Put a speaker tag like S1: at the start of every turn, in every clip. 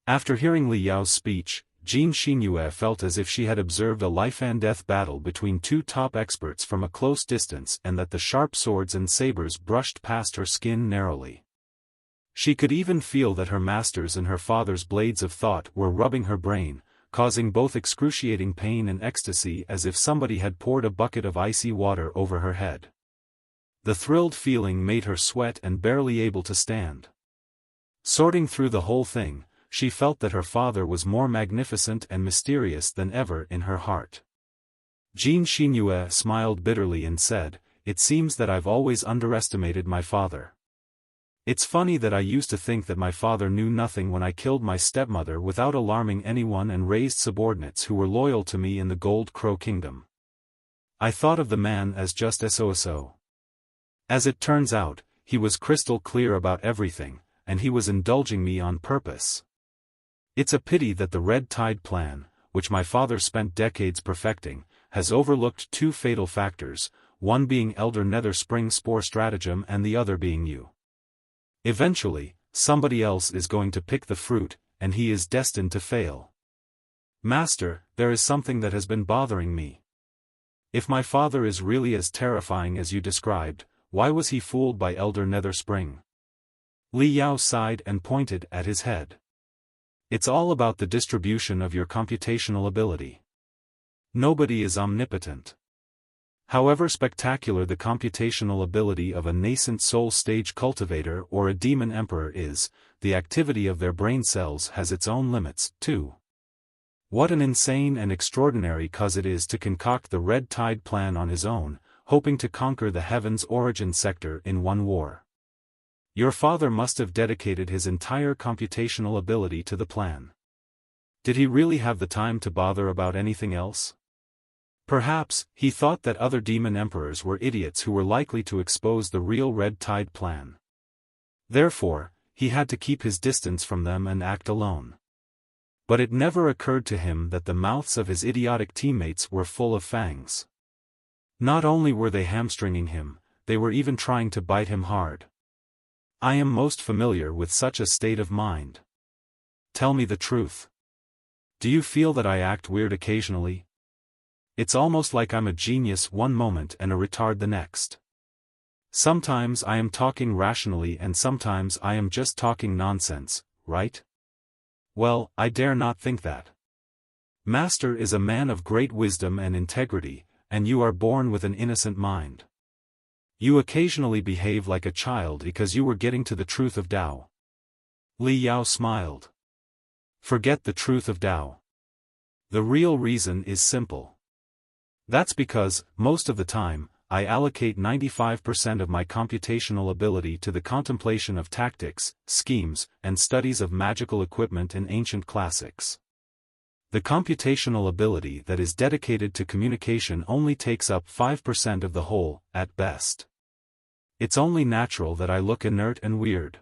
S1: After hearing Li Yao's speech, Jin Xinyue felt as if she had observed a life-and-death battle between two top experts from a close distance and that the sharp swords and sabers brushed past her skin narrowly. She could even feel that her master's and her father's blades of thought were rubbing her brain, causing both excruciating pain and ecstasy as if somebody had poured a bucket of icy water over her head. The thrilled feeling made her sweat and barely able to stand. Sorting through the whole thing, she felt that her father was more magnificent and mysterious than ever in her heart. Jin Xinyue smiled bitterly and said, "It seems that I've always underestimated my father. It's funny that I used to think that my father knew nothing when I killed my stepmother without alarming anyone and raised subordinates who were loyal to me in the Gold Crow Kingdom. I thought of the man as just so. As it turns out, he was crystal clear about everything, and he was indulging me on purpose. It's a pity that the Red Tide Plan, which my father spent decades perfecting, has overlooked two fatal factors, one being Elder Nether Spring Spore stratagem and the other being you. Eventually, somebody else is going to pick the fruit, and he is destined to fail. Master, there is something that has been bothering me. If my father is really as terrifying as you described, why was he fooled by Elder Nether Spring?" Li Yao sighed and pointed at his head. "It's all about the distribution of your computational ability. Nobody is omnipotent. However spectacular the computational ability of a nascent soul stage cultivator or a demon emperor is, the activity of their brain cells has its own limits, too. What an insane and extraordinary cause it is to concoct the Red Tide Plan on his own, hoping to conquer the Heaven's origin sector in one war. Your father must have dedicated his entire computational ability to the plan. Did he really have the time to bother about anything else? Perhaps, he thought that other demon emperors were idiots who were likely to expose the real Red Tide Plan. Therefore, he had to keep his distance from them and act alone. But it never occurred to him that the mouths of his idiotic teammates were full of fangs. Not only were they hamstringing him, they were even trying to bite him hard. I am most familiar with such a state of mind. Tell me the truth. Do you feel that I act weird occasionally? It's almost like I'm a genius one moment and a retard the next. Sometimes I am talking rationally and sometimes I am just talking nonsense, right? Well, I dare not think that. Master is a man of great wisdom and integrity, and you are born with an innocent mind. You occasionally behave like a child because you were getting to the truth of Tao." Li Yao smiled. "Forget the truth of Tao. The real reason is simple. That's because, most of the time, I allocate 95% of my computational ability to the contemplation of tactics, schemes, and studies of magical equipment in ancient classics. The computational ability that is dedicated to communication only takes up 5% of the whole, at best. It's only natural that I look inert and weird.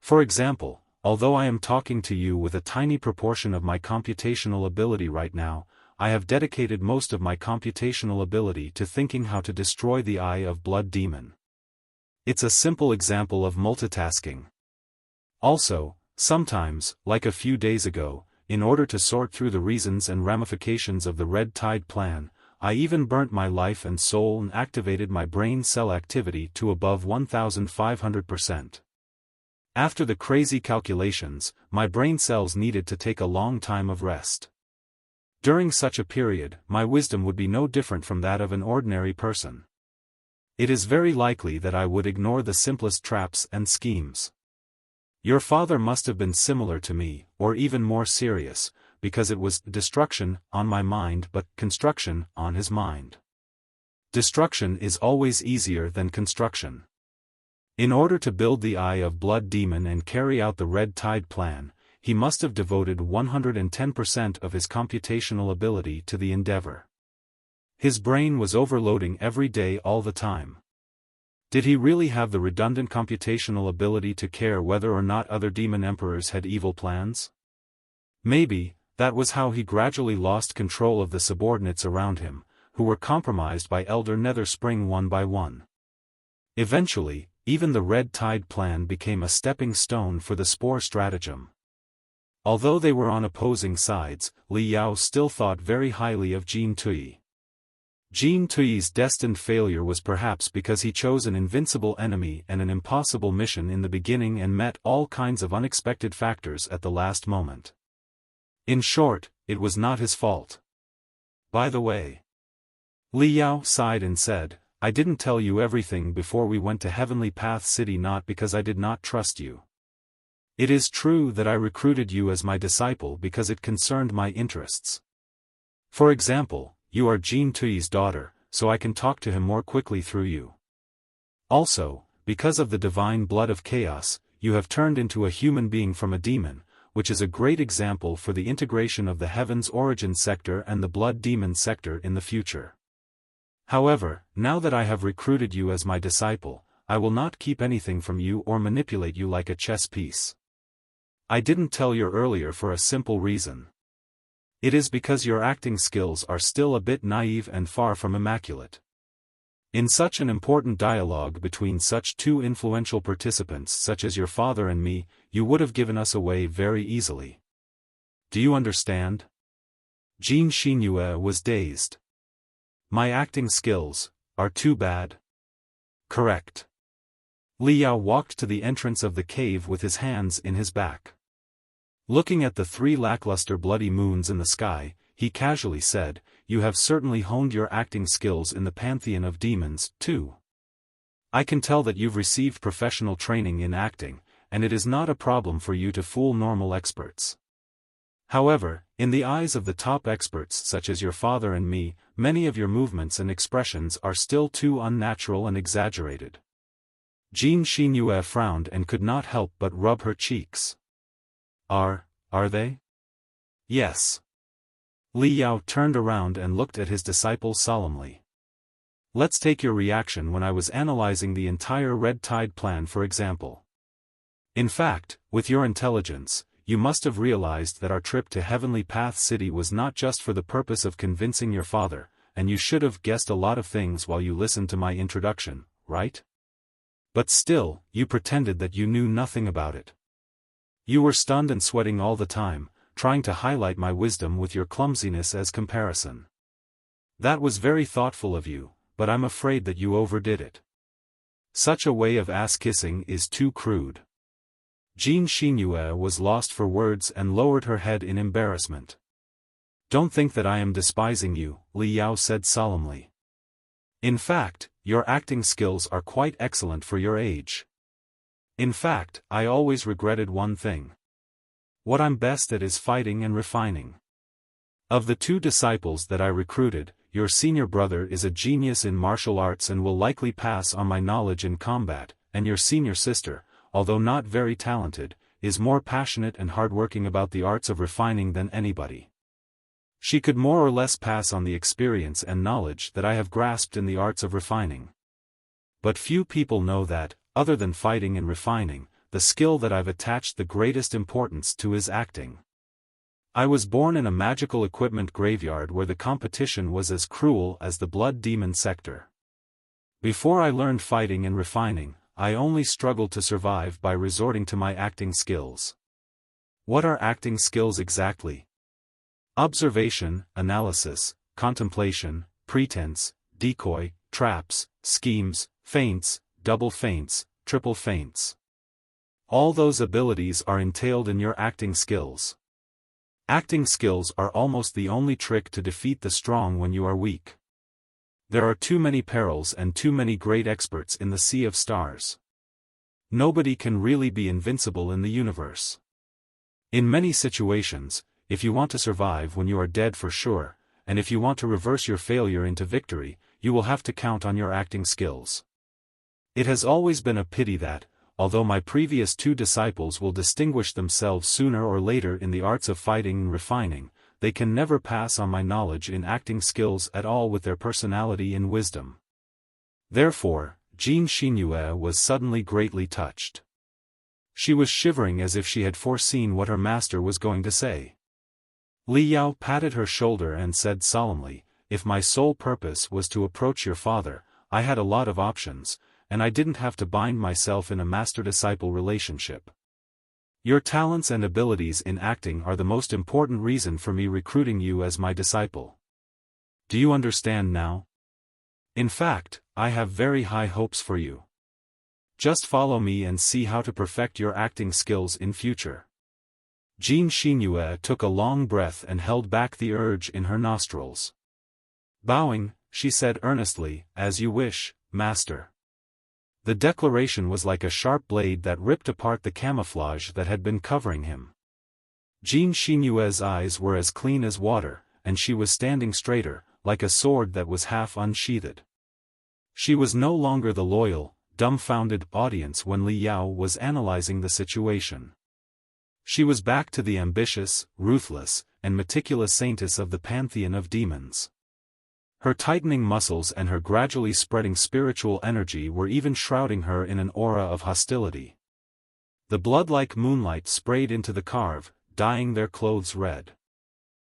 S1: For example, although I am talking to you with a tiny proportion of my computational ability right now, I have dedicated most of my computational ability to thinking how to destroy the Eye of Blood Demon. It's a simple example of multitasking. Also, sometimes, like a few days ago, in order to sort through the reasons and ramifications of the Red Tide Plan, I even burnt my life and soul and activated my brain cell activity to above 1,500%. After the crazy calculations, my brain cells needed to take a long time of rest. During such a period, my wisdom would be no different from that of an ordinary person. It is very likely that I would ignore the simplest traps and schemes. Your father must have been similar to me, or even more serious, because it was destruction on my mind but construction on his mind. Destruction is always easier than construction. In order to build the Eye of Blood Demon and carry out the Red Tide Plan, he must have devoted 110% of his computational ability to the endeavor. His brain was overloading every day all the time. Did he really have the redundant computational ability to care whether or not other demon emperors had evil plans? Maybe, that was how he gradually lost control of the subordinates around him, who were compromised by Elder Nether Spring one by one. Eventually, even the Red Tide Plan became a stepping stone for the Spore stratagem. Although they were on opposing sides, Li Yao still thought very highly of Jin Tui. Jin Tui's destined failure was perhaps because he chose an invincible enemy and an impossible mission in the beginning and met all kinds of unexpected factors at the last moment. In short, it was not his fault. By the way, Li Yao sighed and said, I didn't tell you everything before we went to Heavenly Path City not because I did not trust you. It is true that I recruited you as my disciple because it concerned my interests. For example, you are Jin Tui's daughter, so I can talk to him more quickly through you. Also, because of the divine blood of chaos, you have turned into a human being from a demon, which is a great example for the integration of the Heaven's origin sector and the blood demon sector in the future. However, now that I have recruited you as my disciple, I will not keep anything from you or manipulate you like a chess piece. I didn't tell you earlier for a simple reason. It is because your acting skills are still a bit naive and far from immaculate. In such an important dialogue between such two influential participants such as your father and me, you would have given us away very easily. Do you understand? Jin Xinyue was dazed. My acting skills are too bad. Correct. Li Yao walked to the entrance of the cave with his hands in his back. Looking at the 3 lackluster bloody moons in the sky, he casually said, You have certainly honed your acting skills in the pantheon of demons, too. I can tell that you've received professional training in acting, and it is not a problem for you to fool normal experts. However, in the eyes of the top experts such as your father and me, many of your movements and expressions are still too unnatural and exaggerated. Jin Xinyue frowned and could not help but rub her cheeks. Are they? Yes. Li Yao turned around and looked at his disciple solemnly. Let's take your reaction when I was analyzing the entire Red Tide plan for example. In fact, with your intelligence, you must have realized that our trip to Heavenly Path City was not just for the purpose of convincing your father, and you should have guessed a lot of things while you listened to my introduction, right? But still, you pretended that you knew nothing about it. You were stunned and sweating all the time, trying to highlight my wisdom with your clumsiness as comparison. That was very thoughtful of you, but I'm afraid that you overdid it. Such a way of ass-kissing is too crude. Jin Xinyue was lost for words and lowered her head in embarrassment. Don't think that I am despising you, Li Yao said solemnly. In fact, your acting skills are quite excellent for your age. In fact, I always regretted one thing. What I'm best at is fighting and refining. Of the 2 disciples that I recruited, your senior brother is a genius in martial arts and will likely pass on my knowledge in combat, and your senior sister, although not very talented, is more passionate and hardworking about the arts of refining than anybody. She could more or less pass on the experience and knowledge that I have grasped in the arts of refining. But few people know that, other than fighting and refining, the skill that I've attached the greatest importance to is acting. I was born in a magical equipment graveyard where the competition was as cruel as the blood demon sector. Before I learned fighting and refining, I only struggled to survive by resorting to my acting skills. What are acting skills exactly? Observation, analysis, contemplation, pretense, decoy, traps, schemes, feints, double feints, triple feints. All those abilities are entailed in your acting skills. Acting skills are almost the only trick to defeat the strong when you are weak. There are too many perils and too many great experts in the sea of stars. Nobody can really be invincible in the universe. In many situations, if you want to survive when you are dead for sure, and if you want to reverse your failure into victory, you will have to count on your acting skills. It has always been a pity that, although my previous 2 disciples will distinguish themselves sooner or later in the arts of fighting and refining, they can never pass on my knowledge in acting skills at all with their personality and wisdom. Therefore, Jin Xinyue was suddenly greatly touched. She was shivering as if she had foreseen what her master was going to say. Li Yao patted her shoulder and said solemnly, If my sole purpose was to approach your father, I had a lot of options, and I didn't have to bind myself in a master-disciple relationship. Your talents and abilities in acting are the most important reason for me recruiting you as my disciple. Do you understand now? In fact, I have very high hopes for you. Just follow me and see how to perfect your acting skills in future. Jin Xinyue took a long breath and held back the urge in her nostrils. Bowing, she said earnestly, "As you wish, master." The declaration was like a sharp blade that ripped apart the camouflage that had been covering him. Jin Xinyue's eyes were as clean as water, and she was standing straighter, like a sword that was half unsheathed. She was no longer the loyal, dumbfounded audience when Li Yao was analyzing the situation. She was back to the ambitious, ruthless, and meticulous saintess of the pantheon of demons. Her tightening muscles and her gradually spreading spiritual energy were even shrouding her in an aura of hostility. The blood-like moonlight sprayed into the carve, dyeing their clothes red.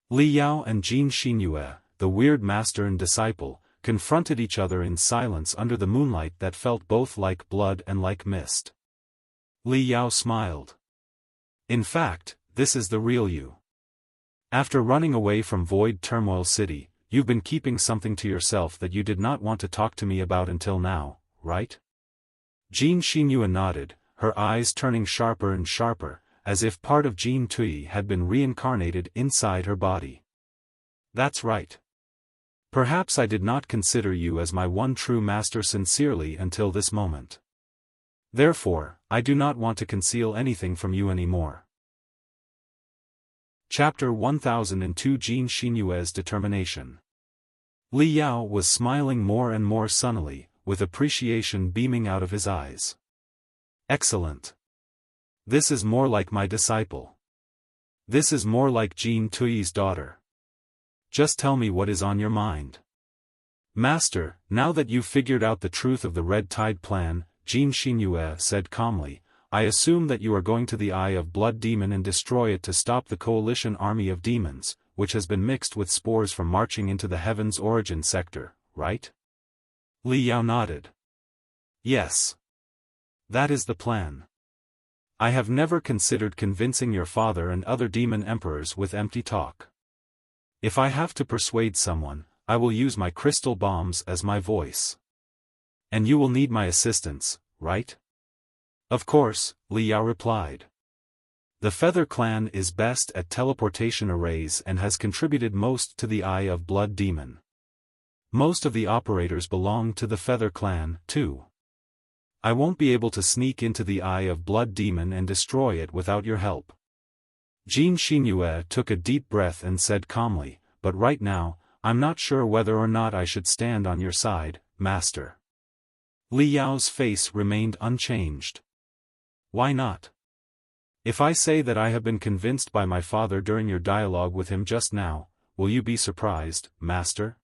S1: Li Yao and Jin Xinyue, the weird master and disciple, confronted each other in silence under the moonlight that felt both like blood and like mist. Li Yao smiled. "In fact, this is the real you. After running away from Void Turmoil City, you've been keeping something to yourself that you did not want to talk to me about until now, right?" Jin Xinyue nodded, her eyes turning sharper and sharper, as if part of Jin Tui had been reincarnated inside her body. "That's right. Perhaps I did not consider you as my one true master sincerely until this moment. Therefore, I do not want to conceal anything from you anymore." Chapter 1002 Jin Xinyue's Determination. Li Yao was smiling more and more sunnily, with appreciation beaming out of his eyes. "Excellent. This is more like my disciple. This is more like Jin Tui's daughter. Just tell me what is on your mind." "Master, now that you've figured out the truth of the Red Tide plan," Jin Xinyue said calmly, "I assume that you are going to the Eye of Blood Demon and destroy it to stop the coalition army of demons, which has been mixed with spores from marching into the Heaven's Origin sector, right?" Li Yao nodded. "Yes. That is the plan. I have never considered convincing your father and other demon emperors with empty talk. If I have to persuade someone, I will use my crystal bombs as my voice. And you will need my assistance, right?" "Of course," Li Yao replied. "The Feather Clan is best at teleportation arrays and has contributed most to the Eye of Blood Demon. Most of the operators belong to the Feather Clan, too. I won't be able to sneak into the Eye of Blood Demon and destroy it without your help." Jin Xinyue took a deep breath and said calmly, "But right now, I'm not sure whether or not I should stand on your side, master." Li Yao's face remained unchanged. "Why not? If I say that I have been convinced by my father during your dialogue with him just now, will you be surprised, master?"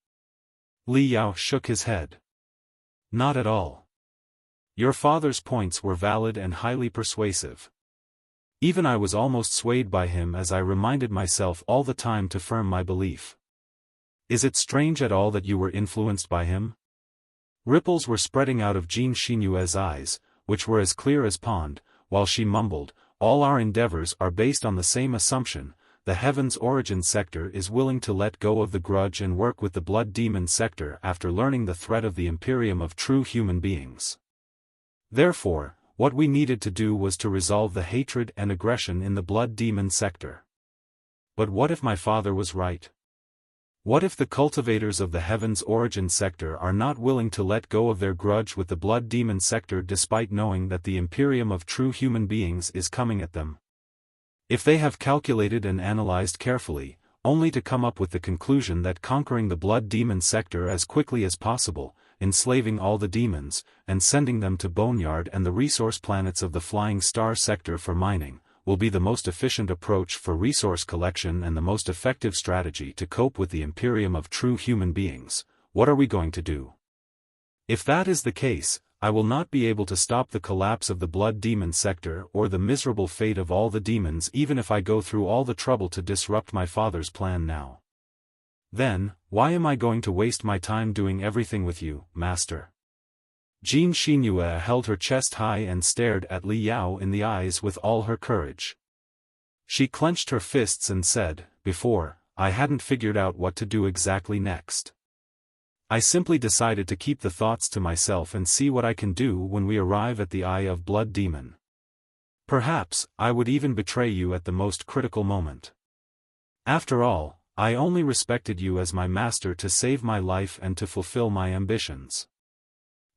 S1: Li Yao shook his head. "Not at all. Your father's points were valid and highly persuasive. Even I was almost swayed by him as I reminded myself all the time to firm my belief. Is it strange at all that you were influenced by him?" Ripples were spreading out of Jin Xinyue's eyes, which were as clear as pond, while she mumbled, "All our endeavors are based on the same assumption. The Heaven's Origin sector is willing to let go of the grudge and work with the Blood Demon sector after learning the threat of the Imperium of true human beings. Therefore, what we needed to do was to resolve the hatred and aggression in the Blood Demon sector. But what if my father was right? What if the cultivators of the Heaven's Origin sector are not willing to let go of their grudge with the Blood Demon sector despite knowing that the Imperium of true human beings is coming at them? If they have calculated and analyzed carefully, only to come up with the conclusion that conquering the Blood Demon sector as quickly as possible, enslaving all the demons, and sending them to Boneyard and the resource planets of the Flying Star sector for mining, will be the most efficient approach for resource collection and the most effective strategy to cope with the Imperium of true human beings, what are we going to do? If that is the case, I will not be able to stop the collapse of the Blood Demon sector or the miserable fate of all the demons even if I go through all the trouble to disrupt my father's plan now. Then, why am I going to waste my time doing everything with you, master?" Jin Xinhua held her chest high and stared at Li Yao in the eyes with all her courage. She clenched her fists and said, "Before, I hadn't figured out what to do exactly next. I simply decided to keep the thoughts to myself and see what I can do when we arrive at the Eye of Blood Demon. Perhaps, I would even betray you at the most critical moment. After all, I only respected you as my master to save my life and to fulfill my ambitions.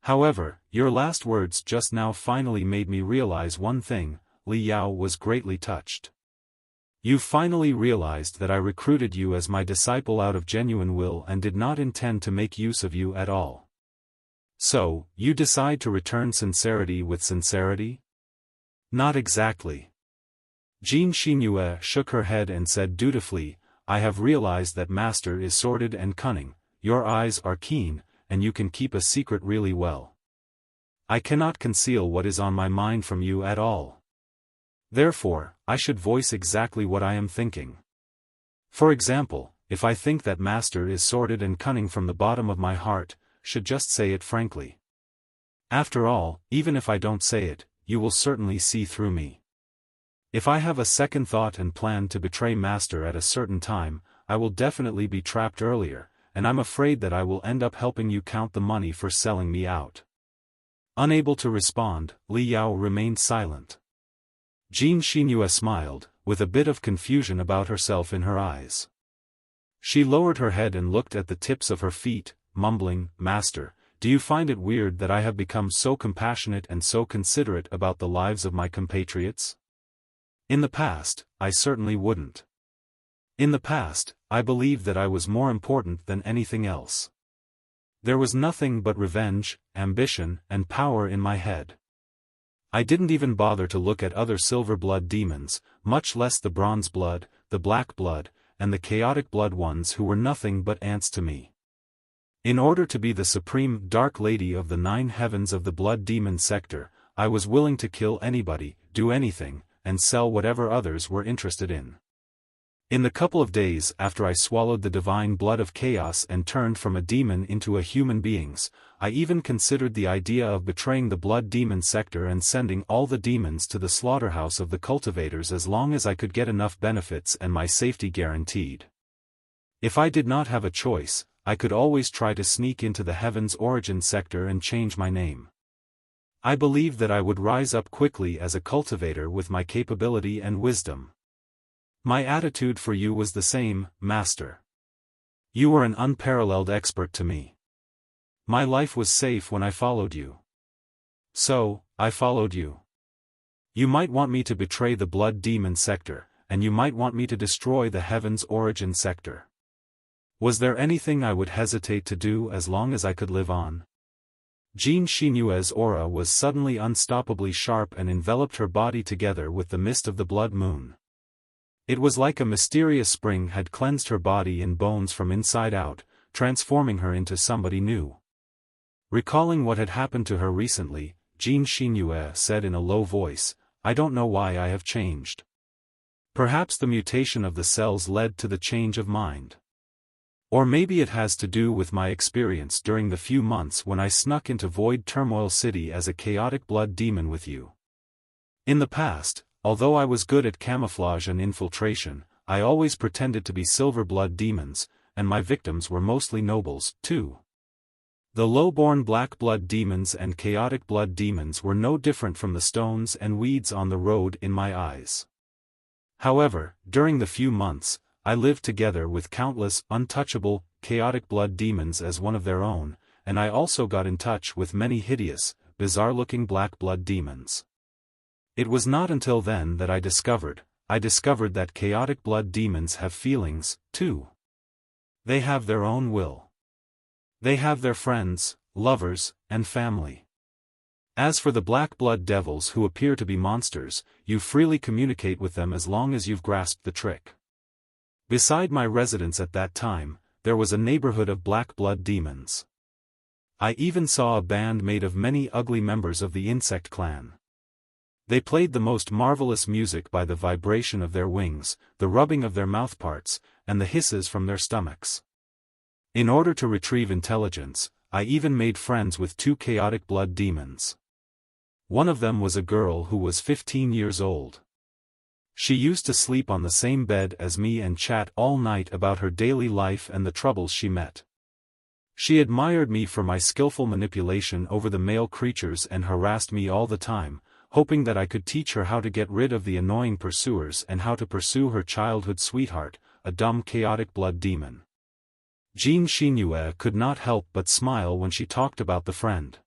S1: However, your last words just now finally made me realize one thing." Li Yao was greatly touched. "You finally realized that I recruited you as my disciple out of genuine will and did not intend to make use of you at all. So, you decide to return sincerity with sincerity?" "Not exactly." Jin Xinhua shook her head and said dutifully, "I have realized that Master is sordid and cunning, your eyes are keen, and you can keep a secret really well. I cannot conceal what is on my mind from you at all. Therefore, I should voice exactly what I am thinking. For example, if I think that Master is sordid and cunning from the bottom of my heart, should just say it frankly. After all, even if I don't say it, you will certainly see through me. If I have a second thought and plan to betray Master at a certain time, I will definitely be trapped earlier, and I'm afraid that I will end up helping you count the money for selling me out." Unable to respond, Li Yao remained silent. Jin Xinhua smiled, with a bit of confusion about herself in her eyes. She lowered her head and looked at the tips of her feet, mumbling, "Master, do you find it weird that I have become so compassionate and so considerate about the lives of my compatriots? In the past, I certainly wouldn't. In the past, I believed that I was more important than anything else. There was nothing but revenge, ambition, and power in my head. I didn't even bother to look at other silver blood demons, much less the bronze blood, the black blood, and the chaotic blood ones who were nothing but ants to me. In order to be the supreme Dark Lady of the 9 heavens of the blood demon sector, I was willing to kill anybody, do anything, and sell whatever others were interested in. In the couple of days after I swallowed the divine blood of chaos and turned from a demon into a human beings, I even considered the idea of betraying the blood demon sector and sending all the demons to the slaughterhouse of the cultivators as long as I could get enough benefits and my safety guaranteed. If I did not have a choice, I could always try to sneak into the heavens origin sector and change my name. I believed that I would rise up quickly as a cultivator with my capability and wisdom. My attitude for you was the same, Master. You were an unparalleled expert to me. My life was safe when I followed you. So, I followed you. You might want me to betray the blood demon sector, and you might want me to destroy the heavens origin sector. Was there anything I would hesitate to do as long as I could live on? Jin Xinue's aura was suddenly unstoppably sharp and enveloped her body together with the mist of the blood moon. It was like a mysterious spring had cleansed her body and bones from inside out, transforming her into somebody new. Recalling what had happened to her recently, Jin Xinhua said in a low voice, "I don't know why I have changed. Perhaps the mutation of the cells led to the change of mind. Or maybe it has to do with my experience during the few months when I snuck into Void Turmoil City as a chaotic blood demon with you. In the past, although I was good at camouflage and infiltration, I always pretended to be silver blood demons, and my victims were mostly nobles, too. The low-born black blood demons and chaotic blood demons were no different from the stones and weeds on the road in my eyes. However, during the few months, I lived together with countless, untouchable, chaotic blood demons as one of their own, and I also got in touch with many hideous, bizarre-looking black blood demons. It was not until then that I discovered that chaotic blood demons have feelings, too. They have their own will. They have their friends, lovers, and family. As for the black blood devils who appear to be monsters, you freely communicate with them as long as you've grasped the trick. Beside my residence at that time, there was a neighborhood of black blood demons. I even saw a band made of many ugly members of the insect clan. They played the most marvelous music by the vibration of their wings, the rubbing of their mouthparts, and the hisses from their stomachs. In order to retrieve intelligence, I even made friends with 2 chaotic blood demons. One of them was a girl who was 15 years old. She used to sleep on the same bed as me and chat all night about her daily life and the troubles she met. She admired me for my skillful manipulation over the male creatures and harassed me all the time, hoping that I could teach her how to get rid of the annoying pursuers and how to pursue her childhood sweetheart, a dumb chaotic blood demon. Jean Shinue could not help but smile when she talked about the friend.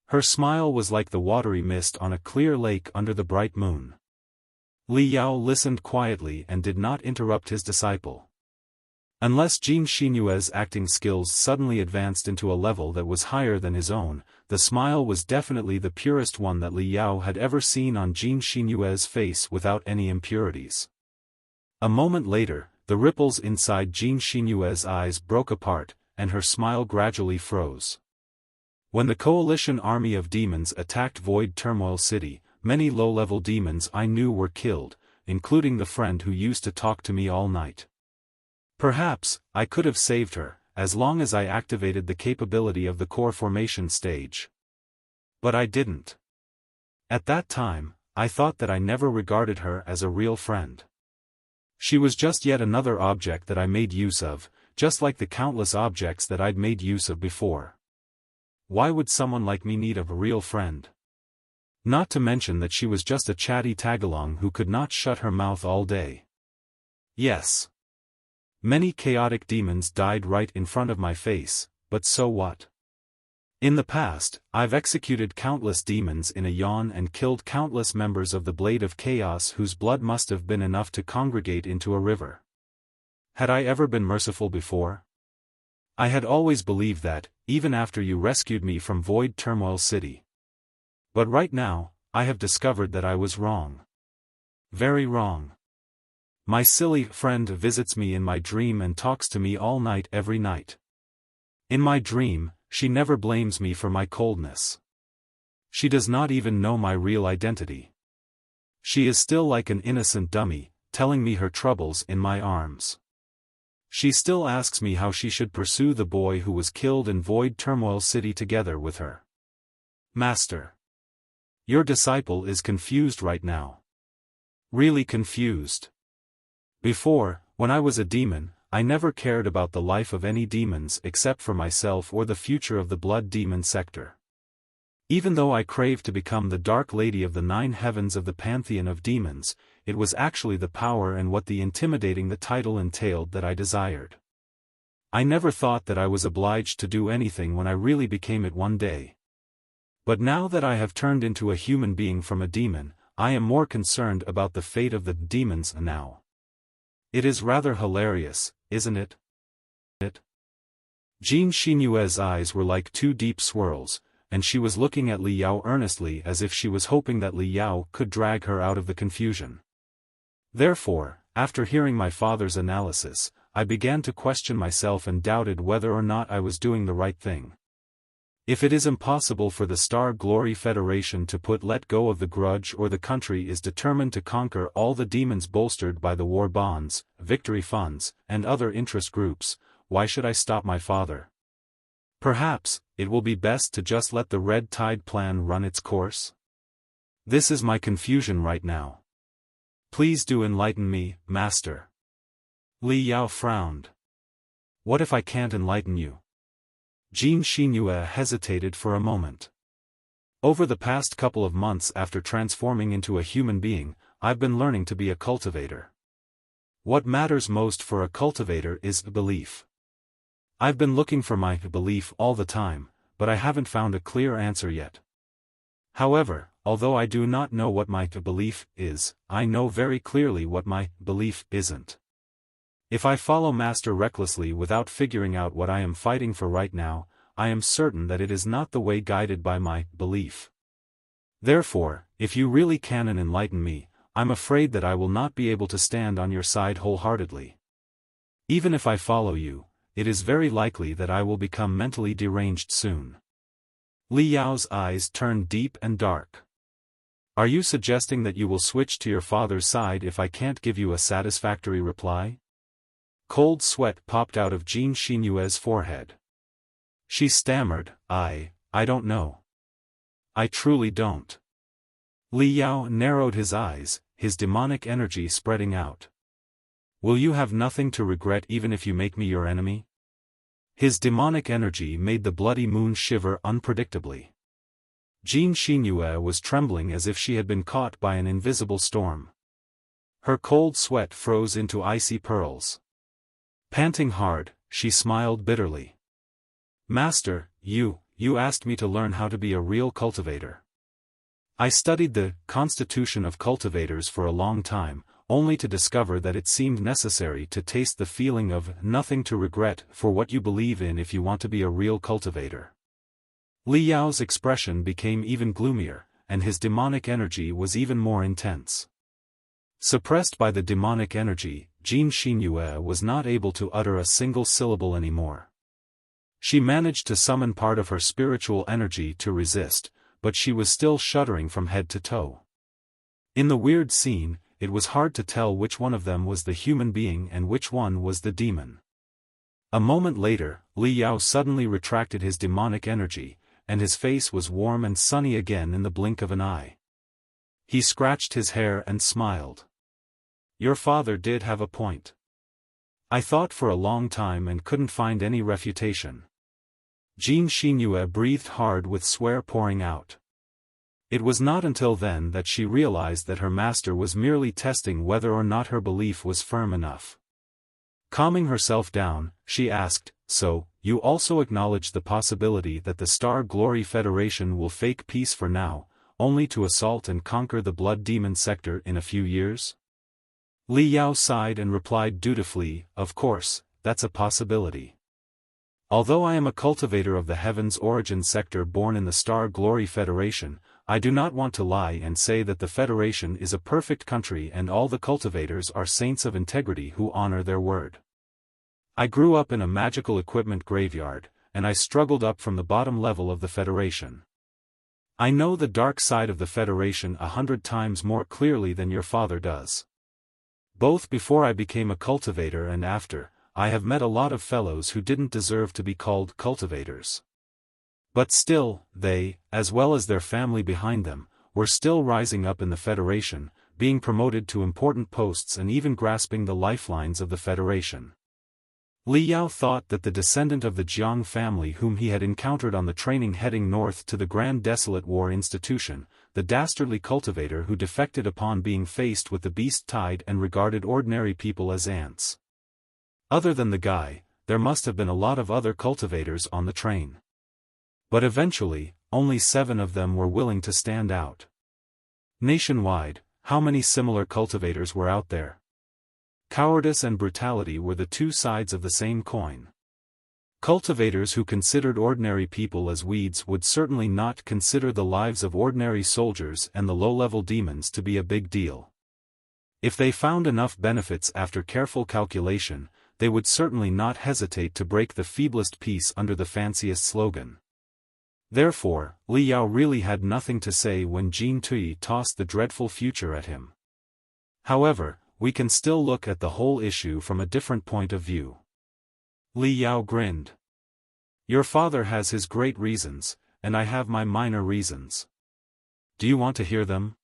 S1: Her smile was like the watery mist on a clear lake under the bright moon. Li Yao listened quietly and did not interrupt his disciple. Unless Jean Shinue's acting skills suddenly advanced into a level that was higher than his own, the smile was definitely the purest one that Li Yao had ever seen on Jean Shinue's face without any impurities. A moment later, the ripples inside Jean Shinue's eyes broke apart, and her smile gradually froze. When the coalition army of demons attacked Void Turmoil City, many low-level demons I knew were killed, including the friend who used to talk to me all night. Perhaps, I could have saved her, as long as I activated the capability of the core formation stage. But I didn't. At that time, I thought that I never regarded her as a real friend. She was just yet another object that I made use of, just like the countless objects that I'd made use of before. Why would someone like me need a real friend? Not to mention that she was just a chatty tagalong who could not shut her mouth all day. Yes. Many chaotic demons died right in front of my face, but so what? In the past, I've executed countless demons in a yawn and killed countless members of the Blade of Chaos whose blood must have been enough to congregate into a river. Had I ever been merciful before? I had always believed that, even after you rescued me from Void Turmoil City. But right now, I have discovered that I was wrong. Very wrong. My silly friend visits me in my dream and talks to me all night every night. In my dream, she never blames me for my coldness. She does not even know my real identity. She is still like an innocent dummy, telling me her troubles in my arms. She still asks me how she should pursue the boy who was killed in Void Turmoil City together with her. Master. Your disciple is confused right now. Really confused. Before, when I was a demon, I never cared about the life of any demons except for myself or the future of the blood demon sector. Even though I craved to become the Dark Lady of the 9 heavens of the pantheon of demons, it was actually the power and what the intimidating the title entailed that I desired. I never thought that I was obliged to do anything when I really became it one day. But now that I have turned into a human being from a demon, I am more concerned about the fate of the demons now. It is rather hilarious, isn't it? Jean Shinue's eyes were like 2 deep swirls, and she was looking at Li Yao earnestly as if she was hoping that Li Yao could drag her out of the confusion. Therefore, after hearing my father's analysis, I began to question myself and doubted whether or not I was doing the right thing. If it is impossible for the Star Glory Federation to let go of the grudge, or the country is determined to conquer all the demons bolstered by the war bonds, victory funds, and other interest groups, why should I stop my father? Perhaps, it will be best to just let the Red Tide plan run its course? This is my confusion right now. Please do enlighten me, Master. Li Yao frowned. What if I can't enlighten you? Jean Shinue hesitated for a moment. Over the past couple of months after transforming into a human being, I've been learning to be a cultivator. What matters most for a cultivator is belief. I've been looking for my belief all the time, but I haven't found a clear answer yet. However, although I do not know what my belief is, I know very clearly what my belief isn't. If I follow Master recklessly without figuring out what I am fighting for right now, I am certain that it is not the way guided by my belief. Therefore, if you really can enlighten me, I'm afraid that I will not be able to stand on your side wholeheartedly. Even if I follow you, it is very likely that I will become mentally deranged soon. Li Yao's eyes turned deep and dark. Are you suggesting that you will switch to your father's side if I can't give you a satisfactory reply? Cold sweat popped out of Jean Shinue's forehead. She stammered, I don't know. I truly don't. Li Yao narrowed his eyes, his demonic energy spreading out. Will you have nothing to regret even if you make me your enemy? His demonic energy made the bloody moon shiver unpredictably. Jin Xinyue was trembling as if she had been caught by an invisible storm. Her cold sweat froze into icy pearls. Panting hard, she smiled bitterly. Master, you asked me to learn how to be a real cultivator. I studied the constitution of cultivators for a long time, only to discover that it seemed necessary to taste the feeling of nothing to regret for what you believe in if you want to be a real cultivator. Li Yao's expression became even gloomier, and his demonic energy was even more intense. Suppressed by the demonic energy, Jin Xinyue was not able to utter a single syllable anymore. She managed to summon part of her spiritual energy to resist, but she was still shuddering from head to toe. In the weird scene, it was hard to tell which one of them was the human being and which one was the demon. A moment later, Li Yao suddenly retracted his demonic energy, and his face was warm and sunny again in the blink of an eye. He scratched his hair and smiled. Your father did have a point. I thought for a long time and couldn't find any refutation. Jin Xinyue breathed hard with sweat pouring out. It was not until then that she realized that her master was merely testing whether or not her belief was firm enough. Calming herself down, she asked, So, you also acknowledge the possibility that the Star Glory Federation will fake peace for now, only to assault and conquer the Blood Demon sector in a few years? Li Yao sighed and replied dutifully, Of course, that's a possibility. Although I am a cultivator of the Heaven's Origin sector born in the Star Glory Federation, I do not want to lie and say that the Federation is a perfect country and all the cultivators are saints of integrity who honor their word. I grew up in a magical equipment graveyard, and I struggled up from the bottom level of the Federation. I know the dark side of the Federation 100 times more clearly than your father does. Both before I became a cultivator and after, I have met a lot of fellows who didn't deserve to be called cultivators. But still, they, as well as their family behind them, were still rising up in the Federation, being promoted to important posts and even grasping the lifelines of the Federation. Li Yao thought that the descendant of the Jiang family whom he had encountered on the training heading north to the Grand Desolate War Institution, the dastardly cultivator who defected upon being faced with the beast tide and regarded ordinary people as ants. Other than the guy, there must have been a lot of other cultivators on the train. But eventually, only 7 of them were willing to stand out. Nationwide, how many similar cultivators were out there? Cowardice and brutality were the two sides of the same coin. Cultivators who considered ordinary people as weeds would certainly not consider the lives of ordinary soldiers and the low-level demons to be a big deal. If they found enough benefits after careful calculation, they would certainly not hesitate to break the feeblest peace under the fanciest slogan. Therefore, Li Yao really had nothing to say when Jin Tui tossed the dreadful future at him. However, we can still look at the whole issue from a different point of view. Li Yao grinned. Your father has his great reasons, and I have my minor reasons. Do you want to hear them?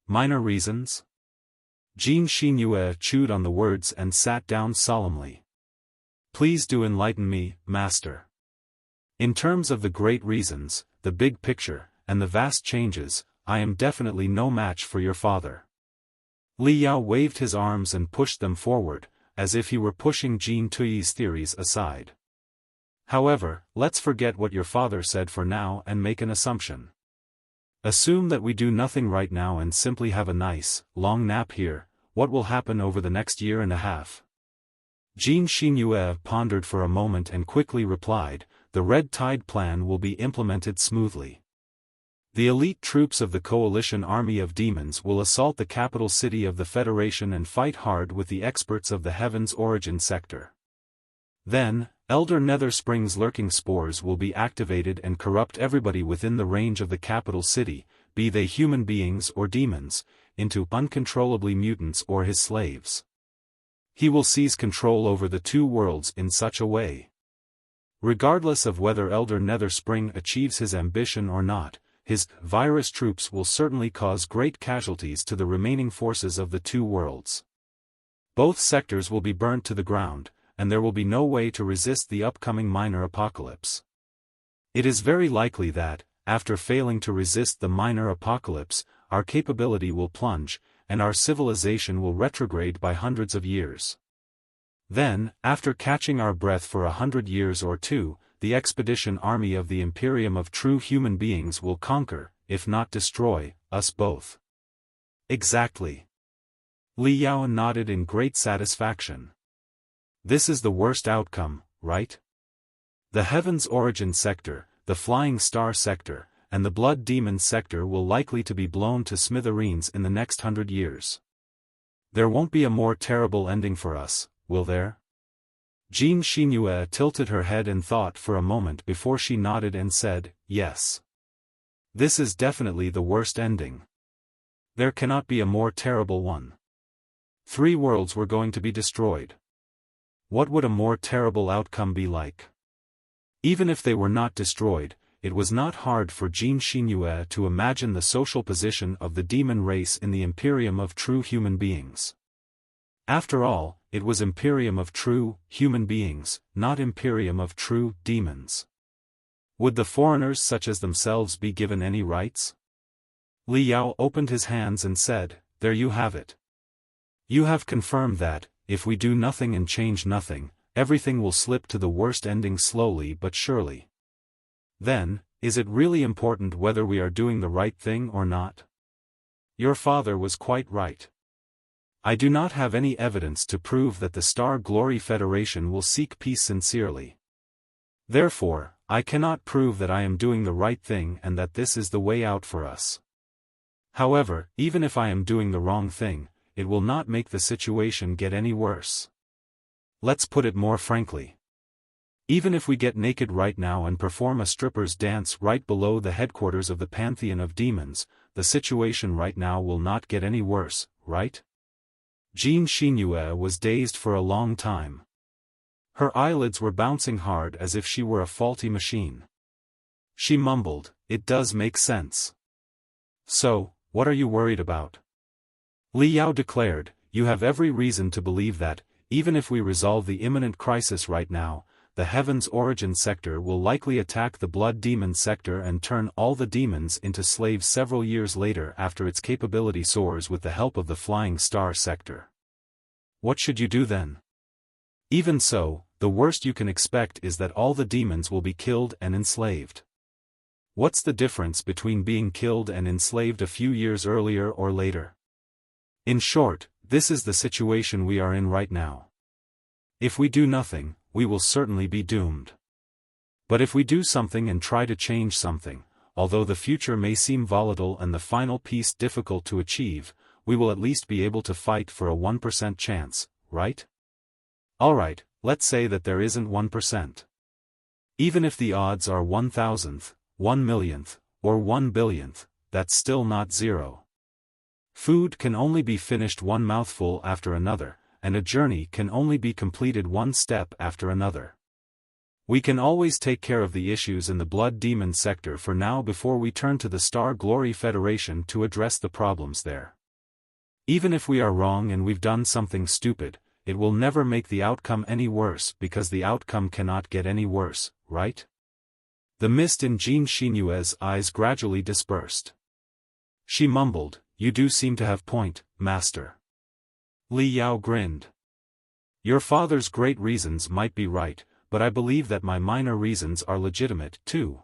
S1: Minor reasons? Jin Xinyue chewed on the words and sat down solemnly. Please do enlighten me, master. In terms of the great reasons, the big picture, and the vast changes, I am definitely no match for your father. Li Yao waved his arms and pushed them forward, as if he were pushing Jin Tui's theories aside. However, let's forget what your father said for now and make an assumption. Assume that we do nothing right now and simply have a nice, long nap here. What will happen over the next year and a half? Jin Xinyue pondered for a moment and quickly replied, The Red Tide Plan will be implemented smoothly. The elite troops of the coalition army of demons will assault the capital city of the Federation and fight hard with the experts of the Heaven's Origin sector. Then, Elder Netherspring's lurking spores will be activated and corrupt everybody within the range of the capital city, be they human beings or demons, into uncontrollably mutants or his slaves. He will seize control over the two worlds in such a way. Regardless of whether Elder Netherspring achieves his ambition or not, his virus troops will certainly cause great casualties to the remaining forces of the two worlds. Both sectors will be burnt to the ground, and there will be no way to resist the upcoming minor apocalypse. It is very likely that, after failing to resist the minor apocalypse, our capability will plunge, and our civilization will retrograde by hundreds of years. Then, after catching our breath for 100 years or two, the expedition army of the Imperium of true human beings will conquer, if not destroy, us both. Exactly. Li Yao nodded in great satisfaction. This is the worst outcome, right? The Heaven's Origin sector, the Flying Star sector, and the Blood Demon sector will likely to be blown to smithereens in the next 100 years. There won't be a more terrible ending for us, will there? Jean Xinhua tilted her head in thought for a moment before she nodded and said, yes. This is definitely the worst ending. There cannot be a more terrible one. 3 worlds were going to be destroyed. What would a more terrible outcome be like? Even if they were not destroyed, it was not hard for Jean Xinhua to imagine the social position of the demon race in the Imperium of true human beings. After all, it was Imperium of true human beings, not Imperium of true demons. Would the foreigners such as themselves be given any rights? Li Yao opened his hands and said, there you have it. You have confirmed that, if we do nothing and change nothing, everything will slip to the worst ending slowly but surely. Then, is it really important whether we are doing the right thing or not? Your father was quite right. I do not have any evidence to prove that the Star Glory Federation will seek peace sincerely. Therefore, I cannot prove that I am doing the right thing and that this is the way out for us. However, even if I am doing the wrong thing, it will not make the situation get any worse. Let's put it more frankly. Even if we get naked right now and perform a stripper's dance right below the headquarters of the Pantheon of Demons, the situation right now will not get any worse, right? Jean Xinhua was dazed for a long time. Her eyelids were bouncing hard as if she were a faulty machine. She mumbled, it does make sense. So, what are you worried about? Li Yao declared, you have every reason to believe that, even if we resolve the imminent crisis right now, the Heaven's Origin sector will likely attack the Blood Demon sector and turn all the demons into slaves several years later after its capability soars with the help of the Flying Star sector. What should you do then? Even so, the worst you can expect is that all the demons will be killed and enslaved. What's the difference between being killed and enslaved a few years earlier or later? In short, this is the situation we are in right now. If we do nothing, we will certainly be doomed. But if we do something and try to change something, although the future may seem volatile and the final peace difficult to achieve, we will at least be able to fight for a 1% chance, right? Alright, let's say that there isn't 1%. Even if the odds are 1,000th, 1,000,000th, or 1,000,000,000th, that's still not zero. Food can only be finished one mouthful after another, and a journey can only be completed one step after another. We can always take care of the issues in the Blood Demon sector for now before we turn to the Star Glory Federation to address the problems there. Even if we are wrong and we've done something stupid, it will never make the outcome any worse because the outcome cannot get any worse, right? The mist in Jean Xinyue's eyes gradually dispersed. She mumbled, you do seem to have point, master. Li Yao grinned. Your father's great reasons might be right, but I believe that my minor reasons are legitimate, too.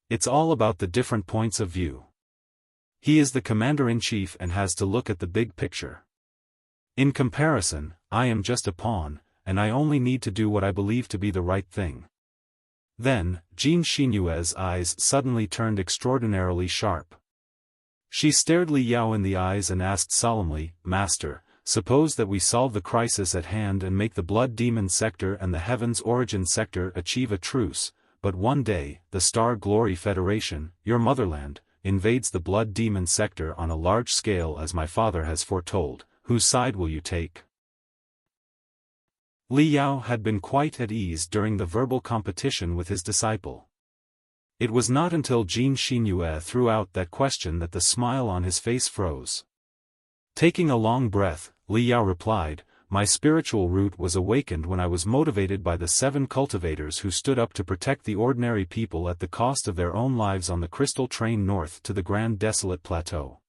S1: It's all about the different points of view. He is the commander-in-chief and has to look at the big picture. In comparison, I am just a pawn, and I only need to do what I believe to be the right thing. Then, Jean Xinyue's eyes suddenly turned extraordinarily sharp. She stared Li Yao in the eyes and asked solemnly, Master, suppose that we solve the crisis at hand and make the Blood Demon sector and the Heaven's Origin sector achieve a truce, but one day, the Star Glory Federation, your motherland, invades the Blood Demon sector on a large scale as my father has foretold. Whose side will you take? Li Yao had been quite at ease during the verbal competition with his disciple. It was not until Jin Xinyue threw out that question that the smile on his face froze. Taking a long breath, Li Yao replied, "My spiritual root was awakened when I was motivated by the 7 cultivators who stood up to protect the ordinary people at the cost of their own lives on the crystal train north to the Grand Desolate Plateau.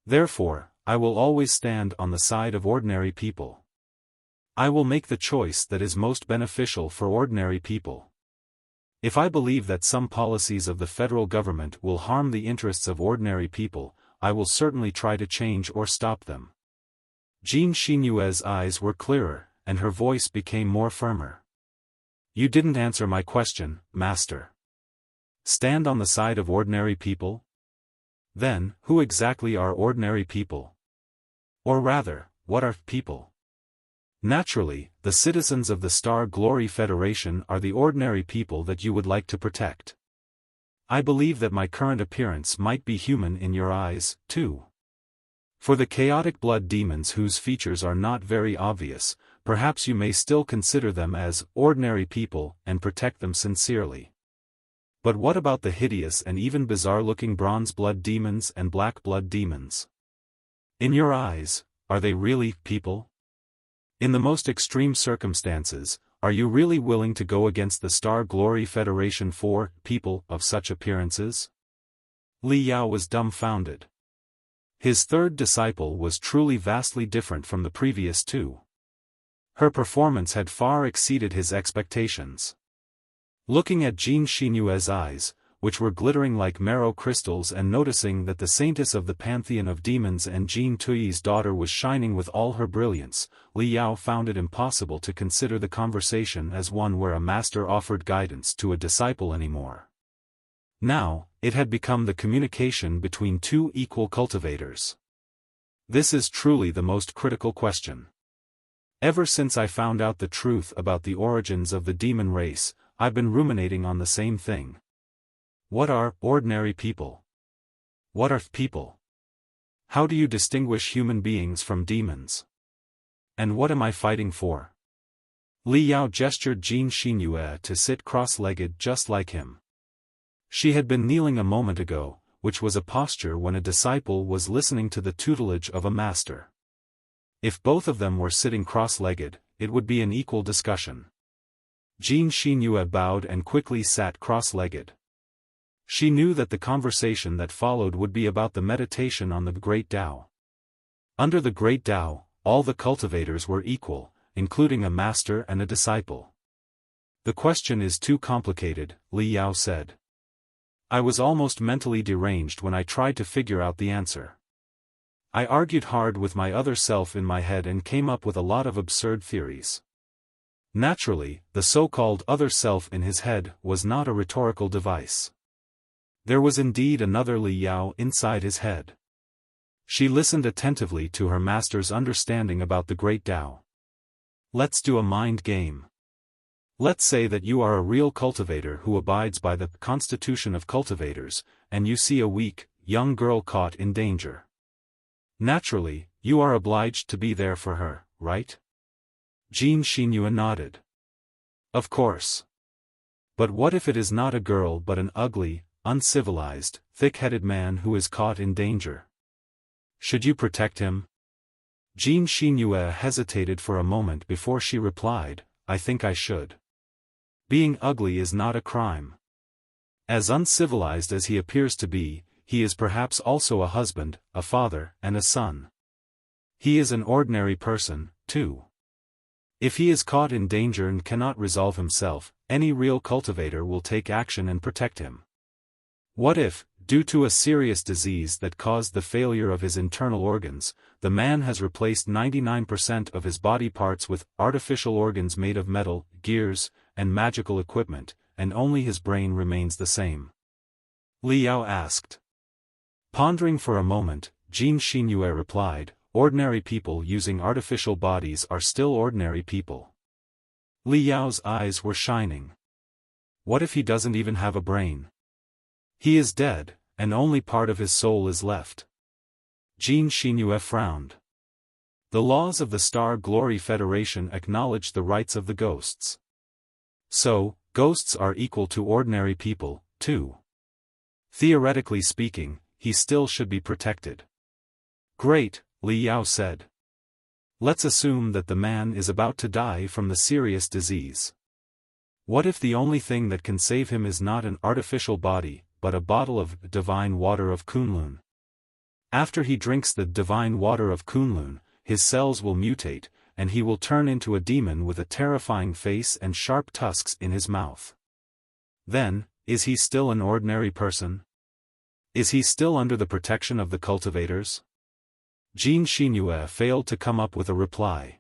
S1: Therefore, I will always stand on the side of ordinary people. I will make the choice that is most beneficial for ordinary people. If I believe that some policies of the federal government will harm the interests of ordinary people, I will certainly try to change or stop them." Jin Xinyue's eyes were clearer, and her voice became more firmer. "You didn't answer my question, Master. Stand on the side of ordinary people? Then, who exactly are ordinary people? Or rather, what are people?" "Naturally, the citizens of the Star Glory Federation are the ordinary people that you would like to protect. I believe that my current appearance might be human in your eyes, too. For the chaotic blood demons whose features are not very obvious, perhaps you may still consider them as ordinary people and protect them sincerely. But what about the hideous and even bizarre-looking bronze blood demons and black blood demons? In your eyes, are they really people? In the most extreme circumstances, are you really willing to go against the Star Glory Federation for people of such appearances?" Li Yao was dumbfounded. His third disciple was truly vastly different from the previous 2. Her performance had far exceeded his expectations. Looking at Jin Xinyue's eyes, which were glittering like marrow crystals, and noticing that the saintess of the pantheon of demons and Jin Tuyi's daughter was shining with all her brilliance, Li Yao found it impossible to consider the conversation as one where a master offered guidance to a disciple anymore. Now, it had become the communication between 2 equal cultivators. This is truly the most critical question. Ever since I found out the truth about the origins of the demon race, I've been ruminating on the same thing. What are ordinary people? What are people? How do you distinguish human beings from demons? And what am I fighting for?" Li Yao gestured Jin Xinyue to sit cross-legged just like him. She had been kneeling a moment ago, which was a posture when a disciple was listening to the tutelage of a master. If both of them were sitting cross-legged, it would be an equal discussion. Jin Xinyue bowed and quickly sat cross-legged. She knew that the conversation that followed would be about the meditation on the Great Tao. Under the Great Tao, all the cultivators were equal, including a master and a disciple. "The question is too complicated," Li Yao said. "I was almost mentally deranged when I tried to figure out the answer. I argued hard with my other self in my head and came up with a lot of absurd theories." Naturally, the so-called other self in his head was not a rhetorical device. There was indeed another Li Yao inside his head. She listened attentively to her master's understanding about the Great Tao. "Let's do a mind game. Let's say that you are a real cultivator who abides by the Constitution of Cultivators, and you see a weak, young girl caught in danger. Naturally, you are obliged to be there for her, right?" Jin Xinyue nodded. "Of course. But what if it is not a girl but an ugly, uncivilized, thick-headed man who is caught in danger? Should you protect him?" Jin Xinyue hesitated for a moment before she replied, "I think I should. Being ugly is not a crime. As uncivilized as he appears to be, he is perhaps also a husband, a father, and a son. He is an ordinary person, too. If he is caught in danger and cannot resolve himself, any real cultivator will take action and protect him. What if, due to a serious disease that caused the failure of his internal organs, the man has replaced 99% of his body parts with artificial organs made of metal, gears, and magical equipment, and only his brain remains the same?" Li Yao asked. Pondering for a moment, Jin Xinyue replied, "Ordinary people using artificial bodies are still ordinary people." Li Yao's eyes were shining. "What if he doesn't even have a brain? He is dead, and only part of his soul is left." Jin Xinyue frowned. The laws of the Star Glory Federation acknowledge the rights of the ghosts. So, ghosts are equal to ordinary people, too. Theoretically speaking, he still should be protected. Great, Li Yao said. Let's assume that the man is about to die from the serious disease. What if the only thing that can save him is not an artificial body, but a bottle of divine water of Kunlun? After he drinks the divine water of Kunlun, his cells will mutate, and he will turn into a demon with a terrifying face and sharp tusks in his mouth. Then, is he still an ordinary person? Is he still under the protection of the cultivators? Jin Xinyue failed to come up with a reply.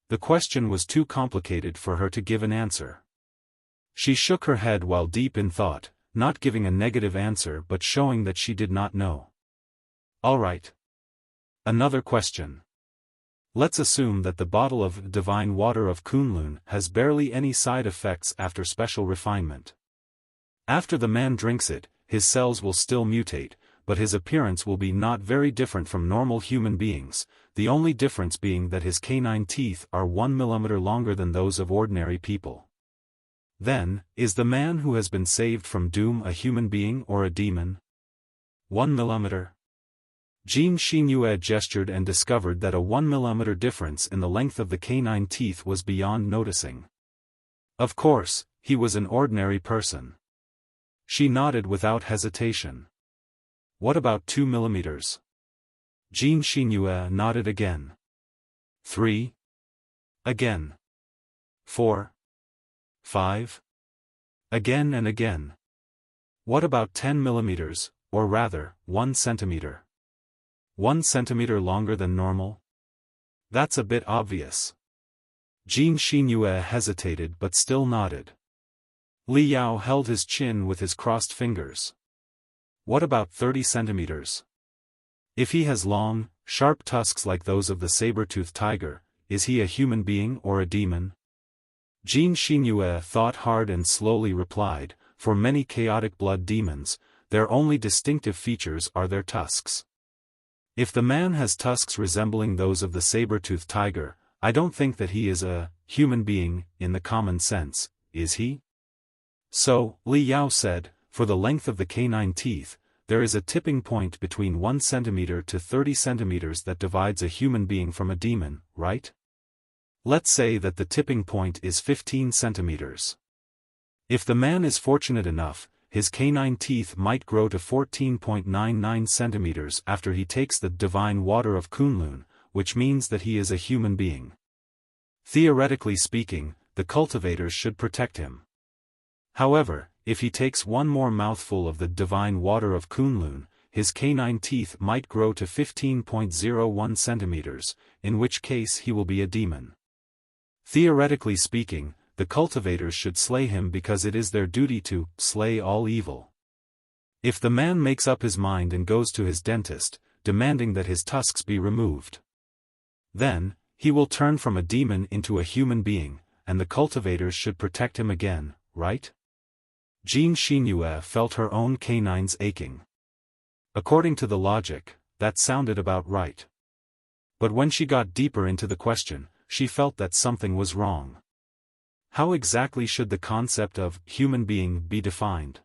S1: The question was too complicated for her to give an answer. She shook her head while deep in thought, not giving a negative answer but showing that she did not know. All right. Another question. Let's assume that the bottle of divine water of Kunlun has barely any side effects after special refinement. After the man drinks it, his cells will still mutate, but his appearance will be not very different from normal human beings, the only difference being that his canine teeth are 1 millimeter longer than those of ordinary people. Then, is the man who has been saved from doom a human being or a demon? 1 millimeter? Jin Xinyue gestured and discovered that a 1 millimeter difference in the length of the canine teeth was beyond noticing. Of course, he was an ordinary person. She nodded without hesitation. What about 2 millimeters? Jin Xinyue nodded again. 3? Again. 4? 5? Again and again. What about 10 millimeters, or rather, 1 centimeter? 1 centimeter longer than normal? That's a bit obvious. Jin Xinyue hesitated but still nodded. Li Yao held his chin with his crossed fingers. What about 30 centimeters? If he has long, sharp tusks like those of the saber-toothed tiger, is he a human being or a demon? Jin Xinyue thought hard and slowly replied, for many chaotic blood demons, their only distinctive features are their tusks. If the man has tusks resembling those of the saber-toothed tiger, I don't think that he is a human being, in the common sense, is he? So, Li Yao said, for the length of the canine teeth, there is a tipping point between 1 centimeter to 30 centimeters that divides a human being from a demon, right? Let's say that the tipping point is 15 centimeters. If the man is fortunate enough, his canine teeth might grow to 14.99 centimeters after he takes the divine water of Kunlun, which means that he is a human being. Theoretically speaking, the cultivators should protect him. However, if he takes one more mouthful of the divine water of Kunlun, his canine teeth might grow to 15.01 centimeters, in which case he will be a demon. Theoretically speaking, the cultivators should slay him because it is their duty to slay all evil. If the man makes up his mind and goes to his dentist, demanding that his tusks be removed, then, he will turn from a demon into a human being, and the cultivators should protect him again, right? Jin Xinyue felt her own canines aching. According to the logic, that sounded about right. But when she got deeper into the question, she felt that something was wrong. How exactly should the concept of human being be defined?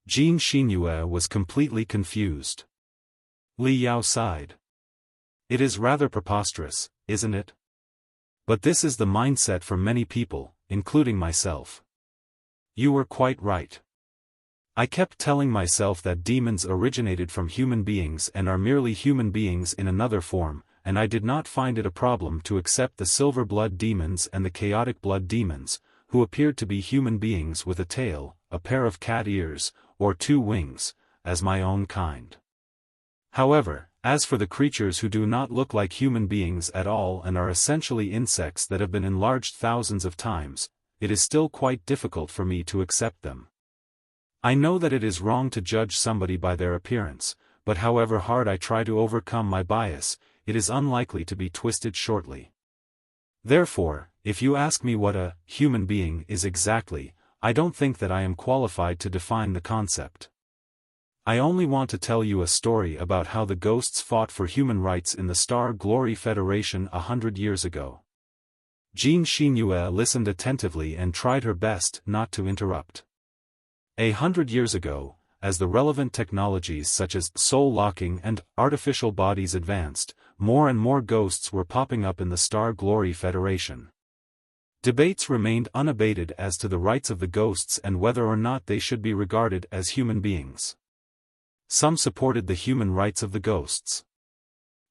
S1: Jin Xinyue was completely confused. Li Yao sighed. It is rather preposterous, isn't it? But this is the mindset for many people, including myself. You were quite right. I kept telling myself that demons originated from human beings and are merely human beings in another form, and I did not find it a problem to accept the silver blood demons and the chaotic blood demons, who appeared to be human beings with a tail, a pair of cat ears, or 2 wings, as my own kind. However, as for the creatures who do not look like human beings at all and are essentially insects that have been enlarged thousands of times, it is still quite difficult for me to accept them. I know that it is wrong to judge somebody by their appearance, but however hard I try to overcome my bias, it is unlikely to be twisted shortly. Therefore, if you ask me what a human being is exactly, I don't think that I am qualified to define the concept. I only want to tell you a story about how the ghosts fought for human rights in the Star Glory Federation 100 years ago. Jean Xinhua listened attentively and tried her best not to interrupt. 100 years ago, as the relevant technologies such as soul locking and artificial bodies advanced, more and more ghosts were popping up in the Star Glory Federation. Debates remained unabated as to the rights of the ghosts and whether or not they should be regarded as human beings. Some supported the human rights of the ghosts.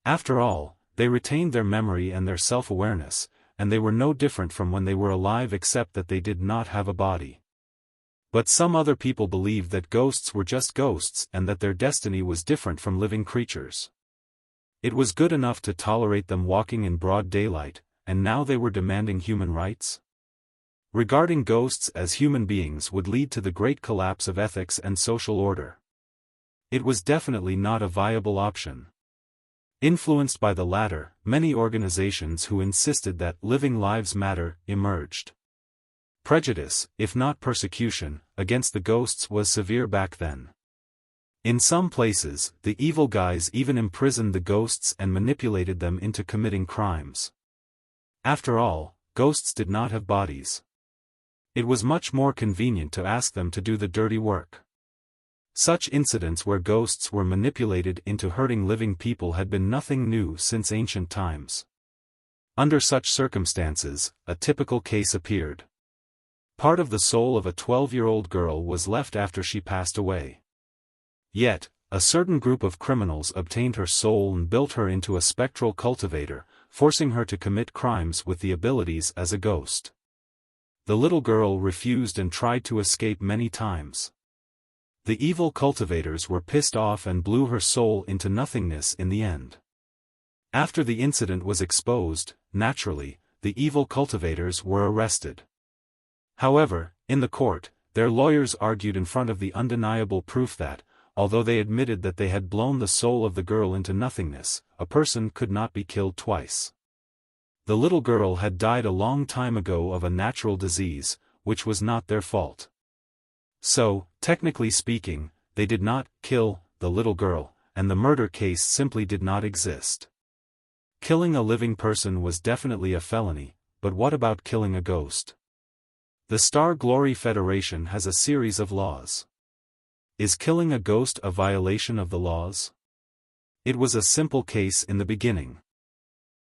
S1: After all, they retained their memory and their self-awareness, and they were no different from when they were alive except that they did not have a body. But some other people believed that ghosts were just ghosts and that their destiny was different from living creatures. It was good enough to tolerate them walking in broad daylight, and now they were demanding human rights? Regarding ghosts as human beings would lead to the great collapse of ethics and social order. It was definitely not a viable option. Influenced by the latter, many organizations who insisted that living lives matter emerged. Prejudice, if not persecution, against the ghosts was severe back then. In some places, the evil guys even imprisoned the ghosts and manipulated them into committing crimes. After all, ghosts did not have bodies. It was much more convenient to ask them to do the dirty work. Such incidents where ghosts were manipulated into hurting living people had been nothing new since ancient times. Under such circumstances, a typical case appeared. Part of the soul of a 12-year-old girl was left after she passed away. Yet, a certain group of criminals obtained her soul and built her into a spectral cultivator, forcing her to commit crimes with the abilities as a ghost. The little girl refused and tried to escape many times. The evil cultivators were pissed off and blew her soul into nothingness in the end. After the incident was exposed, naturally, the evil cultivators were arrested. However, in the court, their lawyers argued in front of the undeniable proof that, although they admitted that they had blown the soul of the girl into nothingness, a person could not be killed twice. The little girl had died a long time ago of a natural disease, which was not their fault. So, technically speaking, they did not kill the little girl, and the murder case simply did not exist. Killing a living person was definitely a felony, but what about killing a ghost? The Star Glory Federation has a series of laws. Is killing a ghost a violation of the laws? It was a simple case in the beginning.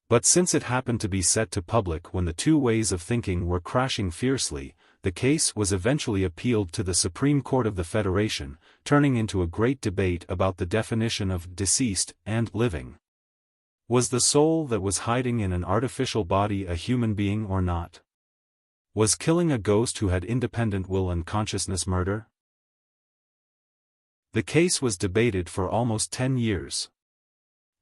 S1: But since it happened to be set to public when the two ways of thinking were crashing fiercely, the case was eventually appealed to the Supreme Court of the Federation, turning into a great debate about the definition of deceased and living. Was the soul that was hiding in an artificial body a human being or not? Was killing a ghost who had independent will and consciousness murder? The case was debated for almost 10 years.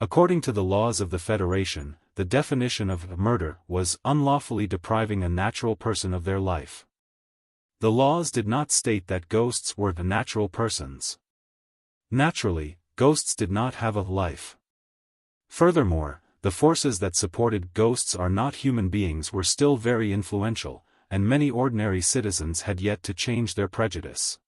S1: According to the laws of the Federation, the definition of murder was unlawfully depriving a natural person of their life. The laws did not state that ghosts were the natural persons. Naturally, ghosts did not have a life. Furthermore, the forces that supported ghosts are not human beings were still very influential, and many ordinary citizens had yet to change their prejudice.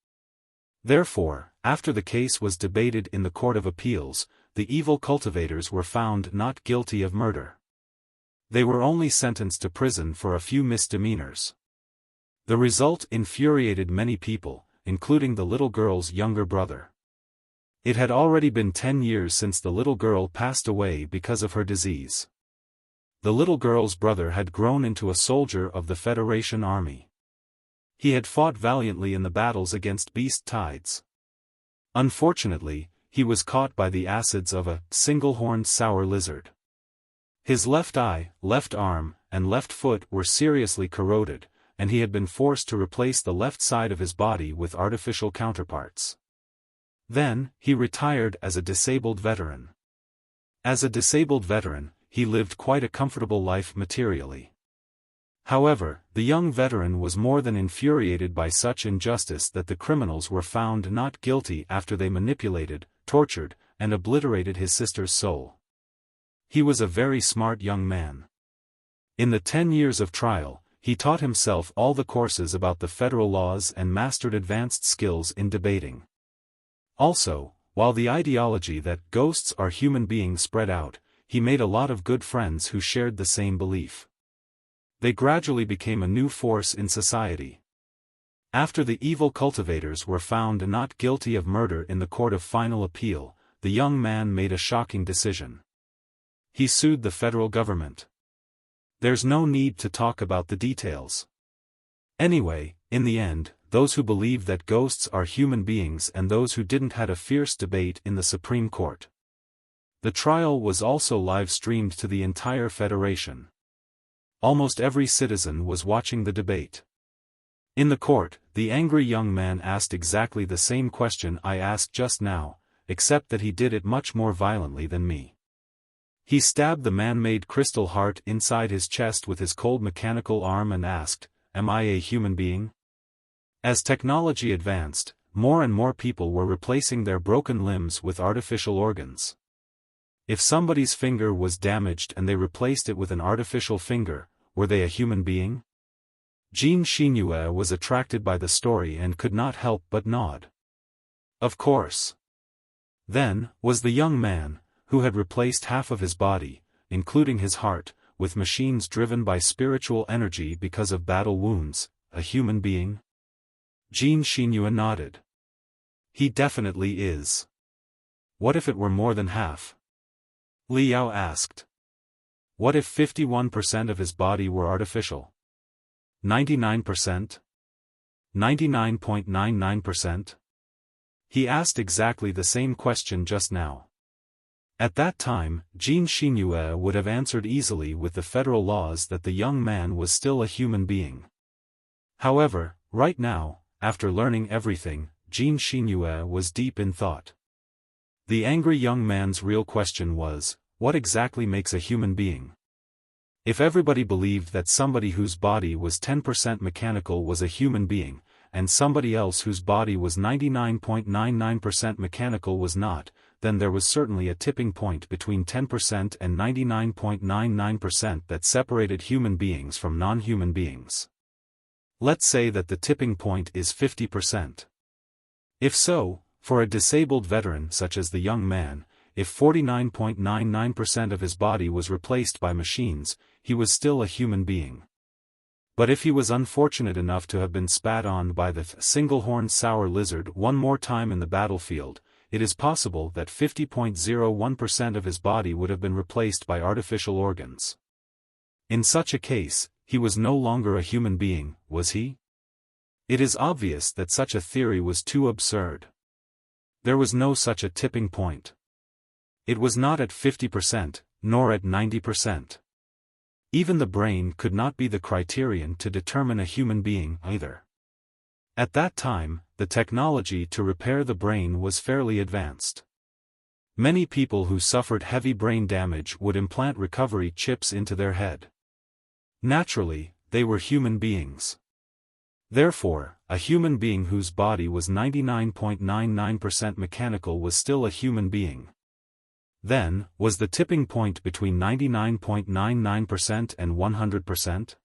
S1: Therefore, after the case was debated in the Court of Appeals, the evil cultivators were found not guilty of murder. They were only sentenced to prison for a few misdemeanors. The result infuriated many people, including the little girl's younger brother. It had already been 10 years since the little girl passed away because of her disease. The little girl's brother had grown into a soldier of the Federation Army. He had fought valiantly in the battles against beast tides. Unfortunately, he was caught by the acids of a single-horned sour lizard. His left eye, left arm, and left foot were seriously corroded, and he had been forced to replace the left side of his body with artificial counterparts. Then, he retired as a disabled veteran. As a disabled veteran, he lived quite a comfortable life materially. However, the young veteran was more than infuriated by such injustice that the criminals were found not guilty after they manipulated, tortured, and obliterated his sister's soul. He was a very smart young man. In the 10 years of trial, he taught himself all the courses about the federal laws and mastered advanced skills in debating. Also, while the ideology that ghosts are human beings spread out, he made a lot of good friends who shared the same belief. They gradually became a new force in society. After the evil cultivators were found not guilty of murder in the court of final appeal, the young man made a shocking decision. He sued the federal government. There's no need to talk about the details. Anyway, in the end, those who believed that ghosts are human beings and those who didn't had a fierce debate in the Supreme Court. The trial was also live-streamed to the entire Federation. Almost every citizen was watching the debate. In the court, the angry young man asked exactly the same question I asked just now, except that he did it much more violently than me. He stabbed the man-made crystal heart inside his chest with his cold mechanical arm and asked, "Am I a human being?" As technology advanced, more and more people were replacing their broken limbs with artificial organs. If somebody's finger was damaged and they replaced it with an artificial finger, were they a human being? Jean Chinue was attracted by the story and could not help but nod. Of course. Then, was the young man, who had replaced half of his body, including his heart, with machines driven by spiritual energy because of battle wounds, a human being? Jean Chinue nodded. He definitely is. What if it were more than half? Li Yao asked. What if 51% of his body were artificial? 99%? 99.99%? He asked exactly the same question just now. At that time, Jean Chinue would have answered easily with the federal laws that the young man was still a human being. However, right now, after learning everything, Jean Chinue was deep in thought. The angry young man's real question was, what exactly makes a human being? If everybody believed that somebody whose body was 10% mechanical was a human being, and somebody else whose body was 99.99% mechanical was not, then there was certainly a tipping point between 10% and 99.99% that separated human beings from non-human beings. Let's say that the tipping point is 50%. If so, for a disabled veteran such as the young man, if 49.99% of his body was replaced by machines, he was still a human being. But if he was unfortunate enough to have been spat on by the single-horned sour lizard one more time in the battlefield, it is possible that 50.01% of his body would have been replaced by artificial organs. In such a case, he was no longer a human being, was he? It is obvious that such a theory was too absurd. There was no such a tipping point. It was not at 50%, nor at 90%. Even the brain could not be the criterion to determine a human being either. At that time, the technology to repair the brain was fairly advanced. Many people who suffered heavy brain damage would implant recovery chips into their head. Naturally, they were human beings. Therefore, a human being whose body was 99.99% mechanical was still a human being. Then, was the tipping point between 99.99% and 100%?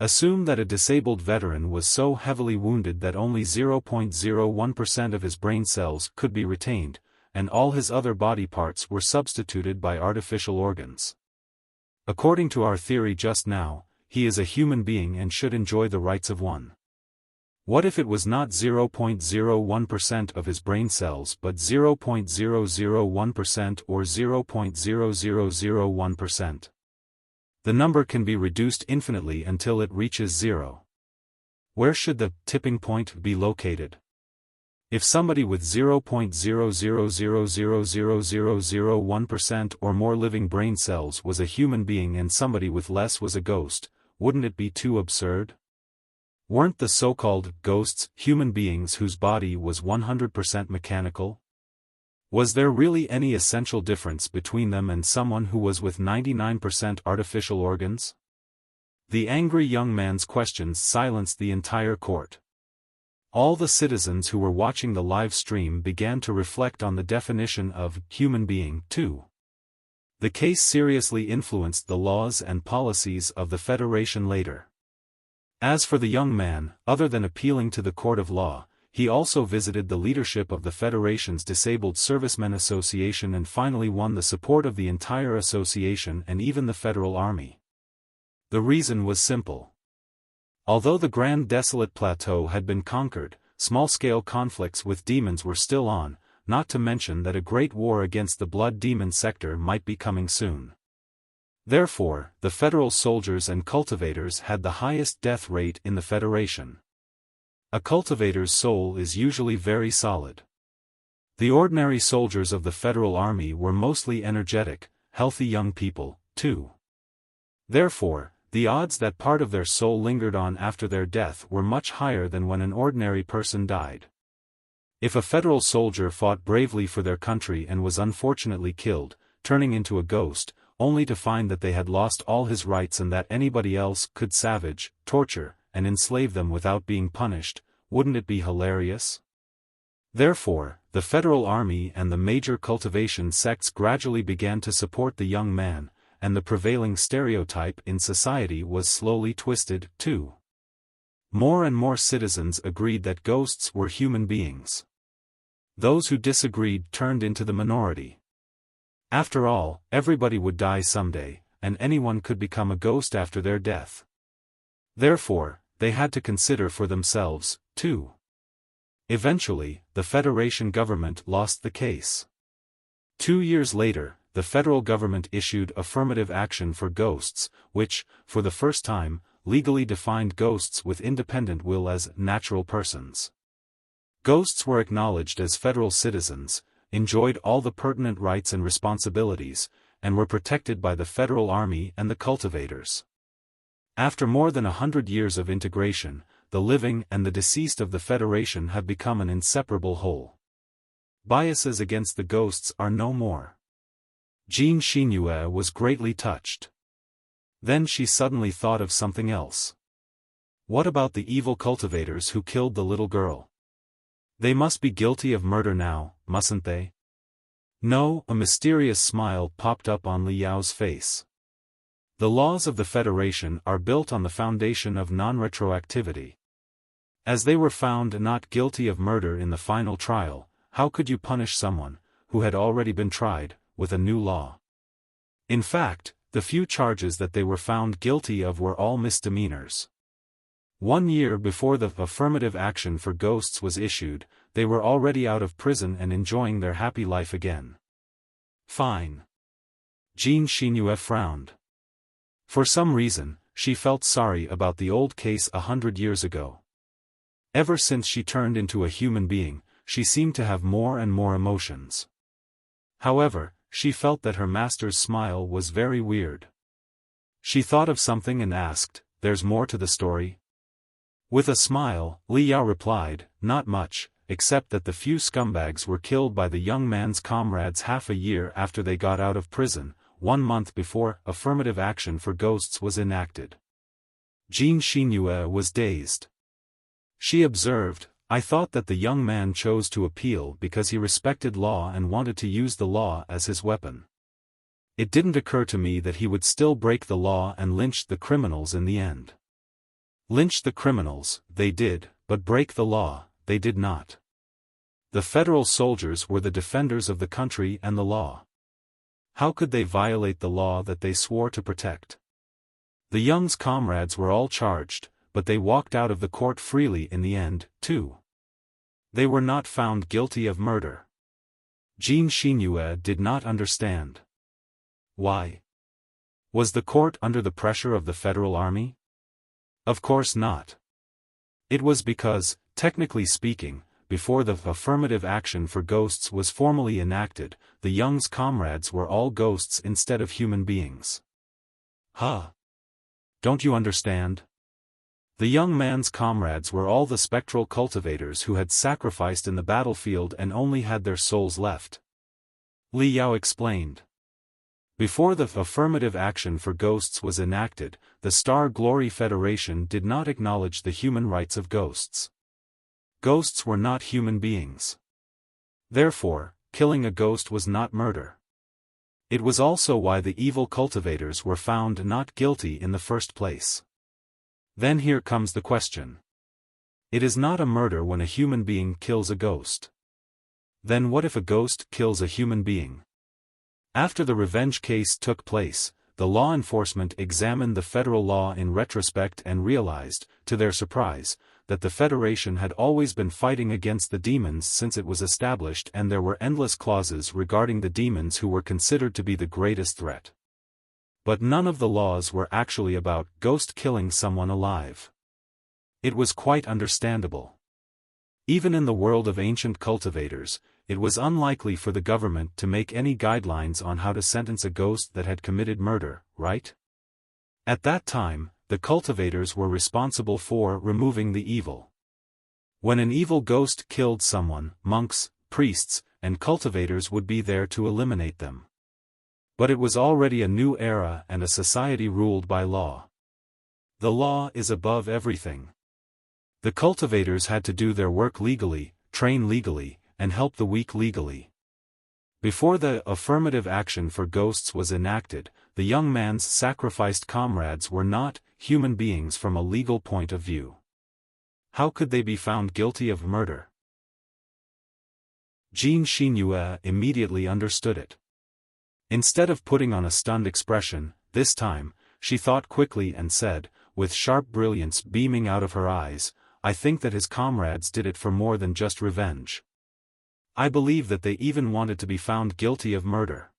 S1: Assume that a disabled veteran was so heavily wounded that only 0.01% of his brain cells could be retained, and all his other body parts were substituted by artificial organs. According to our theory just now, he is a human being and should enjoy the rights of one. What if it was not 0.01% of his brain cells but 0.001% or 0.0001%? The number can be reduced infinitely until it reaches zero. Where should the tipping point be located? If somebody with 0.00000001% or more living brain cells was a human being and somebody with less was a ghost, wouldn't it be too absurd? Weren't the so-called ghosts human beings whose body was 100% mechanical? Was there really any essential difference between them and someone who was with 99% artificial organs? The angry young man's questions silenced the entire court. All the citizens who were watching the live stream began to reflect on the definition of human being, too. The case seriously influenced the laws and policies of the Federation later. As for the young man, other than appealing to the court of law, he also visited the leadership of the Federation's Disabled Servicemen Association and finally won the support of the entire association and even the Federal Army. The reason was simple. Although the Grand Desolate Plateau had been conquered, small-scale conflicts with demons were still on, not to mention that a great war against the Blood Demon sector might be coming soon. Therefore, the Federal soldiers and cultivators had the highest death rate in the Federation. A cultivator's soul is usually very solid. The ordinary soldiers of the Federal Army were mostly energetic, healthy young people, too. Therefore, the odds that part of their soul lingered on after their death were much higher than when an ordinary person died. If a Federal soldier fought bravely for their country and was unfortunately killed, turning into a ghost, only to find that they had lost all his rights and that anybody else could savage, torture, and enslave them without being punished, wouldn't it be hilarious? Therefore, the Federal Army and the major cultivation sects gradually began to support the young man, and the prevailing stereotype in society was slowly twisted, too. More and more citizens agreed that ghosts were human beings. Those who disagreed turned into the minority. After all, everybody would die someday, and anyone could become a ghost after their death. Therefore, they had to consider for themselves, too. Eventually, the Federation government lost the case. 2 years later, the federal government issued affirmative action for ghosts, which, for the first time, legally defined ghosts with independent will as natural persons. Ghosts were acknowledged as federal citizens, enjoyed all the pertinent rights and responsibilities, and were protected by the Federal Army and the cultivators. After more than 100 years of integration, the living and the deceased of the Federation have become an inseparable whole. Biases against the ghosts are no more. Jean Chinue was greatly touched. Then she suddenly thought of something else. What about the evil cultivators who killed the little girl? They must be guilty of murder now, mustn't they? No, a mysterious smile popped up on Li Yao's face. The laws of the Federation are built on the foundation of non-retroactivity. As they were found not guilty of murder in the final trial, how could you punish someone, who had already been tried, with a new law? In fact, the few charges that they were found guilty of were all misdemeanors. 1 year before the affirmative action for ghosts was issued, they were already out of prison and enjoying their happy life again. Fine. Jean Chinue frowned. For some reason, she felt sorry about the old case 100 years ago. Ever since she turned into a human being, she seemed to have more and more emotions. However, she felt that her master's smile was very weird. She thought of something and asked, "There's more to the story?" With a smile, Li Yao replied, "Not much, except that the few scumbags were killed by the young man's comrades half a year after they got out of prison, 1 month before affirmative action for ghosts was enacted." Jean Chinue was dazed. She observed, "I thought that the young man chose to appeal because he respected law and wanted to use the law as his weapon. It didn't occur to me that he would still break the law and lynch the criminals in the end." Lynch the criminals, they did, but break the law, they did not. The federal soldiers were the defenders of the country and the law. How could they violate the law that they swore to protect? The young's comrades were all charged, but they walked out of the court freely in the end, too. They were not found guilty of murder. Jean Chinue did not understand. Why? Was the court under the pressure of the Federal Army? Of course not. It was because, technically speaking, before the affirmative action for ghosts was formally enacted, the young's comrades were all ghosts instead of human beings. Huh? Don't you understand? The young man's comrades were all the spectral cultivators who had sacrificed in the battlefield and only had their souls left. Li Yao explained. Before the affirmative action for ghosts was enacted, the Star Glory Federation did not acknowledge the human rights of ghosts. Ghosts were not human beings. Therefore, killing a ghost was not murder. It was also why the evil cultivators were found not guilty in the first place. Then here comes the question. It is not a murder when a human being kills a ghost. Then what if a ghost kills a human being? After the revenge case took place, the law enforcement examined the federal law in retrospect and realized, to their surprise, that the Federation had always been fighting against the demons since it was established, and there were endless clauses regarding the demons who were considered to be the greatest threat. But none of the laws were actually about ghost killing someone alive. It was quite understandable. Even in the world of ancient cultivators, it was unlikely for the government to make any guidelines on how to sentence a ghost that had committed murder, right? At that time, the cultivators were responsible for removing the evil. When an evil ghost killed someone, monks, priests, and cultivators would be there to eliminate them. But it was already a new era and a society ruled by law. The law is above everything. The cultivators had to do their work legally, train legally, and help the weak legally. Before the affirmative action for ghosts was enacted, the young man's sacrificed comrades were not human beings from a legal point of view. How could they be found guilty of murder? Jean Chinua immediately understood it. Instead of putting on a stunned expression, this time, she thought quickly and said, with sharp brilliance beaming out of her eyes, "I think that his comrades did it for more than just revenge. I believe that they even wanted to be found guilty of murder.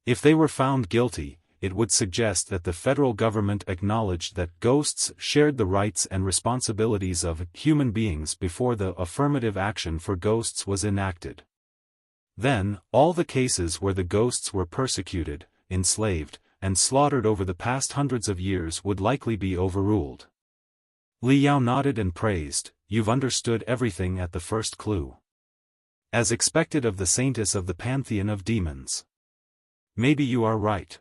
S1: If they were found guilty, it would suggest that the federal government acknowledged that ghosts shared the rights and responsibilities of human beings before the affirmative action for ghosts was enacted. Then, all the cases where the ghosts were persecuted, enslaved, and slaughtered over the past hundreds of years would likely be overruled." Li Yao nodded and praised, "You've understood everything at the first clue. As expected of the saintess of the pantheon of demons. Maybe you are right.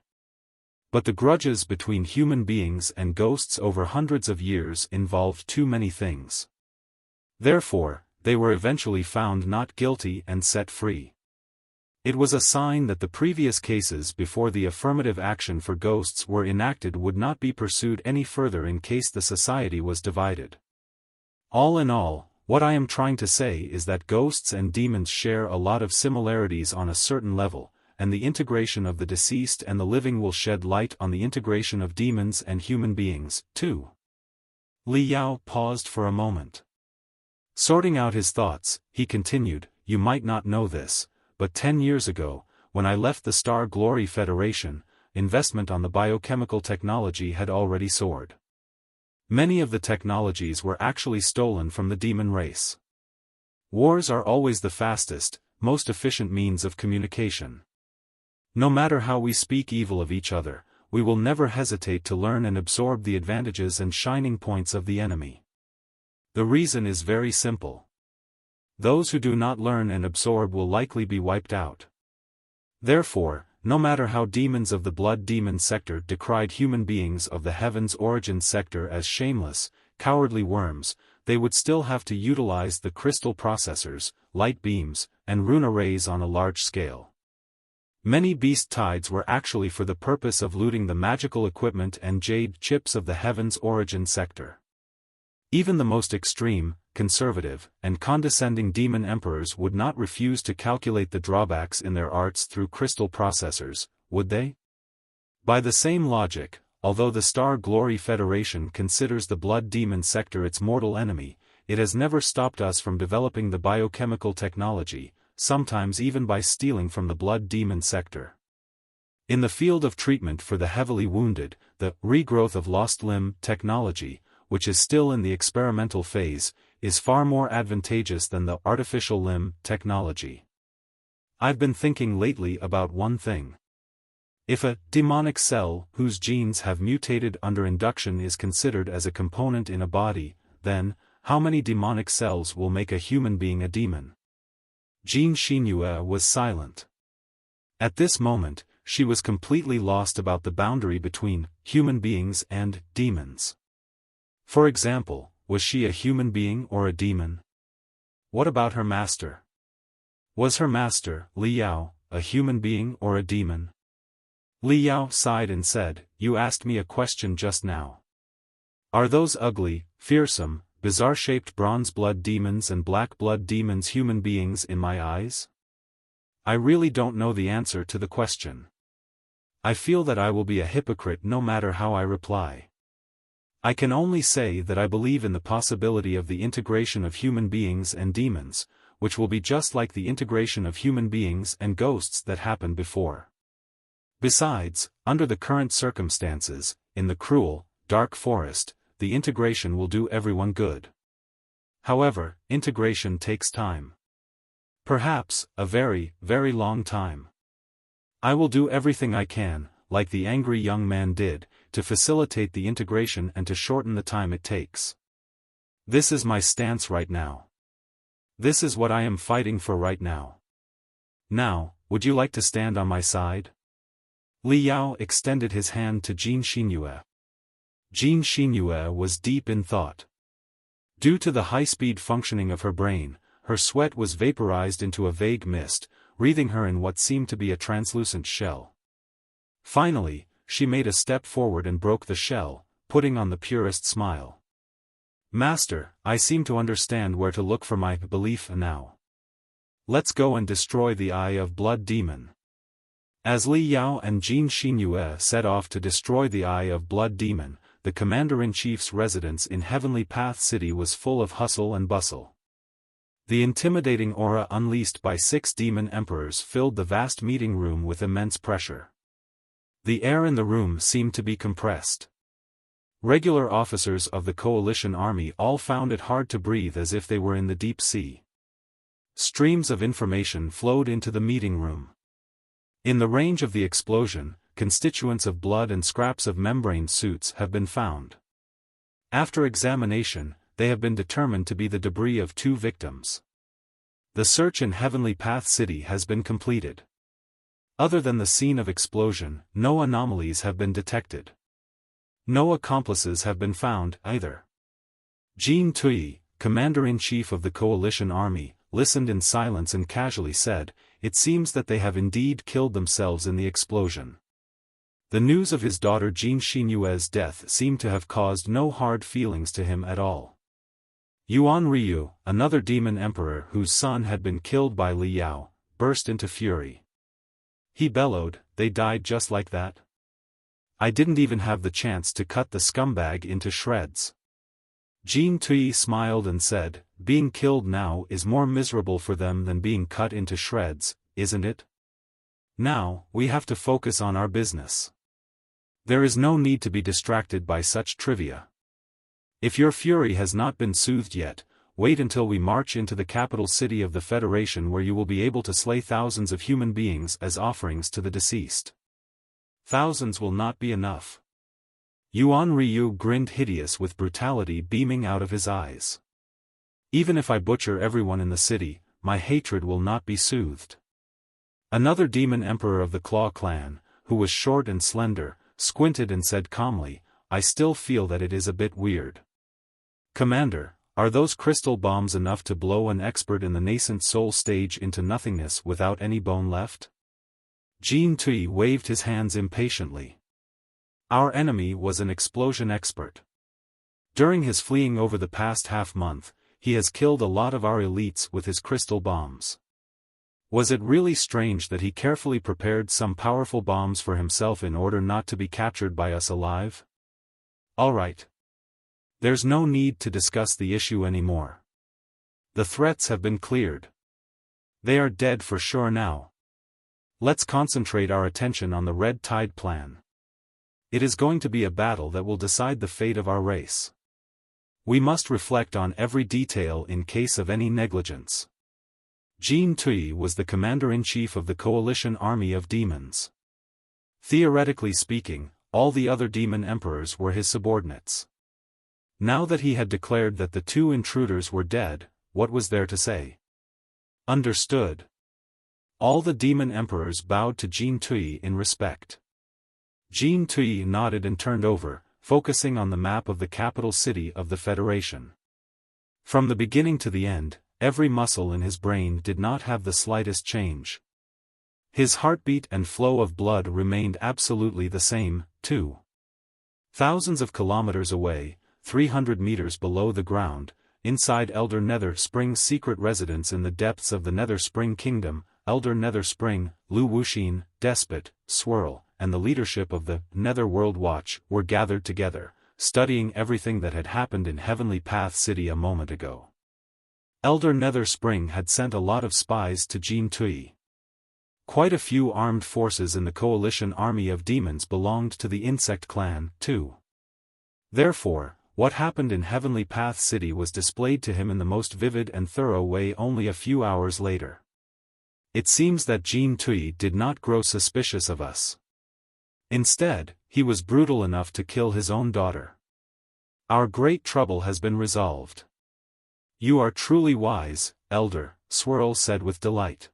S1: But the grudges between human beings and ghosts over hundreds of years involved too many things. Therefore, they were eventually found not guilty and set free. It was a sign that the previous cases before the affirmative action for ghosts were enacted would not be pursued any further in case the society was divided. All in all, what I am trying to say is that ghosts and demons share a lot of similarities on a certain level, and the integration of the deceased and the living will shed light on the integration of demons and human beings, too." Li Yao paused for a moment. Sorting out his thoughts, he continued, "You might not know this, but 10 years ago, when I left the Star Glory Federation, investment on the biochemical technology had already soared. Many of the technologies were actually stolen from the demon race. Wars are always the fastest, most efficient means of communication. No matter how we speak evil of each other, we will never hesitate to learn and absorb the advantages and shining points of the enemy. The reason is very simple. Those who do not learn and absorb will likely be wiped out. Therefore, no matter how demons of the blood demon sector decried human beings of the heavens origin sector as shameless, cowardly worms, they would still have to utilize the crystal processors, light beams, and rune arrays on a large scale. Many beast tides were actually for the purpose of looting the magical equipment and jade chips of the heavens origin sector. Even the most extreme, conservative, and condescending demon emperors would not refuse to calculate the drawbacks in their arts through crystal processors, would they? By the same logic, although the Star Glory Federation considers the blood demon sector its mortal enemy, it has never stopped us from developing the biochemical technology, sometimes even by stealing from the blood demon sector. In the field of treatment for the heavily wounded, the regrowth of lost limb technology, which is still in the experimental phase, is far more advantageous than the artificial limb technology. I've been thinking lately about one thing. If a demonic cell whose genes have mutated under induction is considered as a component in a body, then, how many demonic cells will make a human being a demon? Jean Chinua was silent. At this moment, she was completely lost about the boundary between human beings and demons. For example, was she a human being or a demon? What about her master? Was her master, Li Yao, a human being or a demon? Li Yao sighed and said, "You asked me a question just now. Are those ugly, fearsome, bizarre-shaped bronze blood demons and black blood demons human beings in my eyes? I really don't know the answer to the question. I feel that I will be a hypocrite no matter how I reply. I can only say that I believe in the possibility of the integration of human beings and demons, which will be just like the integration of human beings and ghosts that happened before. Besides, under the current circumstances, in the cruel, dark forest, the integration will do everyone good. However, integration takes time. Perhaps, a very, very long time. I will do everything I can, like the angry young man did, to facilitate the integration and to shorten the time it takes. This is my stance right now. This is what I am fighting for right now. Now, would you like to stand on my side? Li Yao extended his hand to Jin Xinyue. Jin Xinyue was deep in thought. Due to the high-speed functioning of her brain, her sweat was vaporized into a vague mist, wreathing her in what seemed to be a translucent shell. Finally, she made a step forward and broke the shell, putting on the purest smile. Master, I seem to understand where to look for my belief now. Let's go and destroy the Eye of Blood Demon. As Li Yao and Jin Xinyue set off to destroy the Eye of Blood Demon, the Commander-in-Chief's residence in Heavenly Path City was full of hustle and bustle. The intimidating aura unleashed by 6 demon emperors filled the vast meeting room with immense pressure. The air in the room seemed to be compressed. Regular officers of the coalition army all found it hard to breathe as if they were in the deep sea. Streams of information flowed into the meeting room. In the range of the explosion, constituents of blood and scraps of membrane suits have been found. After examination, they have been determined to be the debris of 2 victims. The search in Heavenly Path City has been completed. Other than the scene of explosion, no anomalies have been detected. No accomplices have been found, either. Jin Tui, Commander-in-Chief of the Coalition Army, listened in silence and casually said, "It seems that they have indeed killed themselves in the explosion." The news of his daughter Jin Xinyue's death seemed to have caused no hard feelings to him at all. Yuan Ryu, another demon emperor whose son had been killed by Li Yao, burst into fury. He bellowed, "They died just like that? I didn't even have the chance to cut the scumbag into shreds." Jin Tui smiled and said, "Being killed now is more miserable for them than being cut into shreds, isn't it? Now, we have to focus on our business. There is no need to be distracted by such trivia. If your fury has not been soothed yet, wait until we march into the capital city of the Federation where you will be able to slay thousands of human beings as offerings to the deceased. Thousands will not be enough." Yuan Ryu grinned hideous with brutality beaming out of his eyes. "Even if I butcher everyone in the city, my hatred will not be soothed." Another demon emperor of the Claw clan, who was short and slender, squinted and said calmly, "I still feel that it is a bit weird. Commander, are those crystal bombs enough to blow an expert in the nascent soul stage into nothingness without any bone left?" Jin Tui waved his hands impatiently. "Our enemy was an explosion expert. During his fleeing over the past half-month, he has killed a lot of our elites with his crystal bombs. Was it really strange that he carefully prepared some powerful bombs for himself in order not to be captured by us alive? All right. There's no need to discuss the issue anymore. The threats have been cleared. They are dead for sure now. Let's concentrate our attention on the Red Tide plan. It is going to be a battle that will decide the fate of our race. We must reflect on every detail in case of any negligence." Jin Tui was the commander-in-chief of the coalition army of demons. Theoretically speaking, all the other demon emperors were his subordinates. Now that he had declared that the 2 intruders were dead, what was there to say? Understood. All the demon emperors bowed to Jin Tui in respect. Jin Tui nodded and turned over, focusing on the map of the capital city of the Federation. From the beginning to the end, every muscle in his brain did not have the slightest change. His heartbeat and flow of blood remained absolutely the same, too. Thousands of kilometers away, 300 meters below the ground, inside Elder Nether Spring's secret residence in the depths of the Nether Spring Kingdom, Elder Nether Spring, Lu Wuxin, Despot, Swirl, and the leadership of the Nether World Watch were gathered together, studying everything that had happened in Heavenly Path City a moment ago. Elder Nether Spring had sent a lot of spies to Jin Tui. Quite a few armed forces in the coalition army of demons belonged to the insect clan, too. Therefore, what happened in Heavenly Path City was displayed to him in the most vivid and thorough way only a few hours later. It seems that Jin Tui did not grow suspicious of us. Instead, he was brutal enough to kill his own daughter. Our great trouble has been resolved. You are truly wise, Elder, Swirl said with delight.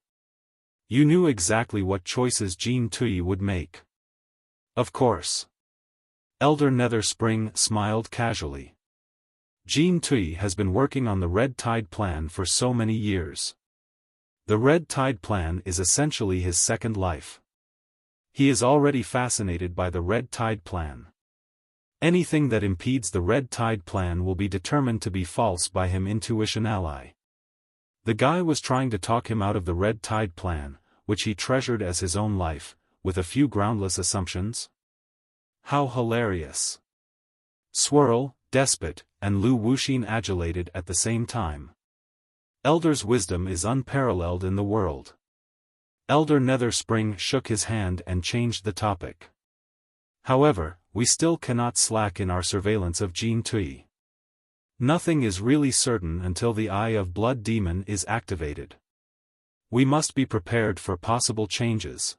S1: You knew exactly what choices Jin Tui would make. Of course. Elder Nether Spring smiled casually. Jin Tui has been working on the Red Tide Plan for so many years. The Red Tide Plan is essentially his second life. He is already fascinated by the Red Tide Plan. Anything that impedes the Red Tide Plan will be determined to be false by him intuition ally. The guy was trying to talk him out of the Red Tide Plan, which he treasured as his own life, with a few groundless assumptions? How hilarious. Swirl, Despot, and Lu Wuxin adulated at the same time. Elder's wisdom is unparalleled in the world. Elder Nether Spring shook his hand and changed the topic. However, we still cannot slack in our surveillance of Jin Tui. Nothing is really certain until the Eye of Blood Demon is activated. We must be prepared for possible changes.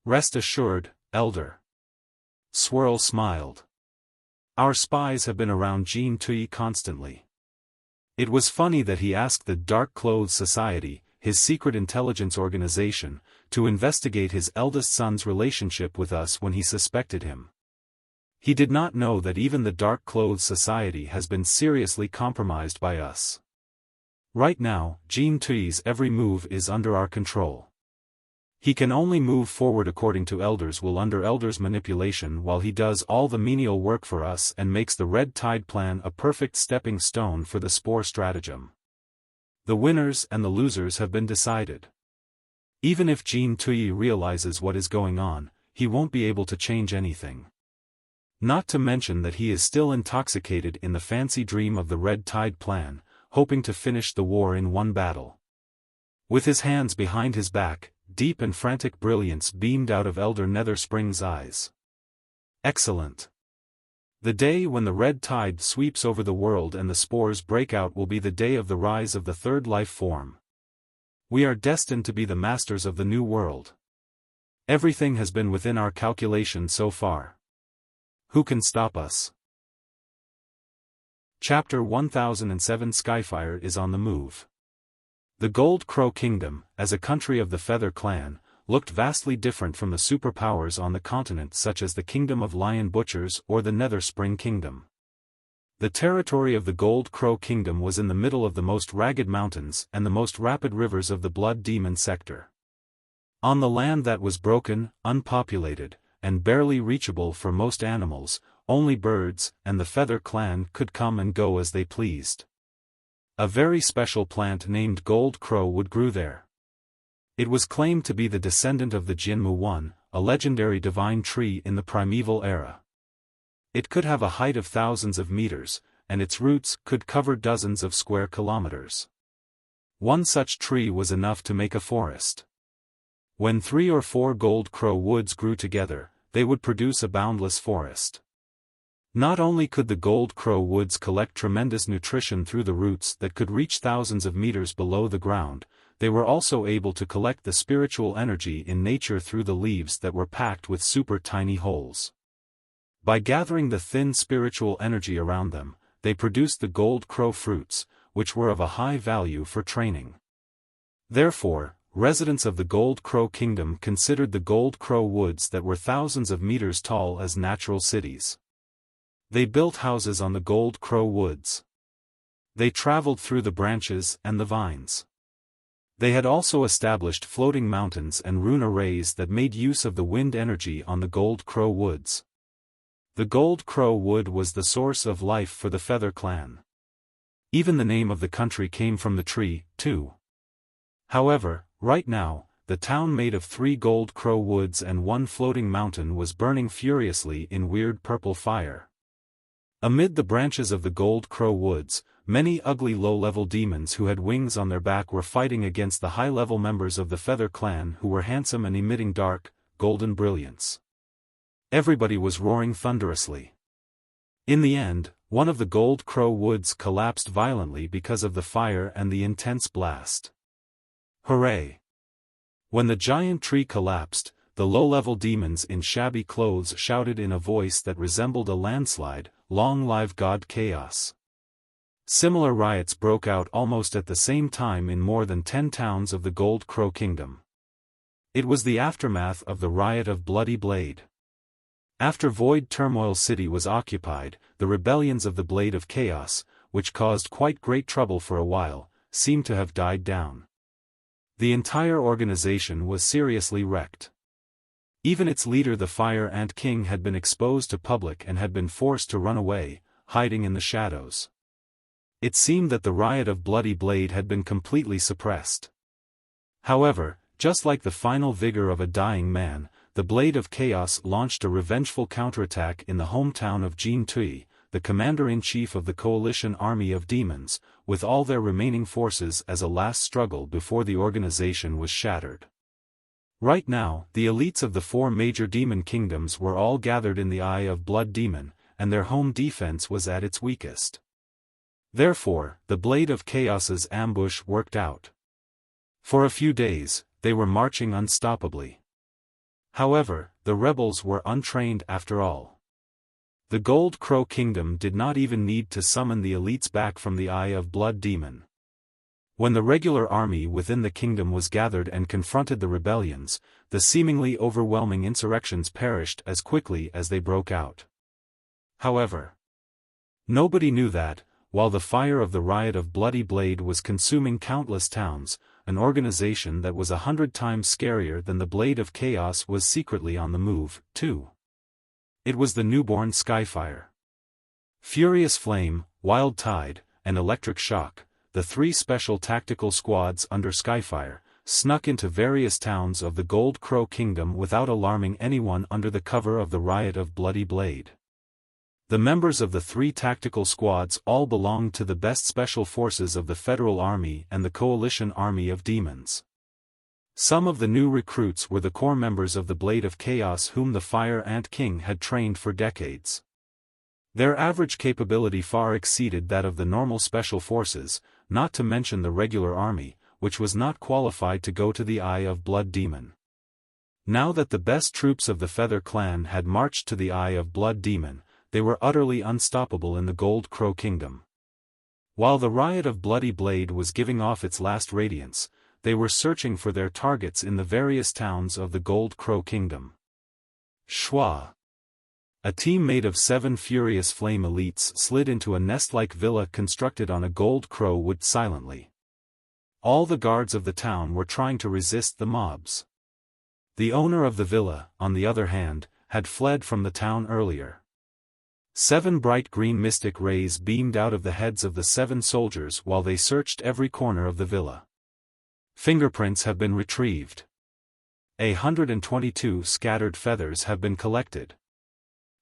S1: Rest assured, Elder. Swirl smiled. Our spies have been around Jin Tui constantly. It was funny that he asked the Dark Clothes Society, his secret intelligence organization, to investigate his eldest son's relationship with us when he suspected him. He did not know that even the Dark Clothes Society has been seriously compromised by us. Right now, Jin Tui's every move is under our control. He can only move forward according to Elder's will under Elder's manipulation while he does all the menial work for us and makes the Red Tide Plan a perfect stepping stone for the Spore stratagem. The winners and the losers have been decided. Even if Jin Tui realizes what is going on, he won't be able to change anything. Not to mention that he is still intoxicated in the fancy dream of the Red Tide Plan, hoping to finish the war in one battle. With his hands behind his back, deep and frantic brilliance beamed out of Elder Nether Spring's eyes. Excellent. The day when the red tide sweeps over the world and the spores break out will be the day of the rise of the third life form. We are destined to be the masters of the new world. Everything has been within our calculation so far. Who can stop us? Chapter 1007 Skyfire is on the move. The Gold Crow Kingdom, as a country of the Feather Clan, looked vastly different from the superpowers on the continent such as the Kingdom of Lion Butchers or the Nether Spring Kingdom. The territory of the Gold Crow Kingdom was in the middle of the most ragged mountains and the most rapid rivers of the Blood Demon sector. On the land that was broken, unpopulated, and barely reachable for most animals, only birds and the Feather Clan could come and go as they pleased. A very special plant named Gold Crow wood grew there. It was claimed to be the descendant of the Jinmu One, a legendary divine tree in the primeval era. It could have a height of thousands of meters, and its roots could cover dozens of square kilometers. One such tree was enough to make a forest. When 3 or 4 Gold Crow woods grew together, they would produce a boundless forest. Not only could the Gold Crow woods collect tremendous nutrition through the roots that could reach thousands of meters below the ground, they were also able to collect the spiritual energy in nature through the leaves that were packed with super tiny holes. By gathering the thin spiritual energy around them, they produced the Gold Crow fruits, which were of a high value for training. Therefore, residents of the Gold Crow Kingdom considered the Gold Crow woods that were thousands of meters tall as natural cities. They built houses on the Gold Crow woods. They traveled through the branches and the vines. They had also established floating mountains and rune arrays that made use of the wind energy on the Gold Crow woods. The Gold Crow Wood was the source of life for the Feather clan. Even the name of the country came from the tree, too. However, right now, the town made of 3 Gold Crow Woods and 1 floating mountain was burning furiously in weird purple fire. Amid the branches of the Gold Crow Woods, many ugly low-level demons who had wings on their back were fighting against the high-level members of the Feather clan who were handsome and emitting dark, golden brilliance. Everybody was roaring thunderously. In the end, one of the Gold Crow Woods collapsed violently because of the fire and the intense blast. Hooray! When the giant tree collapsed, the low-level demons in shabby clothes shouted in a voice that resembled a landslide, "Long live God Chaos!" Similar riots broke out almost at the same time in more than 10 towns of the Gold Crow Kingdom. It was the aftermath of the riot of Bloody Blade. After Void Turmoil City was occupied, the rebellions of the Blade of Chaos, which caused quite great trouble for a while, seemed to have died down. The entire organization was seriously wrecked. Even its leader the Fire Ant King had been exposed to public and had been forced to run away, hiding in the shadows. It seemed that the riot of Bloody Blade had been completely suppressed. However, just like the final vigor of a dying man, the Blade of Chaos launched a revengeful counterattack in the hometown of Jean Tui, the commander-in-chief of the coalition army of demons, with all their remaining forces as a last struggle before the organization was shattered. Right now, the elites of the 4 major demon kingdoms were all gathered in the Eye of Blood Demon, and their home defense was at its weakest. Therefore, the Blade of Chaos's ambush worked out. For a few days, they were marching unstoppably. However, the rebels were untrained after all. The Gold Crow Kingdom did not even need to summon the elites back from the Eye of Blood Demon. When the regular army within the kingdom was gathered and confronted the rebellions, the seemingly overwhelming insurrections perished as quickly as they broke out. However, nobody knew that, while the fire of the riot of Bloody Blade was consuming countless towns, an organization that was 100 times scarier than the Blade of Chaos was secretly on the move, too. It was the newborn Skyfire. Furious Flame, Wild Tide, and Electric Shock, the 3 special tactical squads under Skyfire, snuck into various towns of the Gold Crow Kingdom without alarming anyone under the cover of the riot of Bloody Blade. The members of the 3 tactical squads all belonged to the best special forces of the Federal Army and the Coalition Army of Demons. Some of the new recruits were the core members of the Blade of Chaos whom the Fire Ant King had trained for decades. Their average capability far exceeded that of the normal special forces, not to mention the regular army, which was not qualified to go to the Eye of Blood Demon. Now that the best troops of the Feather clan had marched to the Eye of Blood Demon, they were utterly unstoppable in the Gold Crow Kingdom. While the riot of Bloody Blade was giving off its last radiance, they were searching for their targets in the various towns of the Gold Crow Kingdom. Schwa. A team made of 7 furious flame elites slid into a nest-like villa constructed on a Gold Crow wood silently. All the guards of the town were trying to resist the mobs. The owner of the villa, on the other hand, had fled from the town earlier. 7 bright green mystic rays beamed out of the heads of the 7 soldiers while they searched every corner of the villa. Fingerprints have been retrieved. 122 scattered feathers have been collected.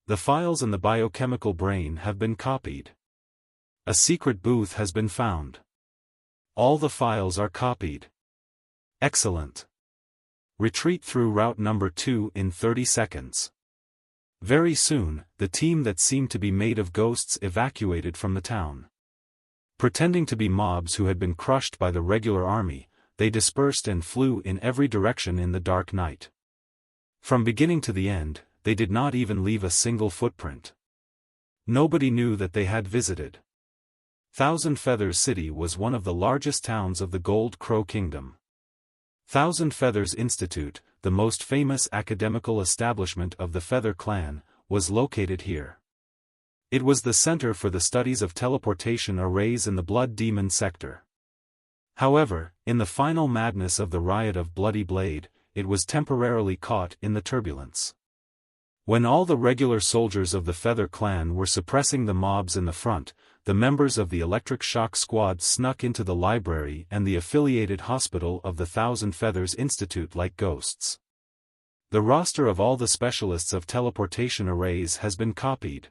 S1: The files in the biochemical brain have been copied. A secret booth has been found. All the files are copied. Excellent. Retreat through route number 2 in 30 seconds. Very soon, the team that seemed to be made of ghosts evacuated from the town. Pretending to be mobs who had been crushed by the regular army, they dispersed and flew in every direction in the dark night. From beginning to the end, they did not even leave a single footprint. Nobody knew that they had visited. Thousand Feathers City was one of the largest towns of the Gold Crow Kingdom. Thousand Feathers Institute, the most famous academical establishment of the Feather clan, was located here. It was the center for the studies of teleportation arrays in the Blood Demon sector. However, in the final madness of the riot of Bloody Blade, it was temporarily caught in the turbulence. When all the regular soldiers of the Feather Clan were suppressing the mobs in the front, the members of the Electric Shock Squad snuck into the library and the affiliated hospital of the Thousand Feathers Institute like ghosts. The roster of all the specialists of teleportation arrays has been copied.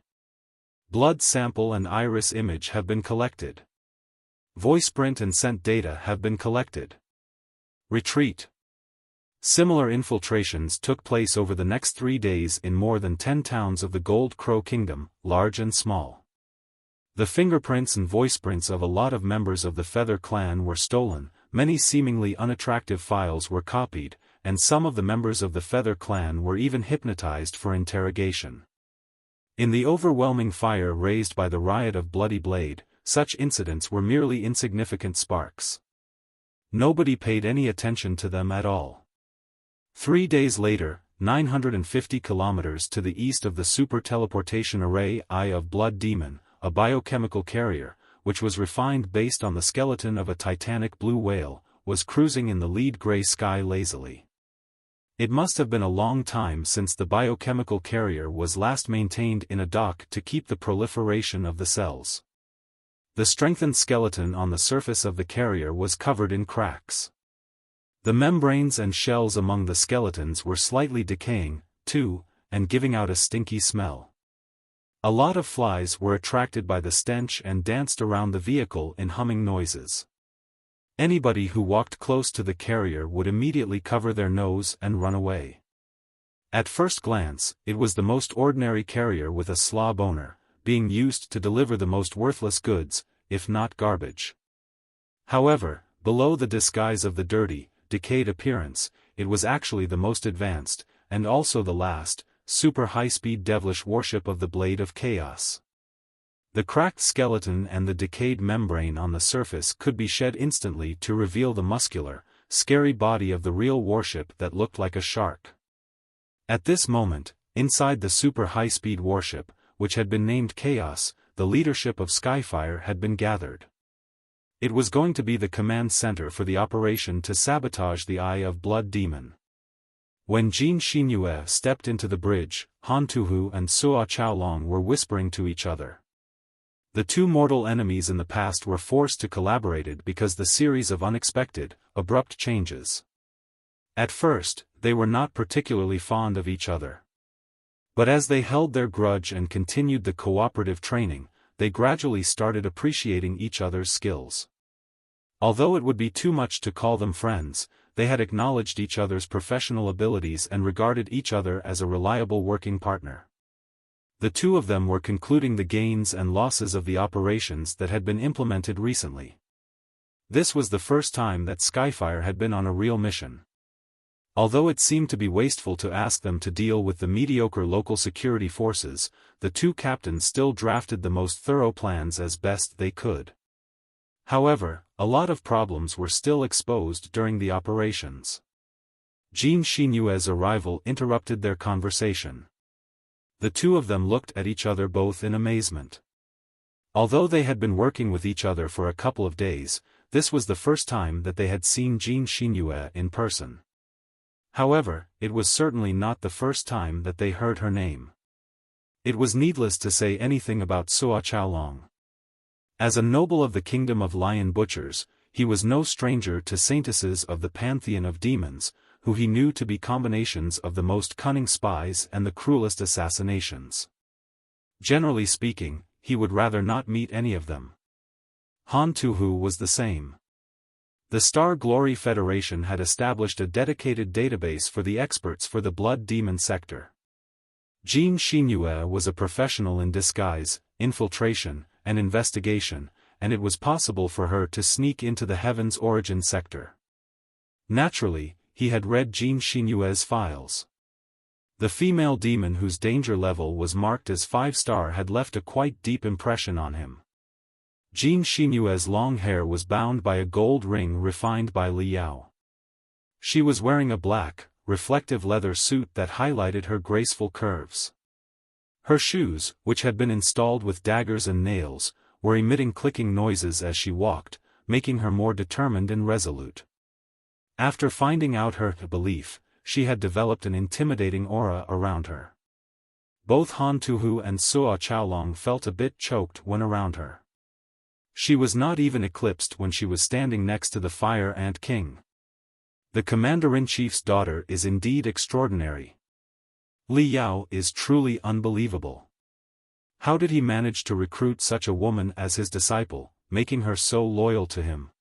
S1: Blood sample and iris image have been collected. Voice print and scent data have been collected. Retreat. Similar infiltrations took place over the next 3 days in more than 10 towns of the Gold Crow Kingdom, large and small. The fingerprints and voice prints of a lot of members of the Feather Clan were stolen, many seemingly unattractive files were copied, and some of the members of the Feather Clan were even hypnotized for interrogation. In the overwhelming fire raised by the riot of Bloody Blade, such incidents were merely insignificant sparks. Nobody paid any attention to them at all. 3 days later, 950 kilometers to the east of the Super Teleportation Array Eye of Blood Demon, a biochemical carrier, which was refined based on the skeleton of a titanic blue whale, was cruising in the lead gray sky lazily. It must have been a long time since the biochemical carrier was last maintained in a dock to keep the proliferation of the cells. The strengthened skeleton on the surface of the carrier was covered in cracks. The membranes and shells among the skeletons were slightly decaying, too, and giving out a stinky smell. A lot of flies were attracted by the stench and danced around the vehicle in humming noises. Anybody who walked close to the carrier would immediately cover their nose and run away. At first glance, it was the most ordinary carrier with a slob owner, being used to deliver the most worthless goods, if not garbage. However, below the disguise of the dirty, decayed appearance, it was actually the most advanced, and also the last, super high-speed devilish warship of the Blade of Chaos. The cracked skeleton and the decayed membrane on the surface could be shed instantly to reveal the muscular, scary body of the real warship that looked like a shark. At this moment, inside the super high-speed warship, which had been named Chaos, the leadership of Skyfire had been gathered. It was going to be the command center for the operation to sabotage the Eye of Blood Demon. When Jin Xinyue stepped into the bridge, Han Tuhu and Suo Chaolong were whispering to each other. The two mortal enemies in the past were forced to collaborate because the series of unexpected, abrupt changes. At first, they were not particularly fond of each other. But as they held their grudge and continued the cooperative training, they gradually started appreciating each other's skills. Although it would be too much to call them friends, they had acknowledged each other's professional abilities and regarded each other as a reliable working partner. The two of them were concluding the gains and losses of the operations that had been implemented recently. This was the first time that Skyfire had been on a real mission. Although it seemed to be wasteful to ask them to deal with the mediocre local security forces, the two captains still drafted the most thorough plans as best they could. However, a lot of problems were still exposed during the operations. Jin Xinyue's arrival interrupted their conversation. The two of them looked at each other both in amazement. Although they had been working with each other for a couple of days, this was the first time that they had seen Jin Xinyue in person. However, it was certainly not the first time that they heard her name. It was needless to say anything about Suo Chaolong. As a noble of the Kingdom of Lion Butchers, he was no stranger to saintesses of the pantheon of demons, who he knew to be combinations of the most cunning spies and the cruelest assassinations. Generally speaking, he would rather not meet any of them. Han Tuhu was the same. The Star Glory Federation had established a dedicated database for the experts for the Blood Demon sector. Jin Xinyue was a professional in disguise, infiltration, and investigation, and it was possible for her to sneak into the Heaven's Origin sector. Naturally, he had read Jin Xinyue's files. The female demon whose danger level was marked as 5-star had left a quite deep impression on him. Jin Xinyue's long hair was bound by a gold ring refined by Li Yao. She was wearing a black, reflective leather suit that highlighted her graceful curves. Her shoes, which had been installed with daggers and nails, were emitting clicking noises as she walked, making her more determined and resolute. After finding out her belief, she had developed an intimidating aura around her. Both Han Tuhu and Suo Chaolong felt a bit choked when around her. She was not even eclipsed when she was standing next to the Fire Ant King. The Commander-in-Chief's daughter is indeed extraordinary. Li Yao is truly unbelievable. How did he manage to recruit such a woman as his disciple, making her so loyal to him?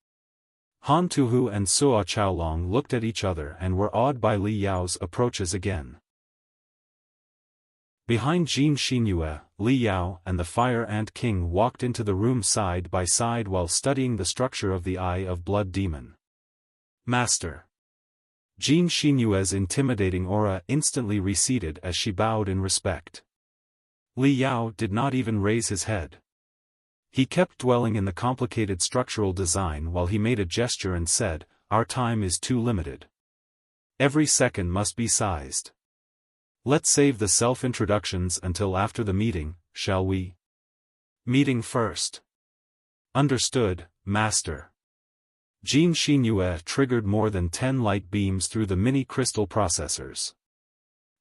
S1: Han Tuhu and Suo Chaolong looked at each other and were awed by Li Yao's approaches again. Behind Jin Xinyue, Li Yao and the Fire Ant King walked into the room side by side while studying the structure of the Eye of Blood Demon. Master. Jin Xinyue's intimidating aura instantly receded as she bowed in respect. Li Yao did not even raise his head. He kept dwelling in the complicated structural design while he made a gesture and said, "Our time is too limited. Every second must be sized. Let's save the self-introductions until after the meeting, shall we? Meeting first." Understood, Master. Jin Xinyue triggered more than 10 light beams through the mini-crystal processors.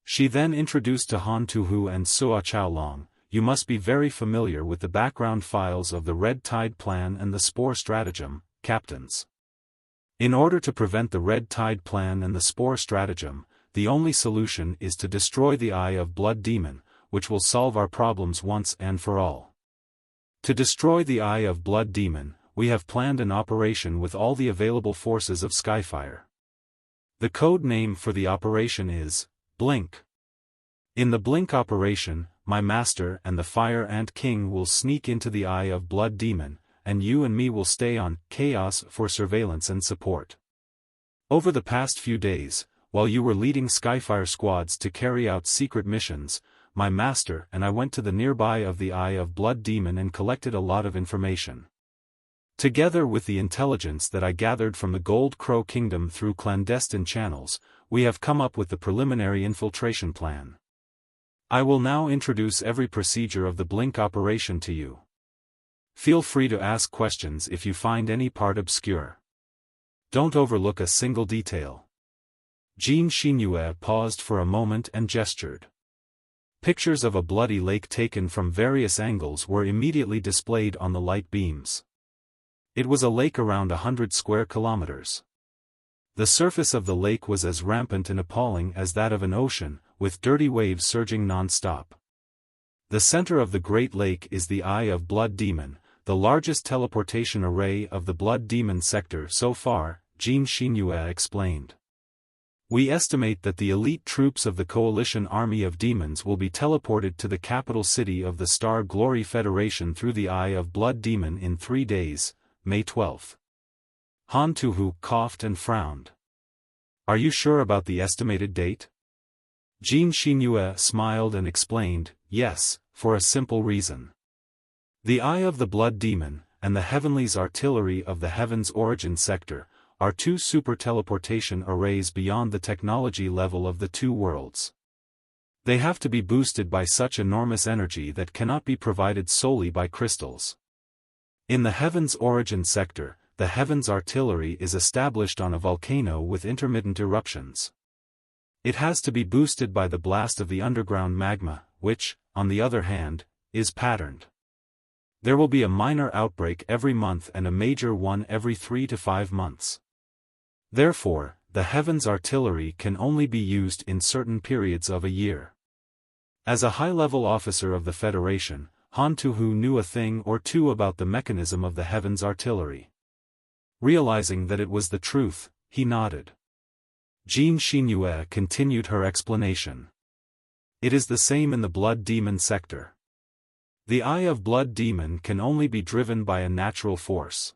S1: She then introduced to Han Tuhu and Suo Chaolong, "You must be very familiar with the background files of the Red Tide Plan and the Spore Stratagem, Captains. In order to prevent the Red Tide Plan and the Spore Stratagem, the only solution is to destroy the Eye of Blood Demon, which will solve our problems once and for all. To destroy the Eye of Blood Demon, we have planned an operation with all the available forces of Skyfire. The code name for the operation is Blink. In the Blink operation, my master and the Fire Ant King will sneak into the Eye of Blood Demon, and you and me will stay on Chaos for surveillance and support. Over the past few days, while you were leading Skyfire squads to carry out secret missions, my master and I went to the nearby of the Eye of Blood Demon and collected a lot of information. Together with the intelligence that I gathered from the Gold Crow Kingdom through clandestine channels, we have come up with the preliminary infiltration plan. I will now introduce every procedure of the Blink operation to you. Feel free to ask questions if you find any part obscure. Don't overlook a single detail." Jin Xinyue paused for a moment and gestured. Pictures of a bloody lake taken from various angles were immediately displayed on the light beams. It was a lake around 100 square kilometers. The surface of the lake was as rampant and appalling as that of an ocean, with dirty waves surging non-stop. The center of the Great Lake is the Eye of Blood Demon, the largest teleportation array of the Blood Demon sector so far, Jin Xinyue explained. We estimate that the elite troops of the Coalition Army of Demons will be teleported to the capital city of the Star Glory Federation through the Eye of Blood Demon in 3 days, May 12. Han Tuhu coughed and frowned. "Are you sure about the estimated date?" Jin Xinyue smiled and explained, "Yes, for a simple reason. The Eye of the Blood Demon, and the Heavenly's Artillery of the Heaven's Origin sector, are 2 super teleportation arrays beyond the technology level of the 2 worlds. They have to be boosted by such enormous energy that cannot be provided solely by crystals. In the Heaven's Origin sector, the Heaven's Artillery is established on a volcano with intermittent eruptions. It has to be boosted by the blast of the underground magma, which, on the other hand, is patterned. There will be a minor outbreak every month and a major one every 3 to 5 months. Therefore, the Heaven's Artillery can only be used in certain periods of a year. As a high-level officer of the Federation, Han Tuhu knew a thing or two about the mechanism of the Heaven's Artillery. Realizing that it was the truth, he nodded. Jin Xinyue continued her explanation. It is the same in the Blood Demon sector. The Eye of Blood Demon can only be driven by a natural force.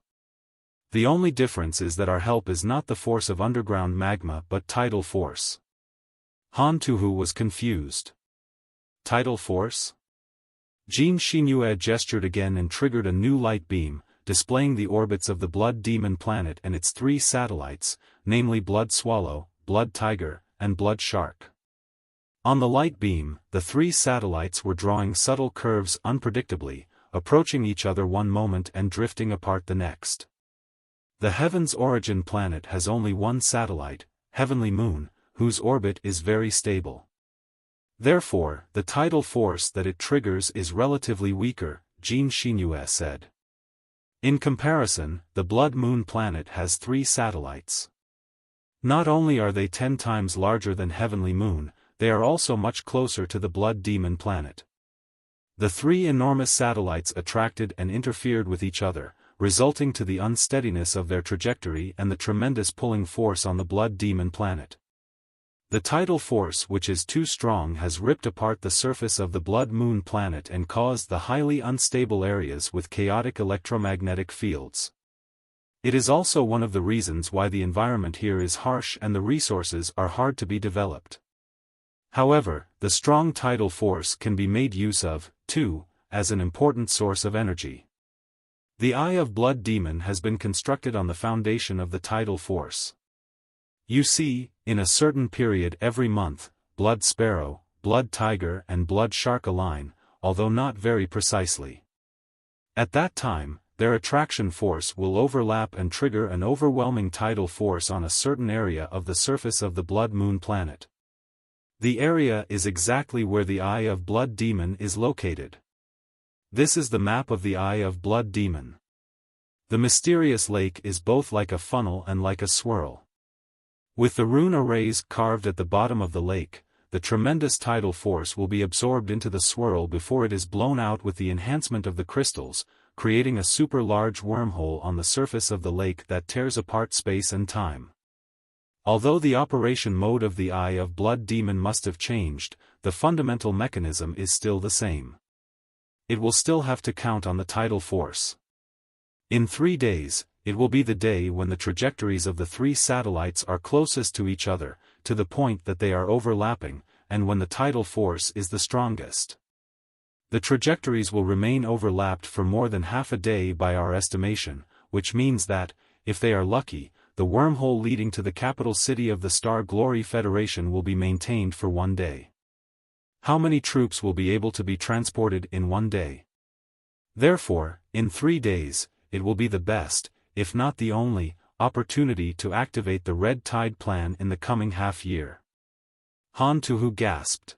S1: The only difference is that our help is not the force of underground magma but tidal force. Han Tuhu was confused. Tidal force? Jin Xinyue gestured again and triggered a new light beam, displaying the orbits of the Blood Demon planet and its 3 satellites, namely Blood Swallow, Blood Tiger, and Blood Shark. On the light beam, the 3 satellites were drawing subtle curves unpredictably, approaching each other one moment and drifting apart the next. The Heaven's Origin planet has only 1 satellite, Heavenly Moon, whose orbit is very stable. Therefore, the tidal force that it triggers is relatively weaker, Jean Chinue said. In comparison, the blood moon planet has 3 satellites. Not only are they 10 times larger than Heavenly Moon, they are also much closer to the blood demon planet. The 3 enormous satellites attracted and interfered with each other, resulting to the unsteadiness of their trajectory and the tremendous pulling force on the blood demon planet. The tidal force, which is too strong, has ripped apart the surface of the blood moon planet and caused the highly unstable areas with chaotic electromagnetic fields. It is also one of the reasons why the environment here is harsh and the resources are hard to be developed. However, the strong tidal force can be made use of, too, as an important source of energy. The Eye of Blood Demon has been constructed on the foundation of the tidal force. You see, in a certain period every month, Blood Sparrow, Blood Tiger and Blood Shark align, although not very precisely. At that time, their attraction force will overlap and trigger an overwhelming tidal force on a certain area of the surface of the blood moon planet. The area is exactly where the Eye of Blood Demon is located. This is the map of the Eye of Blood Demon. The mysterious lake is both like a funnel and like a swirl. With the rune arrays carved at the bottom of the lake, the tremendous tidal force will be absorbed into the swirl before it is blown out with the enhancement of the crystals, creating a super large wormhole on the surface of the lake that tears apart space and time. Although the operation mode of the Eye of Blood Demon must have changed, the fundamental mechanism is still the same. It will still have to count on the tidal force. In 3 days, it will be the day when the trajectories of the 3 satellites are closest to each other, to the point that they are overlapping, and when the tidal force is the strongest. The trajectories will remain overlapped for more than half a day by our estimation, which means that, if they are lucky, the wormhole leading to the capital city of the Star Glory Federation will be maintained for 1 day. How many troops will be able to be transported in 1 day? Therefore, in 3 days, it will be the best, if not the only, opportunity to activate the Red Tide plan in the coming half-year. Han Tuhu gasped.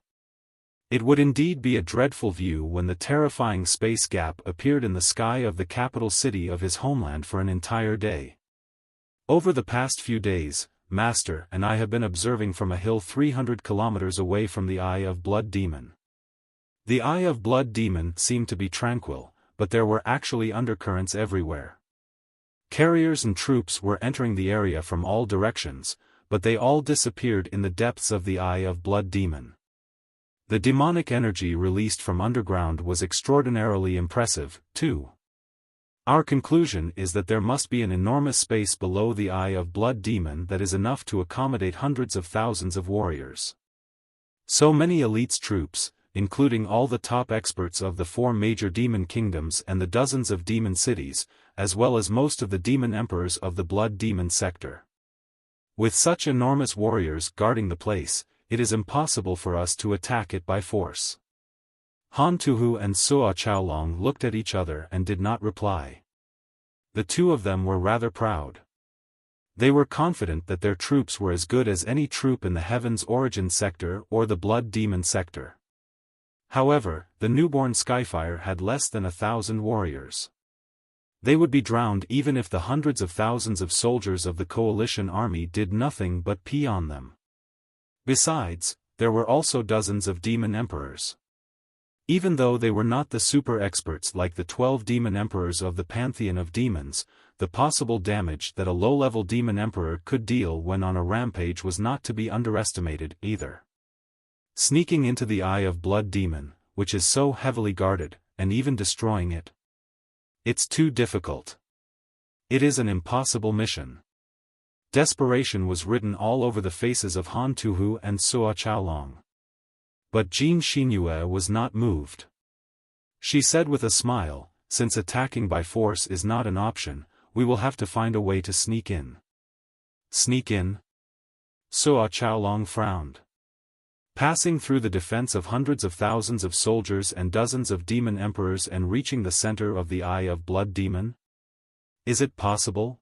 S1: It would indeed be a dreadful view when the terrifying space gap appeared in the sky of the capital city of his homeland for an entire day. Over the past few days, Master and I have been observing from a hill 300 kilometers away from the Eye of Blood Demon. The Eye of Blood Demon seemed to be tranquil, but there were actually undercurrents everywhere. Carriers and troops were entering the area from all directions, but they all disappeared in the depths of the Eye of Blood Demon. The demonic energy released from underground was extraordinarily impressive, too. Our conclusion is that there must be an enormous space below the Eye of Blood Demon that is enough to accommodate hundreds of thousands of warriors. So many elites troops, including all the top experts of the 4 major demon kingdoms and the dozens of demon cities, as well as most of the demon emperors of the blood demon sector. With such enormous warriors guarding the place, it is impossible for us to attack it by force. Han Tuhu and Suo Chaolong looked at each other and did not reply. The 2 of them were rather proud. They were confident that their troops were as good as any troop in the Heaven's Origin sector or the Blood Demon sector. However, the newborn Skyfire had less than 1,000 warriors. They would be drowned even if the hundreds of thousands of soldiers of the coalition army did nothing but pee on them. Besides, there were also dozens of demon emperors. Even though they were not the super experts like the 12 demon emperors of the pantheon of demons, the possible damage that a low-level demon emperor could deal when on a rampage was not to be underestimated either. Sneaking into the Eye of Blood Demon, which is so heavily guarded, and even destroying it. It's too difficult. It is an impossible mission. Desperation was written all over the faces of Han Tuhu and Suo Chaolong. But Jean Chinue was not moved. She said with a smile, since attacking by force is not an option, we will have to find a way to sneak in. Sneak in? Suo Chaolong frowned. Passing through the defense of hundreds of thousands of soldiers and dozens of demon emperors and reaching the center of the Eye of Blood Demon? Is it possible?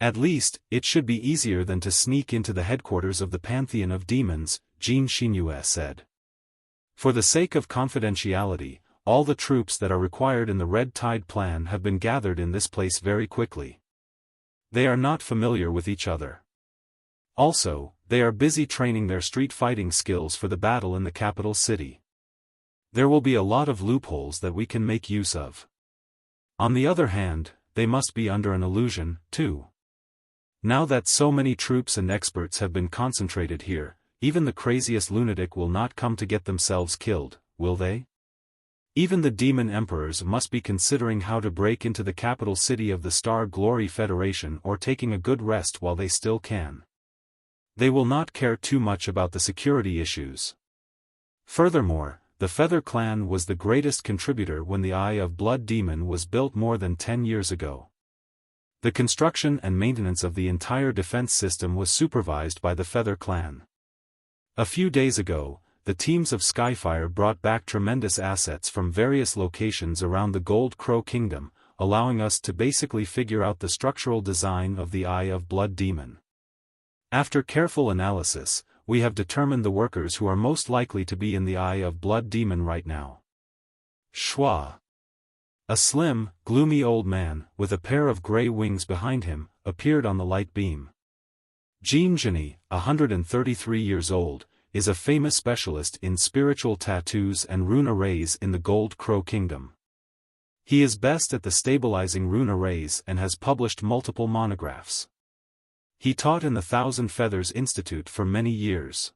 S1: At least, it should be easier than to sneak into the headquarters of the pantheon of demons, Jean Chinue said. For the sake of confidentiality, all the troops that are required in the Red Tide plan have been gathered in this place very quickly. They are not familiar with each other. Also, they are busy training their street fighting skills for the battle in the capital city. There will be a lot of loopholes that we can make use of. On the other hand, they must be under an illusion, too. Now that so many troops and experts have been concentrated here, even the craziest lunatic will not come to get themselves killed, will they? Even the demon emperors must be considering how to break into the capital city of the Star Glory Federation or taking a good rest while they still can. They will not care too much about the security issues. Furthermore, the Feather Clan was the greatest contributor when the Eye of Blood Demon was built more than 10 years ago. The construction and maintenance of the entire defense system was supervised by the Feather Clan. A few days ago, the teams of Skyfire brought back tremendous assets from various locations around the Gold Crow Kingdom, allowing us to basically figure out the structural design of the Eye of Blood Demon. After careful analysis, we have determined the workers who are most likely to be in the Eye of Blood Demon right now. Schwa. A slim, gloomy old man, with a pair of gray wings behind him, appeared on the light beam. Jean Genie, 133 years old, is a famous specialist in spiritual tattoos and rune arrays in the Gold Crow Kingdom. He is best at the stabilizing rune arrays and has published multiple monographs. He taught in the Thousand Feathers Institute for many years.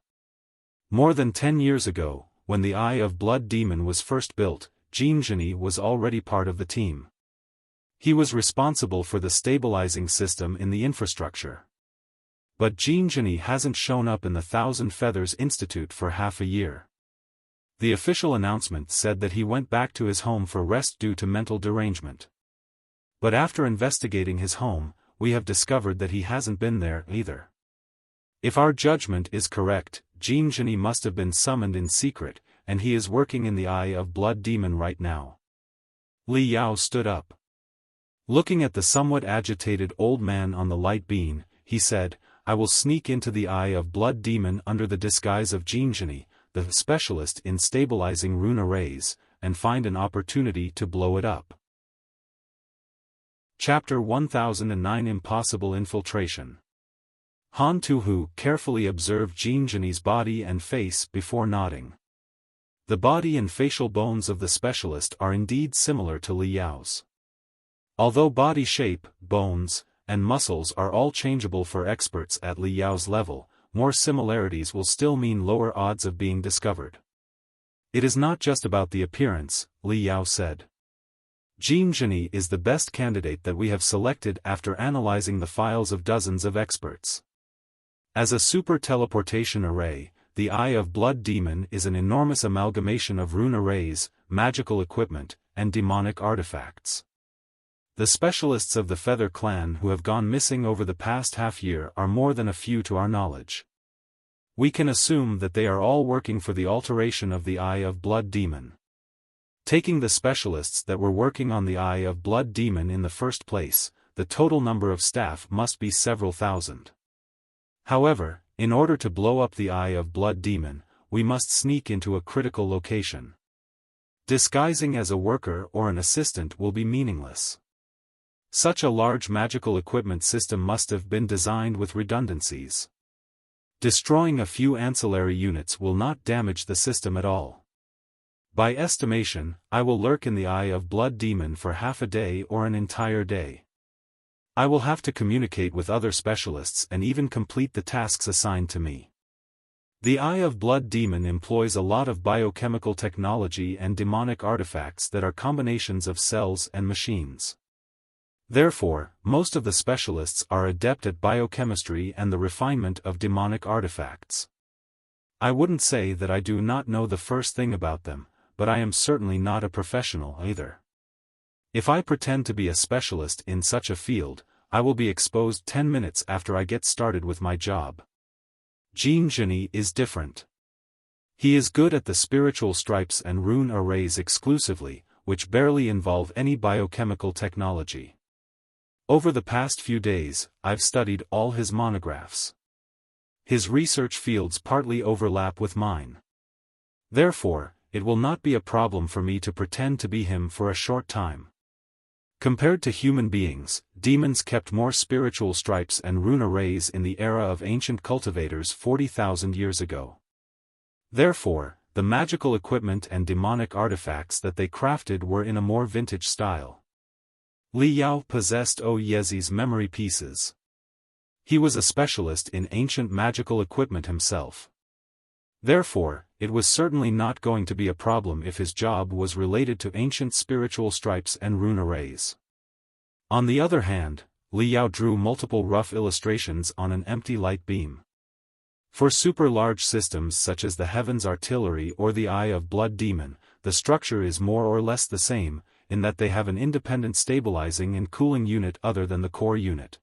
S1: More than 10 years ago, when the Eye of Blood Demon was first built, Jean Genie was already part of the team. He was responsible for the stabilizing system in the infrastructure. But Jean Genie hasn't shown up in the Thousand Feathers Institute for half a year. The official announcement said that he went back to his home for rest due to mental derangement. But after investigating his home, we have discovered that he hasn't been there either. If our judgment is correct, Jean Genie must have been summoned in secret, and he is working in the Eye of Blood Demon right now. Li Yao stood up. Looking at the somewhat agitated old man on the light beam, he said, "I will sneak into the Eye of Blood Demon under the disguise of Jean Genie, the specialist in stabilizing rune arrays, and find an opportunity to blow it up." Chapter 1009 Impossible Infiltration. Han Tuhu carefully observed Jean Genie's body and face before nodding. The body and facial bones of the specialist are indeed similar to Li Yao's. Although body shape, bones, and muscles are all changeable for experts at Li Yao's level, more similarities will still mean lower odds of being discovered. It is not just about the appearance, Li Yao said. Jean Genie is the best candidate that we have selected after analyzing the files of dozens of experts. As a super teleportation array, the Eye of Blood Demon is an enormous amalgamation of rune arrays, magical equipment, and demonic artifacts. The specialists of the Feather Clan who have gone missing over the past half-year are more than a few to our knowledge. We can assume that they are all working for the alteration of the Eye of Blood Demon. Taking the specialists that were working on the Eye of Blood Demon in the first place, the total number of staff must be several thousand. However, in order to blow up the Eye of Blood Demon, we must sneak into a critical location. Disguising as a worker or an assistant will be meaningless. Such a large magical equipment system must have been designed with redundancies. Destroying a few ancillary units will not damage the system at all. By estimation, I will lurk in the Eye of Blood Demon for half a day or an entire day. I will have to communicate with other specialists and even complete the tasks assigned to me. The Eye of Blood Demon employs a lot of biochemical technology and demonic artifacts that are combinations of cells and machines. Therefore, most of the specialists are adept at biochemistry and the refinement of demonic artifacts. I wouldn't say that I do not know the first thing about them, but I am certainly not a professional either. If I pretend to be a specialist in such a field, I will be exposed 10 minutes after I get started with my job. Jean Genie is different. He is good at the spiritual stripes and rune arrays exclusively, which barely involve any biochemical technology. Over the past few days, I've studied all his monographs. His research fields partly overlap with mine. Therefore, it will not be a problem for me to pretend to be him for a short time. Compared to human beings, demons kept more spiritual stripes and rune arrays in the era of ancient cultivators 40,000 years ago. Therefore, the magical equipment and demonic artifacts that they crafted were in a more vintage style. Li Yao possessed Yezi's memory pieces. He was a specialist in ancient magical equipment himself. Therefore, it was certainly not going to be a problem if his job was related to ancient spiritual stripes and rune arrays. On the other hand, Li Yao drew multiple rough illustrations on an empty light beam. For super-large systems such as the Heaven's Artillery or the Eye of Blood Demon, the structure is more or less the same, in that they have an independent stabilizing and cooling unit other than the core unit.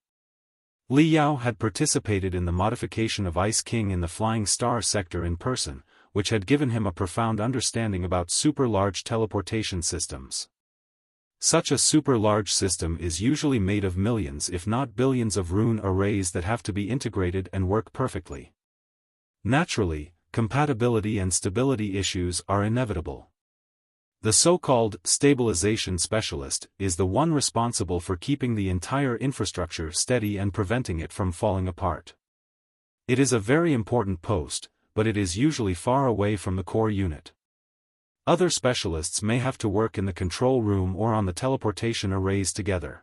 S1: Li Yao had participated in the modification of Ice King in the Flying Star sector in person, which had given him a profound understanding about super-large teleportation systems. Such a super-large system is usually made of millions if not billions of rune arrays that have to be integrated and work perfectly. Naturally, compatibility and stability issues are inevitable. The so-called stabilization specialist is the one responsible for keeping the entire infrastructure steady and preventing it from falling apart. It is a very important post, but it is usually far away from the core unit. Other specialists may have to work in the control room or on the teleportation arrays together.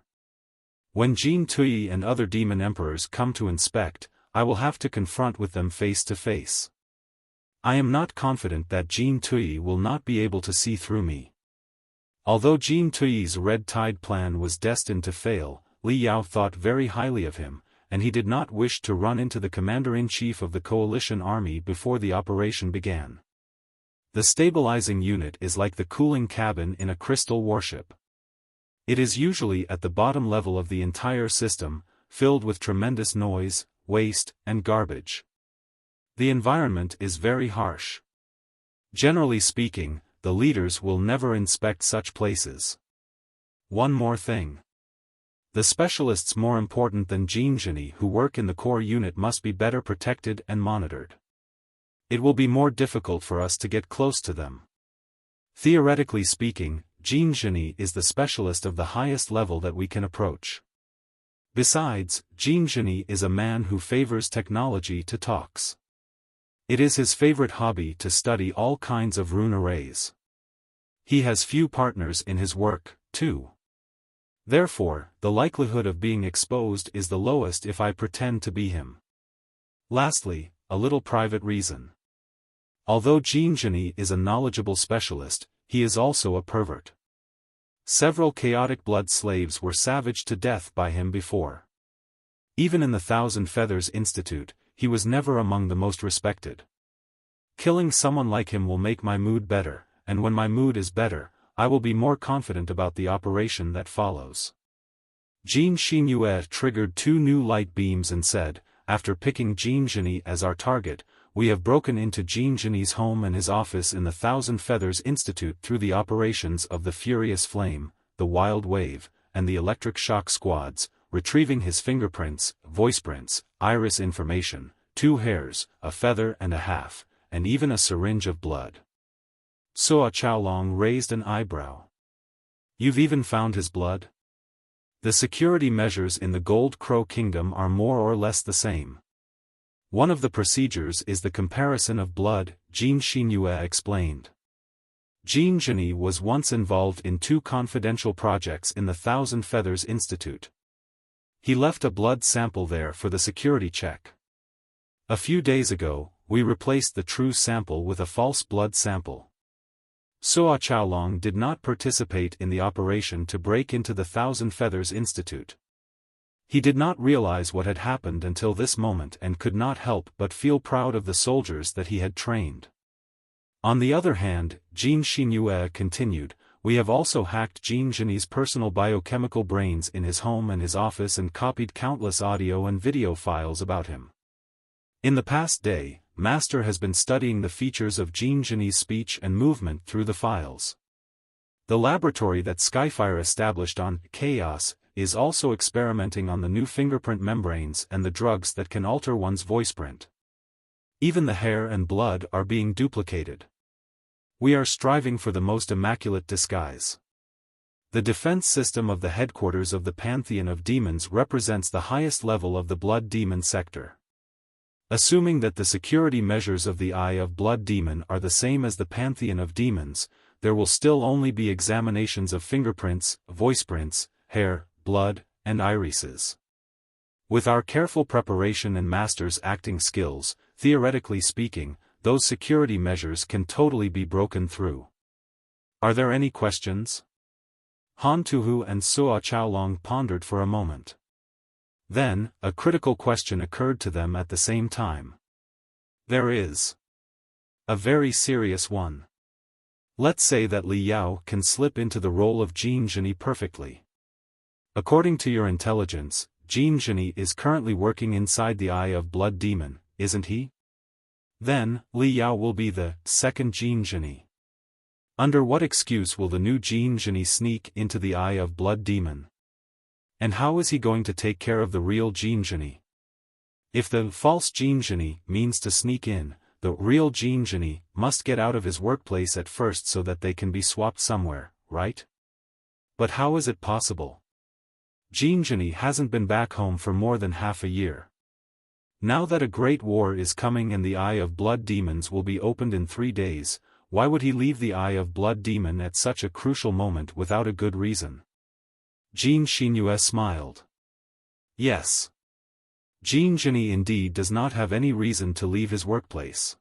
S1: When Jin Tui and other demon emperors come to inspect, I will have to confront with them face to face. I am not confident that Jin Tui will not be able to see through me. Although Jin Tui's Red Tide plan was destined to fail, Li Yao thought very highly of him, and he did not wish to run into the commander-in-chief of the coalition army before the operation began. The stabilizing unit is like the cooling cabin in a crystal warship. It is usually at the bottom level of the entire system, filled with tremendous noise, waste, and garbage. The environment is very harsh. Generally speaking, the leaders will never inspect such places. One more thing. The specialists more important than Jinjini who work in the core unit must be better protected and monitored. It will be more difficult for us to get close to them. Theoretically speaking, Jinjini is the specialist of the highest level that we can approach. Besides, Jinjini is a man who favors technology to talks. It is his favorite hobby to study all kinds of rune arrays. He has few partners in his work, too. Therefore, the likelihood of being exposed is the lowest if I pretend to be him. Lastly, a little private reason. Although Jinjini is a knowledgeable specialist, he is also a pervert. Several chaotic blood slaves were savaged to death by him before. Even in the Thousand Feathers Institute, he was never among the most respected. Killing someone like him will make my mood better, and when my mood is better, I will be more confident about the operation that follows. Jin Xinyue triggered 2 new light beams and said, after picking Jinjini as our target, we have broken into Jinjini's home and his office in the Thousand Feathers Institute through the operations of the Furious Flame, the Wild Wave, and the Electric Shock squads, retrieving his fingerprints, voiceprints, iris information, 2 hairs, a feather and a half, and even a syringe of blood. Suo Chaolong raised an eyebrow. You've even found his blood? The security measures in the Gold Crow Kingdom are more or less the same. One of the procedures is the comparison of blood, Jin Xinyue explained. Jinjini was once involved in 2 confidential projects in the Thousand Feathers Institute. He left a blood sample there for the security check. A few days ago, we replaced the true sample with a false blood sample. Suo Chaolong did not participate in the operation to break into the Thousand Feathers Institute. He did not realize what had happened until this moment and could not help but feel proud of the soldiers that he had trained. On the other hand, Jin Xinyue continued, we have also hacked Jinjini's personal biochemical brains in his home and his office and copied countless audio and video files about him. In the past day, Master has been studying the features of Jinjini's speech and movement through the files. The laboratory that Skyfire established on Chaos is also experimenting on the new fingerprint membranes and the drugs that can alter one's voiceprint. Even the hair and blood are being duplicated. We are striving for the most immaculate disguise. The defense system of the headquarters of the pantheon of demons represents the highest level of the blood demon sector. Assuming that the security measures of the Eye of Blood Demon are the same as the pantheon of demons, there will still only be examinations of fingerprints, voiceprints, hair, blood, and irises. With our careful preparation and master's acting skills, theoretically speaking, those security measures can totally be broken through. Are there any questions? Han Tuhu and Suo Chaolong pondered for a moment. Then, a critical question occurred to them at the same time. There is. A very serious one. Let's say that Li Yao can slip into the role of Jin Zhini perfectly. According to your intelligence, Jin Zhini is currently working inside the Eye of Blood Demon, isn't he? Then, Li Yao will be the second Jin Zhini. Under what excuse will the new Jin Zhini sneak into the Eye of Blood Demon? And how is he going to take care of the real Jin Zhini? If the false Jin Zhini means to sneak in, the real Jin Zhini must get out of his workplace at first so that they can be swapped somewhere, right? But how is it possible? Jin Zhini hasn't been back home for more than half a year. Now that a great war is coming and the Eye of Blood Demons will be opened in 3 days, why would he leave the Eye of Blood Demon at such a crucial moment without a good reason? Jin Xinyue smiled. Yes. Jin Zhini indeed does not have any reason to leave his workplace.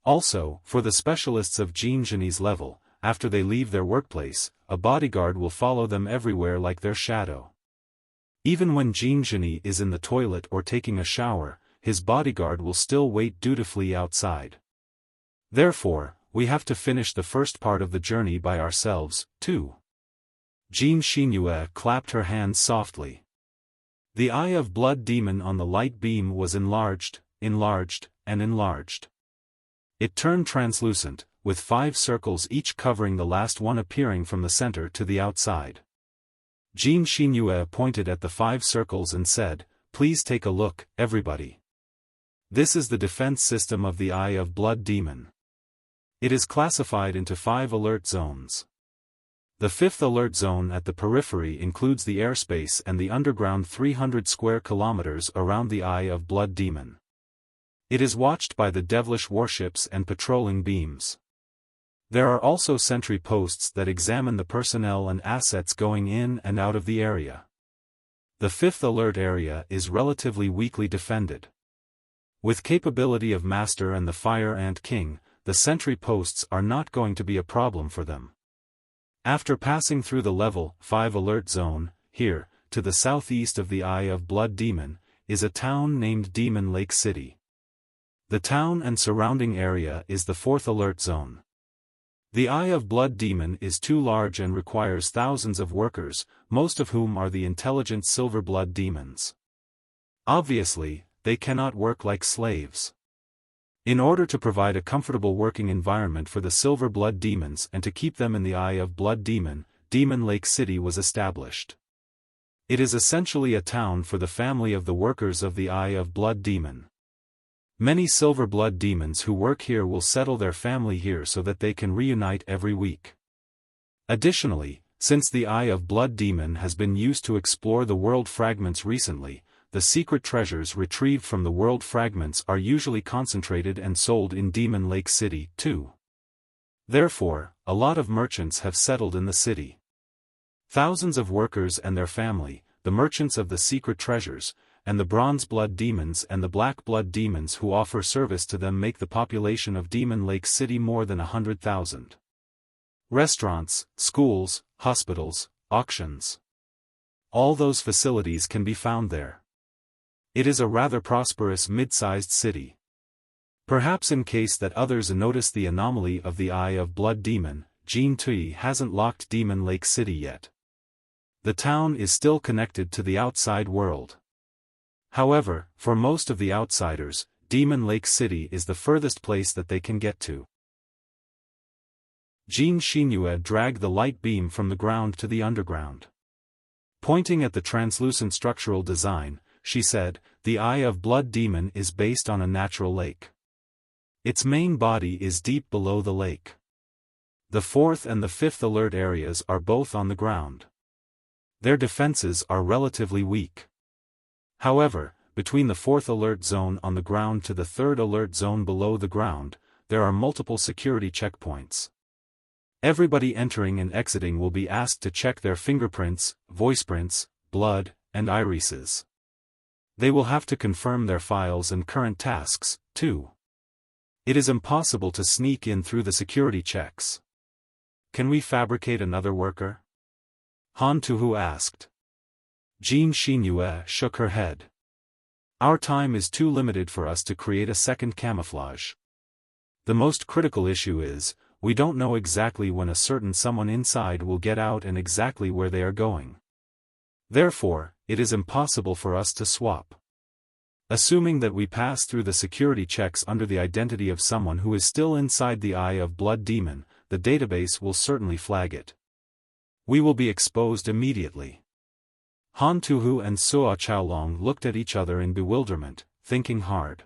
S1: Also, for the specialists of Jin Zhini's level, after they leave their workplace, a bodyguard will follow them everywhere like their shadow. Even when Jin Zhini is in the toilet or taking a shower, his bodyguard will still wait dutifully outside. Therefore, we have to finish the first part of the journey by ourselves, too. Jin Xinyue clapped her hands softly. The Eye of Blood Demon on the light beam was enlarged, enlarged, and enlarged. It turned translucent, with 5 circles each covering the last one appearing from the center to the outside. Jin Xinyue pointed at the 5 circles and said, "Please take a look, everybody. This is the defense system of the Eye of Blood Demon. It is classified into 5 alert zones. The 5th alert zone at the periphery includes the airspace and the underground 300 square kilometers around the Eye of Blood Demon. It is watched by the devilish warships and patrolling beams. There are also sentry posts that examine the personnel and assets going in and out of the area. The 5th alert area is relatively weakly defended. With capability of Master and the Fire Ant King, the sentry posts are not going to be a problem for them. After passing through the level 5 alert zone, here, to the southeast of the Eye of Blood Demon, is a town named Demon Lake City. The town and surrounding area is the 4th alert zone. The Eye of Blood Demon is too large and requires thousands of workers, most of whom are the intelligent silver blood demons. Obviously, they cannot work like slaves. In order to provide a comfortable working environment for the silver blood demons and to keep them in the Eye of Blood Demon, Demon Lake City was established. It is essentially a town for the family of the workers of the Eye of Blood Demon. Many silver blood demons who work here will settle their family here so that they can reunite every week. Additionally, since the Eye of Blood Demon has been used to explore the world fragments recently, the secret treasures retrieved from the world fragments are usually concentrated and sold in Demon Lake City, too. Therefore, a lot of merchants have settled in the city. Thousands of workers and their family, the merchants of the secret treasures, and the bronze blood demons and the black blood demons who offer service to them make the population of Demon Lake City more than 100,000. Restaurants, schools, hospitals, auctions. All those facilities can be found there. It is a rather prosperous mid-sized city. Perhaps in case that others notice the anomaly of the Eye of Blood Demon, Jin Tui hasn't locked Demon Lake City yet. The town is still connected to the outside world. However, for most of the outsiders, Demon Lake City is the furthest place that they can get to. Jin Xinyue dragged the light beam from the ground to the underground. Pointing at the translucent structural design, she said, "The Eye of Blood Demon is based on a natural lake. Its main body is deep below the lake. The fourth and the fifth alert areas are both on the ground. Their defenses are relatively weak. However, between the fourth alert zone on the ground to the third alert zone below the ground, there are multiple security checkpoints. Everybody entering and exiting will be asked to check their fingerprints, voiceprints, blood, and irises. They will have to confirm their files and current tasks, too. It is impossible to sneak in through the security checks. Can we fabricate another worker? Han Tuhu asked. Jean Xinhue shook her head. Our time is too limited for us to create a second camouflage. The most critical issue is, we don't know exactly when a certain someone inside will get out and exactly where they are going. Therefore, it is impossible for us to swap. Assuming that we pass through the security checks under the identity of someone who is still inside the Eye of Blood Demon, the database will certainly flag it. We will be exposed immediately. Han Tuhu and Suo Chaolong looked at each other in bewilderment, thinking hard.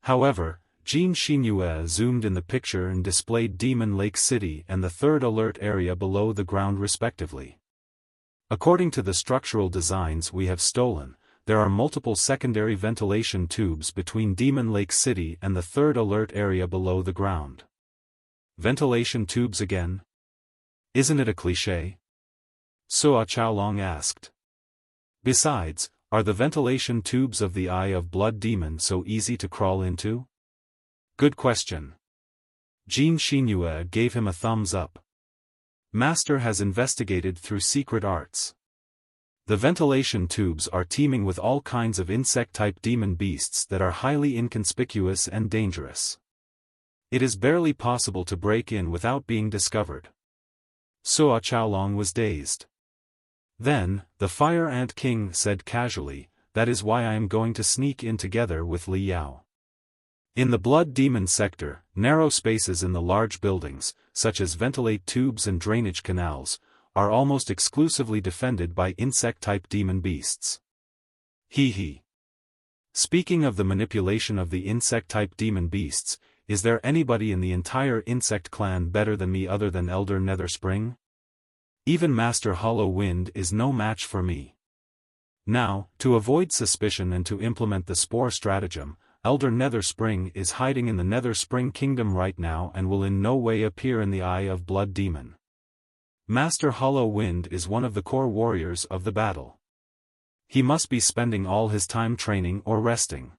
S1: However, Jean Xinhue zoomed in the picture and displayed Demon Lake City and the third alert area below the ground respectively. According to the structural designs we have stolen, there are multiple secondary ventilation tubes between Demon Lake City and the third alert area below the ground. Ventilation tubes again? Isn't it a cliché? Suo Chaolong asked. Besides, are the ventilation tubes of the Eye of Blood Demon so easy to crawl into? Good question. Jean Xinhue gave him a thumbs up. Master has investigated through secret arts. The ventilation tubes are teeming with all kinds of insect-type demon beasts that are highly inconspicuous and dangerous. It is barely possible to break in without being discovered. Suo Chaolong was dazed. Then, the Fire Ant King said casually, that is why I am going to sneak in together with Li Yao. In the Blood Demon sector, narrow spaces in the large buildings, such as ventilate tubes and drainage canals, are almost exclusively defended by insect-type demon beasts. Hee. Speaking of the manipulation of the insect-type demon beasts, is there anybody in the entire insect clan better than me other than Elder Netherspring? Even Master Hollow Wind is no match for me. Now, to avoid suspicion and to implement the spore stratagem, Elder Netherspring is hiding in the Netherspring Kingdom right now and will in no way appear in the Eye of Blood Demon. Master Hollow Wind is one of the core warriors of the battle. He must be spending all his time training or resting.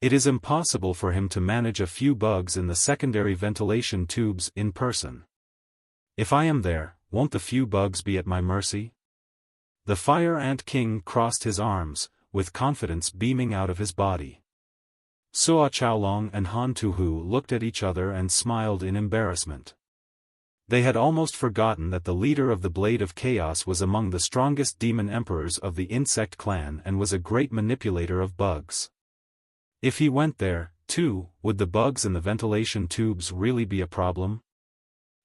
S1: It is impossible for him to manage a few bugs in the secondary ventilation tubes in person. If I am there, won't the few bugs be at my mercy? The Fire Ant King crossed his arms, with confidence beaming out of his body. Suo Chaolong and Han Tuhu looked at each other and smiled in embarrassment. They had almost forgotten that the leader of the Blade of Chaos was among the strongest demon emperors of the insect clan and was a great manipulator of bugs. If he went there, too, would the bugs in the ventilation tubes really be a problem?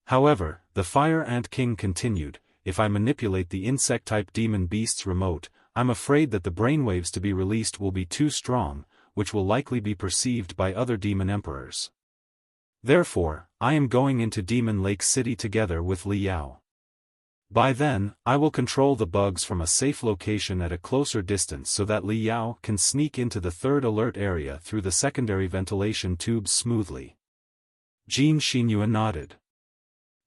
S1: However, the Fire Ant King continued, if I manipulate the insect-type demon beast's remote, I'm afraid that the brainwaves to be released will be too strong, which will likely be perceived by other demon emperors. Therefore, I am going into Demon Lake City together with Li Yao. By then, I will control the bugs from a safe location at a closer distance so that Li Yao can sneak into the third alert area through the secondary ventilation tubes smoothly. Jean Xinhue nodded.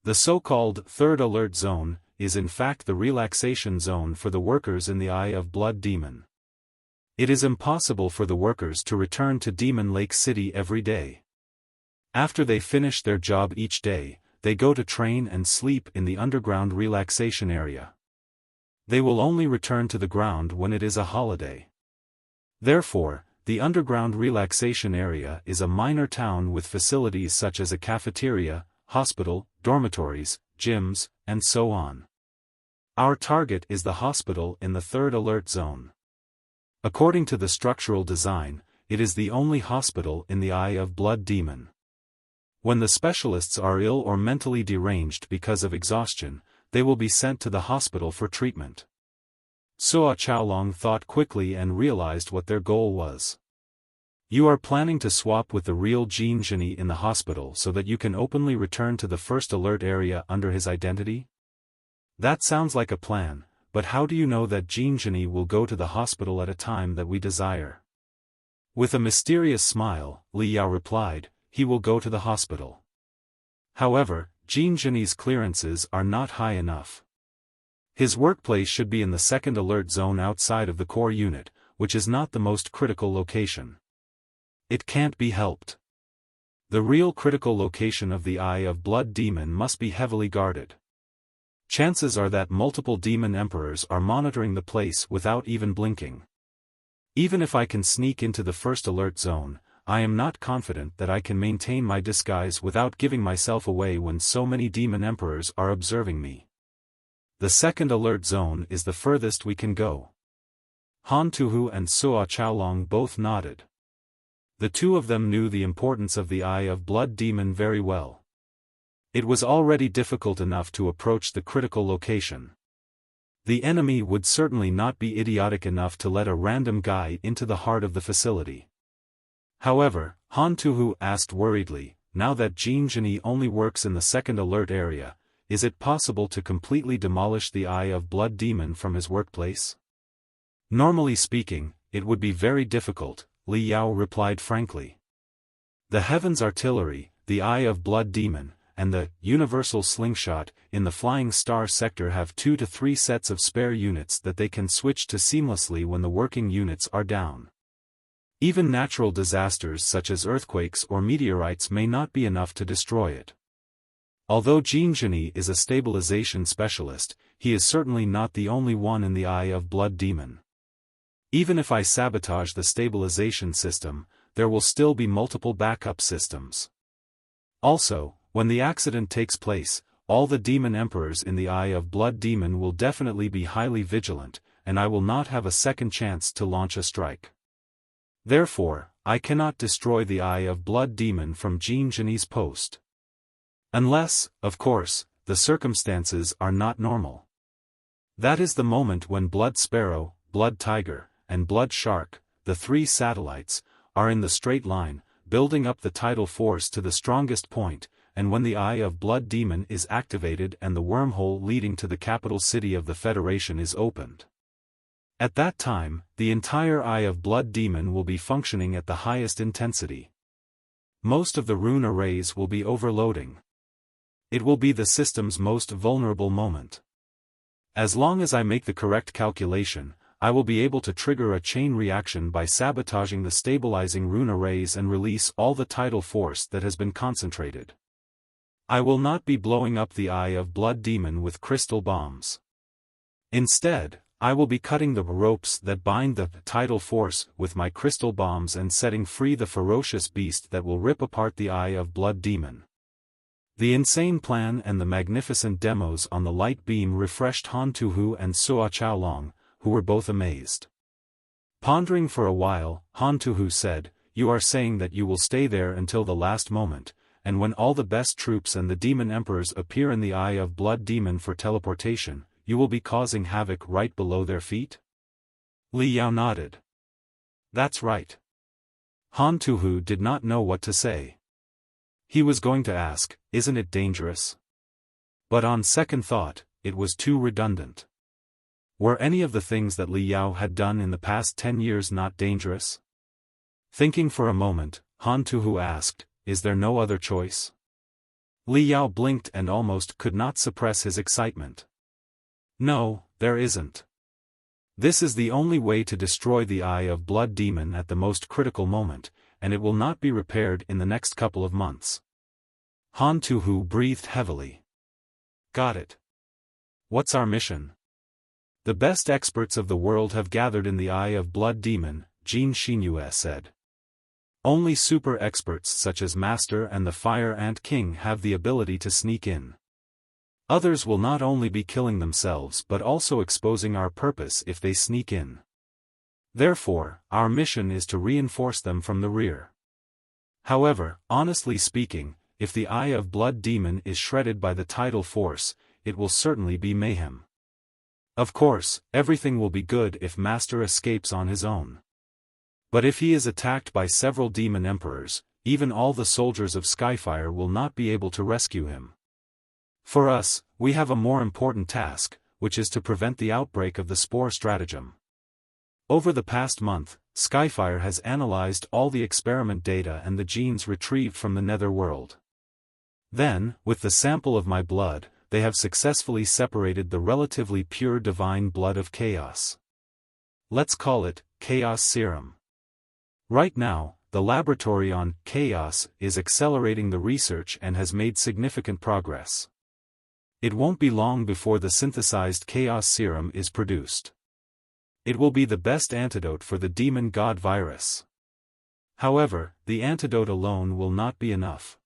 S1: The so-called third alert zone is in fact the relaxation zone for the workers in the Eye of Blood Demon. It is impossible for the workers to return to Demon Lake City every day. After they finish their job each day, they go to train and sleep in the underground relaxation area. They will only return to the ground when it is a holiday. Therefore, the underground relaxation area is a minor town with facilities such as a cafeteria, hospital, dormitories, gyms, and so on. Our target is the hospital in the third alert zone. According to the structural design, it is the only hospital in the Eye of Blood Demon. When the specialists are ill or mentally deranged because of exhaustion, they will be sent to the hospital for treatment. Suo Chaolong thought quickly and realized what their goal was. You are planning to swap with the real Jean Genie in the hospital so that you can openly return to the first alert area under his identity? That sounds like a plan, but how do you know that Jean Genie will go to the hospital at a time that we desire? With a mysterious smile, Li Yao replied, he will go to the hospital. However, Jean Genie's clearances are not high enough. His workplace should be in the second alert zone outside of the core unit, which is not the most critical location. It can't be helped. The real critical location of the Eye of Blood Demon must be heavily guarded. Chances are that multiple demon emperors are monitoring the place without even blinking. Even if I can sneak into the first alert zone, I am not confident that I can maintain my disguise without giving myself away when so many demon emperors are observing me. The second alert zone is the furthest we can go. Han Tuhu and Suo Chaolong both nodded. The two of them knew the importance of the Eye of Blood Demon very well. It was already difficult enough to approach the critical location. The enemy would certainly not be idiotic enough to let a random guy into the heart of the facility. However, Han Tuhu asked worriedly, now that Jean Genie only works in the second alert area, is it possible to completely demolish the Eye of Blood Demon from his workplace? Normally speaking, it would be very difficult, Li Yao replied frankly. The Heaven's Artillery, the Eye of Blood Demon, and the Universal Slingshot in the Flying Star sector have 2 to 3 sets of spare units that they can switch to seamlessly when the working units are down. Even natural disasters such as earthquakes or meteorites may not be enough to destroy it. Although Jean Genie is a stabilization specialist, he is certainly not the only one in the Eye of Blood Demon. Even if I sabotage the stabilization system, there will still be multiple backup systems. Also, when the accident takes place, all the demon emperors in the Eye of Blood Demon will definitely be highly vigilant, and I will not have a second chance to launch a strike. Therefore, I cannot destroy the Eye of Blood Demon from Jean Genie's post. Unless, of course, the circumstances are not normal. That is the moment when Blood Sparrow, Blood Tiger, and Blood Shark, the 3 satellites, are in the straight line, building up the tidal force to the strongest point, and when the Eye of Blood Demon is activated and the wormhole leading to the capital city of the Federation is opened. At that time, the entire Eye of Blood Demon will be functioning at the highest intensity. Most of the rune arrays will be overloading. It will be the system's most vulnerable moment. As long as I make the correct calculation, I will be able to trigger a chain reaction by sabotaging the stabilizing rune arrays and release all the tidal force that has been concentrated. I will not be blowing up the Eye of Blood Demon with crystal bombs. Instead, I will be cutting the ropes that bind the tidal force with my crystal bombs and setting free the ferocious beast that will rip apart the Eye of Blood Demon. The insane plan and the magnificent demos on the light beam refreshed Han Tuhu and Suo Chaolong, who were both amazed. Pondering for a while, Han Tuhu said, "You are saying that you will stay there until the last moment, and when all the best troops and the demon emperors appear in the Eye of Blood Demon for teleportation, you will be causing havoc right below their feet?" Li Yao nodded. That's right. Han Tuhu did not know what to say. He was going to ask, isn't it dangerous? But on second thought, it was too redundant. Were any of the things that Li Yao had done in the past 10 years not dangerous? Thinking for a moment, Han Tuhu asked, is there no other choice? Li Yao blinked and almost could not suppress his excitement. No, there isn't. This is the only way to destroy the Eye of Blood Demon at the most critical moment, and it will not be repaired in the next couple of months. Han Tuhu breathed heavily. Got it. What's our mission? The best experts of the world have gathered in the Eye of Blood Demon, Jean Xinyu said. Only super experts such as Master and the Fire Ant King have the ability to sneak in. Others will not only be killing themselves but also exposing our purpose if they sneak in. Therefore, our mission is to reinforce them from the rear. However, honestly speaking, if the Eye of Blood Demon is shredded by the tidal force, it will certainly be mayhem. Of course, everything will be good if Master escapes on his own. But if he is attacked by several demon emperors, even all the soldiers of Skyfire will not be able to rescue him. For us, we have a more important task, which is to prevent the outbreak of the spore stratagem. Over the past month, Skyfire has analyzed all the experiment data and the genes retrieved from the nether world. Then, with the sample of my blood, they have successfully separated the relatively pure divine blood of chaos. Let's call it Chaos Serum. Right now, the laboratory on Chaos is accelerating the research and has made significant progress. It won't be long before the synthesized Chaos Serum is produced. It will be the best antidote for the demon god virus. However, the antidote alone will not be enough.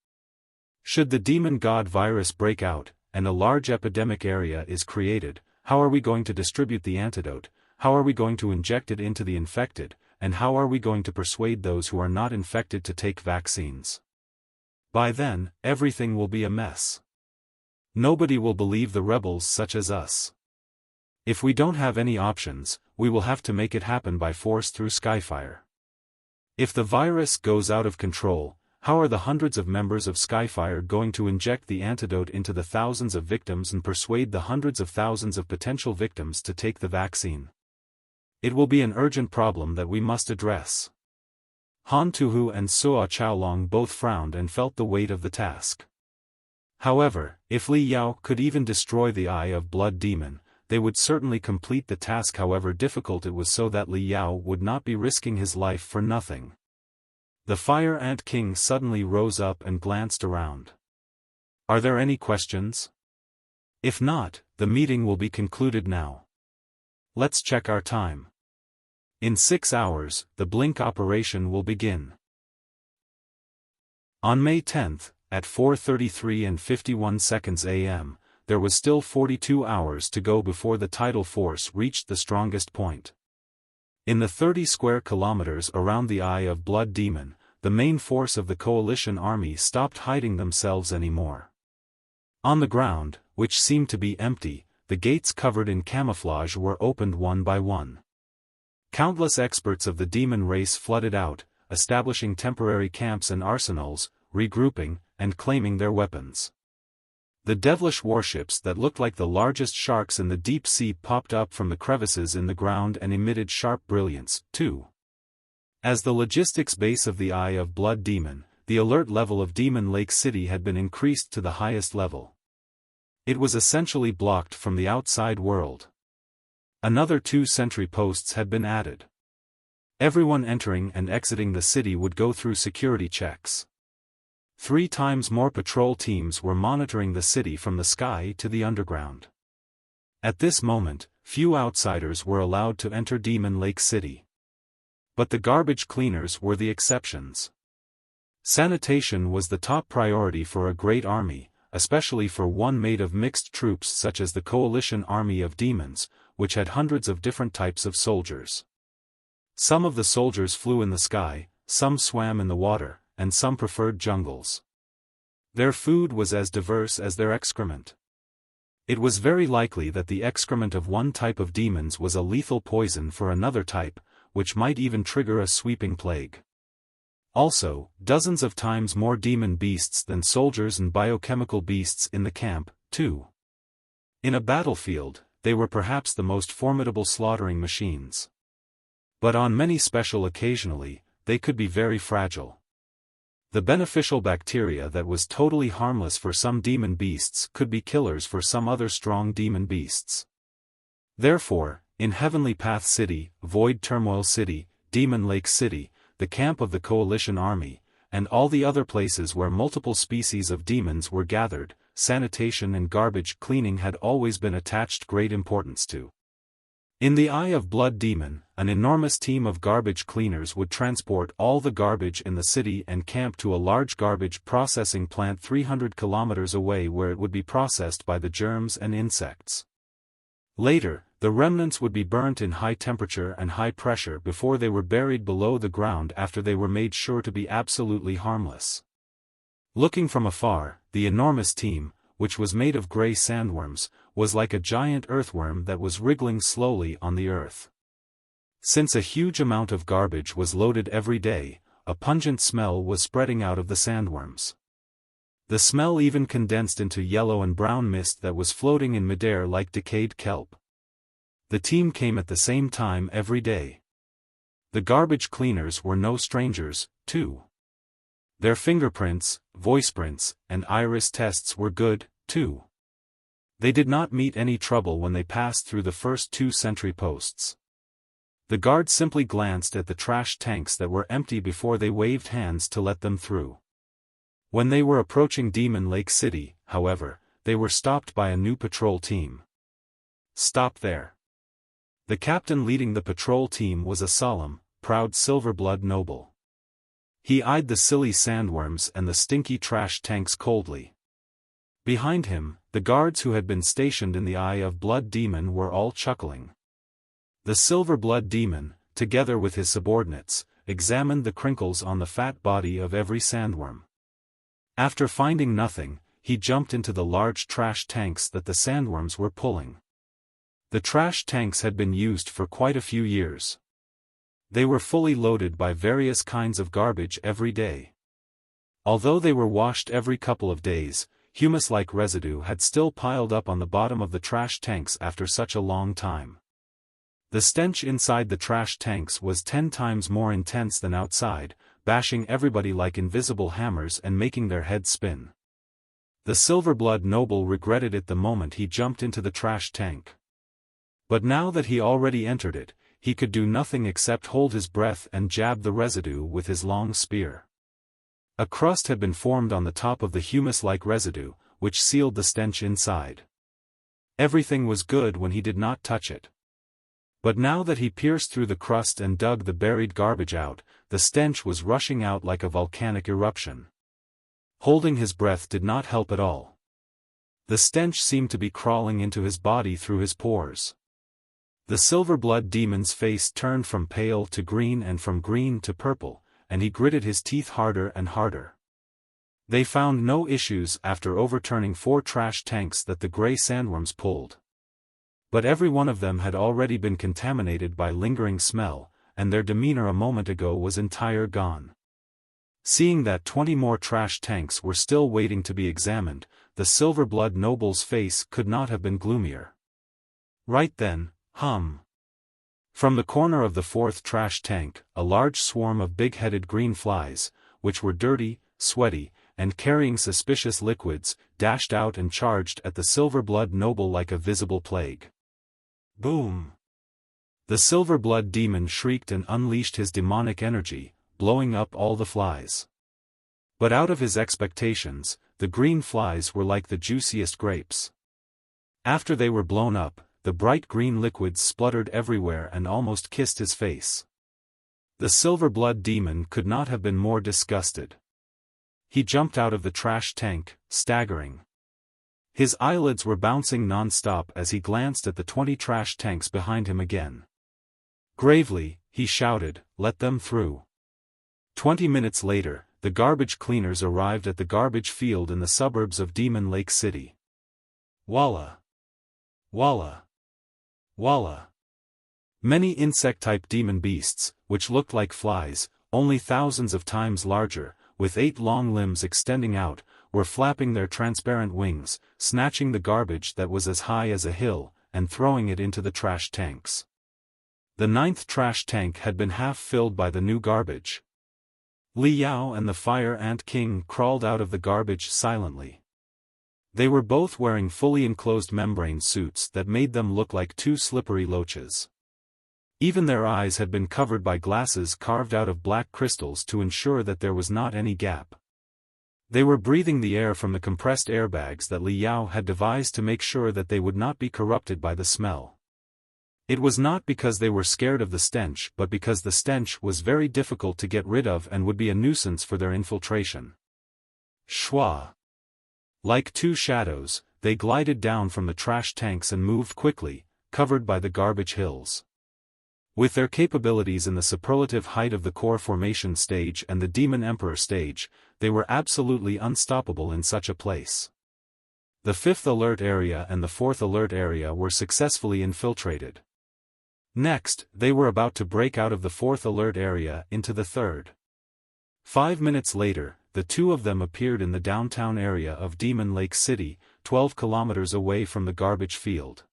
S1: Should the demon god virus break out, and a large epidemic area is created, how are we going to distribute the antidote, how are we going to inject it into the infected, and how are we going to persuade those who are not infected to take vaccines? By then, everything will be a mess. Nobody will believe the rebels such as us. If we don't have any options, we will have to make it happen by force through Skyfire. If the virus goes out of control, how are the hundreds of members of Skyfire going to inject the antidote into the thousands of victims and persuade the hundreds of thousands of potential victims to take the vaccine? It will be an urgent problem that we must address. Han Tuhu and Suo Chaolong both frowned and felt the weight of the task. However, if Li Yao could even destroy the Eye of Blood Demon, they would certainly complete the task however difficult it was, so that Li Yao would not be risking his life for nothing. The Fire Ant King suddenly rose up and glanced around. Are there any questions? If not, the meeting will be concluded now. Let's check our time. In 6 hours, the blink operation will begin. On May 10th, at 4:33 and 51 seconds AM, there was still 42 hours to go before the tidal force reached the strongest point. In the 30 square kilometers around the Eye of Blood Demon, the main force of the coalition army stopped hiding themselves anymore. On the ground, which seemed to be empty, the gates covered in camouflage were opened one by one. Countless experts of the demon race flooded out, establishing temporary camps and arsenals, regrouping, and claiming their weapons. The devilish warships that looked like the largest sharks in the deep sea popped up from the crevices in the ground and emitted sharp brilliance, too. As the logistics base of the Eye of Blood Demon, the alert level of Demon Lake City had been increased to the highest level. It was essentially blocked from the outside world. Another 2 sentry posts had been added. Everyone entering and exiting the city would go through security checks. 3 times more patrol teams were monitoring the city from the sky to the underground. At this moment, few outsiders were allowed to enter Demon Lake City. But the garbage cleaners were the exceptions. Sanitation was the top priority for a great army, especially for one made of mixed troops such as the Coalition Army of Demons, which had hundreds of different types of soldiers. Some of the soldiers flew in the sky, some swam in the water, and some preferred jungles. Their food was as diverse as their excrement. It was very likely that the excrement of one type of demons was a lethal poison for another type, which might even trigger a sweeping plague. Also, dozens of times more demon beasts than soldiers and biochemical beasts in the camp, too. In a battlefield, they were perhaps the most formidable slaughtering machines. But on many special occasionally, they could be very fragile. The beneficial bacteria that was totally harmless for some demon beasts could be killers for some other strong demon beasts. Therefore, in Heavenly Path City, Void Turmoil City, Demon Lake City, the camp of the Coalition Army, and all the other places where multiple species of demons were gathered, sanitation and garbage cleaning had always been attached great importance to. In the Eye of Blood Demon, an enormous team of garbage cleaners would transport all the garbage in the city and camp to a large garbage processing plant 300 kilometers away where it would be processed by the germs and insects. Later, the remnants would be burnt in high temperature and high pressure before they were buried below the ground after they were made sure to be absolutely harmless. Looking from afar, the enormous team, which was made of gray sandworms, was like a giant earthworm that was wriggling slowly on the earth. Since a huge amount of garbage was loaded every day, a pungent smell was spreading out of the sandworms. The smell even condensed into yellow and brown mist that was floating in midair like decayed kelp. The team came at the same time every day. The garbage cleaners were no strangers, too. Their fingerprints, voiceprints, and iris tests were good, too. They did not meet any trouble when they passed through the first 2 sentry posts. The guards simply glanced at the trash tanks that were empty before they waved hands to let them through. When they were approaching Demon Lake City, however, they were stopped by a new patrol team. "Stop there." The captain leading the patrol team was a solemn, proud silver-blood noble. He eyed the silly sandworms and the stinky trash tanks coldly. Behind him, the guards who had been stationed in the Eye of Blood Demon were all chuckling. The silver-blood demon, together with his subordinates, examined the crinkles on the fat body of every sandworm. After finding nothing, he jumped into the large trash tanks that the sandworms were pulling. The trash tanks had been used for quite a few years. They were fully loaded by various kinds of garbage every day. Although they were washed every couple of days, humus-like residue had still piled up on the bottom of the trash tanks after such a long time. The stench inside the trash tanks was 10 times more intense than outside, bashing everybody like invisible hammers and making their heads spin. The silver-blood noble regretted it the moment he jumped into the trash tank. But now that he already entered it, he could do nothing except hold his breath and jab the residue with his long spear. A crust had been formed on the top of the humus-like residue, which sealed the stench inside. Everything was good when he did not touch it. But now that he pierced through the crust and dug the buried garbage out, the stench was rushing out like a volcanic eruption. Holding his breath did not help at all. The stench seemed to be crawling into his body through his pores. The silver-blood demon's face turned from pale to green and from green to purple, and he gritted his teeth harder and harder. They found no issues after overturning 4 trash tanks that the gray sandworms pulled. But every one of them had already been contaminated by lingering smell, and their demeanor a moment ago was entire gone. Seeing that 20 more trash tanks were still waiting to be examined, the silver-blood noble's face could not have been gloomier. Right then, from the corner of the 4th trash tank, a large swarm of big-headed green flies, which were dirty, sweaty, and carrying suspicious liquids, dashed out and charged at the silver-blood noble like a visible plague. Boom! The silver-blood demon shrieked and unleashed his demonic energy, blowing up all the flies. But out of his expectations, the green flies were like the juiciest grapes. After they were blown up, the bright green liquids spluttered everywhere and almost kissed his face. The silver-blood demon could not have been more disgusted. He jumped out of the trash tank, staggering. His eyelids were bouncing non-stop as he glanced at the 20 trash tanks behind him again. Gravely, he shouted, "Let them through." 20 minutes later, the garbage cleaners arrived at the garbage field in the suburbs of Demon Lake City. Walla! Walla! Walla! Many insect-type demon beasts, which looked like flies, only thousands of times larger, with 8 long limbs extending out, were flapping their transparent wings, snatching the garbage that was as high as a hill, and throwing it into the trash tanks. The 9th trash tank had been half filled by the new garbage. Li Yao and the Fire Ant King crawled out of the garbage silently. They were both wearing fully enclosed membrane suits that made them look like 2 slippery loaches. Even their eyes had been covered by glasses carved out of black crystals to ensure that there was not any gap. They were breathing the air from the compressed airbags that Li Yao had devised to make sure that they would not be corrupted by the smell. It was not because they were scared of the stench but because the stench was very difficult to get rid of and would be a nuisance for their infiltration. Shwa! Like 2 shadows, they glided down from the trash tanks and moved quickly, covered by the garbage hills. With their capabilities in the superlative height of the core formation stage and the Demon Emperor stage, they were absolutely unstoppable in such a place. The 5th alert area and the 4th alert area were successfully infiltrated. Next, they were about to break out of the fourth alert area into the third. 5 minutes later, the two of them appeared in the downtown area of Demon Lake City, 12 kilometers away from the garbage field.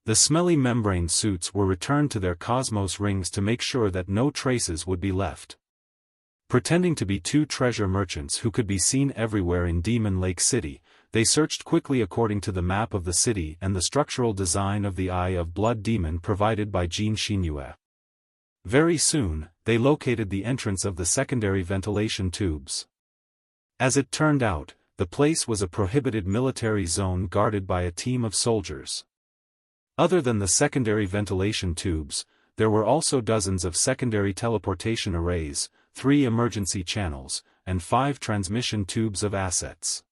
S1: The smelly membrane suits were returned to their Cosmos rings to make sure that no traces would be left. Pretending to be two treasure merchants who could be seen everywhere in Demon Lake City, they searched quickly according to the map of the city and the structural design of the Eye of Blood Demon provided by Jean Shinue. Very soon, they located the entrance of the secondary ventilation tubes. As it turned out, the place was a prohibited military zone guarded by a team of soldiers. Other than the secondary ventilation tubes, there were also dozens of secondary teleportation arrays, 3 emergency channels, and 5 transmission tubes of assets.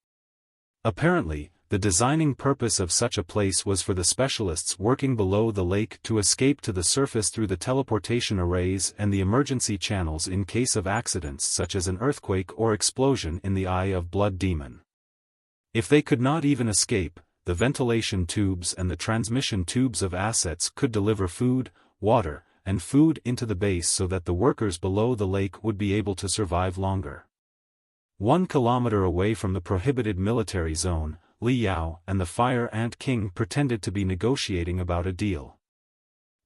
S1: Apparently, the designing purpose of such a place was for the specialists working below the lake to escape to the surface through the teleportation arrays and the emergency channels in case of accidents such as an earthquake or explosion in the Eye of Blood Demon. If they could not even escape, the ventilation tubes and the transmission tubes of assets could deliver food, water, and food into the base so that the workers below the lake would be able to survive longer. 1 kilometer away from the prohibited military zone, Li Yao and the Fire Ant King pretended to be negotiating about a deal.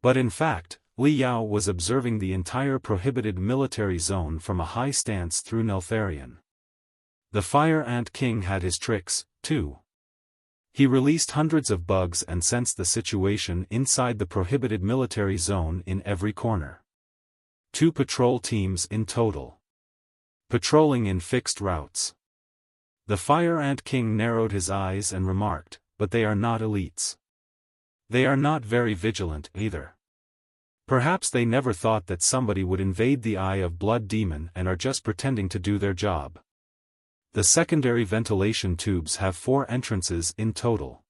S1: But in fact, Li Yao was observing the entire prohibited military zone from a high stance through Neltharion. The Fire Ant King had his tricks, too. He released hundreds of bugs and sensed the situation inside the prohibited military zone in every corner. 2 patrol teams in total. Patrolling in fixed routes. The Fire Ant King narrowed his eyes and remarked, "But they are not elites. They are not very vigilant either. Perhaps they never thought that somebody would invade the Eye of Blood Demon and are just pretending to do their job." The secondary ventilation tubes have 4 entrances in total.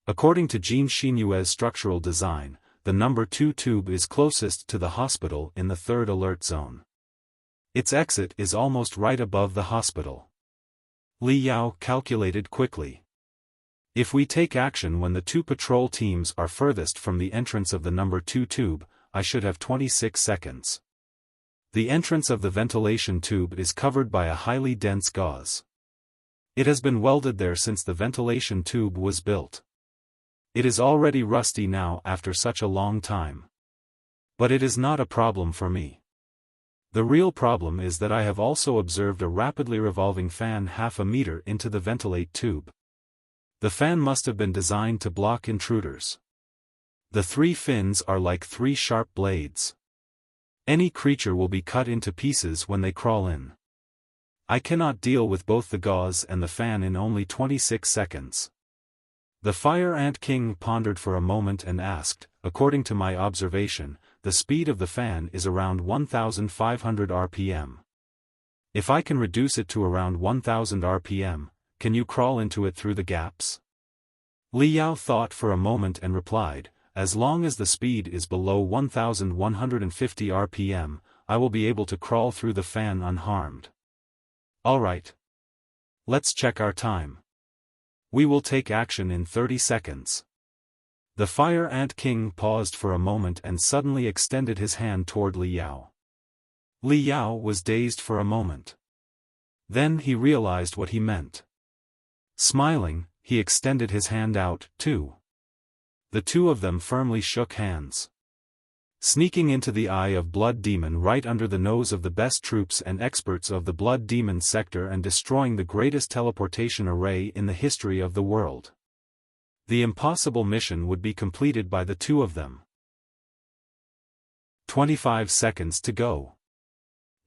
S1: According to Jean Shinue's structural design, the number 2 tube is closest to the hospital in the 3rd alert zone. Its exit is almost right above the hospital. Li Yao calculated quickly. If we take action when the 2 patrol teams are furthest from the entrance of the number 2 tube, I should have 26 seconds. The entrance of the ventilation tube is covered by a highly dense gauze. It has been welded there since the ventilation tube was built. It is already rusty now after such a long time. But it is not a problem for me. The real problem is that I have also observed a rapidly revolving fan half a meter into the ventilate tube. The fan must have been designed to block intruders. The 3 fins are like 3 sharp blades. Any creature will be cut into pieces when they crawl in. I cannot deal with both the gauze and the fan in only 26 seconds. The Fire Ant King pondered for a moment and asked, "According to my observation, the speed of the fan is around 1,500 RPM. If I can reduce it to around 1,000 RPM, can you crawl into it through the gaps?" Li Yao thought for a moment and replied, "As long as the speed is below 1,150 RPM, I will be able to crawl through the fan unharmed." "Alright. Let's check our time. We will take action in 30 seconds. The Fire Ant King paused for a moment and suddenly extended his hand toward Li Yao. Li Yao was dazed for a moment. Then he realized what he meant. Smiling, he extended his hand out, too. The two of them firmly shook hands. Sneaking into the Eye of Blood Demon right under the nose of the best troops and experts of the Blood Demon sector and destroying the greatest teleportation array in the history of the world. The impossible mission would be completed by the two of them. 25 seconds to go.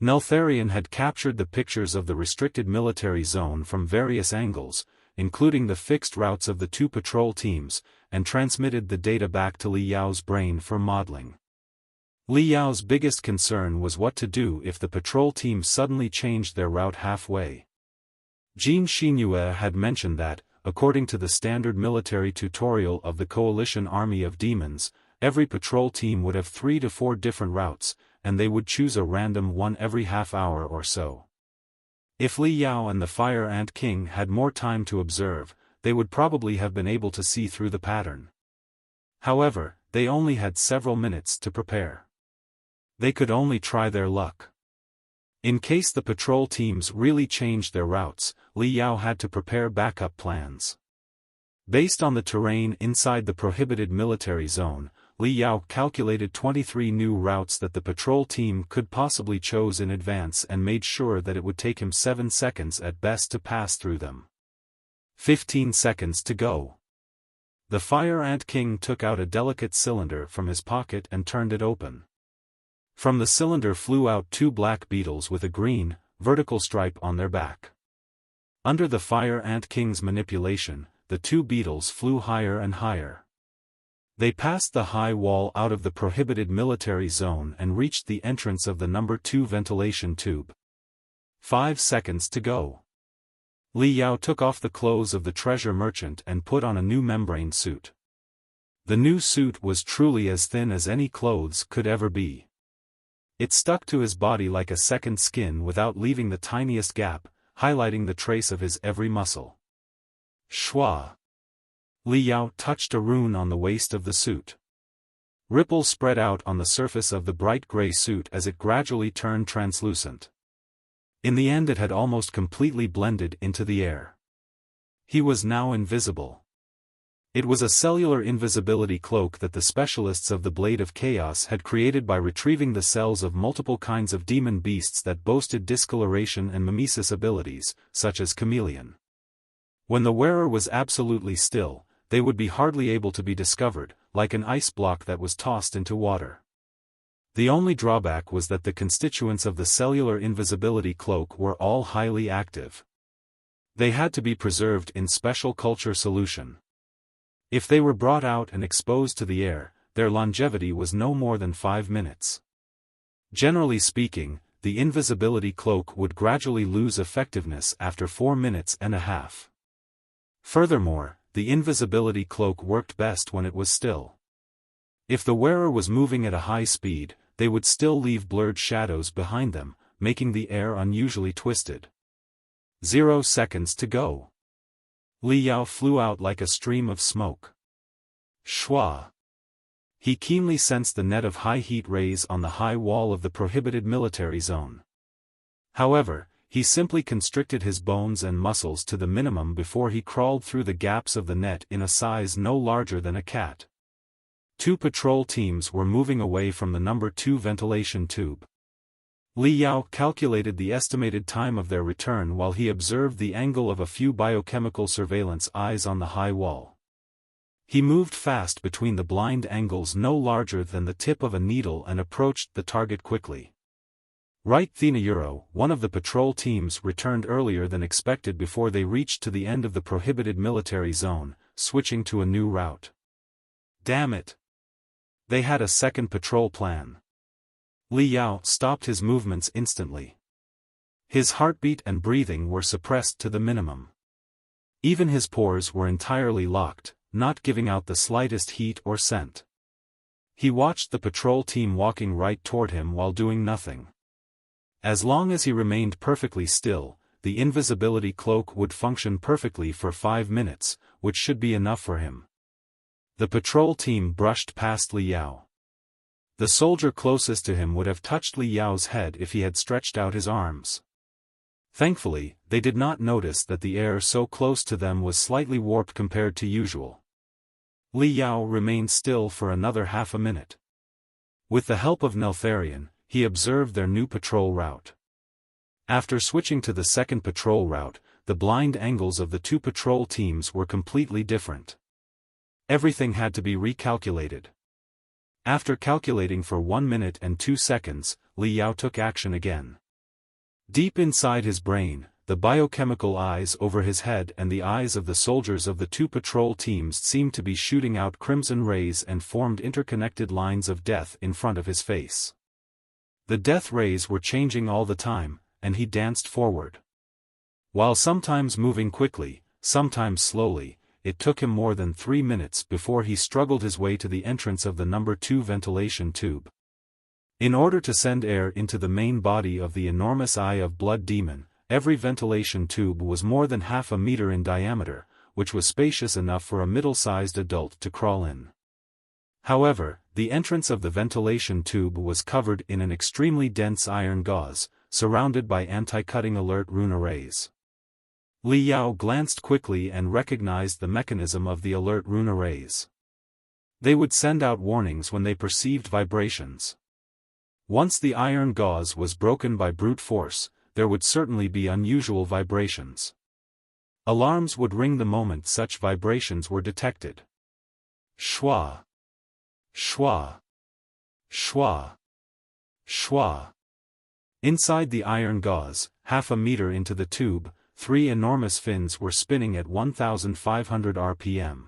S1: Neltharion had captured the pictures of the restricted military zone from various angles, including the fixed routes of the two patrol teams, and transmitted the data back to Li Yao's brain for modeling. Li Yao's biggest concern was what to do if the patrol team suddenly changed their route halfway. Jean Shinue had mentioned that, according to the standard military tutorial of the Coalition Army of Demons, every patrol team would have 3 to 4 different routes, and they would choose a random one every half hour or so. If Li Yao and the Fire Ant King had more time to observe, they would probably have been able to see through the pattern. However, they only had several minutes to prepare. They could only try their luck. In case the patrol teams really changed their routes, Li Yao had to prepare backup plans. Based on the terrain inside the prohibited military zone, Li Yao calculated 23 new routes that the patrol team could possibly choose in advance and made sure that it would take him 7 seconds at best to pass through them. 15 seconds to go. The Fire Ant King took out a delicate cylinder from his pocket and turned it open. From the cylinder flew out 2 black beetles with a green, vertical stripe on their back. Under the Fire Ant King's manipulation, the 2 beetles flew higher and higher. They passed the high wall out of the prohibited military zone and reached the entrance of the number 2 ventilation tube. 5 seconds to go. Li Yao took off the clothes of the treasure merchant and put on a new membrane suit. The new suit was truly as thin as any clothes could ever be. It stuck to his body like a second skin without leaving the tiniest gap, highlighting the trace of his every muscle. Shwa. Li Yao touched a rune on the waist of the suit. Ripples spread out on the surface of the bright gray suit as it gradually turned translucent. In the end it had almost completely blended into the air. He was now invisible. It was a cellular invisibility cloak that the specialists of the Blade of Chaos had created by retrieving the cells of multiple kinds of demon beasts that boasted discoloration and mimesis abilities, such as chameleon. When the wearer was absolutely still, they would be hardly able to be discovered, like an ice block that was tossed into water. The only drawback was that the constituents of the cellular invisibility cloak were all highly active. They had to be preserved in special culture solution. If they were brought out and exposed to the air, their longevity was no more than 5 minutes. Generally speaking, the invisibility cloak would gradually lose effectiveness after 4.5 minutes. Furthermore, the invisibility cloak worked best when it was still. If the wearer was moving at a high speed, they would still leave blurred shadows behind them, making the air unusually twisted. 0 seconds to go. Li Yao flew out like a stream of smoke. Shwa. He keenly sensed the net of high heat rays on the high wall of the prohibited military zone. However, he simply constricted his bones and muscles to the minimum before he crawled through the gaps of the net in a size no larger than a cat. 2 patrol teams were moving away from the number 2 ventilation tube. Li Yao calculated the estimated time of their return while he observed the angle of a few biochemical surveillance eyes on the high wall. He moved fast between the blind angles no larger than the tip of a needle and approached the target quickly. Right Euro, one of the patrol teams returned earlier than expected before they reached to the end of the prohibited military zone, switching to a new route. Damn it! They had a second patrol plan. Li Yao stopped his movements instantly. His heartbeat and breathing were suppressed to the minimum. Even his pores were entirely locked, not giving out the slightest heat or scent. He watched the patrol team walking right toward him while doing nothing. As long as he remained perfectly still, the invisibility cloak would function perfectly for 5 minutes, which should be enough for him. The patrol team brushed past Li Yao. The soldier closest to him would have touched Li Yao's head if he had stretched out his arms. Thankfully, they did not notice that the air so close to them was slightly warped compared to usual. Li Yao remained still for another half a minute. With the help of Neltharion, he observed their new patrol route. After switching to the second patrol route, the blind angles of the 2 patrol teams were completely different. Everything had to be recalculated. After calculating for 1 minute and 2 seconds, Li Yao took action again. Deep inside his brain, the biochemical eyes over his head and the eyes of the soldiers of the 2 patrol teams seemed to be shooting out crimson rays and formed interconnected lines of death in front of his face. The death rays were changing all the time, and he danced forward. While sometimes moving quickly, sometimes slowly, it took him more than 3 minutes before he struggled his way to the entrance of the number 2 ventilation tube. In order to send air into the main body of the enormous Eye of Blood demon, every ventilation tube was more than half a meter in diameter, which was spacious enough for a middle-sized adult to crawl in. However, the entrance of the ventilation tube was covered in an extremely dense iron gauze, surrounded by anti-cutting alert rune arrays. Li Yao glanced quickly and recognized the mechanism of the alert rune arrays. They would send out warnings when they perceived vibrations. Once the iron gauze was broken by brute force, there would certainly be unusual vibrations. Alarms would ring the moment such vibrations were detected. Schwa. Schwa. Schwa. Schwa. Inside the iron gauze, half a meter into the tube, 3 enormous fins were spinning at 1,500 rpm.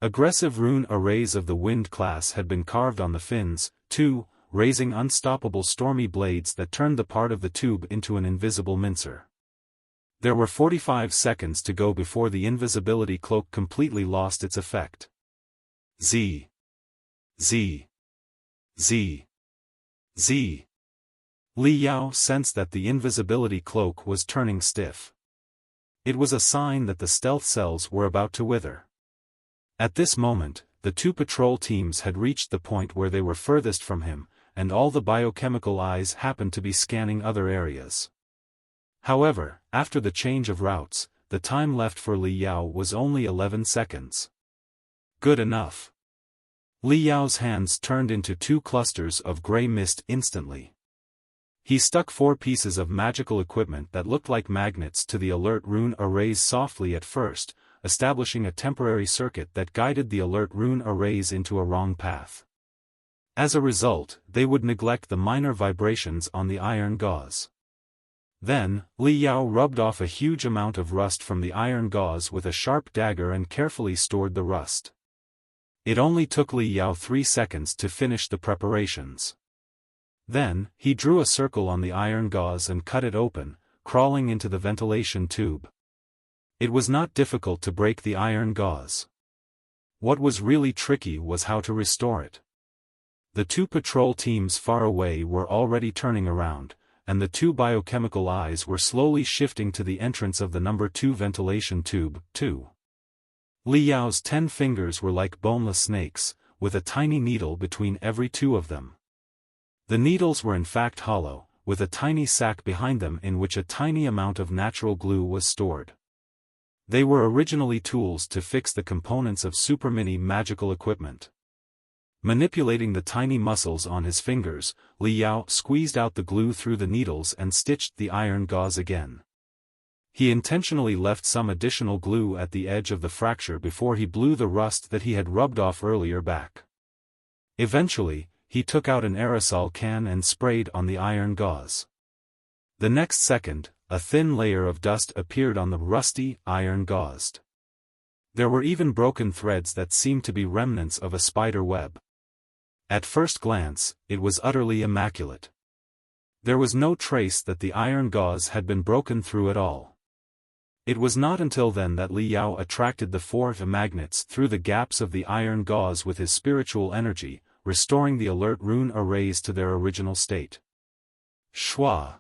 S1: Aggressive rune arrays of the wind class had been carved on the fins, too, raising unstoppable stormy blades that turned the part of the tube into an invisible mincer. There were 45 seconds to go before the invisibility cloak completely lost its effect. Z. Z. Z. Z. Li Yao sensed that the invisibility cloak was turning stiff. It was a sign that the stealth cells were about to wither. At this moment, the 2 patrol teams had reached the point where they were furthest from him, and all the biochemical eyes happened to be scanning other areas. However, after the change of routes, the time left for Li Yao was only 11 seconds. Good enough. Li Yao's hands turned into 2 clusters of gray mist instantly. He stuck 4 pieces of magical equipment that looked like magnets to the alert rune arrays softly at first, establishing a temporary circuit that guided the alert rune arrays into a wrong path. As a result, they would neglect the minor vibrations on the iron gauze. Then, Li Yao rubbed off a huge amount of rust from the iron gauze with a sharp dagger and carefully stored the rust. It only took Li Yao 3 seconds to finish the preparations. Then, he drew a circle on the iron gauze and cut it open, crawling into the ventilation tube. It was not difficult to break the iron gauze. What was really tricky was how to restore it. The 2 patrol teams far away were already turning around, and the 2 biochemical eyes were slowly shifting to the entrance of the number 2 ventilation tube, too. Li Yao's 10 fingers were like boneless snakes, with a tiny needle between every 2 of them. The needles were in fact hollow, with a tiny sac behind them in which a tiny amount of natural glue was stored. They were originally tools to fix the components of super mini magical equipment. Manipulating the tiny muscles on his fingers, Li Yao squeezed out the glue through the needles and stitched the iron gauze again. He intentionally left some additional glue at the edge of the fracture before he blew the rust that he had rubbed off earlier back. Eventually, he took out an aerosol can and sprayed on the iron gauze. The next second, a thin layer of dust appeared on the rusty, iron gauze. There were even broken threads that seemed to be remnants of a spider web. At first glance, it was utterly immaculate. There was no trace that the iron gauze had been broken through at all. It was not until then that Li Yao attracted the 4 magnets through the gaps of the iron gauze with his spiritual energy, restoring the alert rune arrays to their original state. Schwa.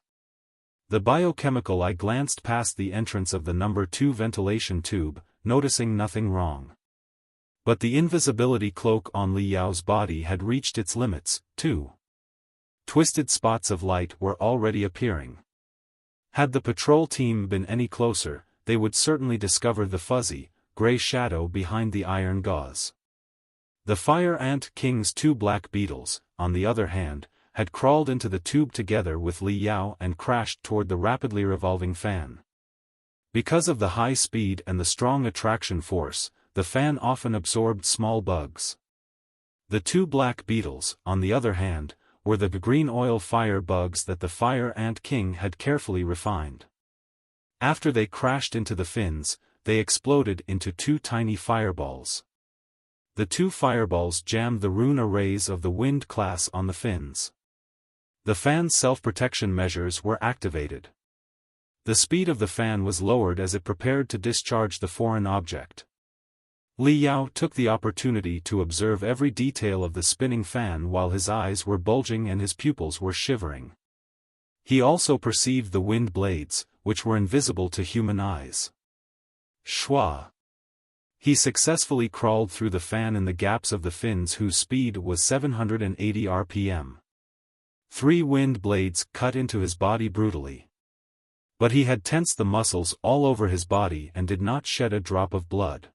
S1: The biochemical eye glanced past the entrance of the number 2 ventilation tube, noticing nothing wrong. But the invisibility cloak on Li Yao's body had reached its limits, too. Twisted spots of light were already appearing. Had the patrol team been any closer, they would certainly discover the fuzzy, gray shadow behind the iron gauze. The fire ant king's 2 black beetles, on the other hand, had crawled into the tube together with Li Yao and crashed toward the rapidly revolving fan. Because of the high speed and the strong attraction force, the fan often absorbed small bugs. The 2 black beetles, on the other hand, were the green oil fire bugs that the fire ant king had carefully refined. After they crashed into the fins, they exploded into 2 tiny fireballs. The 2 fireballs jammed the rune arrays of the wind class on the fins. The fan's self-protection measures were activated. The speed of the fan was lowered as it prepared to discharge the foreign object. Li Yao took the opportunity to observe every detail of the spinning fan while his eyes were bulging and his pupils were shivering. He also perceived the wind blades, which were invisible to human eyes. Schwa. He successfully crawled through the fan in the gaps of the fins whose speed was 780 rpm. 3 wind blades cut into his body brutally. But he had tensed the muscles all over his body and did not shed a drop of blood.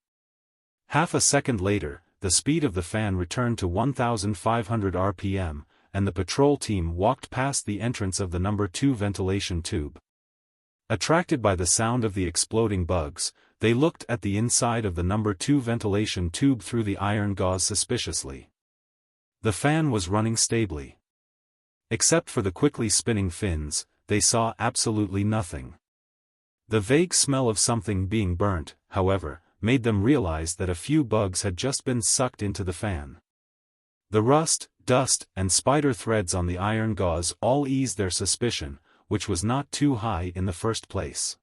S1: Half a second later, the speed of the fan returned to 1,500 rpm, and the patrol team walked past the entrance of the number 2 ventilation tube. Attracted by the sound of the exploding bugs, they looked at the inside of the number 2 ventilation tube through the iron gauze suspiciously. The fan was running stably. Except for the quickly spinning fins, they saw absolutely nothing. The vague smell of something being burnt, however, made them realize that a few bugs had just been sucked into the fan. The rust, dust, and spider threads on the iron gauze all eased their suspicion, which was not too high in the first place.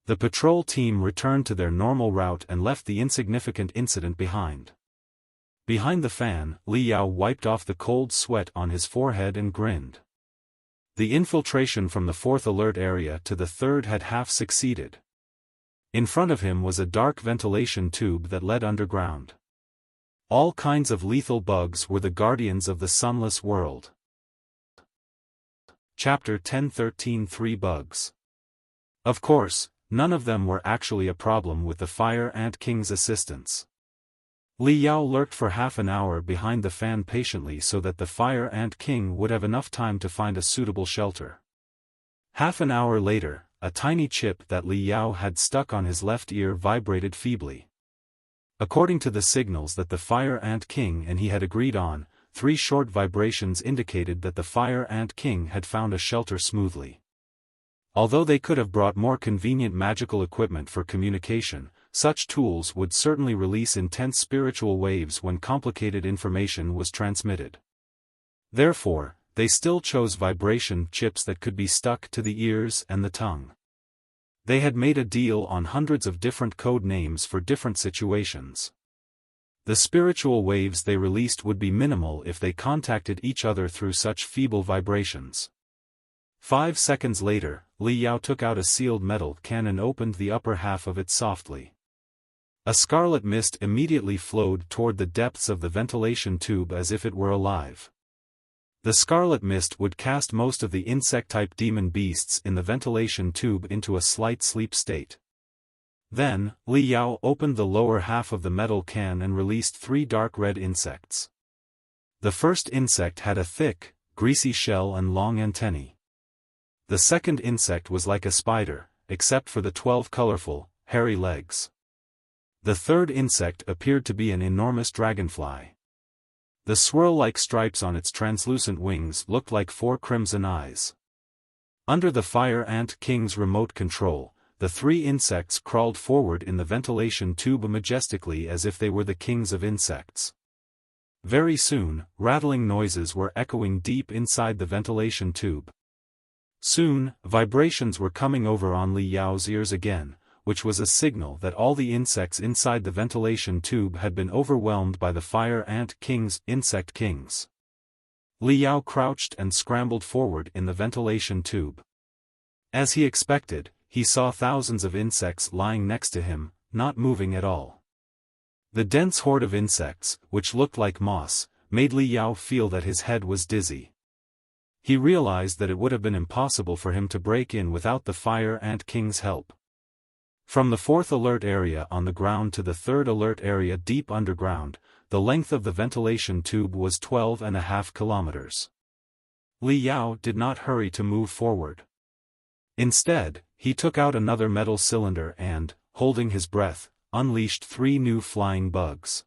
S1: The patrol team returned to their normal route and left the insignificant incident behind. Behind the fan, Li Yao wiped off the cold sweat on his forehead and grinned. The infiltration from the 4th alert area to the 3rd had half succeeded. In front of him was a dark ventilation tube that led underground. All kinds of lethal bugs were the guardians of the sunless world. Chapter 10:13 3 Bugs. Of course, none of them were actually a problem with the Fire Ant King's assistance. Li Yao lurked for half an hour behind the fan patiently so that the Fire Ant King would have enough time to find a suitable shelter. Half an hour later, a tiny chip that Li Yao had stuck on his left ear vibrated feebly. According to the signals that the Fire Ant King and he had agreed on, 3 short vibrations indicated that the Fire Ant King had found a shelter smoothly. Although they could have brought more convenient magical equipment for communication, such tools would certainly release intense spiritual waves when complicated information was transmitted. Therefore, they still chose vibration chips that could be stuck to the ears and the tongue. They had made a deal on hundreds of different code names for different situations. The spiritual waves they released would be minimal if they contacted each other through such feeble vibrations. 5 seconds later, Li Yao took out a sealed metal can and opened the upper half of it softly. A scarlet mist immediately flowed toward the depths of the ventilation tube as if it were alive. The scarlet mist would cast most of the insect-type demon beasts in the ventilation tube into a slight sleep state. Then, Li Yao opened the lower half of the metal can and released 3 dark red insects. The first insect had a thick, greasy shell and long antennae. The second insect was like a spider, except for the 12 colorful, hairy legs. The third insect appeared to be an enormous dragonfly. The swirl-like stripes on its translucent wings looked like 4 crimson eyes. Under the Fire Ant King's remote control, the 3 insects crawled forward in the ventilation tube majestically as if they were the kings of insects. Very soon, rattling noises were echoing deep inside the ventilation tube. Soon, vibrations were coming over on Li Yao's ears again, which was a signal that all the insects inside the ventilation tube had been overwhelmed by the Fire Ant King's insect kings. Li Yao crouched and scrambled forward in the ventilation tube. As he expected, he saw thousands of insects lying next to him, not moving at all. The dense horde of insects, which looked like moss, made Li Yao feel that his head was dizzy. He realized that it would have been impossible for him to break in without the Fire Ant King's help. From the 4th alert area on the ground to the 3rd alert area deep underground, the length of the ventilation tube was 12.5 kilometers. Li Yao did not hurry to move forward. Instead, he took out another metal cylinder and, holding his breath, unleashed 3 new flying bugs.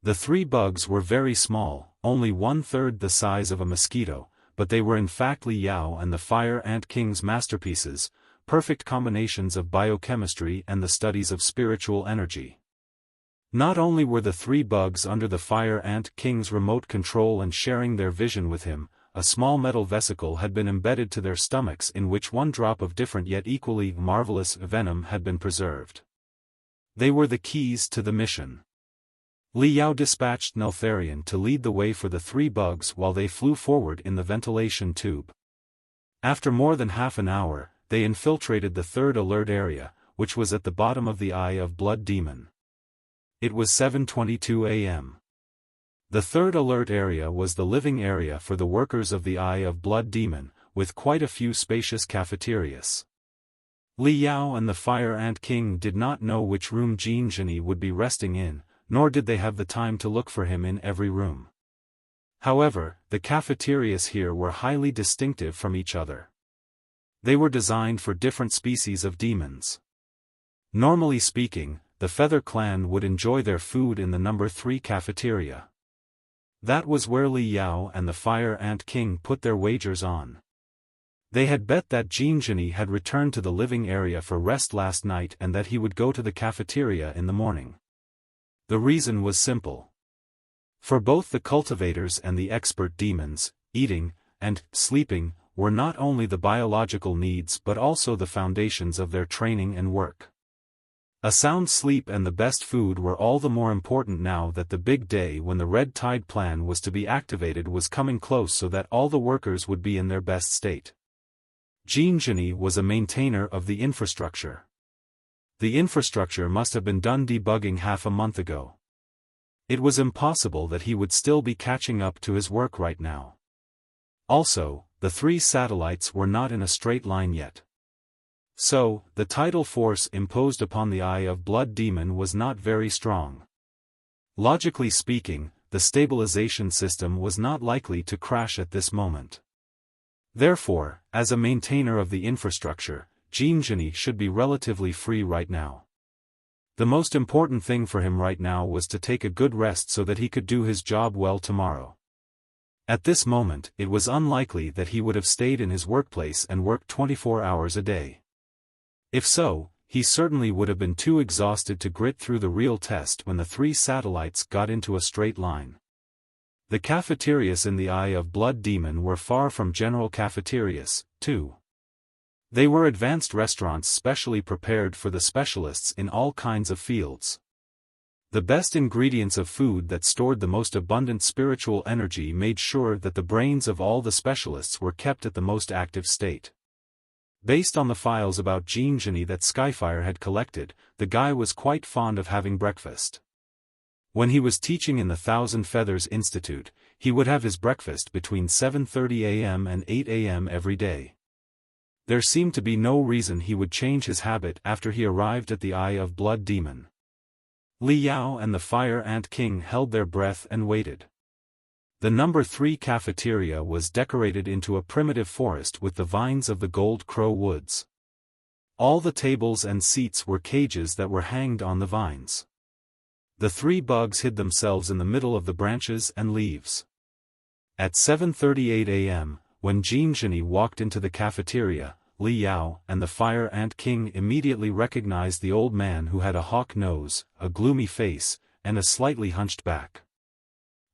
S1: The 3 bugs were very small, only 1/3 the size of a mosquito, but they were in fact Li Yao and the Fire Ant King's masterpieces, perfect combinations of biochemistry and the studies of spiritual energy. Not only were the 3 bugs under the Fire Ant King's remote control and sharing their vision with him, a small metal vesicle had been embedded to their stomachs in which 1 drop of different yet equally marvelous venom had been preserved. They were the keys to the mission. Li Yao dispatched Neltharion to lead the way for the 3 bugs while they flew forward in the ventilation tube. After more than half an hour, they infiltrated the 3rd alert area, which was at the bottom of the Eye of Blood Demon. It was 7:22 a.m. The third alert area was the living area for the workers of the Eye of Blood Demon, with quite a few spacious cafeterias. Li Yao and the Fire Ant King did not know which room Jin Zhini would be resting in, nor did they have the time to look for him in every room. However, the cafeterias here were highly distinctive from each other. They were designed for different species of demons. Normally speaking, the Feather Clan would enjoy their food in the number 3 cafeteria. That was where Li Yao and the Fire Ant King put their wagers on. They had bet that Jin Zhini had returned to the living area for rest last night and that he would go to the cafeteria in the morning. The reason was simple. For both the cultivators and the expert demons, eating, and sleeping, were not only the biological needs but also the foundations of their training and work. A sound sleep and the best food were all the more important now that the big day when the Red Tide plan was to be activated was coming close, so that all the workers would be in their best state. Jin Zhini was a maintainer of the infrastructure. The infrastructure must have been done debugging half a month ago. It was impossible that he would still be catching up to his work right now. Also, the 3 satellites were not in a straight line yet. So, the tidal force imposed upon the Eye of Blood Demon was not very strong. Logically speaking, the stabilization system was not likely to crash at this moment. Therefore, as a maintainer of the infrastructure, Jin Zhini should be relatively free right now. The most important thing for him right now was to take a good rest so that he could do his job well tomorrow. At this moment, it was unlikely that he would have stayed in his workplace and worked 24 hours a day. If so, he certainly would have been too exhausted to grit through the real test when the 3 satellites got into a straight line. The cafeterias in the Eye of Blood Demon were far from general cafeterias, too. They were advanced restaurants specially prepared for the specialists in all kinds of fields. The best ingredients of food that stored the most abundant spiritual energy made sure that the brains of all the specialists were kept at the most active state. Based on the files about Jin Zhini that Skyfire had collected, the guy was quite fond of having breakfast. When he was teaching in the Thousand Feathers Institute, he would have his breakfast between 7:30 a.m. and 8 a.m. every day. There seemed to be no reason he would change his habit after he arrived at the Eye of Blood Demon. Li Yao and the Fire Ant King held their breath and waited. The number 3 cafeteria was decorated into a primitive forest with the vines of the Gold Crow Woods. All the tables and seats were cages that were hanged on the vines. The 3 bugs hid themselves in the middle of the branches and leaves. At 7:38 a.m., when Jin Zhini walked into the cafeteria, Li Yao and the Fire Ant King immediately recognized the old man who had a hawk nose, a gloomy face, and a slightly hunched back.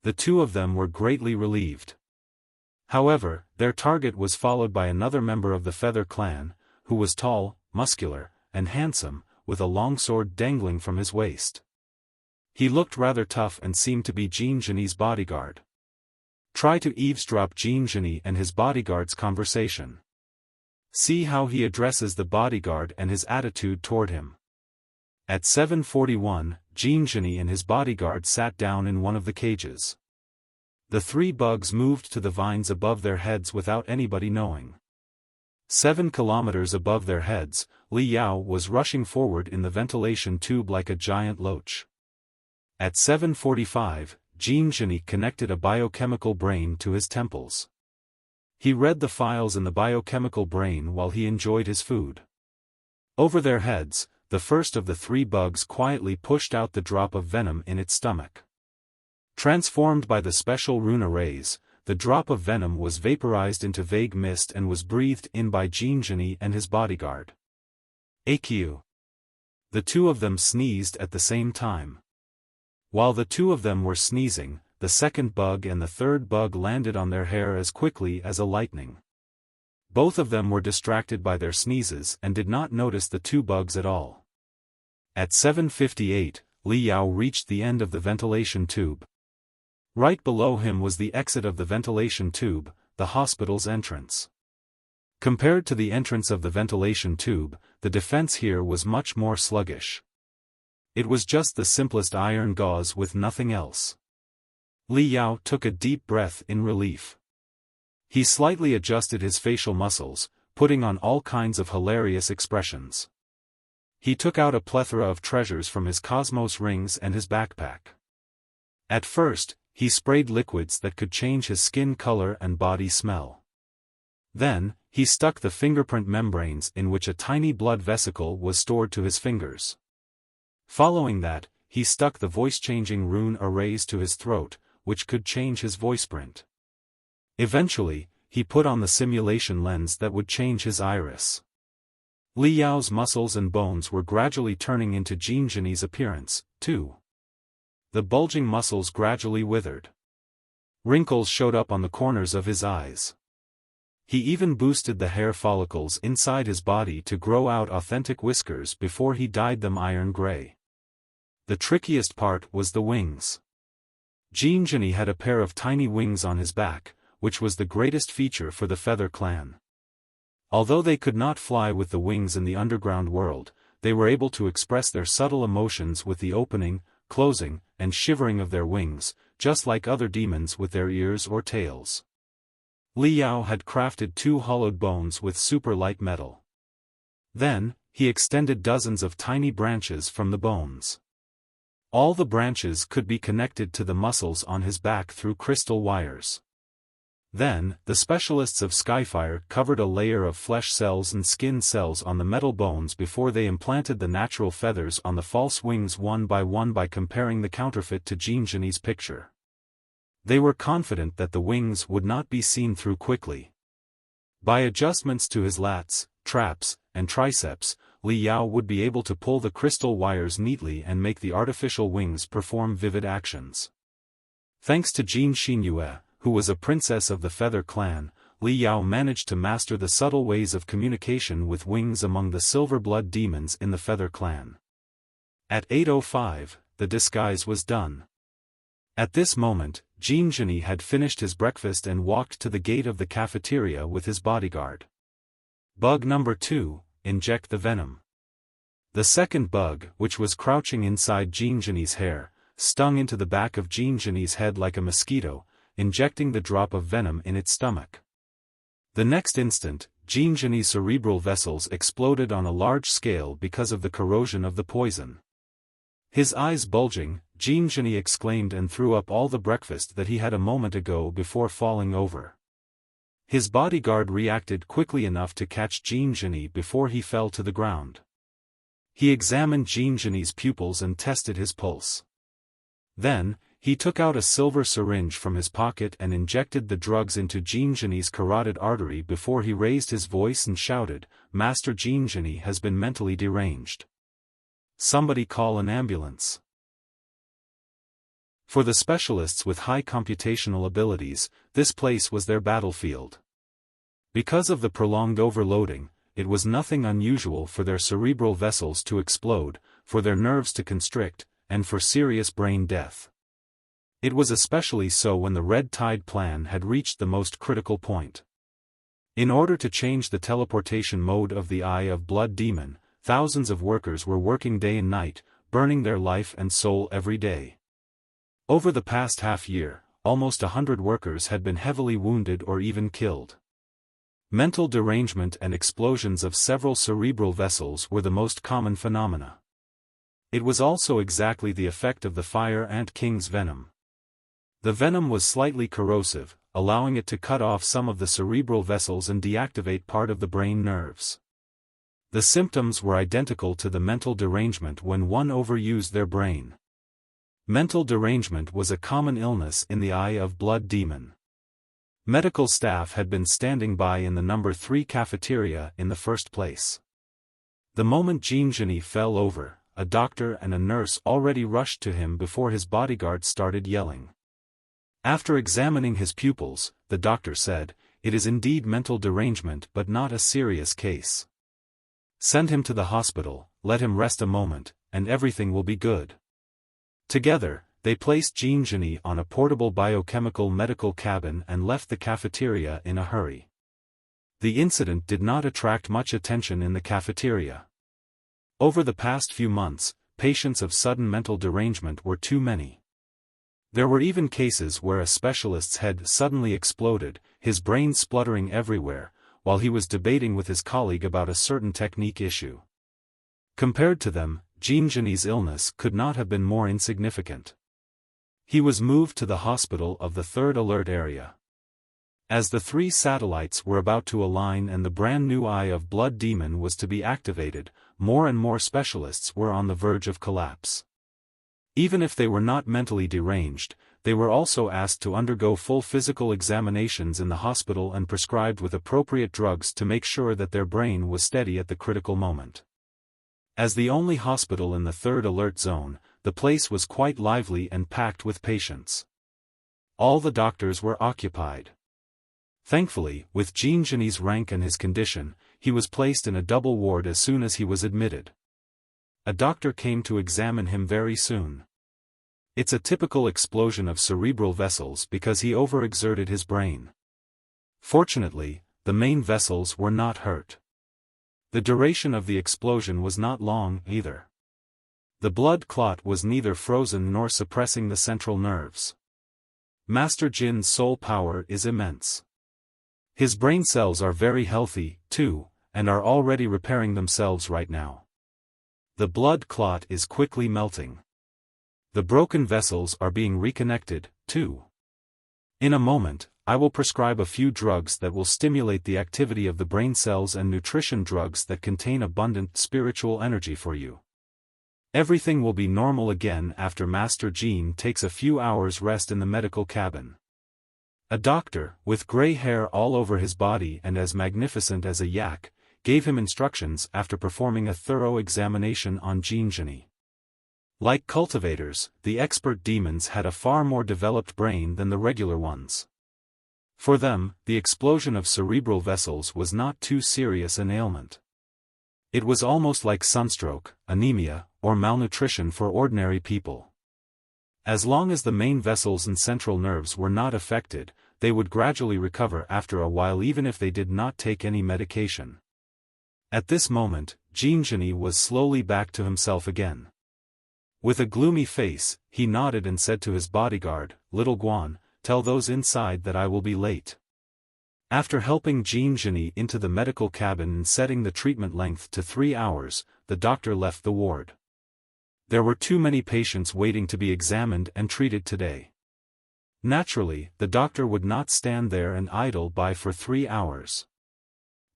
S1: The 2 of them were greatly relieved. However, their target was followed by another member of the Feather Clan, who was tall, muscular, and handsome, with a long sword dangling from his waist. He looked rather tough and seemed to be Jin Zhini's bodyguard. Try to eavesdrop Jin Zhini and his bodyguard's conversation. See how he addresses the bodyguard and his attitude toward him. At 7:41, Jin Zhini and his bodyguard sat down in one of the cages. The 3 bugs moved to the vines above their heads without anybody knowing. 7 kilometers above their heads, Li Yao was rushing forward in the ventilation tube like a giant loach. At 7:45, Jin Zhini connected a biochemical brain to his temples. He read the files in the biochemical brain while he enjoyed his food. Over their heads, the first of the 3 bugs quietly pushed out the drop of venom in its stomach. Transformed by the special rune arrays, the drop of venom was vaporized into vague mist and was breathed in by Jin Zhini and his bodyguard. AQ. The 2 of them sneezed at the same time. While the 2 of them were sneezing, the second bug and the third bug landed on their hair as quickly as a lightning. Both of them were distracted by their sneezes and did not notice the 2 bugs at all. At 7:58, Li Yao reached the end of the ventilation tube. Right below him was the exit of the ventilation tube, the hospital's entrance. Compared to the entrance of the ventilation tube, the defense here was much more sluggish. It was just the simplest iron gauze with nothing else. Li Yao took a deep breath in relief. He slightly adjusted his facial muscles, putting on all kinds of hilarious expressions. He took out a plethora of treasures from his cosmos rings and his backpack. At first, he sprayed liquids that could change his skin color and body smell. Then, he stuck the fingerprint membranes in which a tiny blood vesicle was stored to his fingers. Following that, he stuck the voice-changing rune arrays to his throat, which could change his voice print. Eventually, he put on the simulation lens that would change his iris. Li Yao's muscles and bones were gradually turning into Jinzhani's appearance, too. The bulging muscles gradually withered. Wrinkles showed up on the corners of his eyes. He even boosted the hair follicles inside his body to grow out authentic whiskers before he dyed them iron gray. The trickiest part was the wings. Jinzhani had a pair of tiny wings on his back, which was the greatest feature for the Feather Clan. Although they could not fly with the wings in the underground world, they were able to express their subtle emotions with the opening, closing, and shivering of their wings, just like other demons with their ears or tails. Li Yao had crafted 2 hollowed bones with super light metal. Then, he extended dozens of tiny branches from the bones. All the branches could be connected to the muscles on his back through crystal wires. Then, the specialists of Skyfire covered a layer of flesh cells and skin cells on the metal bones before they implanted the natural feathers on the false wings one by comparing the counterfeit to Jinzhani's picture. They were confident that the wings would not be seen through quickly. By adjustments to his lats, traps, and triceps, Li Yao would be able to pull the crystal wires neatly and make the artificial wings perform vivid actions. Thanks to Jin Xinyue, who was a princess of the Feather Clan, Li Yao managed to master the subtle ways of communication with wings among the silver blood demons in the Feather Clan. At 8:05, the disguise was done. At this moment, Jinzhani had finished his breakfast and walked to the gate of the cafeteria with his bodyguard. Bug number 2, inject the venom. The second bug, which was crouching inside Jinzhani's hair, stung into the back of Jinzhani's head like a mosquito, injecting the drop of venom in its stomach. The next instant, Jinzhani's cerebral vessels exploded on a large scale because of the corrosion of the poison. His eyes bulging, Jinzhani exclaimed and threw up all the breakfast that he had a moment ago before falling over. His bodyguard reacted quickly enough to catch Jinzhani before he fell to the ground. He examined Jinzhani's pupils and tested his pulse. Then, he took out a silver syringe from his pocket and injected the drugs into Jinzhani's carotid artery before he raised his voice and shouted, "Master Jinzhani has been mentally deranged. Somebody call an ambulance." For the specialists with high computational abilities, this place was their battlefield. Because of the prolonged overloading, it was nothing unusual for their cerebral vessels to explode, for their nerves to constrict, and for serious brain death. It was especially so when the Red Tide plan had reached the most critical point. In order to change the teleportation mode of the Eye of Blood Demon, thousands of workers were working day and night, burning their life and soul every day. Over the past half-year, almost 100 workers had been heavily wounded or even killed. Mental derangement and explosions of several cerebral vessels were the most common phenomena. It was also exactly the effect of the Fire Ant King's venom. The venom was slightly corrosive, allowing it to cut off some of the cerebral vessels and deactivate part of the brain nerves. The symptoms were identical to the mental derangement when one overused their brain. Mental derangement was a common illness in the Eye of Blood Demon. Medical staff had been standing by in the number 3 cafeteria in the first place. The moment Jinzhani fell over, a doctor and a nurse already rushed to him before his bodyguard started yelling. After examining his pupils, the doctor said, "It is indeed mental derangement but not a serious case. Send him to the hospital, let him rest a moment, and everything will be good." Together, they placed Jinzhani on a portable biochemical medical cabin and left the cafeteria in a hurry. The incident did not attract much attention in the cafeteria. Over the past few months, patients of sudden mental derangement were too many. There were even cases where a specialist's head suddenly exploded, his brain spluttering everywhere, while he was debating with his colleague about a certain technique issue. Compared to them, Jean-Genie's illness could not have been more insignificant. He was moved to the hospital of the Third Alert area. As the 3 satellites were about to align and the brand new Eye of Blood demon was to be activated, more and more specialists were on the verge of collapse. Even if they were not mentally deranged, they were also asked to undergo full physical examinations in the hospital and prescribed with appropriate drugs to make sure that their brain was steady at the critical moment. As the only hospital in the Third Alert Zone, the place was quite lively and packed with patients. All the doctors were occupied. Thankfully, with Jean-Genie's rank and his condition, he was placed in a double ward as soon as he was admitted. A doctor came to examine him very soon. It's a typical explosion of cerebral vessels because he overexerted his brain. Fortunately, the main vessels were not hurt. The duration of the explosion was not long, either. The blood clot was neither frozen nor suppressing the central nerves. Master Jin's soul power is immense. His brain cells are very healthy, too, and are already repairing themselves right now. The blood clot is quickly melting. The broken vessels are being reconnected, too. In a moment, I will prescribe a few drugs that will stimulate the activity of the brain cells and nutrition drugs that contain abundant spiritual energy for you. Everything will be normal again after Master Jean takes a few hours rest in the medical cabin. A doctor, with gray hair all over his body and as magnificent as a yak, gave him instructions after performing a thorough examination on Jean-Genie. Like cultivators, the expert demons had a far more developed brain than the regular ones. For them, the explosion of cerebral vessels was not too serious an ailment. It was almost like sunstroke, anemia, or malnutrition for ordinary people. As long as the main vessels and central nerves were not affected, they would gradually recover after a while even if they did not take any medication. At this moment, Jean-Genie was slowly back to himself again. With a gloomy face, he nodded and said to his bodyguard, "Little Guan, tell those inside that I will be late." After helping Jean-Genie into the medical cabin and setting the treatment length to 3 hours, the doctor left the ward. There were too many patients waiting to be examined and treated today. Naturally, the doctor would not stand there and idle by for 3 hours.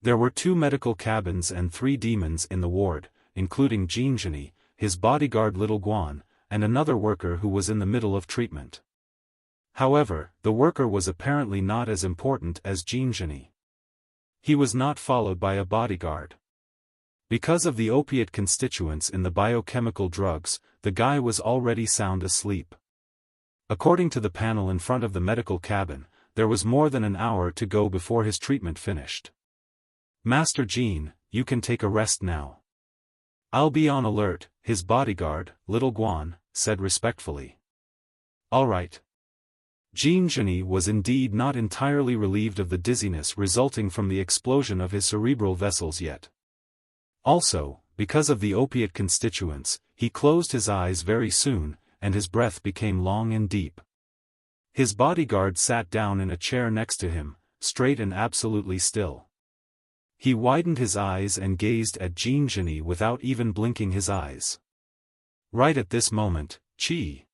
S1: There were 2 medical cabins and 3 demons in the ward, including Jean-Genie, his bodyguard Little Guan, and another worker who was in the middle of treatment. However, the worker was apparently not as important as Jean-Genie. He was not followed by a bodyguard. Because of the opiate constituents in the biochemical drugs, the guy was already sound asleep. According to the panel in front of the medical cabin, there was more than an hour to go before his treatment finished. "Master Jean, you can take a rest now." "I'll be on alert," his bodyguard, Little Guan, said respectfully. "All right." Jean-Genie was indeed not entirely relieved of the dizziness resulting from the explosion of his cerebral vessels yet. Also, because of the opiate constituents, he closed his eyes very soon, and his breath became long and deep. His bodyguard sat down in a chair next to him, straight and absolutely still. He widened his eyes and gazed at Jean-Genie without even blinking his eyes. Right at this moment, Chi,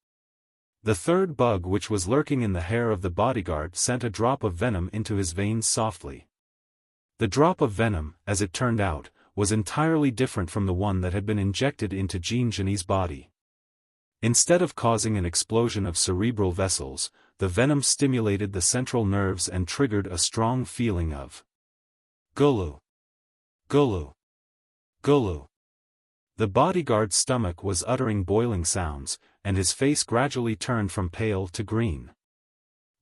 S1: the third bug which was lurking in the hair of the bodyguard, sent a drop of venom into his veins softly. The drop of venom, as it turned out, was entirely different from the one that had been injected into Jean-Genie's body. Instead of causing an explosion of cerebral vessels, the venom stimulated the central nerves and triggered a strong feeling of Gulu. Gulu. Gulu. The bodyguard's stomach was uttering boiling sounds, and his face gradually turned from pale to green.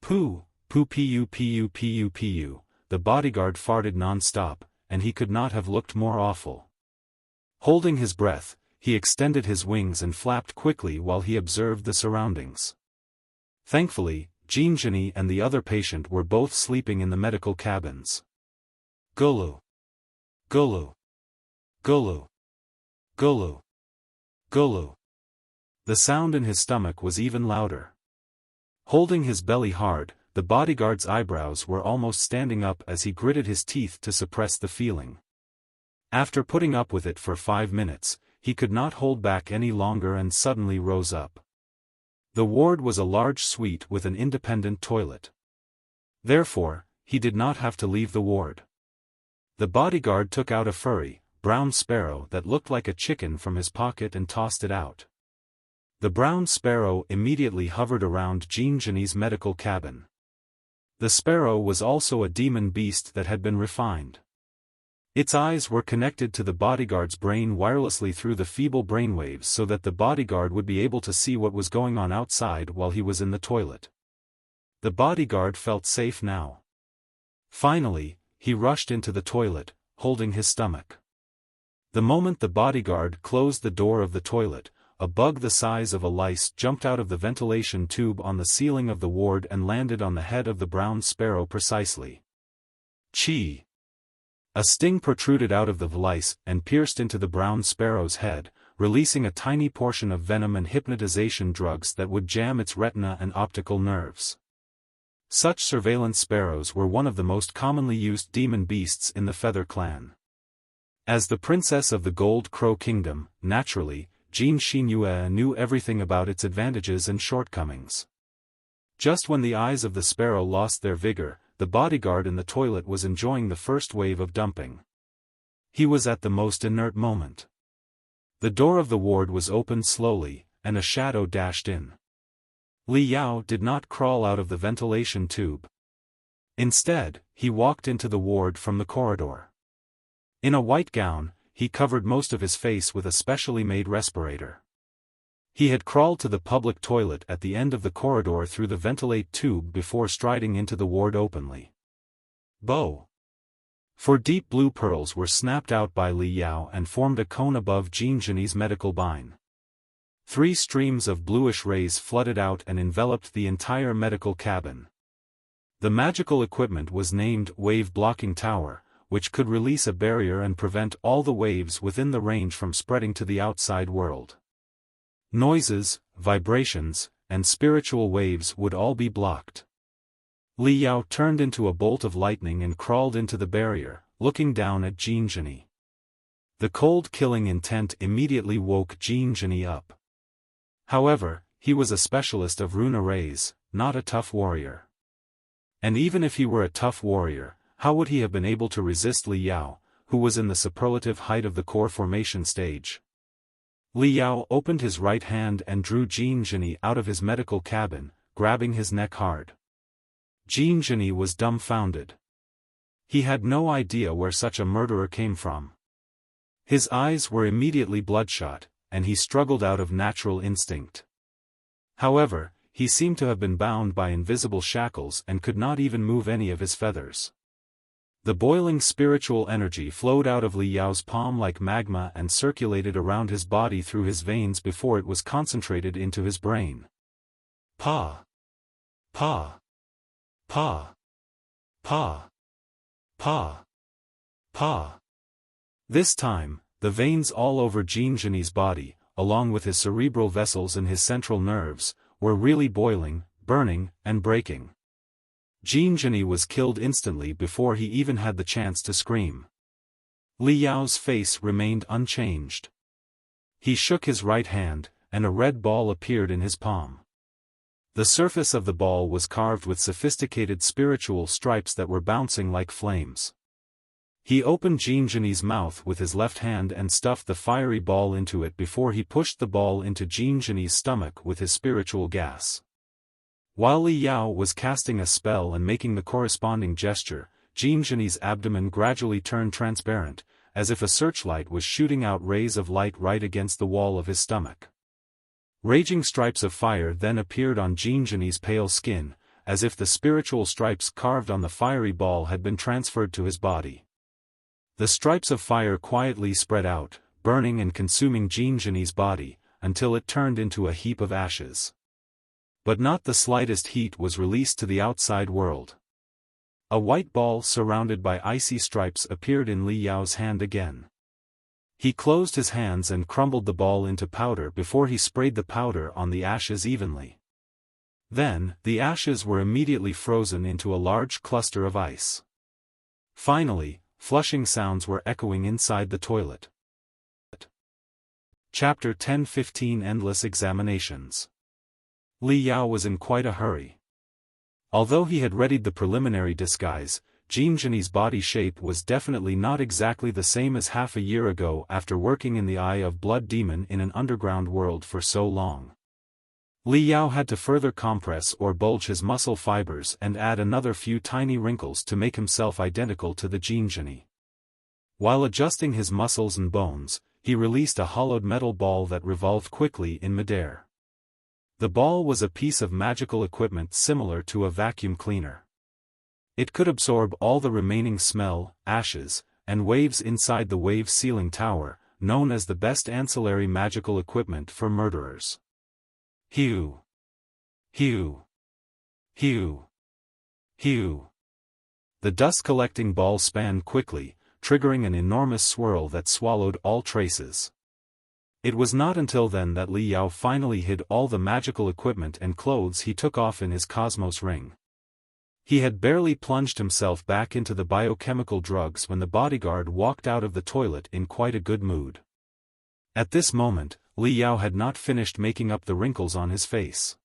S1: Poo, poo pu pu pu pu, the bodyguard farted non-stop, and he could not have looked more awful. Holding his breath, he extended his wings and flapped quickly while he observed the surroundings. Thankfully, Jean-Genie and the other patient were both sleeping in the medical cabins. Gulu. Gulu. Gulu. Gulu. Gulu. The sound in his stomach was even louder. Holding his belly hard, the bodyguard's eyebrows were almost standing up as he gritted his teeth to suppress the feeling. After putting up with it for 5 minutes, he could not hold back any longer and suddenly rose up. The ward was a large suite with an independent toilet. Therefore, he did not have to leave the ward. The bodyguard took out a furry, brown sparrow that looked like a chicken from his pocket and tossed it out. The brown sparrow immediately hovered around Jinjini's medical cabin. The sparrow was also a demon beast that had been refined. Its eyes were connected to the bodyguard's brain wirelessly through the feeble brainwaves so that the bodyguard would be able to see what was going on outside while he was in the toilet. The bodyguard felt safe now. Finally, he rushed into the toilet, holding his stomach. The moment the bodyguard closed the door of the toilet, a bug the size of a lice jumped out of the ventilation tube on the ceiling of the ward and landed on the head of the brown sparrow precisely. Chee! A sting protruded out of the lice and pierced into the brown sparrow's head, releasing a tiny portion of venom and hypnotization drugs that would jam its retina and optical nerves. Such surveillance sparrows were one of the most commonly used demon beasts in the Feather Clan. As the princess of the Gold Crow Kingdom, naturally, Jin Xinyue knew everything about its advantages and shortcomings. Just when the eyes of the sparrow lost their vigor, the bodyguard in the toilet was enjoying the first wave of dumping. He was at the most inert moment. The door of the ward was opened slowly, and a shadow dashed in. Li Yao did not crawl out of the ventilation tube. Instead, he walked into the ward from the corridor. In a white gown, he covered most of his face with a specially made respirator. He had crawled to the public toilet at the end of the corridor through the ventilate tube before striding into the ward openly. Bo! 4 deep blue pearls were snapped out by Li Yao and formed a cone above Jinjini's medical bine. 3 streams of bluish rays flooded out and enveloped the entire medical cabin. The magical equipment was named Wave Blocking Tower, which could release a barrier and prevent all the waves within the range from spreading to the outside world. Noises, vibrations, and spiritual waves would all be blocked. Li Yao turned into a bolt of lightning and crawled into the barrier, looking down at Jinjini. The cold killing intent immediately woke Jinjini up. However, he was a specialist of rune arrays, not a tough warrior. And even if he were a tough warrior, how would he have been able to resist Li Yao, who was in the superlative height of the core formation stage? Li Yao opened his right hand and drew Jinjini out of his medical cabin, grabbing his neck hard. Jinjini was dumbfounded. He had no idea where such a murderer came from. His eyes were immediately bloodshot, and he struggled out of natural instinct. However, he seemed to have been bound by invisible shackles and could not even move any of his feathers. The boiling spiritual energy flowed out of Li Yao's palm like magma and circulated around his body through his veins before it was concentrated into his brain. Pa! Pa! Pa! Pa! Pa! Pa! This time, the veins all over Jinjini's body, along with his cerebral vessels and his central nerves, were really boiling, burning, and breaking. Jinjini was killed instantly before he even had the chance to scream. Li Yao's face remained unchanged. He shook his right hand, and a red ball appeared in his palm. The surface of the ball was carved with sophisticated spiritual stripes that were bouncing like flames. He opened Jinjini's mouth with his left hand and stuffed the fiery ball into it before he pushed the ball into Jinjini's stomach with his spiritual gas. While Li Yao was casting a spell and making the corresponding gesture, Jinjini's abdomen gradually turned transparent, as if a searchlight was shooting out rays of light right against the wall of his stomach. Raging stripes of fire then appeared on Jinjini's pale skin, as if the spiritual stripes carved on the fiery ball had been transferred to his body. The stripes of fire quietly spread out, burning and consuming Jinjini's body, until it turned into a heap of ashes. But not the slightest heat was released to the outside world. A white ball surrounded by icy stripes appeared in Li Yao's hand again. He closed his hands and crumbled the ball into powder before he sprayed the powder on the ashes evenly. Then, the ashes were immediately frozen into a large cluster of ice. Finally, flushing sounds were echoing inside the toilet. Chapter 10-15 Endless Examinations. Li Yao was in quite a hurry. Although he had readied the preliminary disguise, Jin Zhenyi's body shape was definitely not exactly the same as half a year ago after working in the Eye of Blood Demon in an underground world for so long. Li Yao had to further compress or bulge his muscle fibers and add another few tiny wrinkles to make himself identical to the Jin Zhenyi. While adjusting his muscles and bones, he released a hollowed metal ball that revolved quickly in midair. The ball was a piece of magical equipment similar to a vacuum cleaner. It could absorb all the remaining smell, ashes, and waves inside the wave sealing tower, known as the best ancillary magical equipment for murderers. Hew! Hew! Hew! Hew! The dust-collecting ball span quickly, triggering an enormous swirl that swallowed all traces. It was not until then that Li Yao finally hid all the magical equipment and clothes he took off in his cosmos ring. He had barely plunged himself back into the biochemical drugs when the bodyguard walked out of the toilet in quite a good mood. At this moment, Li Yao had not finished making up the wrinkles on his face.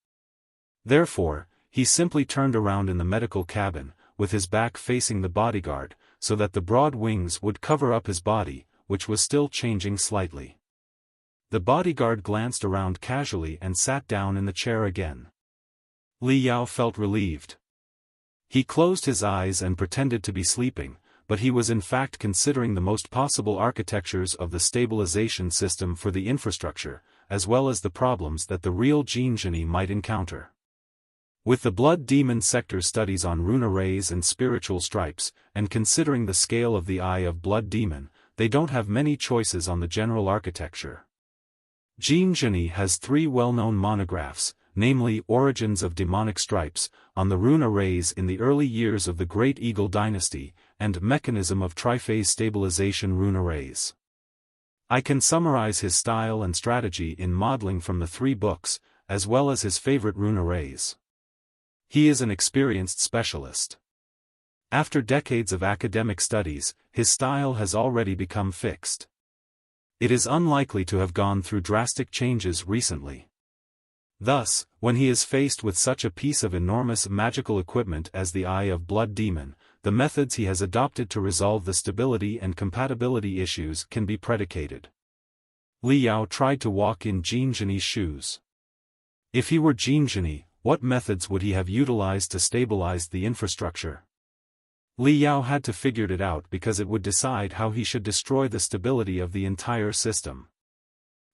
S1: Therefore, he simply turned around in the medical cabin, with his back facing the bodyguard, so that the broad wings would cover up his body, which was still changing slightly. The bodyguard glanced around casually and sat down in the chair again. Li Yao felt relieved. He closed his eyes and pretended to be sleeping, but he was in fact considering the most possible architectures of the stabilization system for the infrastructure, as well as the problems that the real Jin Zhenyi might encounter. With the Blood Demon sector's studies on rune arrays and spiritual stripes, and considering the scale of the Eye of Blood Demon, they don't have many choices on the general architecture. Jin Zhenyi has 3 well-known monographs, namely Origins of Demonic Stripes, on the rune arrays in the early years of the Great Eagle Dynasty, and Mechanism of Triphase Stabilization rune arrays. I can summarize his style and strategy in modeling from the 3 books, as well as his favorite rune arrays. He is an experienced specialist. After decades of academic studies, his style has already become fixed. It is unlikely to have gone through drastic changes recently. Thus, when he is faced with such a piece of enormous magical equipment as the Eye of Blood Demon, the methods he has adopted to resolve the stability and compatibility issues can be predicated. Li Yao tried to walk in Jin Zhenyi's shoes. If he were Jin Zhenyi, what methods would he have utilized to stabilize the infrastructure? Li Yao had to figure it out because it would decide how he should destroy the stability of the entire system.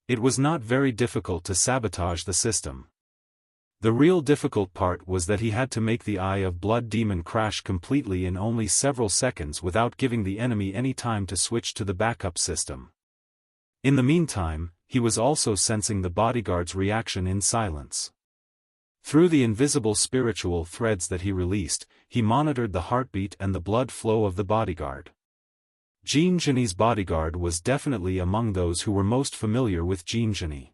S1: It was not very difficult to sabotage the system. The real difficult part was that he had to make the Eye of Blood Demon crash completely in only several seconds without giving the enemy any time to switch to the backup system. In the meantime, he was also sensing the bodyguard's reaction in silence. Through the invisible spiritual threads that he released, he monitored the heartbeat and the blood flow of the bodyguard. Jin Zhenyi's bodyguard was definitely among those who were most familiar with Jin Zhenyi.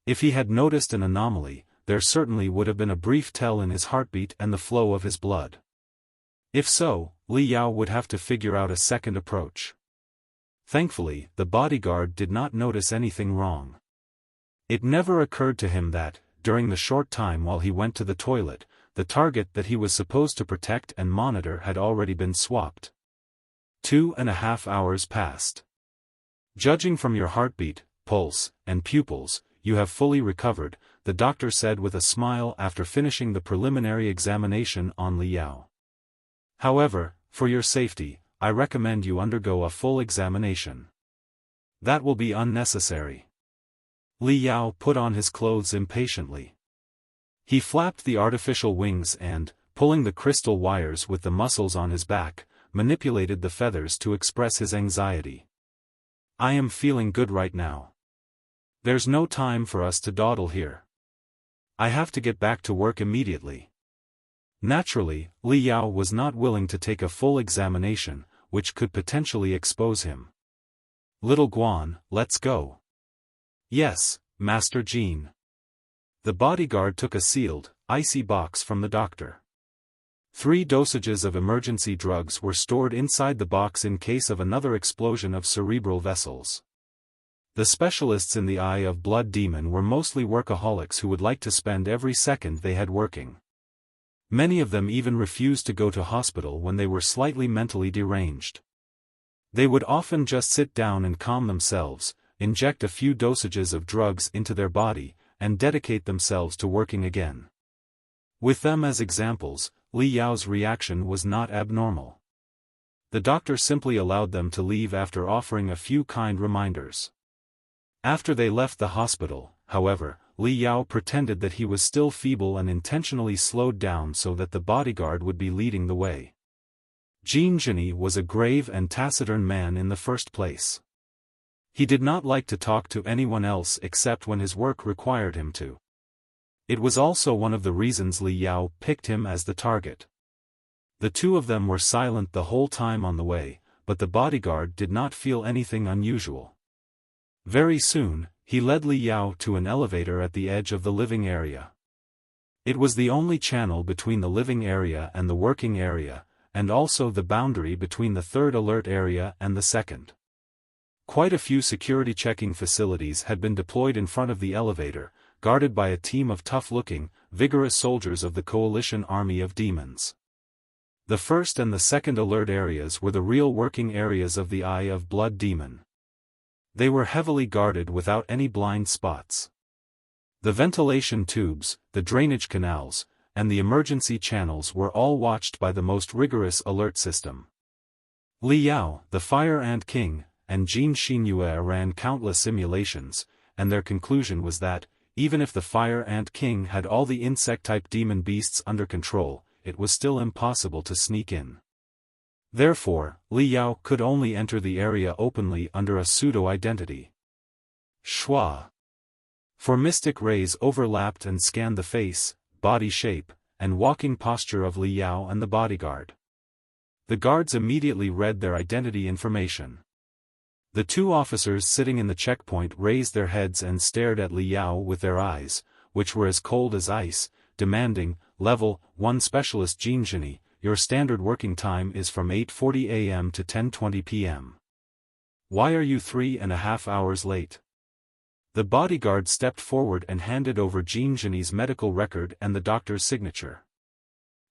S1: If he had noticed an anomaly, there certainly would have been a brief tell in his heartbeat and the flow of his blood. If so, Li Yao would have to figure out a second approach. Thankfully, the bodyguard did not notice anything wrong. It never occurred to him that, during the short time while he went to the toilet, the target that he was supposed to protect and monitor had already been swapped. 2.5 hours passed. Judging from your heartbeat, pulse, and pupils, you have fully recovered, the doctor said with a smile after finishing the preliminary examination on Li Yao. However, for your safety, I recommend you undergo a full examination. That will be unnecessary. Li Yao put on his clothes impatiently. He flapped the artificial wings and, pulling the crystal wires with the muscles on his back, manipulated the feathers to express his anxiety. I am feeling good right now. There's no time for us to dawdle here. I have to get back to work immediately. Naturally, Li Yao was not willing to take a full examination, which could potentially expose him. Little Guan, let's go. Yes, Master Jean. The bodyguard took a sealed, icy box from the doctor. 3 dosages of emergency drugs were stored inside the box in case of another explosion of cerebral vessels. The specialists in the Eye of Blood demon were mostly workaholics who would like to spend every second they had working. Many of them even refused to go to hospital when they were slightly mentally deranged. They would often just sit down and calm themselves, inject a few dosages of drugs into their body, and dedicate themselves to working again. With them as examples, Li Yao's reaction was not abnormal. The doctor simply allowed them to leave after offering a few kind reminders. After they left the hospital, however, Li Yao pretended that he was still feeble and intentionally slowed down so that the bodyguard would be leading the way. Jean Genie was a grave and taciturn man in the first place. He did not like to talk to anyone else except when his work required him to. It was also one of the reasons Li Yao picked him as the target. The two of them were silent the whole time on the way, but the bodyguard did not feel anything unusual. Very soon, he led Li Yao to an elevator at the edge of the living area. It was the only channel between the living area and the working area, and also the boundary between the third alert area and the second. Quite a few security checking facilities had been deployed in front of the elevator, guarded by a team of tough-looking, vigorous soldiers of the coalition army of demons. The first and the second alert areas were the real working areas of the Eye of Blood demon. They were heavily guarded without any blind spots. The ventilation tubes, the drainage canals, and the emergency channels were all watched by the most rigorous alert system. Li Yao, the Fire Ant King, and Jean Xinyue ran countless simulations, and their conclusion was that, even if the Fire Ant King had all the insect-type demon beasts under control, it was still impossible to sneak in. Therefore, Li Yao could only enter the area openly under a pseudo-identity. Schwa. For mystic rays overlapped and scanned the face, body shape, and walking posture of Li Yao and the bodyguard. The guards immediately read their identity information. The 2 officers sitting in the checkpoint raised their heads and stared at Li Yao with their eyes, which were as cold as ice, demanding, Level 1 Specialist Jean Genie, your standard working time is from 8:40 a.m. to 10:20 p.m. Why are you 3.5 hours late? The bodyguard stepped forward and handed over Jean Genie's medical record and the doctor's signature.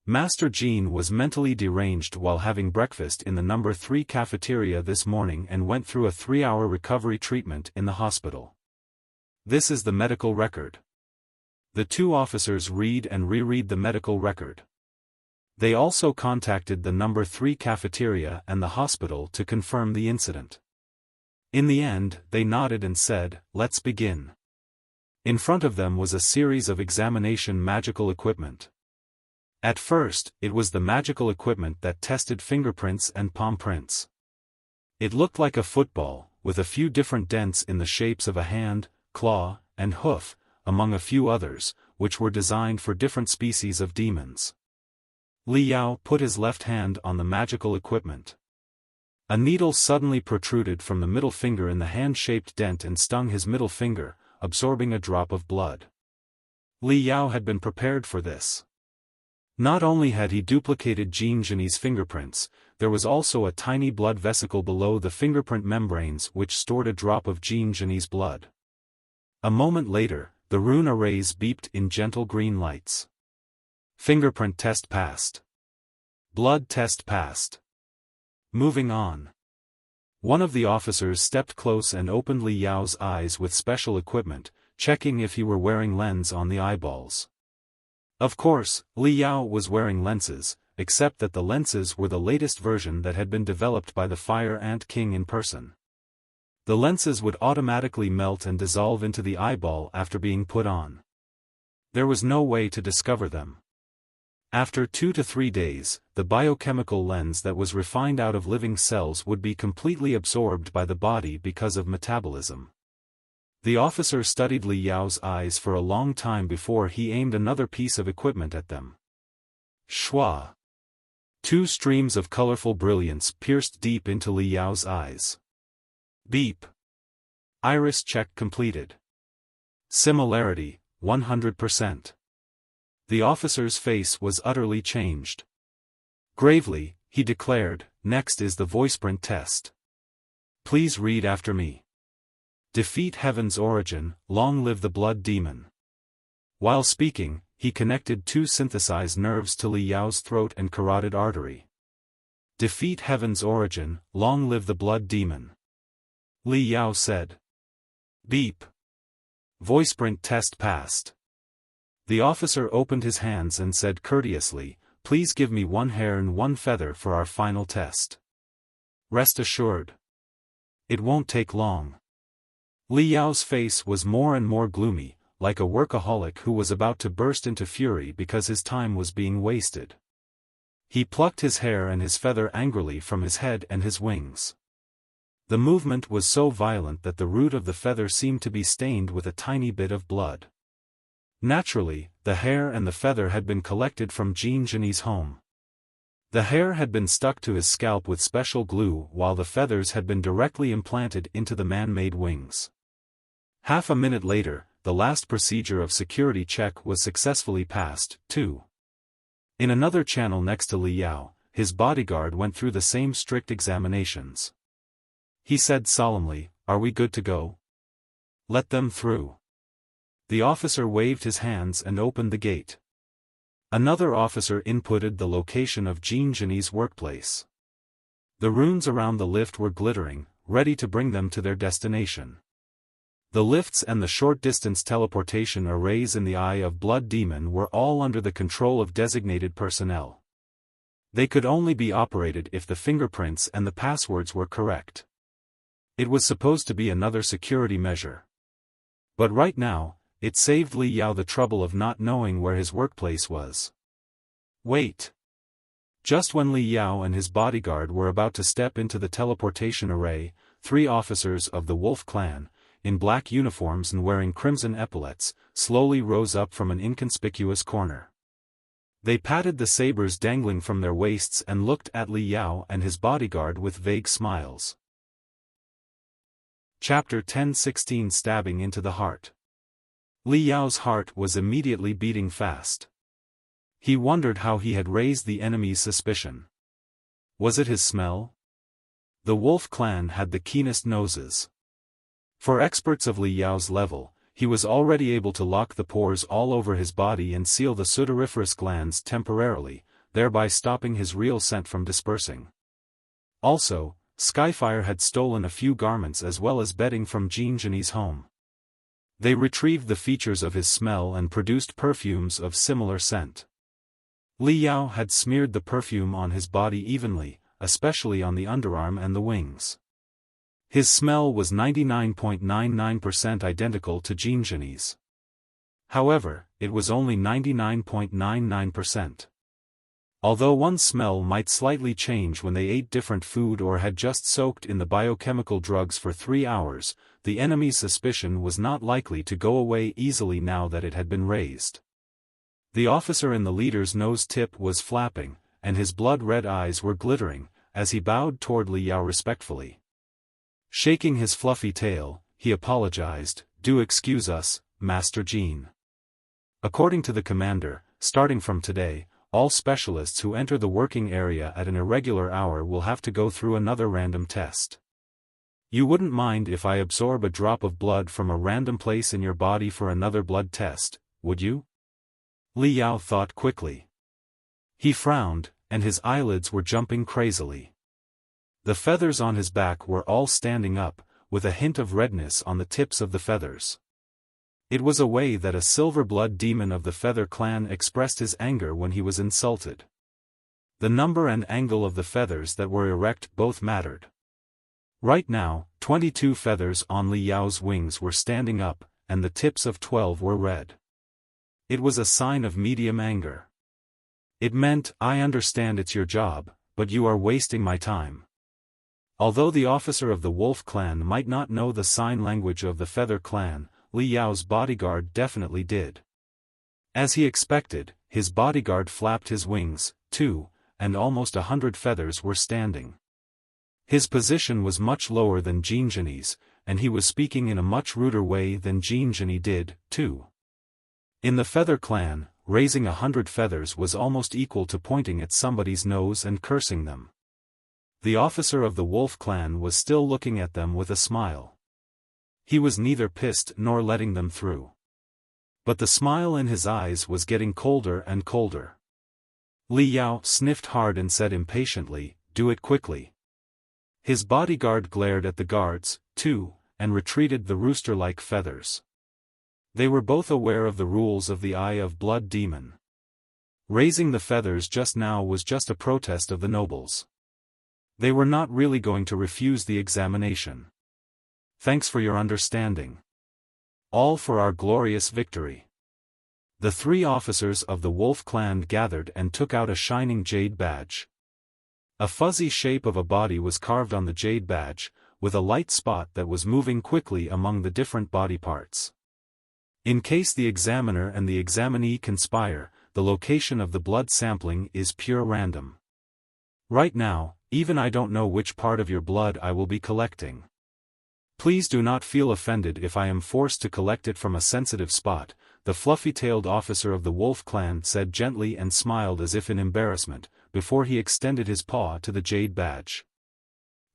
S1: Master Jean was mentally deranged while having breakfast in the number 3 cafeteria this morning and went through a 3-hour recovery treatment in the hospital. This is the medical record. The 2 officers read and reread the medical record. They also contacted the number 3 cafeteria and the hospital to confirm the incident. In the end, they nodded and said, "Let's begin." In front of them was a series of examination magical equipment. At first, it was the magical equipment that tested fingerprints and palm prints. It looked like a football, with a few different dents in the shapes of a hand, claw, and hoof, among a few others, which were designed for different species of demons. Li Yao put his left hand on the magical equipment. A needle suddenly protruded from the middle finger in the hand-shaped dent and stung his middle finger, absorbing a drop of blood. Li Yao had been prepared for this. Not only had he duplicated Jean Genie's fingerprints, there was also a tiny blood vesicle below the fingerprint membranes which stored a drop of Jean Genie's blood. A moment later, the rune arrays beeped in gentle green lights. Fingerprint test passed. Blood test passed. Moving on. One of the officers stepped close and opened Li Yao's eyes with special equipment, checking if he were wearing lens on the eyeballs. Of course, Li Yao was wearing lenses, except that the lenses were the latest version that had been developed by the Fire Ant King in person. The lenses would automatically melt and dissolve into the eyeball after being put on. There was no way to discover them. After 2 to 3 days, the biochemical lens that was refined out of living cells would be completely absorbed by the body because of metabolism. The officer studied Li Yao's eyes for a long time before he aimed another piece of equipment at them. Schwa. 2 streams of colorful brilliance pierced deep into Li Yao's eyes. Beep. Iris check completed. Similarity, 100%. The officer's face was utterly changed. Gravely, he declared, "Next is the voiceprint test. Please read after me. Defeat heaven's origin, long live the blood demon." While speaking, he connected two synthesized nerves to Li Yao's throat and carotid artery. Defeat heaven's origin, long live the blood demon. Li Yao said. Beep. Voiceprint test passed. The officer opened his hands and said courteously, "Please give me one hair and one feather for our final test. Rest assured. It won't take long." Li Yao's face was more and more gloomy, like a workaholic who was about to burst into fury because his time was being wasted. He plucked his hair and his feather angrily from his head and his wings. The movement was so violent that the root of the feather seemed to be stained with a tiny bit of blood. Naturally, the hair and the feather had been collected from Jean Genie's home. The hair had been stuck to his scalp with special glue while the feathers had been directly implanted into the man-made wings. Half a minute later, the last procedure of security check was successfully passed, too. In another channel next to Li Yao, his bodyguard went through the same strict examinations. He said solemnly, "Are we good to go? Let them through." The officer waved his hands and opened the gate. Another officer inputted the location of Jean Genie's workplace. The runes around the lift were glittering, ready to bring them to their destination. The lifts and the short-distance teleportation arrays in the Eye of Blood Demon were all under the control of designated personnel. They could only be operated if the fingerprints and the passwords were correct. It was supposed to be another security measure. But right now, it saved Li Yao the trouble of not knowing where his workplace was. Wait. Just when Li Yao and his bodyguard were about to step into the teleportation array, 3 officers of the Wolf clan, in black uniforms and wearing crimson epaulets, slowly rose up from an inconspicuous corner. They patted the sabers dangling from their waists and looked at Li Yao and his bodyguard with vague smiles. Chapter 10:16 Stabbing into the Heart. Li Yao's heart was immediately beating fast. He wondered how he had raised the enemy's suspicion. Was it his smell? The Wolf clan had the keenest noses. For experts of Li Yao's level, he was already able to lock the pores all over his body and seal the sudoriferous glands temporarily, thereby stopping his real scent from dispersing. Also, Skyfire had stolen a few garments as well as bedding from Jean Genie's home. They retrieved the features of his smell and produced perfumes of similar scent. Li Yao had smeared the perfume on his body evenly, especially on the underarm and the wings. His smell was 99.99% identical to Jean Genie's. However, it was only 99.99%. Although one's smell might slightly change when they ate different food or had just soaked in the biochemical drugs for 3 hours, the enemy's suspicion was not likely to go away easily now that it had been raised. The officer in the leader's nose tip was flapping, and his blood-red eyes were glittering, as he bowed toward Li Yao respectfully. Shaking his fluffy tail, he apologized, "Do excuse us, Master Jean. According to the commander, starting from today, all specialists who enter the working area at an irregular hour will have to go through another random test. You wouldn't mind if I absorb a drop of blood from a random place in your body for another blood test, would you?" Li Yao thought quickly. He frowned, and his eyelids were jumping crazily. The feathers on his back were all standing up, with a hint of redness on the tips of the feathers. It was a way that a silver blood demon of the Feather clan expressed his anger when he was insulted. The number and angle of the feathers that were erect both mattered. Right now, 22 feathers on Li Yao's wings were standing up, and the tips of 12 were red. It was a sign of medium anger. It meant, "I understand it's your job, but you are wasting my time." Although the officer of the Wolf clan might not know the sign language of the Feather clan, Li Yao's bodyguard definitely did. As he expected, his bodyguard flapped his wings, too, and almost 100 feathers were standing. His position was much lower than Jinjini's, and he was speaking in a much ruder way than Jinjini did, too. In the Feather Clan, raising 100 feathers was almost equal to pointing at somebody's nose and cursing them. The officer of the Wolf Clan was still looking at them with a smile. He was neither pissed nor letting them through. But the smile in his eyes was getting colder and colder. Li Yao sniffed hard and said impatiently, "Do it quickly." His bodyguard glared at the guards, too, and retreated the rooster-like feathers. They were both aware of the rules of the Eye of Blood Demon. Raising the feathers just now was just a protest of the nobles. They were not really going to refuse the examination. Thanks for your understanding. All for our glorious victory. The 3 officers of the Wolf Clan gathered and took out a shining jade badge. A fuzzy shape of a body was carved on the jade badge, with a light spot that was moving quickly among the different body parts. In case the examiner and the examinee conspire, the location of the blood sampling is pure random. Right now, even I don't know which part of your blood I will be collecting. Please do not feel offended if I am forced to collect it from a sensitive spot, the fluffy-tailed officer of the Wolf Clan said gently and smiled as if in embarrassment, before he extended his paw to the jade badge.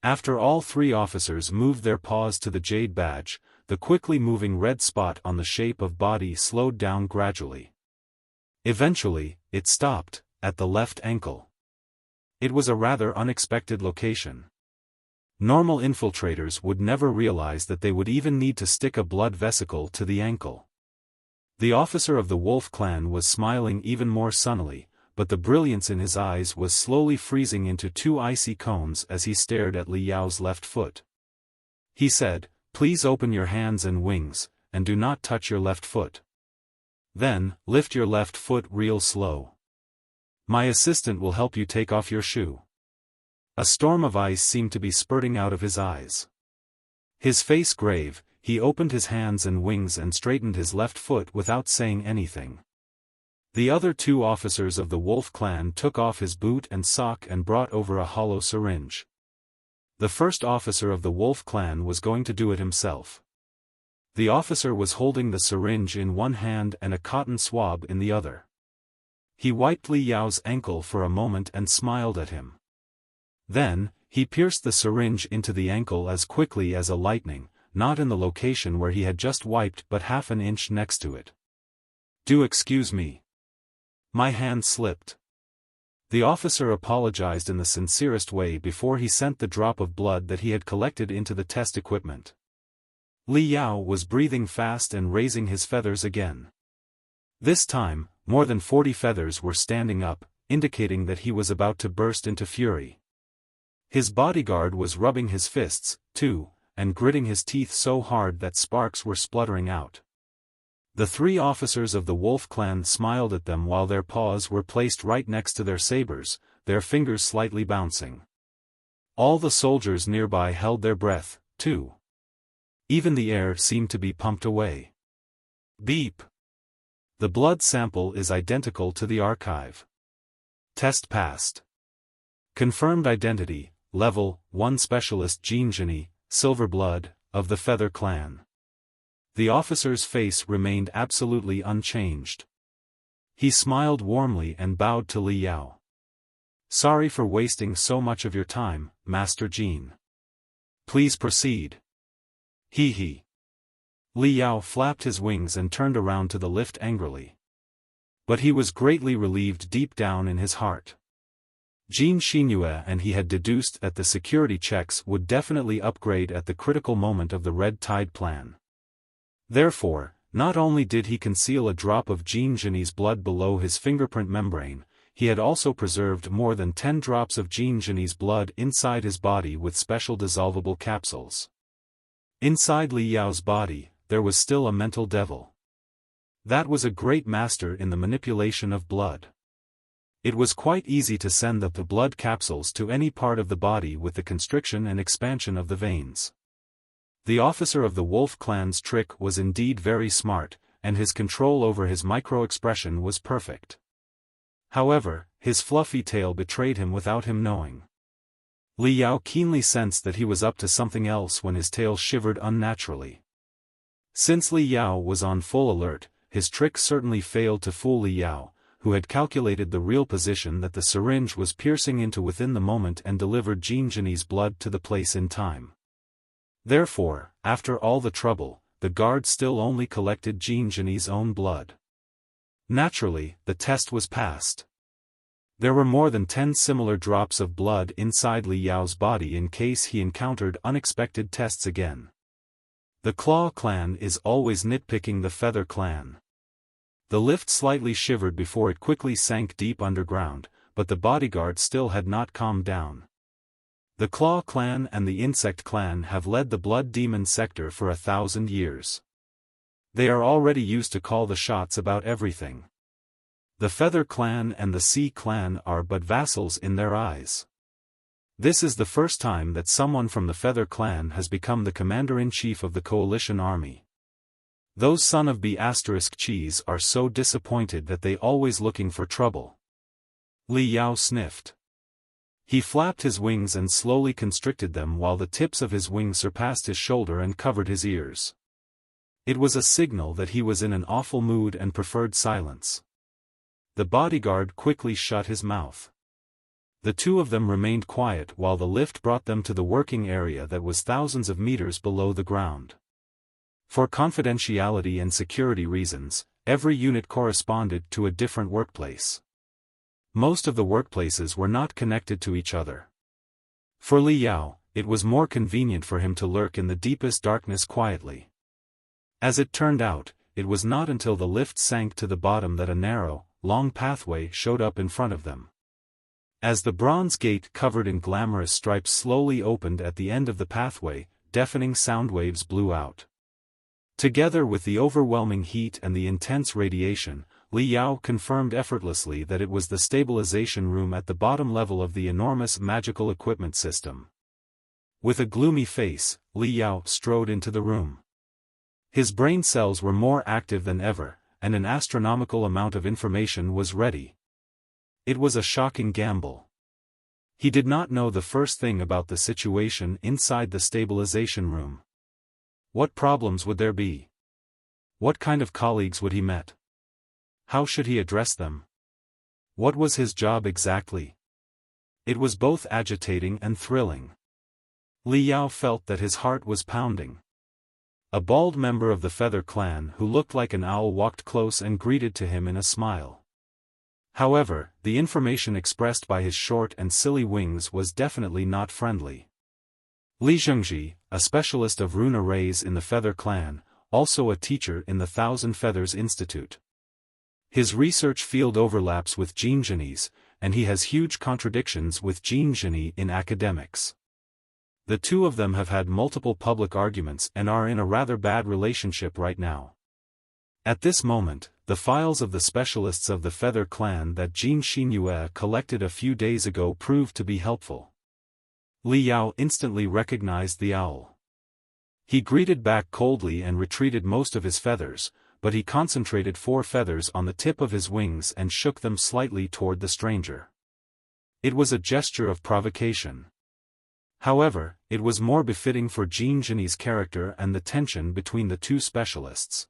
S1: After all 3 officers moved their paws to the jade badge, the quickly moving red spot on the shape of body slowed down gradually. Eventually, it stopped, at the left ankle. It was a rather unexpected location. Normal infiltrators would never realize that they would even need to stick a blood vesicle to the ankle. The officer of the Wolf Clan was smiling even more sunnily, but the brilliance in his eyes was slowly freezing into 2 icy cones as he stared at Li Yao's left foot. He said, "Please open your hands and wings, and do not touch your left foot. Then, lift your left foot real slow. My assistant will help you take off your shoe." A storm of ice seemed to be spurting out of his eyes. His face grave, he opened his hands and wings and straightened his left foot without saying anything. The other 2 officers of the Wolf Clan took off his boot and sock and brought over a hollow syringe. The first officer of the Wolf Clan was going to do it himself. The officer was holding the syringe in one hand and a cotton swab in the other. He wiped Li Yao's ankle for a moment and smiled at him. Then, he pierced the syringe into the ankle as quickly as a lightning, not in the location where he had just wiped but half an inch next to it. "Do excuse me. My hand slipped." The officer apologized in the sincerest way before he sent the drop of blood that he had collected into the test equipment. Li Yao was breathing fast and raising his feathers again. This time, more than 40 feathers were standing up, indicating that he was about to burst into fury. His bodyguard was rubbing his fists, too, and gritting his teeth so hard that sparks were spluttering out. The 3 officers of the Wolf Clan smiled at them while their paws were placed right next to their sabers, their fingers slightly bouncing. All the soldiers nearby held their breath, too. Even the air seemed to be pumped away. Beep. The blood sample is identical to the archive. Test passed. Confirmed identity, level 1 specialist Jinjini, silver blood, of the Feather Clan. The officer's face remained absolutely unchanged. He smiled warmly and bowed to Li Yao. "Sorry for wasting so much of your time, Master Jin. Please proceed." He. Li Yao flapped his wings and turned around to the lift angrily. But he was greatly relieved deep down in his heart. Jin Xinyu and he had deduced that the security checks would definitely upgrade at the critical moment of the Red Tide plan. Therefore, not only did he conceal a drop of Jinjini's blood below his fingerprint membrane, he had also preserved more than 10 drops of Jinjini's blood inside his body with special dissolvable capsules. Inside Li Yao's body, there was still a mental devil. That was a great master in the manipulation of blood. It was quite easy to send the blood capsules to any part of the body with the constriction and expansion of the veins. The officer of the Wolf Clan's trick was indeed very smart, and his control over his micro-expression was perfect. However, his fluffy tail betrayed him without him knowing. Li Yao keenly sensed that he was up to something else when his tail shivered unnaturally. Since Li Yao was on full alert, his trick certainly failed to fool Li Yao, who had calculated the real position that the syringe was piercing into within the moment and delivered Jean Genie's blood to the place in time. Therefore, after all the trouble, the guard still only collected Jean Genie's own blood. Naturally, the test was passed. There were more than 10 similar drops of blood inside Li Yao's body in case he encountered unexpected tests again. The Claw clan is always nitpicking the Feather clan. The lift slightly shivered before it quickly sank deep underground, but the bodyguard still had not calmed down. The Claw clan and the Insect clan have led the Blood Demon sector for 1,000 years. They are already used to call the shots about everything. The Feather clan and the Sea clan are but vassals in their eyes. This is the first time that someone from the Feather clan has become the commander-in-chief of the coalition army. Those son of B***cheese are so disappointed that they always looking for trouble. Li Yao sniffed. He flapped his wings and slowly constricted them while the tips of his wings surpassed his shoulder and covered his ears. It was a signal that he was in an awful mood and preferred silence. The bodyguard quickly shut his mouth. The two of them remained quiet while the lift brought them to the working area that was thousands of meters below the ground. For confidentiality and security reasons, every unit corresponded to a different workplace. Most of the workplaces were not connected to each other. For Li Yao, it was more convenient for him to lurk in the deepest darkness quietly. As it turned out, it was not until the lift sank to the bottom that a narrow, long pathway showed up in front of them. As the bronze gate covered in glamorous stripes slowly opened at the end of the pathway, deafening sound waves blew out. Together with the overwhelming heat and the intense radiation, Li Yao confirmed effortlessly that it was the stabilization room at the bottom level of the enormous magical equipment system. With a gloomy face, Li Yao strode into the room. His brain cells were more active than ever, and an astronomical amount of information was ready. It was a shocking gamble. He did not know the first thing about the situation inside the stabilization room. What problems would there be? What kind of colleagues would he met? How should he address them? What was his job exactly? It was both agitating and thrilling. Li Yao felt that his heart was pounding. A bald member of the Feather clan who looked like an owl walked close and greeted to him in a smile. However, the information expressed by his short and silly wings was definitely not friendly. Li Zhengji, a specialist of rune arrays in the Feather clan, also a teacher in the Thousand Feathers Institute. His research field overlaps with Jean Genie's, and he has huge contradictions with Jean Genie in academics. The two of them have had multiple public arguments and are in a rather bad relationship right now. At this moment, the files of the specialists of the Feather clan that Jean Xinhue collected a few days ago proved to be helpful. Li Yao instantly recognized the owl. He greeted back coldly and retreated most of his feathers, but he concentrated 4 feathers on the tip of his wings and shook them slightly toward the stranger. It was a gesture of provocation. However, it was more befitting for Jean Genie's character and the tension between the two specialists.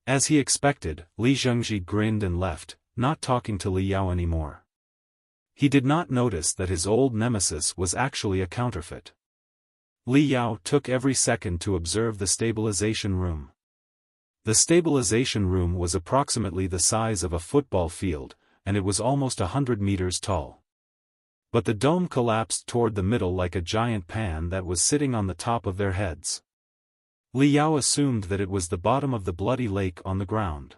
S1: As he expected, Li Zhengji grinned and left, not talking to Li Yao anymore. He did not notice that his old nemesis was actually a counterfeit. Li Yao took every second to observe the stabilization room. The stabilization room was approximately the size of a football field, and it was almost 100 meters tall. But the dome collapsed toward the middle like a giant pan that was sitting on the top of their heads. Li Yao assumed that it was the bottom of the bloody lake on the ground.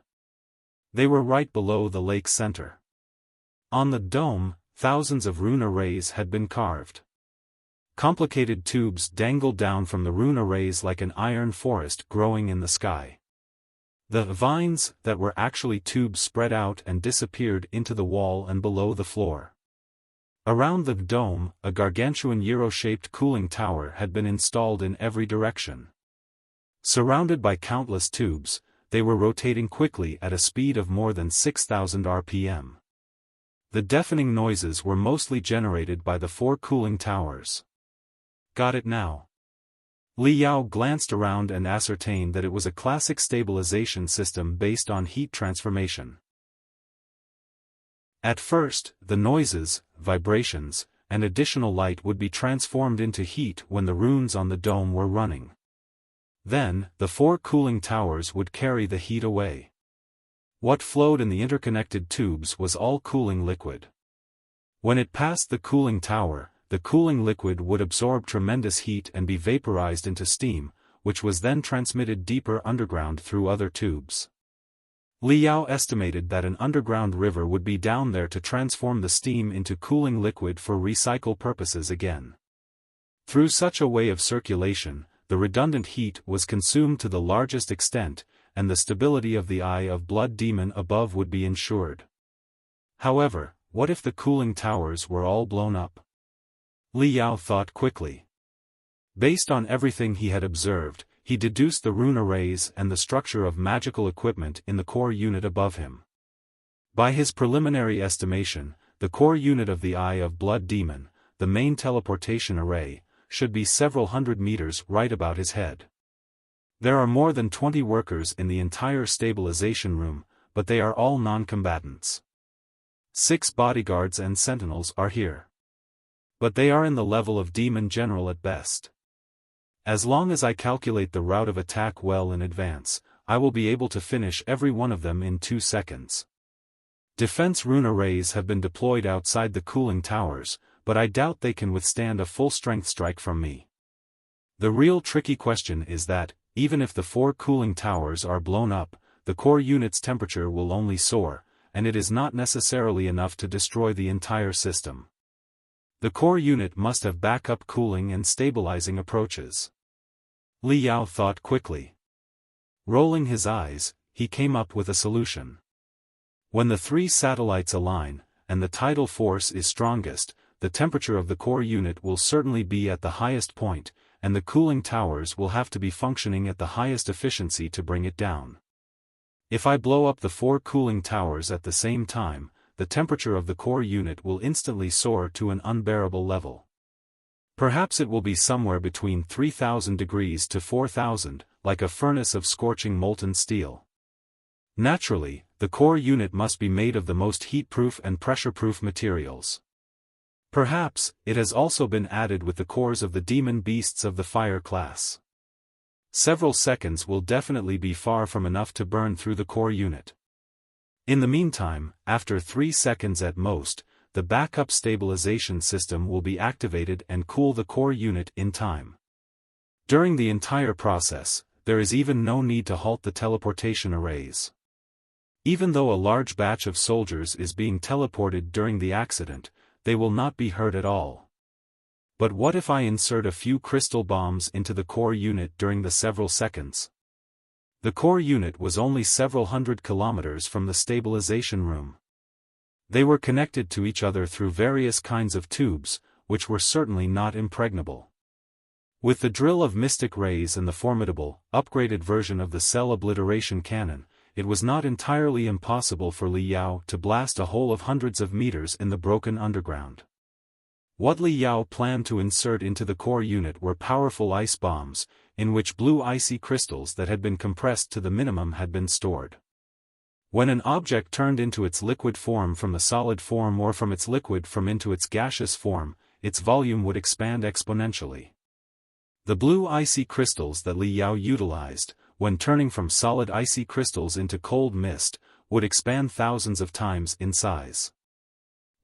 S1: They were right below the lake's center. On the dome, thousands of rune arrays had been carved. Complicated tubes dangled down from the rune arrays like an iron forest growing in the sky. The vines that were actually tubes spread out and disappeared into the wall and below the floor. Around the dome, a gargantuan gyro-shaped cooling tower had been installed in every direction. Surrounded by countless tubes, they were rotating quickly at a speed of more than 6,000 RPM. The deafening noises were mostly generated by the 4 cooling towers. Got it now. Li Yao glanced around and ascertained that it was a classic stabilization system based on heat transformation. At first, the noises, vibrations, and additional light would be transformed into heat when the runes on the dome were running. Then, the 4 cooling towers would carry the heat away. What flowed in the interconnected tubes was all cooling liquid. When it passed the cooling tower, the cooling liquid would absorb tremendous heat and be vaporized into steam, which was then transmitted deeper underground through other tubes. Li Yao estimated that an underground river would be down there to transform the steam into cooling liquid for recycle purposes again. Through such a way of circulation, the redundant heat was consumed to the largest extent, and the stability of the Eye of Blood demon above would be ensured. However, what if the cooling towers were all blown up? Li Yao thought quickly. Based on everything he had observed, he deduced the rune arrays and the structure of magical equipment in the core unit above him. By his preliminary estimation, the core unit of the Eye of Blood demon, the main teleportation array, should be several hundred meters right about his head. There are more than 20 workers in the entire stabilization room, but they are all non-combatants. 6 bodyguards and sentinels are here. But they are in the level of demon general at best. As long as I calculate the route of attack well in advance, I will be able to finish every one of them in 2 seconds. Defense rune arrays have been deployed outside the cooling towers, but I doubt they can withstand a full-strength strike from me. The real tricky question is that, even if the 4 cooling towers are blown up, the core unit's temperature will only soar, and it is not necessarily enough to destroy the entire system. The core unit must have backup cooling and stabilizing approaches. Li Yao thought quickly. Rolling his eyes, he came up with a solution. When the 3 satellites align, and the tidal force is strongest, the temperature of the core unit will certainly be at the highest point, and the cooling towers will have to be functioning at the highest efficiency to bring it down. If I blow up the 4 cooling towers at the same time, the temperature of the core unit will instantly soar to an unbearable level. Perhaps it will be somewhere between 3,000 degrees to 4,000, like a furnace of scorching molten steel. Naturally, the core unit must be made of the most heat-proof and pressure-proof materials. Perhaps, it has also been added with the cores of the demon beasts of the fire class. Several seconds will definitely be far from enough to burn through the core unit. In the meantime, after 3 seconds at most, the backup stabilization system will be activated and cool the core unit in time. During the entire process, there is even no need to halt the teleportation arrays. Even though a large batch of soldiers is being teleported during the accident, they will not be hurt at all. But what if I insert a few crystal bombs into the core unit during the several seconds? The core unit was only several hundred kilometers from the stabilization room. They were connected to each other through various kinds of tubes, which were certainly not impregnable. With the drill of mystic rays and the formidable, upgraded version of the cell obliteration cannon, it was not entirely impossible for Li Yao to blast a hole of hundreds of meters in the broken underground. What Li Yao planned to insert into the core unit were powerful ice bombs, in which blue icy crystals that had been compressed to the minimum had been stored. When an object turned into its liquid form from the solid form or from its liquid form into its gaseous form, its volume would expand exponentially. The blue icy crystals that Li Yao utilized, when turning from solid icy crystals into cold mist, would expand thousands of times in size.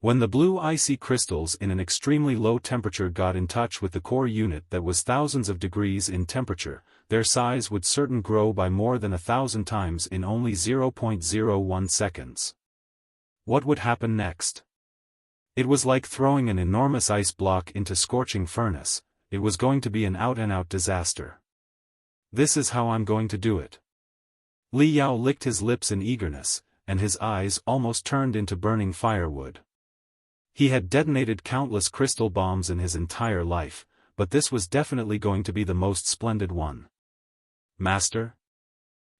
S1: When the blue icy crystals in an extremely low temperature got in touch with the core unit that was thousands of degrees in temperature, their size would certainly grow by more than 1,000 times in only 0.01 seconds. What would happen next? It was like throwing an enormous ice block into scorching furnace. It was going to be an out-and-out disaster. This is how I'm going to do it. Li Yao licked his lips in eagerness, and his eyes almost turned into burning firewood. He had detonated countless crystal bombs in his entire life, but this was definitely going to be the most splendid one. Master?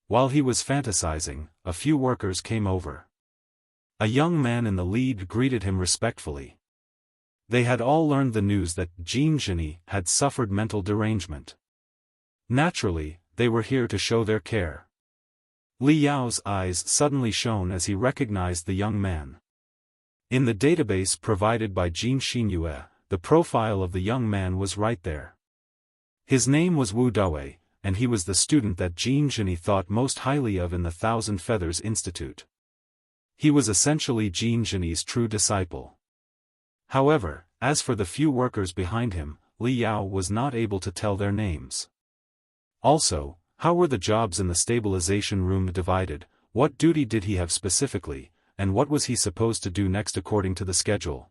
S1: While he was fantasizing, a few workers came over. A young man in the lead greeted him respectfully. They had all learned the news that Jean Genie had suffered mental derangement. Naturally, they were here to show their care. Li Yao's eyes suddenly shone as he recognized the young man. In the database provided by Jean Xinyue, the profile of the young man was right there. His name was Wu Dawei, and he was the student that Jean Genie thought most highly of in the Thousand Feathers Institute. He was essentially Jean Genie's true disciple. However, as for the few workers behind him, Li Yao was not able to tell their names. Also, how were the jobs in the stabilization room divided, what duty did he have specifically, and what was he supposed to do next according to the schedule?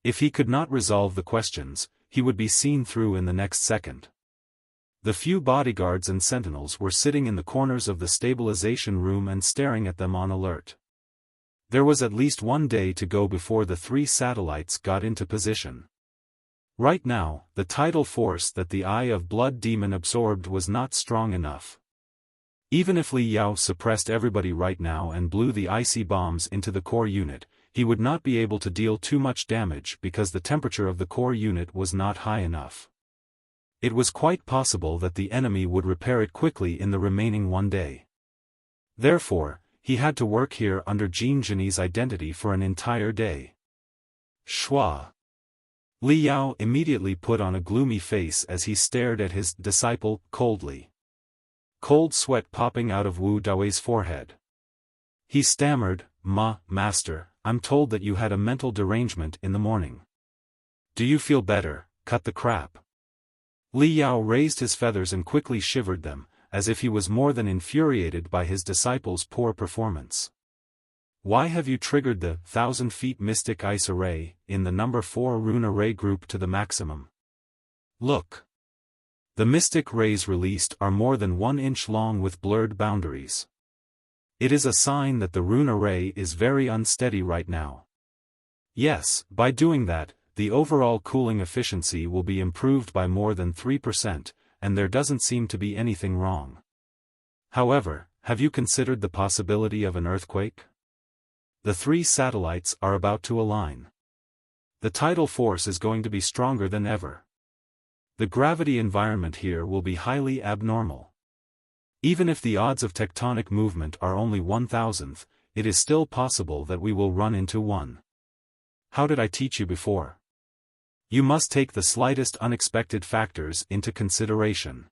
S1: If he could not resolve the questions, he would be seen through in the next second. The few bodyguards and sentinels were sitting in the corners of the stabilization room and staring at them on alert. There was at least one day to go before the 3 satellites got into position. Right now, the tidal force that the Eye of Blood Demon absorbed was not strong enough. Even if Li Yao suppressed everybody right now and blew the icy bombs into the core unit, he would not be able to deal too much damage because the temperature of the core unit was not high enough. It was quite possible that the enemy would repair it quickly in the remaining one day. Therefore, he had to work here under Jean Genie's identity for an entire day. Shua. Li Yao immediately put on a gloomy face as he stared at his disciple coldly. Cold sweat popping out of Wu Dawei's forehead. He stammered, Master, I'm told that you had a mental derangement in the morning. Do you feel better? Cut the crap. Li Yao raised his feathers and quickly shivered them, as if he was more than infuriated by his disciple's poor performance. Why have you triggered the 1,000 feet mystic ice array in the number 4 rune array group to the maximum? Look. The mystic rays released are more than 1 inch long with blurred boundaries. It is a sign that the rune array is very unsteady right now. Yes, by doing that, the overall cooling efficiency will be improved by more than 3%, and there doesn't seem to be anything wrong. However, have you considered the possibility of an earthquake? The 3 satellites are about to align. The tidal force is going to be stronger than ever. The gravity environment here will be highly abnormal. Even if the odds of tectonic movement are only 1,000th, it is still possible that we will run into one. How did I teach you before? You must take the slightest unexpected factors into consideration.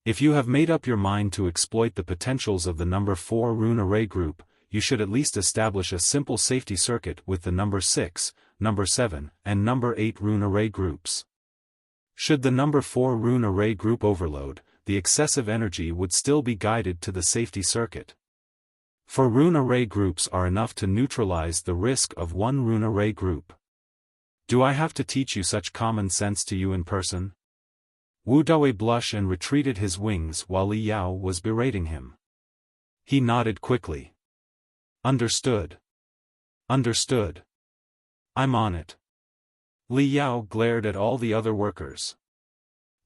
S1: If you have made up your mind to exploit the potentials of the number 4 rune array group, you should at least establish a simple safety circuit with the number 6, number 7, and number 8 rune array groups. Should the number 4 rune array group overload, the excessive energy would still be guided to the safety circuit. 4 rune array groups are enough to neutralize the risk of 1 rune array group. Do I have to teach you such common sense to you in person? Wu Dawei blushed and retreated his wings while Li Yao was berating him. He nodded quickly. Understood. Understood. I'm on it. Li Yao glared at all the other workers.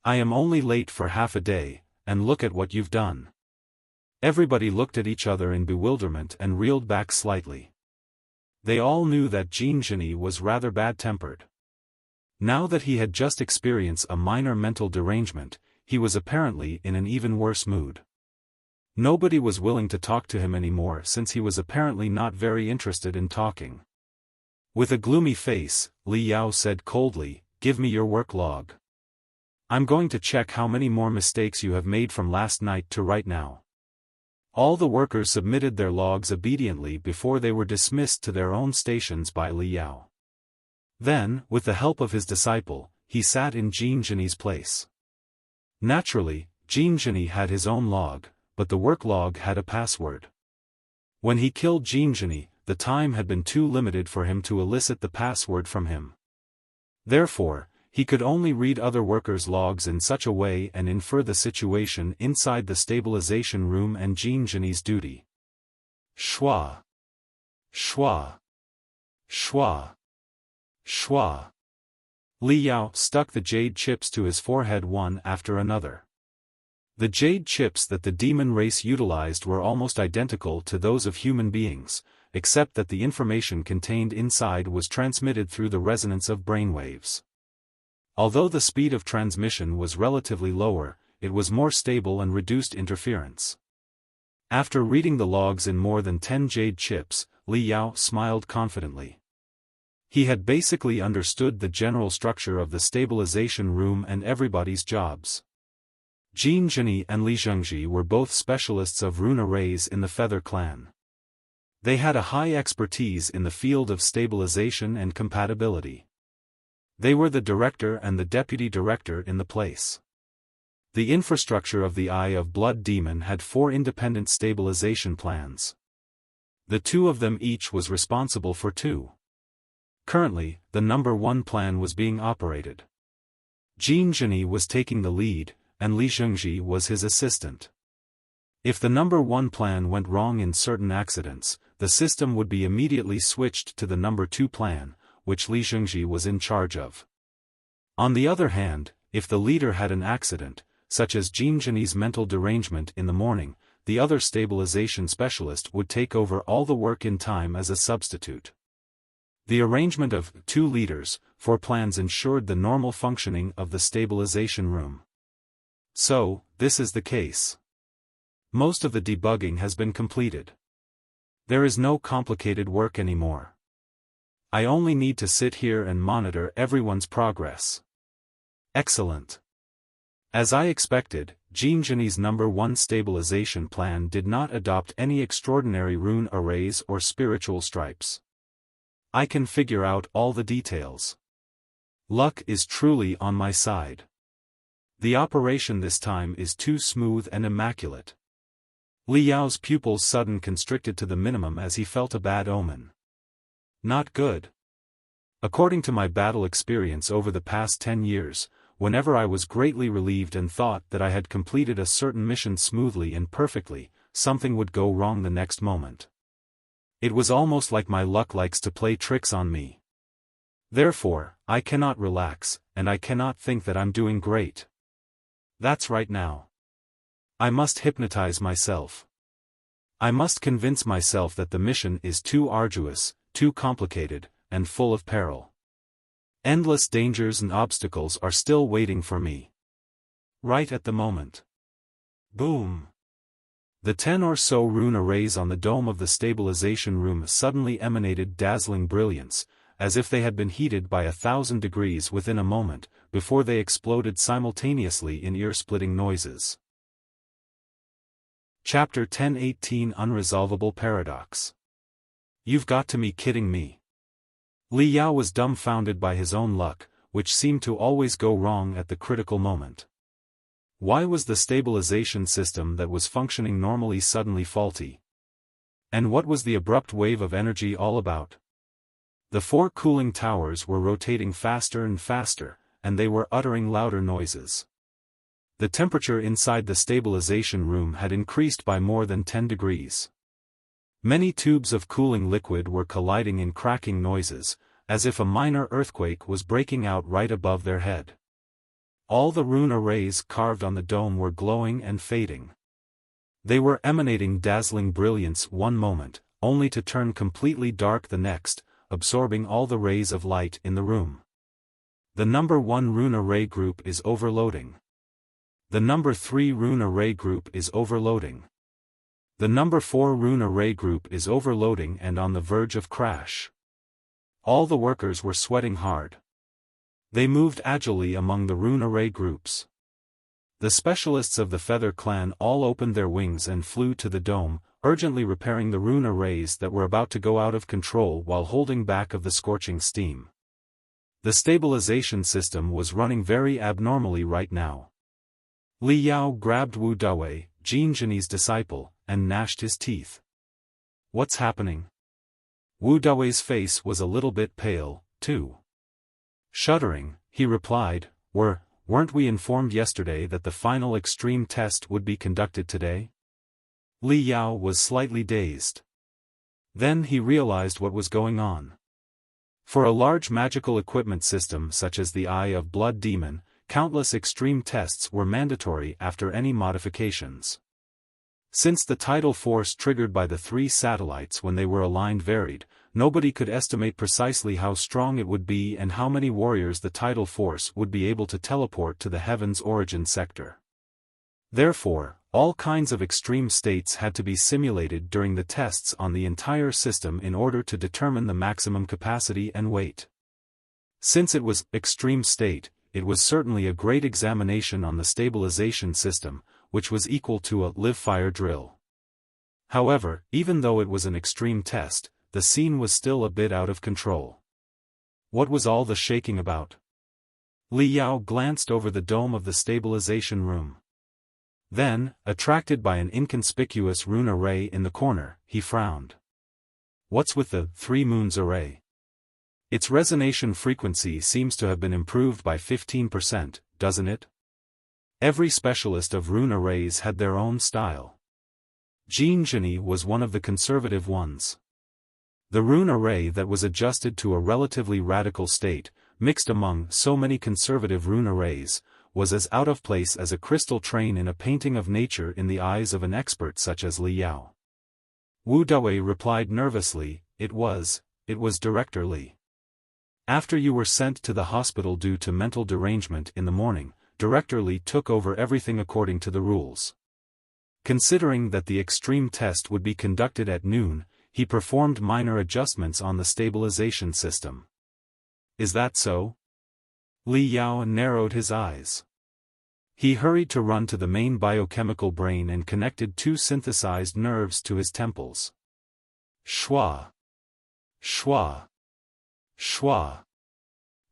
S1: I am only late for half a day, and look at what you've done. Everybody looked at each other in bewilderment and reeled back slightly. They all knew that Jean Genie was rather bad-tempered. Now that he had just experienced a minor mental derangement, he was apparently in an even worse mood. Nobody was willing to talk to him anymore since he was apparently not very interested in talking. With a gloomy face, Li Yao said coldly, "Give me your work log. I'm going to check how many more mistakes you have made from last night to right now." All the workers submitted their logs obediently before they were dismissed to their own stations by Li Yao. Then, with the help of his disciple, he sat in Jean Genie's place. Naturally, Jean Genie had his own log, but the work log had a password. When he killed Jean Genie, the time had been too limited for him to elicit the password from him. Therefore, he could only read other workers' logs in such a way and infer the situation inside the stabilization room and Jean Genie's duty. Schwa. Schwa. Schwa. Schwa. Li Yao stuck the jade chips to his forehead one after another. The jade chips that the demon race utilized were almost identical to those of human beings, except that the information contained inside was transmitted through the resonance of brainwaves. Although the speed of transmission was relatively lower, it was more stable and reduced interference. After reading the logs in more than 10 jade chips, Li Yao smiled confidently. He had basically understood the general structure of the stabilization room and everybody's jobs. Jin Zheni and Li Zhengji were both specialists of rune arrays in the Feather Clan. They had a high expertise in the field of stabilization and compatibility. They were the director and the deputy director in the place. The infrastructure of the Eye of Blood Demon had 4 independent stabilization plans. The 2 of them each was responsible for 2. Currently, the number 1 plan was being operated. Jin Zheni was taking the lead, and Li Zhengji was his assistant. If the number 1 plan went wrong in certain accidents, the system would be immediately switched to the number 2 plan, which Li Zhengji was in charge of. On the other hand, if the leader had an accident, such as Jin Zheni's mental derangement in the morning, the other stabilization specialist would take over all the work in time as a substitute. The arrangement of 2 leaders, 4 plans ensured the normal functioning of the stabilization room. So, this is the case. Most of the debugging has been completed. There is no complicated work anymore. I only need to sit here and monitor everyone's progress. Excellent. As I expected, Jin Zheni's number 1 stabilization plan did not adopt any extraordinary rune arrays or spiritual stripes. I can figure out all the details. Luck is truly on my side. The operation this time is too smooth and immaculate. Li Yao's pupils suddenly constricted to the minimum as he felt a bad omen. Not good. According to my battle experience over the past 10 years, whenever I was greatly relieved and thought that I had completed a certain mission smoothly and perfectly, something would go wrong the next moment. It was almost like my luck likes to play tricks on me. Therefore, I cannot relax, and I cannot think that I'm doing great. That's right now. I must hypnotize myself. I must convince myself that the mission is too arduous, too complicated, and full of peril. Endless dangers and obstacles are still waiting for me. Right at the moment. Boom! The 10 or so rune arrays on the dome of the stabilization room suddenly emanated dazzling brilliance, as if they had been heated by 1,000 degrees within a moment, before they exploded simultaneously in ear-splitting noises. Chapter 1018 Unresolvable Paradox. You've got to be kidding me. Li Yao was dumbfounded by his own luck, which seemed to always go wrong at the critical moment. Why was the stabilization system that was functioning normally suddenly faulty? And what was the abrupt wave of energy all about? The 4 cooling towers were rotating faster and faster, and they were uttering louder noises. The temperature inside the stabilization room had increased by more than 10 degrees. Many tubes of cooling liquid were colliding in cracking noises, as if a minor earthquake was breaking out right above their head. All the rune arrays carved on the dome were glowing and fading. They were emanating dazzling brilliance one moment, only to turn completely dark the next, absorbing all the rays of light in the room. The number 1 rune array group is overloading. The number 3 rune array group is overloading. The number 4 rune array group is overloading and on the verge of crash. All the workers were sweating hard. They moved agilely among the rune array groups. The specialists of the Feather Clan all opened their wings and flew to the dome, urgently repairing the rune arrays that were about to go out of control while holding back of the scorching steam. The stabilization system was running very abnormally right now. Li Yao grabbed Wu Dawei, Jin Zheni's disciple, and gnashed his teeth. What's happening? Wu Dawei's face was a little bit pale, too. Shuddering, he replied, Weren't we informed yesterday that the final extreme test would be conducted today? Li Yao was slightly dazed. Then he realized what was going on. For a large magical equipment system such as the Eye of Blood Demon, countless extreme tests were mandatory after any modifications. Since the tidal force triggered by the 3 satellites when they were aligned varied, nobody could estimate precisely how strong it would be and how many warriors the tidal force would be able to teleport to the heaven's origin sector. Therefore, all kinds of extreme states had to be simulated during the tests on the entire system in order to determine the maximum capacity and weight. Since it was extreme state, it was certainly a great examination on the stabilization system, which was equal to a live-fire drill. However, even though it was an extreme test, the scene was still a bit out of control. What was all the shaking about? Li Yao glanced over the dome of the stabilization room. Then, attracted by an inconspicuous rune array in the corner, he frowned. What's with the 3 moons array? Its resonation frequency seems to have been improved by 15%, doesn't it? Every specialist of rune arrays had their own style. Jean Genie was one of the conservative ones. The rune array that was adjusted to a relatively radical state, mixed among so many conservative rune arrays, was as out of place as a crystal train in a painting of nature in the eyes of an expert such as Li Yao. Wu Dawei replied nervously, It was Director Li. After you were sent to the hospital due to mental derangement in the morning, Director Li took over everything according to the rules. Considering that the extreme test would be conducted at noon, he performed minor adjustments on the stabilization system. Is that so? Li Yao narrowed his eyes. He hurried to run to the main biochemical brain and connected 2 synthesized nerves to his temples. Schwa. Schwa. Schwa.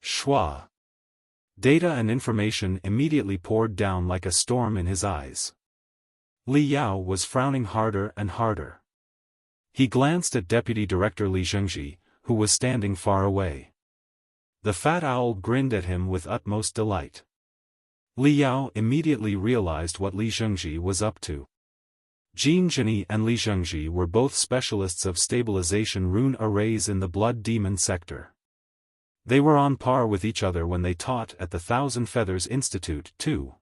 S1: Schwa. Data and information immediately poured down like a storm in his eyes. Li Yao was frowning harder and harder. He glanced at Deputy Director Li Zhengji, who was standing far away. The fat owl grinned at him with utmost delight. Li Yao immediately realized what Li Zhengji was up to. Jean Genie and Li Zhengji were both specialists of stabilization rune arrays in the Blood Demon sector. They were on par with each other when they taught at the Thousand Feathers Institute, too.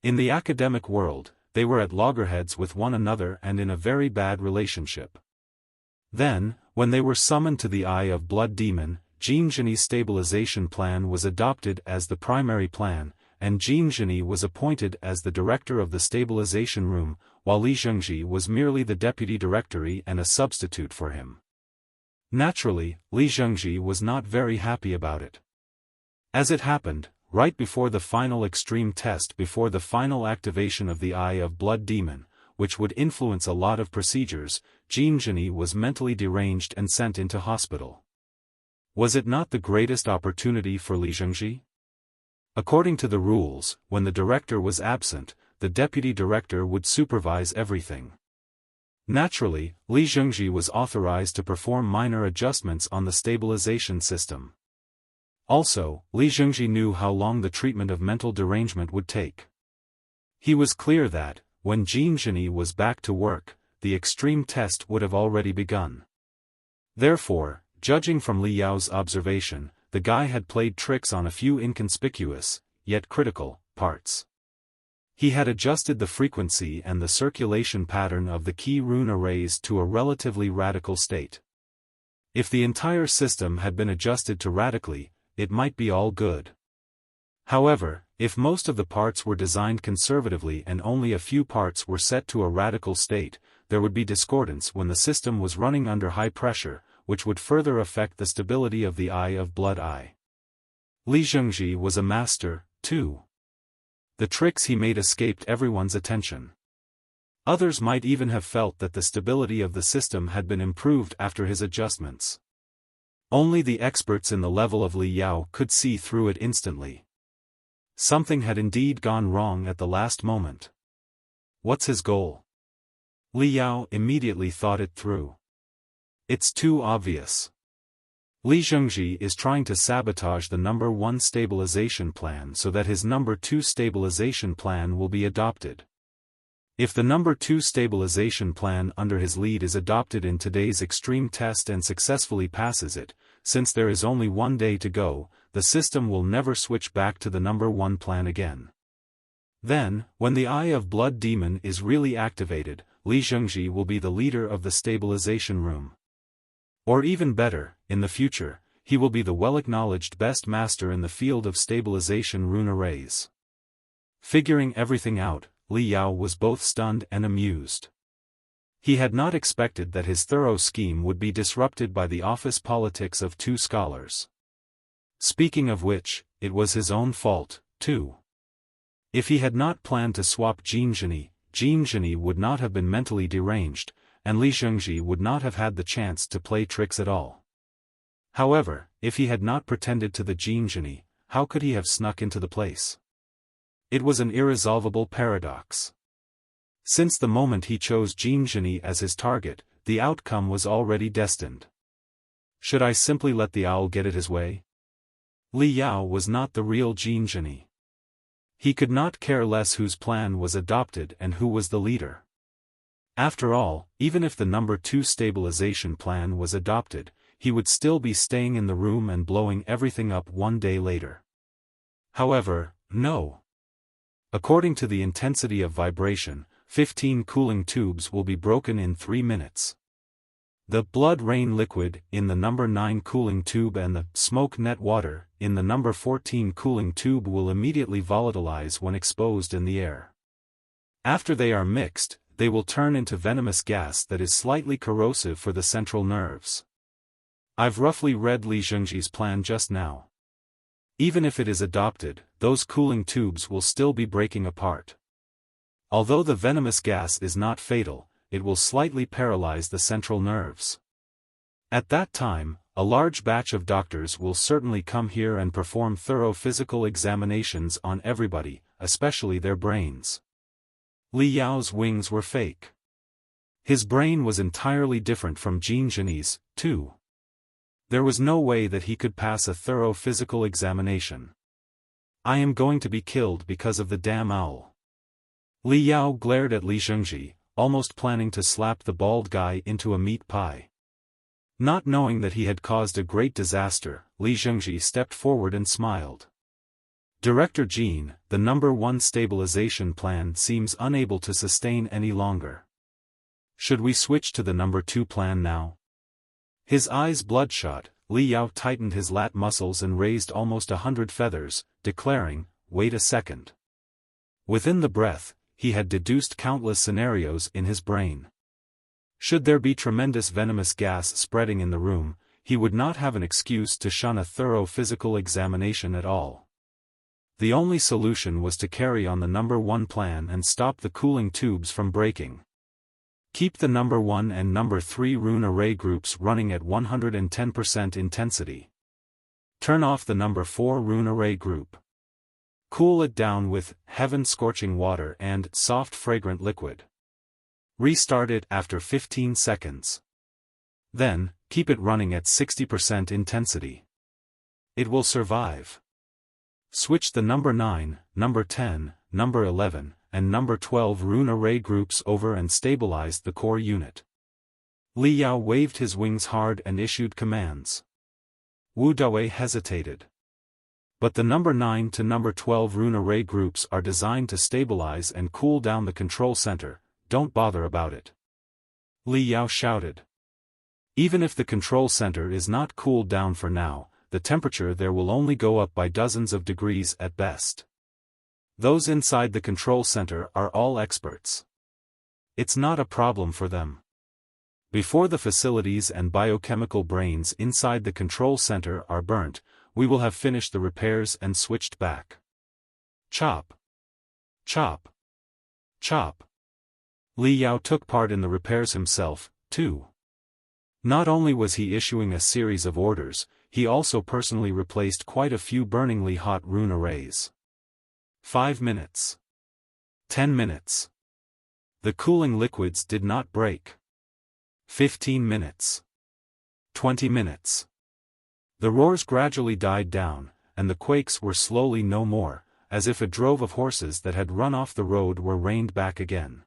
S1: In the academic world, they were at loggerheads with one another and in a very bad relationship. Then, when they were summoned to the Eye of Blood Demon, Jean Genie's stabilization plan was adopted as the primary plan, and Jean Genie was appointed as the director of the stabilization room, while Li Zhengji was merely the deputy directory and a substitute for him. Naturally, Li Zhengji was not very happy about it. As it happened, right before the final extreme test before the final activation of the Eye of Blood Demon, which would influence a lot of procedures, Jean Genie was mentally deranged and sent into hospital. Was it not the greatest opportunity for Li Zhengji? According to the rules, when the director was absent, the deputy director would supervise everything. Naturally, Li Zhengji was authorized to perform minor adjustments on the stabilization system. Also, Li Zhengji knew how long the treatment of mental derangement would take. He was clear that, when Jean Genie was back to work, the extreme test would have already begun. Therefore, judging from Li Yao's observation, the guy had played tricks on a few inconspicuous, yet critical, parts. He had adjusted the frequency and the circulation pattern of the key rune arrays to a relatively radical state. If the entire system had been adjusted to radically, it might be all good. However, if most of the parts were designed conservatively and only a few parts were set to a radical state, there would be discordance when the system was running under high pressure, which would further affect the stability of the Eye of Blood Eye. Li Zhengji was a master, too. The tricks he made escaped everyone's attention. Others might even have felt that the stability of the system had been improved after his adjustments. Only the experts in the level of Li Yao could see through it instantly. Something had indeed gone wrong at the last moment. What's his goal? Li Yao immediately thought it through. It's too obvious. Li Zhengji is trying to sabotage the number 1 stabilization plan so that his number 2 stabilization plan will be adopted. If the number 2 stabilization plan under his lead is adopted in today's extreme test and successfully passes it, since there is only 1 day to go, the system will never switch back to the number 1 plan again. Then, when the Eye of Blood Demon is really activated, Li Zhengji will be the leader of the stabilization room. Or even better, in the future, he will be the well-acknowledged best master in the field of stabilization rune arrays. Figuring everything out, Li Yao was both stunned and amused. He had not expected that his thorough scheme would be disrupted by the office politics of two scholars. Speaking of which, it was his own fault, too. If he had not planned to swap Jin Zheni would not have been mentally deranged, and Li Zhengji would not have had the chance to play tricks at all. However, if he had not pretended to the Jin Zheni, how could he have snuck into the place? It was an irresolvable paradox. Since the moment he chose Jin Zheni as his target, the outcome was already destined. Should I simply let the owl get it his way? Li Yao was not the real Jin Zheni. He could not care less whose plan was adopted and who was the leader. After all, even if the number 2 stabilization plan was adopted, he would still be staying in the room and blowing everything up one day later. However, no. According to the intensity of vibration, 15 cooling tubes will be broken in 3 minutes. The blood rain liquid in the number 9 cooling tube and the smoke net water in the number 14 cooling tube will immediately volatilize when exposed in the air. After they are mixed, they will turn into venomous gas that is slightly corrosive for the central nerves. I've roughly read Li Zhengji's plan just now. Even if it is adopted, those cooling tubes will still be breaking apart. Although the venomous gas is not fatal, it will slightly paralyze the central nerves. At that time, a large batch of doctors will certainly come here and perform thorough physical examinations on everybody, especially their brains. Li Yao's wings were fake. His brain was entirely different from Jin Zheni's, too. There was no way that he could pass a thorough physical examination. I am going to be killed because of the damn owl. Li Yao glared at Li Zhengji, almost planning to slap the bald guy into a meat pie. Not knowing that he had caused a great disaster, Li Zhengji stepped forward and smiled. Director Jin, the number 1 stabilization plan seems unable to sustain any longer. Should we switch to the number 2 plan now? His eyes bloodshot, Li Yao tightened his lat muscles and raised almost 100 feathers, declaring, "Wait a second." Within the breath, he had deduced countless scenarios in his brain. Should there be tremendous venomous gas spreading in the room, he would not have an excuse to shun a thorough physical examination at all. The only solution was to carry on the number 1 plan and stop the cooling tubes from breaking. Keep the number 1 and number 3 rune array groups running at 110% intensity. Turn off the number 4 rune array group. Cool it down with heaven-scorching water and soft fragrant liquid. Restart it after 15 seconds. Then, keep it running at 60% intensity. It will survive. Switch the number 9, number 10, number 11, and number 12 rune array groups over and stabilize the core unit. Li Yao waved his wings hard and issued commands. Wu Dawei hesitated. But the number 9 to number 12 rune array groups are designed to stabilize and cool down the control center, don't bother about it. Li Yao shouted. Even if the control center is not cooled down for now, the temperature there will only go up by dozens of degrees at best. Those inside the control center are all experts. It's not a problem for them. Before the facilities and biochemical brains inside the control center are burnt, we will have finished the repairs and switched back. Chop. Chop. Chop. Li Yao took part in the repairs himself, too. Not only was he issuing a series of orders, he also personally replaced quite a few burningly hot rune arrays. 5 minutes. 10 minutes. The cooling liquids did not break. 15 minutes. 20 minutes. The roars gradually died down, and the quakes were slowly no more, as if a drove of horses that had run off the road were reined back again.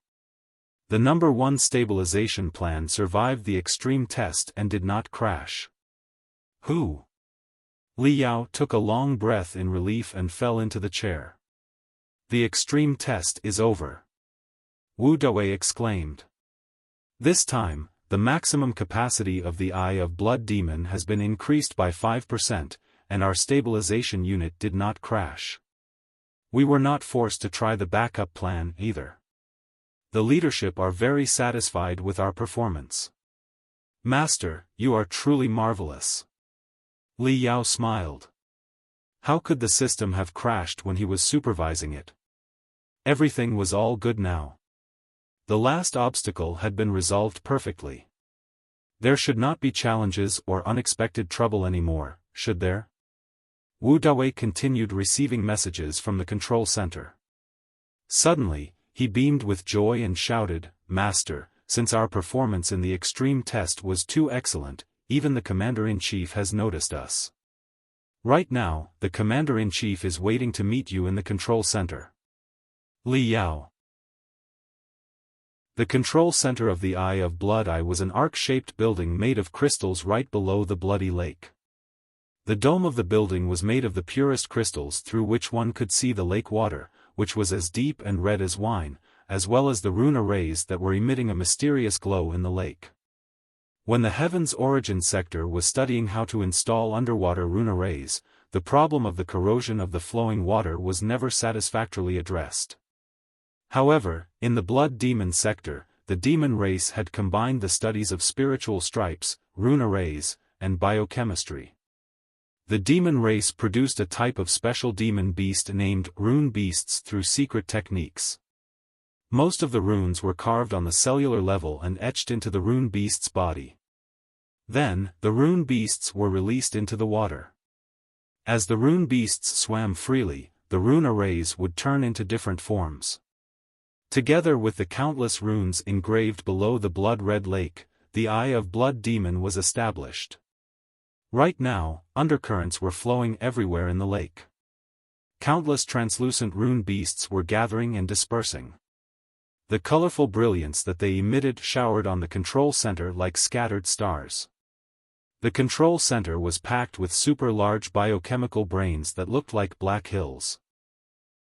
S1: The number 1 stabilization plan survived the extreme test and did not crash. Who? Li Yao took a long breath in relief and fell into the chair. The extreme test is over. Wu Dawei exclaimed. This time, the maximum capacity of the Eye of Blood Demon has been increased by 5%, and our stabilization unit did not crash. We were not forced to try the backup plan either. The leadership are very satisfied with our performance. Master, you are truly marvelous. Li Yao smiled. How could the system have crashed when he was supervising it? Everything was all good now. The last obstacle had been resolved perfectly. There should not be challenges or unexpected trouble anymore, should there? Wu Dawei continued receiving messages from the control center. Suddenly, he beamed with joy and shouted, Master, since our performance in the extreme test was too excellent, even the Commander-in-Chief has noticed us. Right now, the Commander-in-Chief is waiting to meet you in the control center. Li Yao. The control center of the Eye of Blood Eye was an arc-shaped building made of crystals right below the bloody lake. The dome of the building was made of the purest crystals through which one could see the lake water, which was as deep and red as wine, as well as the rune arrays that were emitting a mysterious glow in the lake. When the Heaven's Origin sector was studying how to install underwater rune arrays, the problem of the corrosion of the flowing water was never satisfactorily addressed. However, in the Blood Demon sector, the demon race had combined the studies of spiritual stripes, rune arrays, and biochemistry. The demon race produced a type of special demon beast named rune beasts through secret techniques. Most of the runes were carved on the cellular level and etched into the rune beast's body. Then, the rune beasts were released into the water. As the rune beasts swam freely, the rune arrays would turn into different forms. Together with the countless runes engraved below the blood-red lake, the Eye of Blood Demon was established. Right now, undercurrents were flowing everywhere in the lake. Countless translucent rune beasts were gathering and dispersing. The colorful brilliance that they emitted showered on the control center like scattered stars. The control center was packed with super-large biochemical brains that looked like black hills.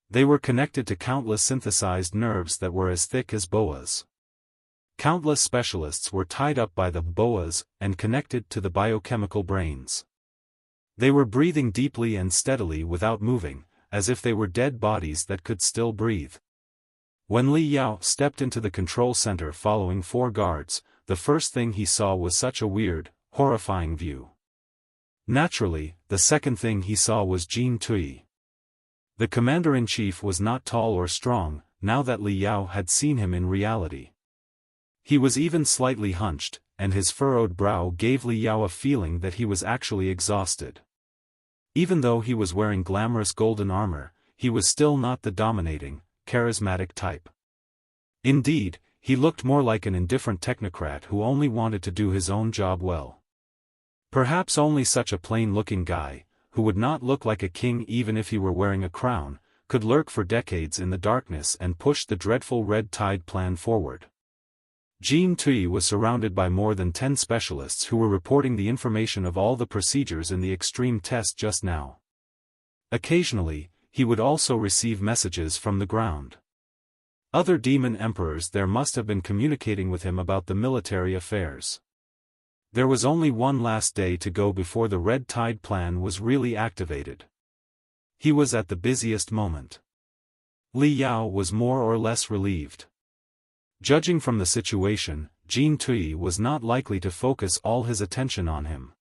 S1: They were connected to countless synthesized nerves that were as thick as boas. Countless specialists were tied up by the boas and connected to the biochemical brains. They were breathing deeply and steadily without moving, as if they were dead bodies that could still breathe. When Li Yao stepped into the control center following 4 guards, the first thing he saw was such a weird, horrifying view. Naturally, the second thing he saw was Jin Tui. The Commander-in-Chief was not tall or strong, now that Li Yao had seen him in reality. He was even slightly hunched, and his furrowed brow gave Li Yao a feeling that he was actually exhausted. Even though he was wearing glamorous golden armor, he was still not the dominating, charismatic type. Indeed, he looked more like an indifferent technocrat who only wanted to do his own job well. Perhaps only such a plain-looking guy, who would not look like a king even if he were wearing a crown, could lurk for decades in the darkness and push the dreadful Red Tide plan forward. Jin Tui was surrounded by more than 10 specialists who were reporting the information of all the procedures in the extreme test just now. Occasionally, he would also receive messages from the ground. Other demon emperors there must have been communicating with him about the military affairs. There was only one last day to go before the Red Tide plan was really activated. He was at the busiest moment. Li Yao was more or less relieved. Judging from the situation, Jin Tui was not likely to focus all his attention on him.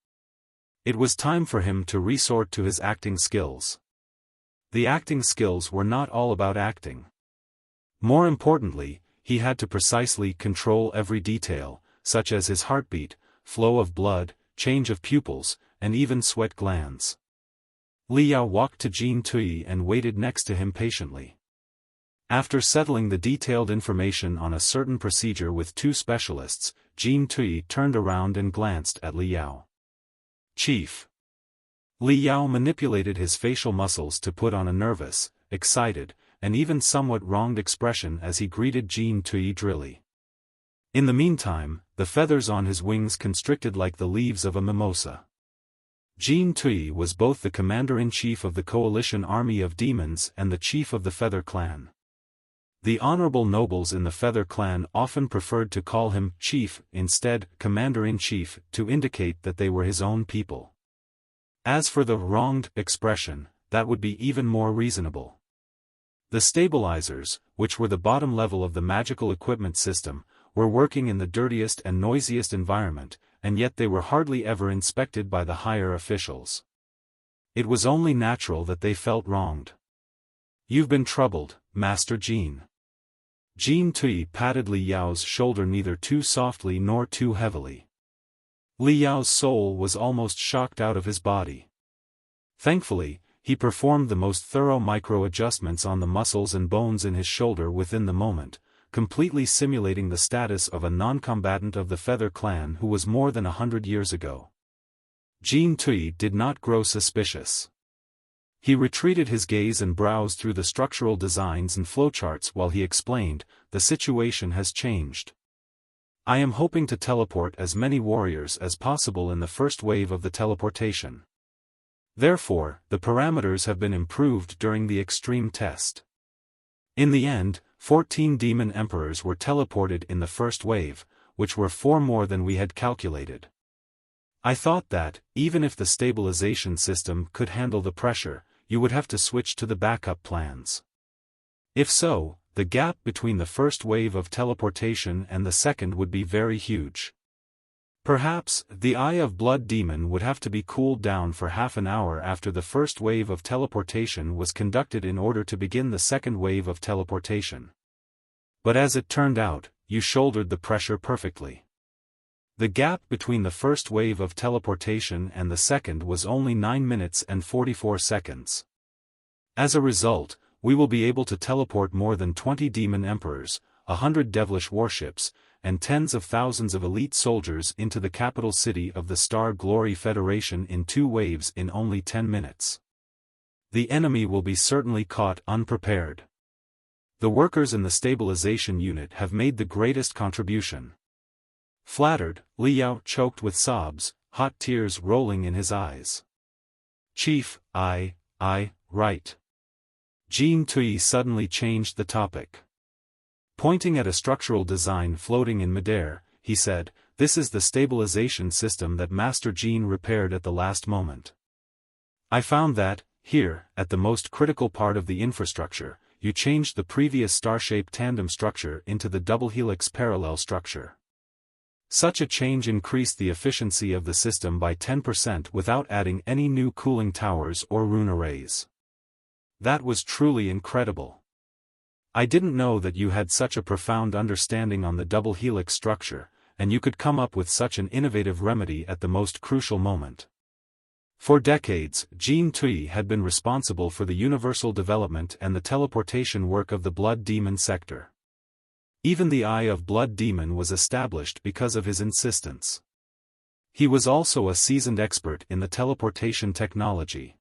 S1: It was time for him to resort to his acting skills. The acting skills were not all about acting. More importantly, he had to precisely control every detail, such as his heartbeat, flow of blood, change of pupils, and even sweat glands. Li Yao walked to Jin Tui and waited next to him patiently. After settling the detailed information on a certain procedure with 2 specialists, Jin Tui turned around and glanced at Li Yao. Chief. Li Yao manipulated his facial muscles to put on a nervous, excited, and even somewhat wronged expression as he greeted Jin Tui drily. In the meantime, the feathers on his wings constricted like the leaves of a mimosa. Jean Tui was both the commander-in-chief of the coalition army of demons and the chief of the Feather Clan. The honorable nobles in the Feather Clan often preferred to call him chief, instead commander-in-chief, to indicate that they were his own people. As for the wronged expression, that would be even more reasonable. The stabilizers, which were the bottom level of the magical equipment system, were working in the dirtiest and noisiest environment, and yet they were hardly ever inspected by the higher officials. It was only natural that they felt wronged. "You've been troubled, Master Jean." Jean Tui patted Li Yao's shoulder neither too softly nor too heavily. Li Yao's soul was almost shocked out of his body. Thankfully, he performed the most thorough micro-adjustments on the muscles and bones in his shoulder within the moment, completely simulating the status of a non-combatant of the Feather Clan who was more than 100 years ago. Jean Tui did not grow suspicious. He retreated his gaze and browsed through the structural designs and flowcharts while he explained, "The situation has changed. I am hoping to teleport as many warriors as possible in the first wave of the teleportation. Therefore, the parameters have been improved during the extreme test. In the end, 14 demon emperors were teleported in the first wave, which were 4 more than we had calculated. I thought that, even if the stabilization system could handle the pressure, you would have to switch to the backup plans. If so, the gap between the first wave of teleportation and the second would be very huge. Perhaps, the Eye of Blood Demon would have to be cooled down for half an hour after the first wave of teleportation was conducted in order to begin the second wave of teleportation. But as it turned out, you shouldered the pressure perfectly. The gap between the first wave of teleportation and the second was only 9 minutes and 44 seconds. As a result, we will be able to teleport more than 20 demon emperors, 100 devilish warships, and tens of thousands of elite soldiers into the capital city of the Star Glory Federation in 2 waves in only 10 minutes. The enemy will be certainly caught unprepared. The workers in the stabilization unit have made the greatest contribution." Flattered, Li Yao choked with sobs, hot tears rolling in his eyes. "Chief, right." Jean Tui suddenly changed the topic. Pointing at a structural design floating in midair, he said, "This is the stabilization system that Master Jean repaired at the last moment. I found that, here, at the most critical part of the infrastructure, you changed the previous star-shaped tandem structure into the double helix parallel structure. Such a change increased the efficiency of the system by 10% without adding any new cooling towers or rune arrays. That was truly incredible. I didn't know that you had such a profound understanding on the double helix structure, and you could come up with such an innovative remedy at the most crucial moment." For decades, Jean Tui had been responsible for the universal development and the teleportation work of the Blood Demon sector. Even the Eye of Blood Demon was established because of his insistence. He was also a seasoned expert in the teleportation technology.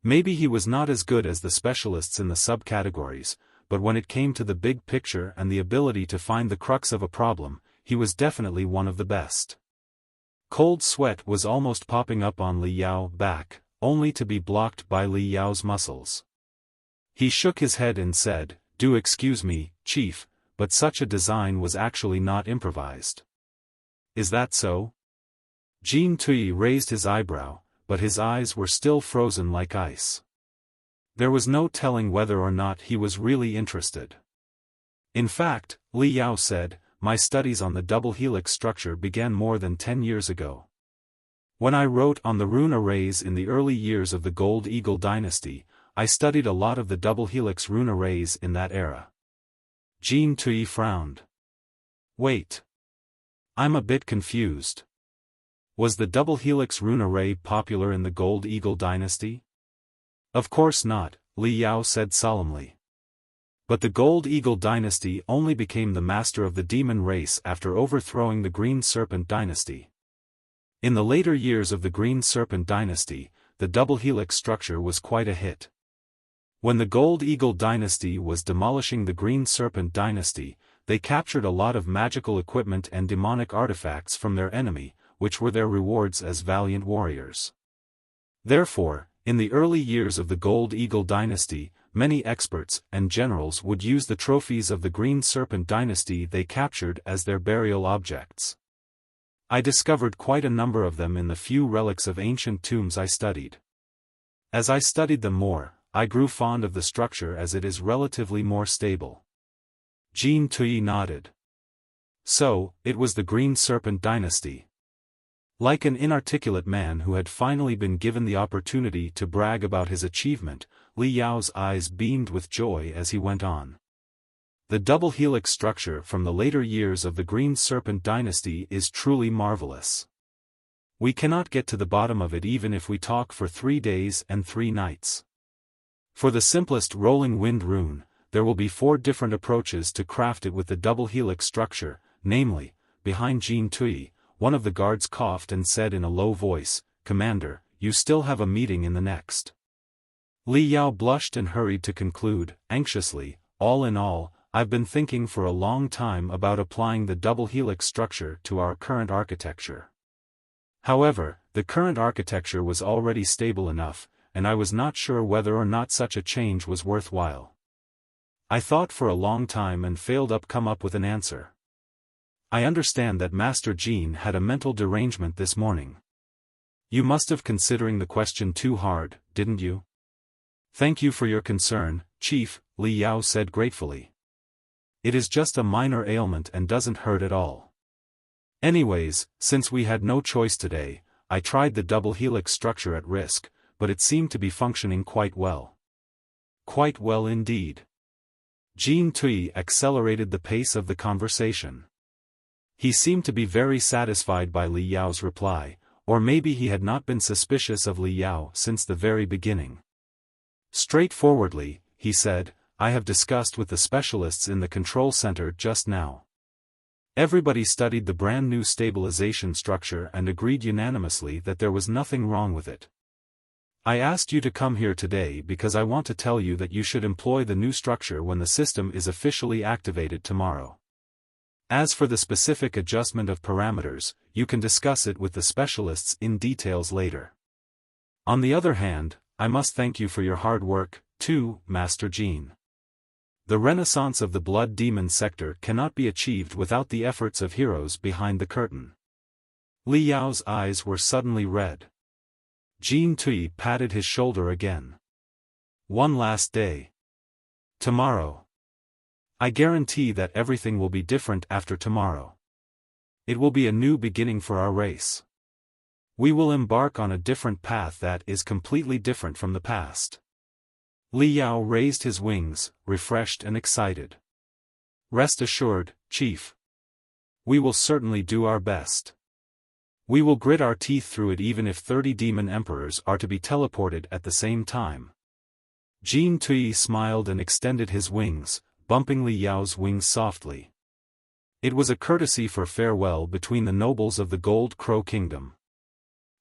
S1: Maybe he was not as good as the specialists in the subcategories, but when it came to the big picture and the ability to find the crux of a problem, he was definitely one of the best. Cold sweat was almost popping up on Li Yao's back, only to be blocked by Li Yao's muscles. He shook his head and said, "Do excuse me, Chief, but such a design was actually not improvised." "Is that so?" Jean Tui raised his eyebrow, but his eyes were still frozen like ice. There was no telling whether or not he was really interested. "In fact," Li Yao said, "my studies on the double helix structure began more than 10 years ago. When I wrote on the rune arrays in the early years of the Gold Eagle dynasty, I studied a lot of the double helix rune arrays in that era." Jean Tui frowned. "Wait. I'm a bit confused. Was the double helix rune array popular in the Gold Eagle dynasty?" "Of course not," Li Yao said solemnly. "But the Gold Eagle dynasty only became the master of the demon race after overthrowing the Green Serpent dynasty. In the later years of the Green Serpent dynasty, the double helix structure was quite a hit. When the Gold Eagle dynasty was demolishing the Green Serpent dynasty, they captured a lot of magical equipment and demonic artifacts from their enemy, which were their rewards as valiant warriors. Therefore, in the early years of the Gold Eagle dynasty, many experts and generals would use the trophies of the Green Serpent dynasty they captured as their burial objects. I discovered quite a number of them in the few relics of ancient tombs I studied. As I studied them more, I grew fond of the structure as it is relatively more stable. Jean Tui nodded. So, it was the Green Serpent dynasty. Like an inarticulate man who had finally been given the opportunity to brag about his achievement, Li Yao's eyes beamed with joy as he went on. The double helix structure from the later years of the Green Serpent dynasty is truly marvelous. We cannot get to the bottom of it even if we talk for 3 days and 3 nights. For the simplest rolling wind rune, there will be 4 different approaches to craft it with the double helix structure, namely, behind Jean Tui. One of the guards coughed and said in a low voice, "Commander, you still have a meeting in the next." Li Yao blushed and hurried to conclude, anxiously, "All in all, I've been thinking for a long time about applying the double helix structure to our current architecture." However, the current architecture was already stable enough, and I was not sure whether or not such a change was worthwhile. I thought for a long time and failed to come up with an answer. I understand that Master Jean had a mental derangement this morning. You must have considering the question too hard, didn't you? Thank you for your concern, Chief, Li Yao said gratefully. It is just a minor ailment and doesn't hurt at all. Anyways, since we had no choice today, I tried the double helix structure at risk, but it seemed to be functioning quite well. Quite well indeed. Jean Tui accelerated the pace of the conversation. He seemed to be very satisfied by Li Yao's reply, or maybe he had not been suspicious of Li Yao since the very beginning. Straightforwardly, he said, I have discussed with the specialists in the control center just now. Everybody studied the brand new stabilization structure and agreed unanimously that there was nothing wrong with it. I asked you to come here today because I want to tell you that you should employ the new structure when the system is officially activated tomorrow. As for the specific adjustment of parameters, you can discuss it with the specialists in details later. On the other hand, I must thank you for your hard work, too, Master Jean. The renaissance of the blood demon sector cannot be achieved without the efforts of heroes behind the curtain. Li Yao's eyes were suddenly red. Jean Tui patted his shoulder again. One last day. Tomorrow. I guarantee that everything will be different after tomorrow. It will be a new beginning for our race. We will embark on a different path that is completely different from the past. Li Yao raised his wings, refreshed and excited. Rest assured, Chief. We will certainly do our best. We will grit our teeth through it even if 30 demon emperors are to be teleported at the same time. Jean Tui smiled and extended his wings, bumping Li Yao's wings softly. It was a courtesy for farewell between the nobles of the Gold Crow Kingdom.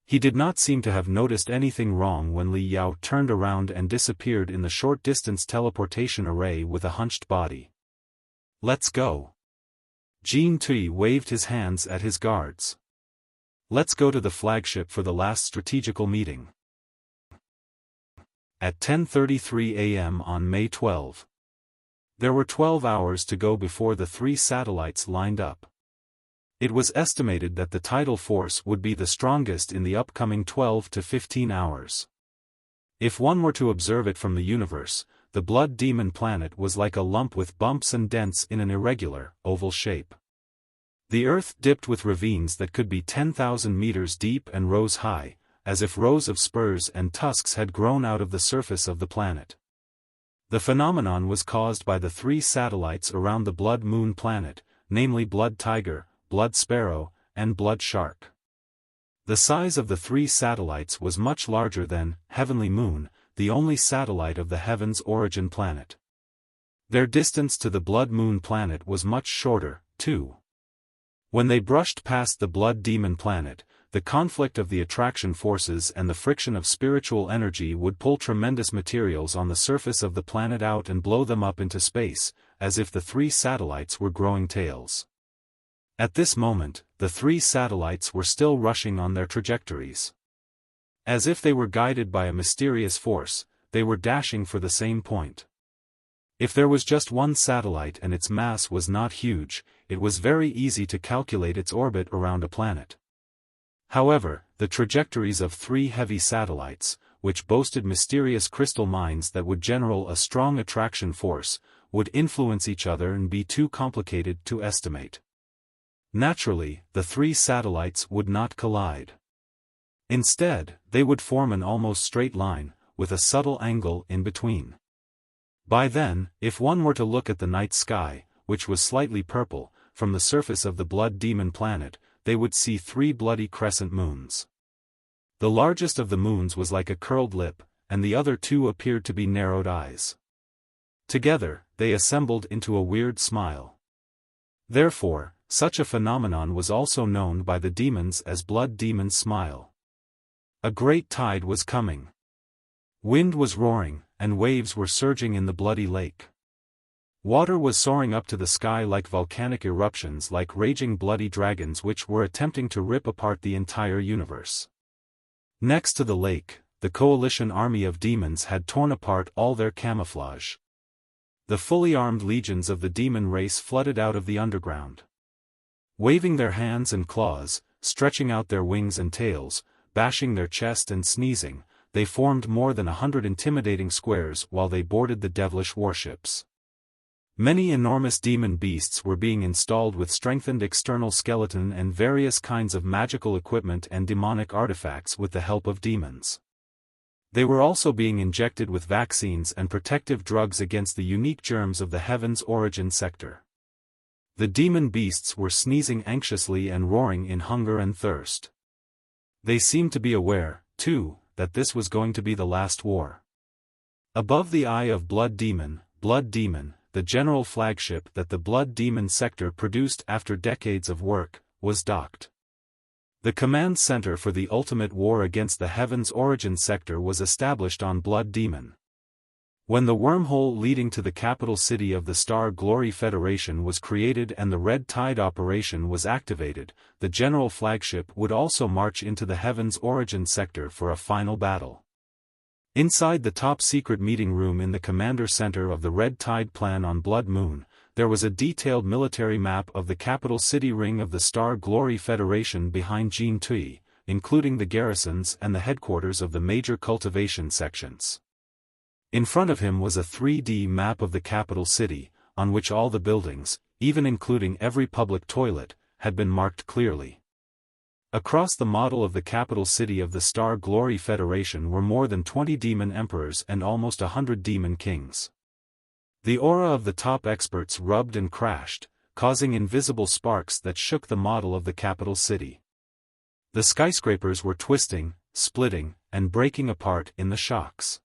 S1: He did not seem to have noticed anything wrong when Li Yao turned around and disappeared in the short-distance teleportation array with a hunched body. Let's go. Jean Tui waved his hands at his guards. Let's go to the flagship for the last strategical meeting. At 10:33 a.m. on May 12. There were 12 hours to go before the 3 satellites lined up. It was estimated that the tidal force would be the strongest in the upcoming 12 to 15 hours. If one were to observe it from the universe, the blood demon planet was like a lump with bumps and dents in an irregular, oval shape. The Earth dipped with ravines that could be 10,000 meters deep and rose high, as if rows of spurs and tusks had grown out of the surface of the planet. The phenomenon was caused by the 3 satellites around the blood moon planet, namely Blood Tiger, Blood Sparrow, and Blood Shark. The size of the 3 satellites was much larger than Heavenly Moon, the only satellite of the Heaven's origin planet. Their distance to the Blood Moon planet was much shorter, too. When they brushed past the Blood Demon planet, the conflict of the attraction forces and the friction of spiritual energy would pull tremendous materials on the surface of the planet out and blow them up into space, as if the 3 satellites were growing tails. At this moment, the 3 satellites were still rushing on their trajectories. As if they were guided by a mysterious force, they were dashing for the same point. If there was just one satellite and its mass was not huge, it was very easy to calculate its orbit around a planet. However, the trajectories of 3 heavy satellites, which boasted mysterious crystal mines that would generate a strong attraction force, would influence each other and be too complicated to estimate. Naturally, the 3 satellites would not collide. Instead, they would form an almost straight line, with a subtle angle in between. By then, if one were to look at the night sky, which was slightly purple, from the surface of the blood demon planet, they would see 3 bloody crescent moons. The largest of the moons was like a curled lip, and the other 2 appeared to be narrowed eyes. Together, they assembled into a weird smile. Therefore, such a phenomenon was also known by the demons as blood demon's smile. A great tide was coming. Wind was roaring, and waves were surging in the bloody lake. Water was soaring up to the sky like volcanic eruptions, like raging bloody dragons which were attempting to rip apart the entire universe. Next to the lake, the coalition army of demons had torn apart all their camouflage. The fully armed legions of the demon race flooded out of the underground. Waving their hands and claws, stretching out their wings and tails, bashing their chest and sneezing, they formed more than 100 intimidating squares while they boarded the devilish warships. Many enormous demon beasts were being installed with strengthened external skeleton and various kinds of magical equipment and demonic artifacts with the help of demons. They were also being injected with vaccines and protective drugs against the unique germs of the Heaven's Origin sector. The demon beasts were sneezing anxiously and roaring in hunger and thirst. They seemed to be aware, too, that this was going to be the last war. Above the eye of Blood Demon, the general flagship that the Blood Demon sector produced after decades of work, was docked. The command center for the ultimate war against the Heaven's Origin sector was established on Blood Demon. When the wormhole leading to the capital city of the Star Glory Federation was created and the Red Tide operation was activated, the general flagship would also march into the Heaven's Origin sector for a final battle. Inside the top-secret meeting room in the commander center of the Red Tide plan on Blood Moon, there was a detailed military map of the capital city ring of the Star Glory Federation behind Jean Tui, including the garrisons and the headquarters of the major cultivation sections. In front of him was a 3D map of the capital city, on which all the buildings, even including every public toilet, had been marked clearly. Across the model of the capital city of the Star Glory Federation were more than 20 demon emperors and almost 100 demon kings. The aura of the top experts rubbed and crashed, causing invisible sparks that shook the model of the capital city. The skyscrapers were twisting, splitting, and breaking apart in the shocks.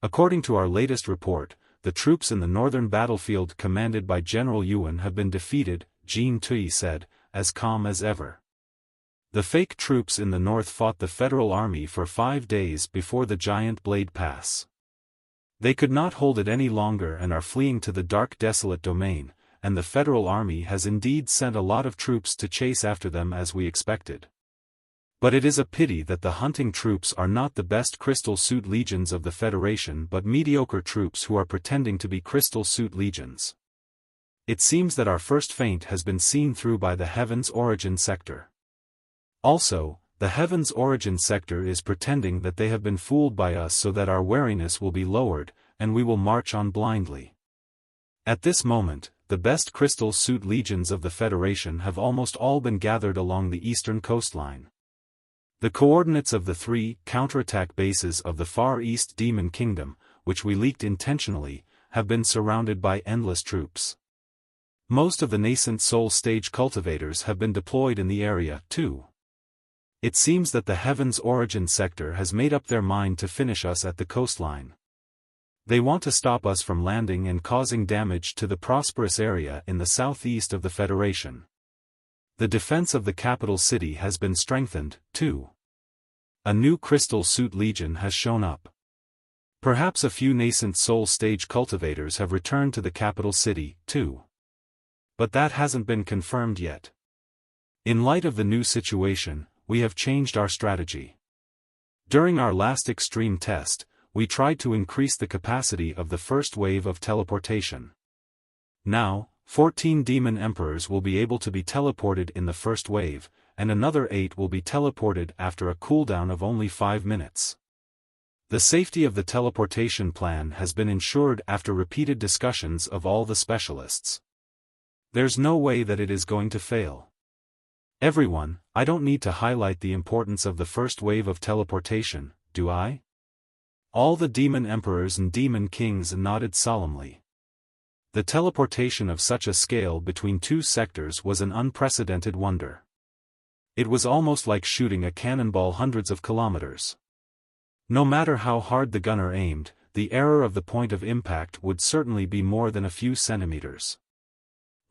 S1: According to our latest report, the troops in the northern battlefield commanded by General Yuan have been defeated, Jean Tui said, as calm as ever. The fake troops in the north fought the federal army for 5 days before the giant Blade Pass. They could not hold it any longer and are fleeing to the dark desolate domain, and the federal army has indeed sent a lot of troops to chase after them as we expected. But it is a pity that the hunting troops are not the best Crystal Suit Legions of the Federation but mediocre troops who are pretending to be Crystal Suit Legions. It seems that our first feint has been seen through by the Heaven's Origin sector. Also, the Heaven's Origin sector is pretending that they have been fooled by us so that our wariness will be lowered, and we will march on blindly. At this moment, the best Crystal Suit Legions of the Federation have almost all been gathered along the eastern coastline. The coordinates of the 3 counterattack bases of the Far East Demon Kingdom, which we leaked intentionally, have been surrounded by endless troops. Most of the nascent soul stage cultivators have been deployed in the area, too. It seems that the Heaven's Origin sector has made up their mind to finish us at the coastline. They want to stop us from landing and causing damage to the prosperous area in the southeast of the Federation. The defense of the capital city has been strengthened, too. A new Crystal Suit Legion has shown up. Perhaps a few nascent soul stage cultivators have returned to the capital city, too. But that hasn't been confirmed yet. In light of the new situation, we have changed our strategy. During our last extreme test, we tried to increase the capacity of the first wave of teleportation. Now, 14 demon emperors will be able to be teleported in the first wave, and another 8 will be teleported after a cooldown of only 5 minutes. The safety of the teleportation plan has been ensured after repeated discussions of all the specialists. There's no way that it is going to fail. Everyone, I don't need to highlight the importance of the first wave of teleportation, do I? All the demon emperors and demon kings nodded solemnly. The teleportation of such a scale between two sectors was an unprecedented wonder. It was almost like shooting a cannonball hundreds of kilometers. No matter how hard the gunner aimed, the error of the point of impact would certainly be more than a few centimeters.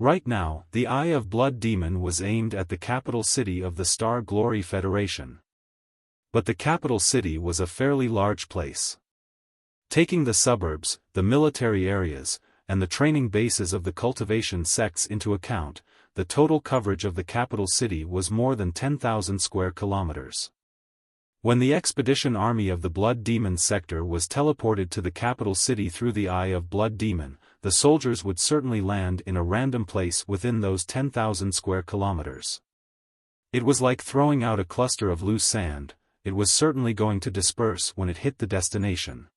S1: Right now, the Eye of Blood Demon was aimed at the capital city of the Star Glory Federation. But the capital city was a fairly large place. Taking the suburbs, the military areas, and the training bases of the cultivation sects into account, the total coverage of the capital city was more than 10,000 square kilometers. When the expedition army of the Blood Demon sector was teleported to the capital city through the Eye of Blood Demon, the soldiers would certainly land in a random place within those 10,000 square kilometers. It was like throwing out a cluster of loose sand, it was certainly going to disperse when it hit the destination.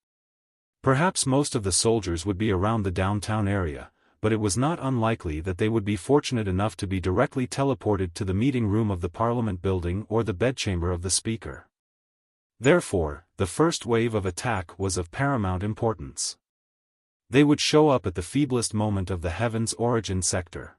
S1: Perhaps most of the soldiers would be around the downtown area, but it was not unlikely that they would be fortunate enough to be directly teleported to the meeting room of the Parliament building or the bedchamber of the Speaker. Therefore, the first wave of attack was of paramount importance. They would show up at the feeblest moment of the Heaven's Origin sector.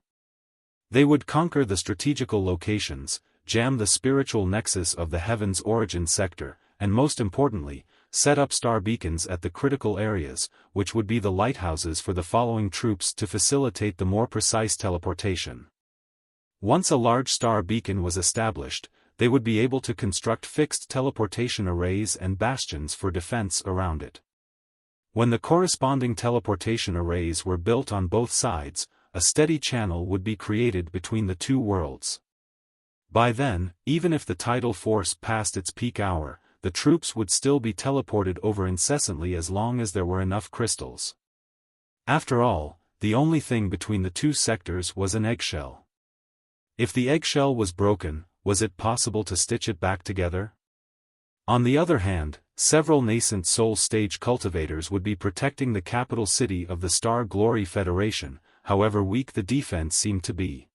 S1: They would conquer the strategical locations, jam the spiritual nexus of the Heaven's Origin sector, and most importantly, set up star beacons at the critical areas, which would be the lighthouses for the following troops to facilitate the more precise teleportation. Once a large star beacon was established, they would be able to construct fixed teleportation arrays and bastions for defense around it. When the corresponding teleportation arrays were built on both sides, a steady channel would be created between the two worlds. By then, even if the tidal force passed its peak hour, the troops would still be teleported over incessantly as long as there were enough crystals. After all, the only thing between the two sectors was an eggshell. If the eggshell was broken, was it possible to stitch it back together? On the other hand, several nascent soul stage cultivators would be protecting the capital city of the Star Glory Federation, however weak the defense seemed to be.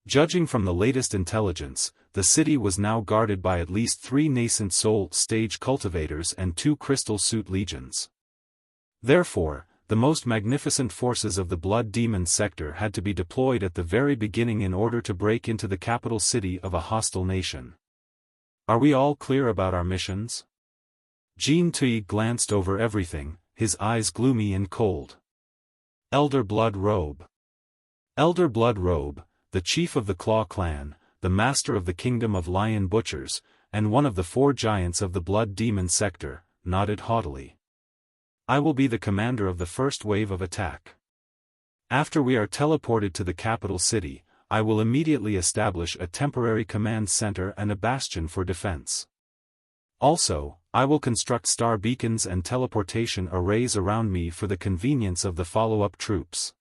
S1: Judging from the latest intelligence, the city was now guarded by at least 3 nascent soul stage cultivators and 2 crystal suit legions. Therefore, the most magnificent forces of the Blood Demon sector had to be deployed at the very beginning in order to break into the capital city of a hostile nation. Are we all clear about our missions? Jean Tui glanced over everything, his eyes gloomy and cold. Elder Blood Robe. Elder Blood Robe, the chief of the Claw clan, the master of the kingdom of Lion Butchers, and one of the 4 giants of the Blood Demon sector, nodded haughtily. I will be the commander of the first wave of attack. After we are teleported to the capital city, I will immediately establish a temporary command center and a bastion for defense. Also, I will construct star beacons and teleportation arrays around me for the convenience of the follow-up troops.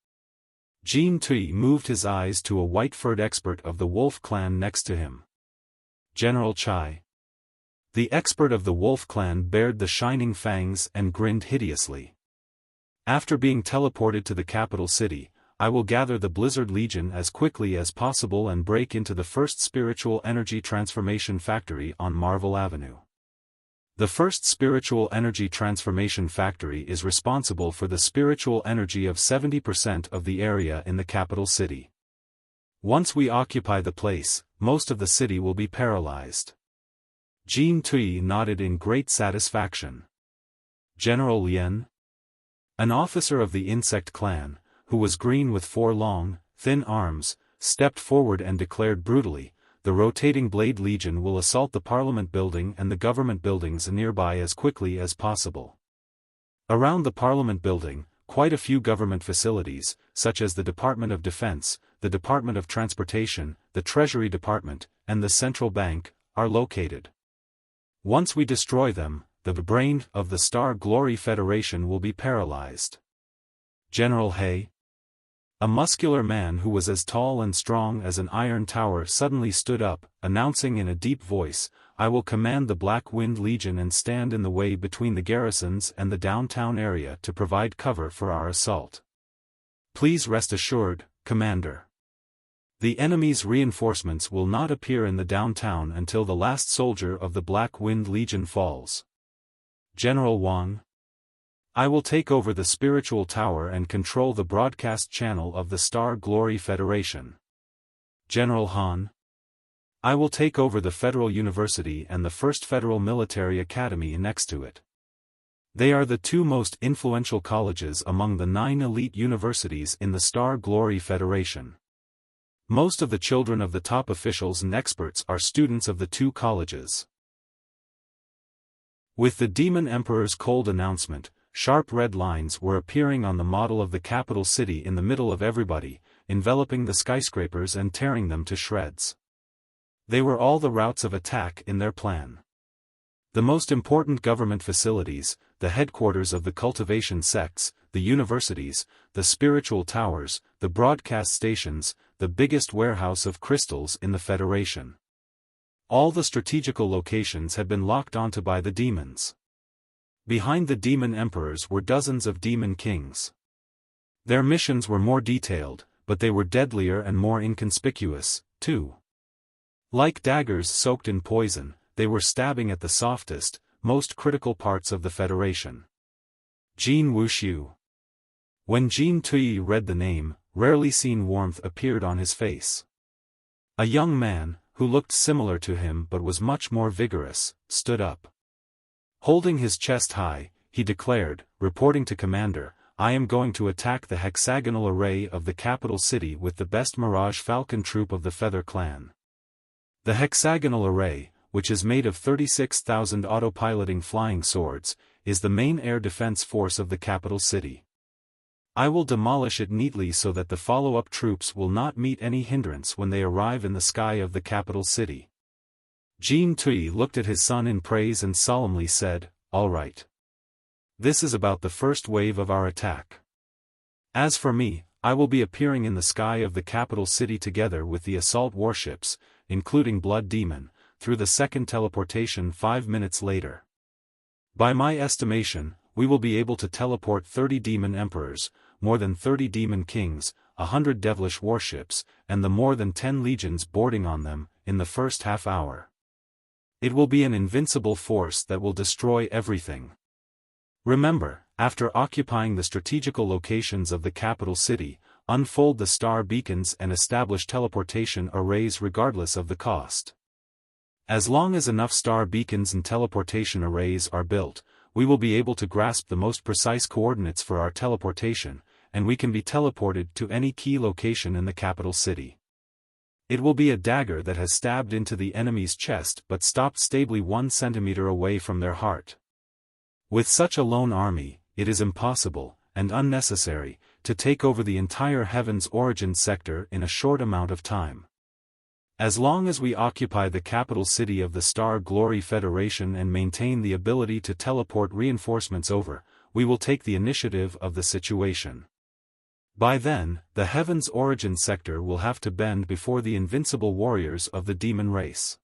S1: Jean Tui moved his eyes to a white-furred expert of the Wolf clan next to him. General Chai. The expert of the Wolf clan bared the shining fangs and grinned hideously. After being teleported to the capital city, I will gather the Blizzard Legion as quickly as possible and break into the first spiritual energy transformation factory on Marvel Avenue. The first spiritual energy transformation factory is responsible for the spiritual energy of 70% of the area in the capital city. Once we occupy the place, most of the city will be paralyzed. Jean Tui nodded in great satisfaction. General Lien? An officer of the insect clan, who was green with 4 long, thin arms, stepped forward and declared brutally, the rotating Blade Legion will assault the Parliament building and the government buildings nearby as quickly as possible. Around the Parliament building, quite a few government facilities, such as the Department of Defense, the Department of Transportation, the Treasury Department, and the Central Bank, are located. Once we destroy them, the brain of the Star Glory Federation will be paralyzed. General Hay? A muscular man who was as tall and strong as an iron tower suddenly stood up, announcing in a deep voice, "I will command the Black Wind Legion and stand in the way between the garrisons and the downtown area to provide cover for our assault. Please rest assured, Commander. The enemy's reinforcements will not appear in the downtown until the last soldier of the Black Wind Legion falls. General Wang? I will take over the spiritual tower and control the broadcast channel of the Star Glory Federation. General Han? I will take over the Federal University and the First Federal Military Academy next to it. They are the two most influential colleges among the 9 elite universities in the Star Glory Federation. Most of the children of the top officials and experts are students of the two colleges." With the Demon Emperor's cold announcement, sharp red lines were appearing on the model of the capital city in the middle of everybody, enveloping the skyscrapers and tearing them to shreds. They were all the routes of attack in their plan. The most important government facilities, the headquarters of the cultivation sects, the universities, the spiritual towers, the broadcast stations, the biggest warehouse of crystals in the Federation. All the strategical locations had been locked onto by the demons. Behind the demon emperors were dozens of demon kings. Their missions were more detailed, but they were deadlier and more inconspicuous, too. Like daggers soaked in poison, they were stabbing at the softest, most critical parts of the Federation. Jin Wuxiu. When Jin Tui read the name, rarely seen warmth appeared on his face. A young man, who looked similar to him but was much more vigorous, stood up. Holding his chest high, he declared, reporting to Commander, "I am going to attack the hexagonal array of the capital city with the best Mirage Falcon troop of the Feather Clan." The hexagonal array, which is made of 36,000 autopiloting flying swords, is the main air defense force of the capital city. I will demolish it neatly so that the follow-up troops will not meet any hindrance when they arrive in the sky of the capital city. Jin Tui looked at his son in praise and solemnly said, "All right. This is about the first wave of our attack. As for me, I will be appearing in the sky of the capital city together with the assault warships, including Blood Demon, through the second teleportation 5 minutes later. By my estimation, we will be able to teleport 30 demon emperors, more than 30 demon kings, 100 devilish warships, and the more than 10 legions boarding on them, in the first half hour. It will be an invincible force that will destroy everything. Remember, after occupying the strategical locations of the capital city, unfold the star beacons and establish teleportation arrays regardless of the cost. As long as enough star beacons and teleportation arrays are built, we will be able to grasp the most precise coordinates for our teleportation, and we can be teleported to any key location in the capital city. It will be a dagger that has stabbed into the enemy's chest but stopped stably 1 centimeter away from their heart. With such a lone army, it is impossible, and unnecessary, to take over the entire Heaven's Origin sector in a short amount of time. As long as we occupy the capital city of the Star Glory Federation and maintain the ability to teleport reinforcements over, we will take the initiative of the situation. By then, the Heaven's Origin sector will have to bend before the invincible warriors of the demon race.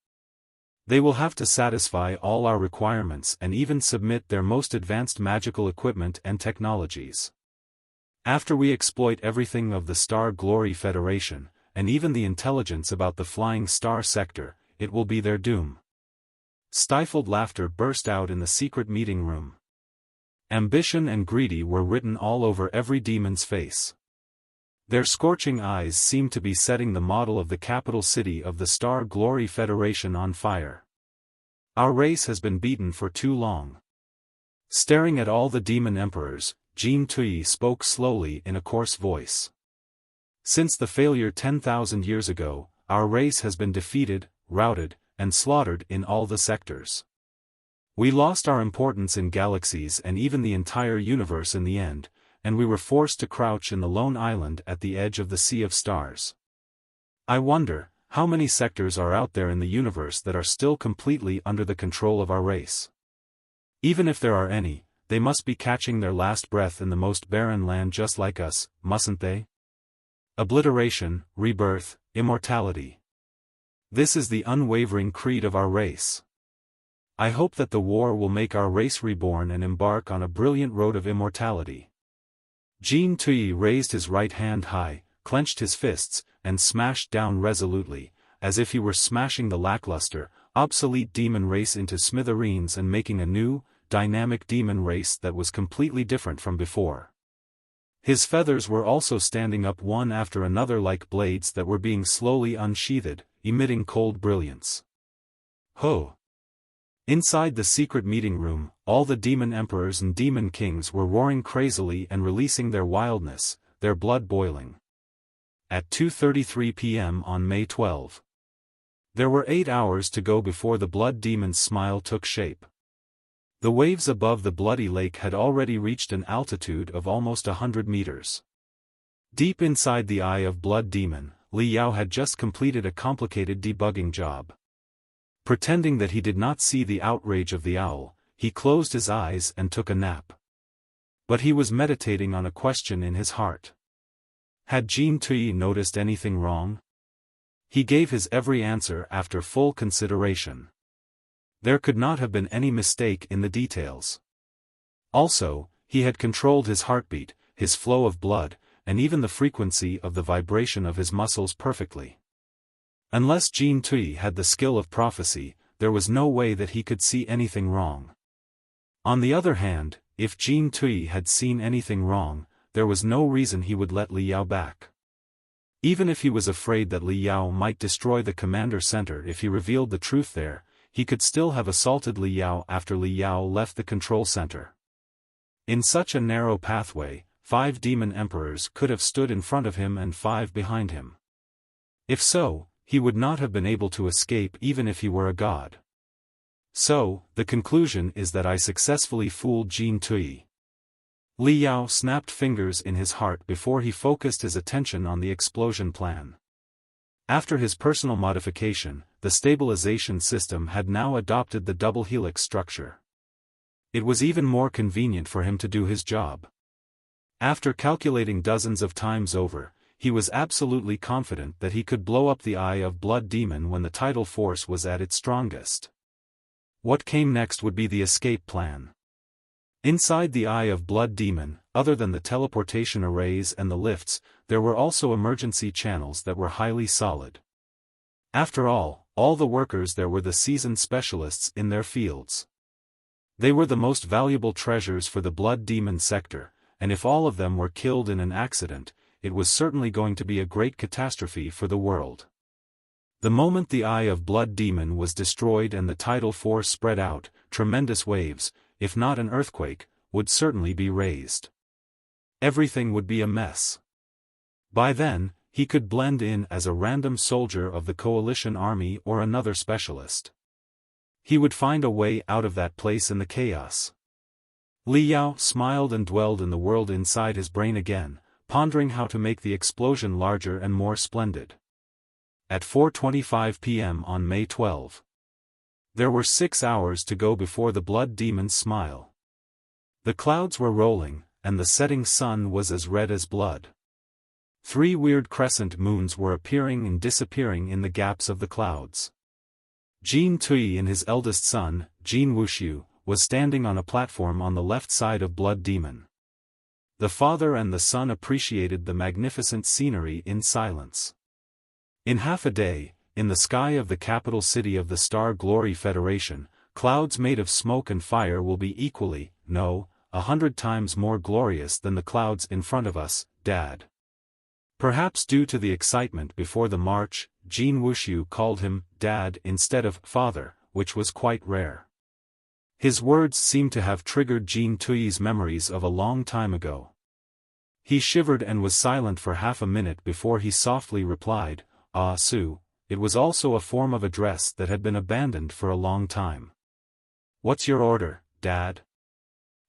S1: They will have to satisfy all our requirements and even submit their most advanced magical equipment and technologies. After we exploit everything of the Star Glory Federation, and even the intelligence about the Flying Star sector, it will be their doom. Stifled laughter burst out in the secret meeting room. Ambition and greedy were written all over every demon's face. Their scorching eyes seemed to be setting the model of the capital city of the Star Glory Federation on fire. Our race has been beaten for too long. Staring at all the demon emperors, Jin Tui spoke slowly in a coarse voice. Since the failure 10,000 years ago, our race has been defeated, routed, and slaughtered in all the sectors. We lost our importance in galaxies and even the entire universe in the end, and we were forced to crouch in the lone island at the edge of the Sea of Stars. I wonder, How many sectors are out there in the universe that are still completely under the control of our race? Even if there are any, they must be catching their last breath in the most barren land just like us, mustn't they? Obliteration, rebirth, immortality. This is the unwavering creed of our race. I hope that the war will make our race reborn and embark on a brilliant road of immortality. Jean Tui raised his right hand high, clenched his fists, and smashed down resolutely, as if he were smashing the lackluster, obsolete demon race into smithereens and making a new, dynamic demon race that was completely different from before. His feathers were also standing up one after another like blades that were being slowly unsheathed, emitting cold brilliance. Ho! Inside the secret meeting room, all the demon emperors and demon kings were roaring crazily and releasing their wildness, their blood boiling. At 2:33 p.m. on May 12. There were 8 hours to go before the blood demon's smile took shape. The waves above the bloody lake had already reached an altitude of almost 100 meters. Deep inside the eye of blood demon, Li Yao had just completed a complicated debugging job. Pretending that he did not see the outrage of the owl, he closed his eyes and took a nap. But he was meditating on a question in his heart. Had Jean Tui noticed anything wrong? He gave his every answer after full consideration. There could not have been any mistake in the details. Also, he had controlled his heartbeat, his flow of blood, and even the frequency of the vibration of his muscles perfectly. Unless Jean Tui had the skill of prophecy, there was no way that he could see anything wrong. On the other hand, if Jean Tui had seen anything wrong, there was no reason he would let Li Yao back. Even if he was afraid that Li Yao might destroy the commander center if he revealed the truth there, he could still have assaulted Li Yao after Li Yao left the control center. In such a narrow pathway, 5 demon emperors could have stood in front of him and 5 behind him. If so, he would not have been able to escape even if he were a god. So, the conclusion is that I successfully fooled Jean Tui. Li Yao snapped fingers in his heart before he focused his attention on the explosion plan. After his personal modification, the stabilization system had now adopted the double helix structure. It was even more convenient for him to do his job. After calculating dozens of times over, he was absolutely confident that he could blow up the eye of Blood Demon when the tidal force was at its strongest. What came next would be the escape plan. Inside the eye of Blood Demon, other than the teleportation arrays and the lifts, there were also emergency channels that were highly solid. After all the workers there were the seasoned specialists in their fields. They were the most valuable treasures for the Blood Demon sector, and if all of them were killed in an accident, it was certainly going to be a great catastrophe for the world. The moment the eye of Blood Demon was destroyed and the tidal force spread out, tremendous waves, if not an earthquake, would certainly be raised. Everything would be a mess. By then, he could blend in as a random soldier of the coalition army or another specialist. He would find a way out of that place in the chaos. Li Yao smiled and dwelled in the world inside his brain again, pondering how to make the explosion larger and more splendid. At 4:25 p.m. on May 12. There were 6 hours to go before the Blood Demon's smile. The clouds were rolling, and the setting sun was as red as blood. 3 weird crescent moons were appearing and disappearing in the gaps of the clouds. Jean Tui and his eldest son, Jean Wushu, was standing on a platform on the left side of Blood Demon. The father and the son appreciated the magnificent scenery in silence. In half a day, in the sky of the capital city of the Star Glory Federation, clouds made of smoke and fire will be equally, no, 100 times more glorious than the clouds in front of us, Dad. Perhaps due to the excitement before the march, Jean Wushu called him Dad instead of Father, which was quite rare. His words seemed to have triggered Jean Tui's memories of a long time ago. He shivered and was silent for half a minute before he softly replied, "Ah Su." It was also a form of address that had been abandoned for a long time. "What's your order, Dad?"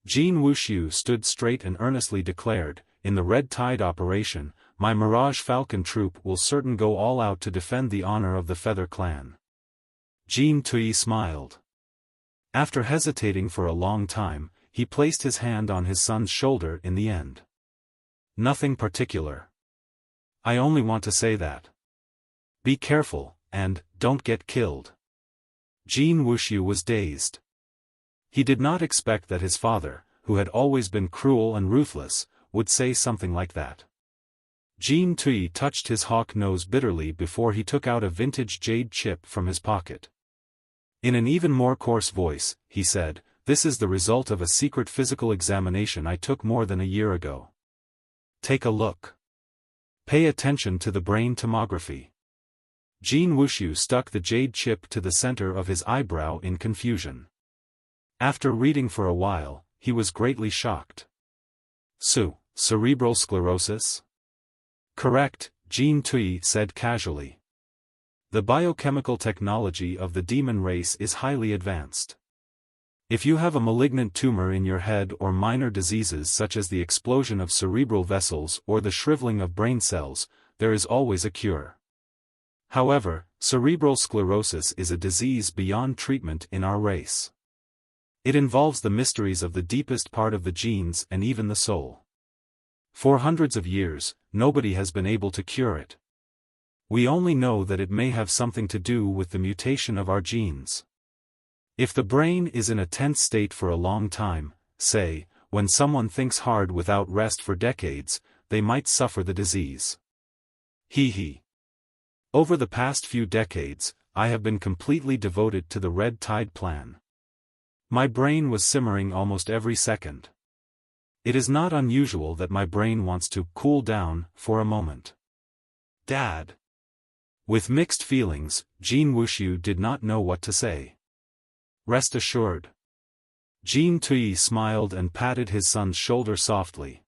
S1: Jean Wushu stood straight and earnestly declared, "In the Red Tide operation, my Mirage Falcon troop will certain go all out to defend the honor of the Feather Clan. Jean Tui smiled. After hesitating for a long time, he placed his hand on his son's shoulder in the end. Nothing particular. I only want to say that. Be careful, and don't get killed. Jean Wuxiu was dazed. He did not expect that his father, who had always been cruel and ruthless, would say something like that. Jean Tui touched his hawk nose bitterly before he took out a vintage jade chip from his pocket. In an even more coarse voice, he said, "This is the result of a secret physical examination I took more than a year ago. Take a look. Pay attention to the brain tomography." Jean Wuxiu stuck the jade chip to the center of his eyebrow in confusion. After reading for a while, he was greatly shocked. Cerebral sclerosis? Correct, Jean Tui said casually. The biochemical technology of the demon race is highly advanced. If you have a malignant tumor in your head or minor diseases such as the explosion of cerebral vessels or the shriveling of brain cells, there is always a cure. However, cerebral sclerosis is a disease beyond treatment in our race. It involves the mysteries of the deepest part of the genes and even the soul. For hundreds of years, nobody has been able to cure it. We only know that it may have something to do with the mutation of our genes. If the brain is in a tense state for a long time, say, when someone thinks hard without rest for decades, they might suffer the disease. Over the past few decades, I have been completely devoted to the Red Tide plan. My brain was simmering almost every second. It is not unusual that my brain wants to cool down for a moment. Dad. With mixed feelings, Jean Wuxiu did not know what to say. Rest assured. Jean Tui smiled and patted his son's shoulder softly.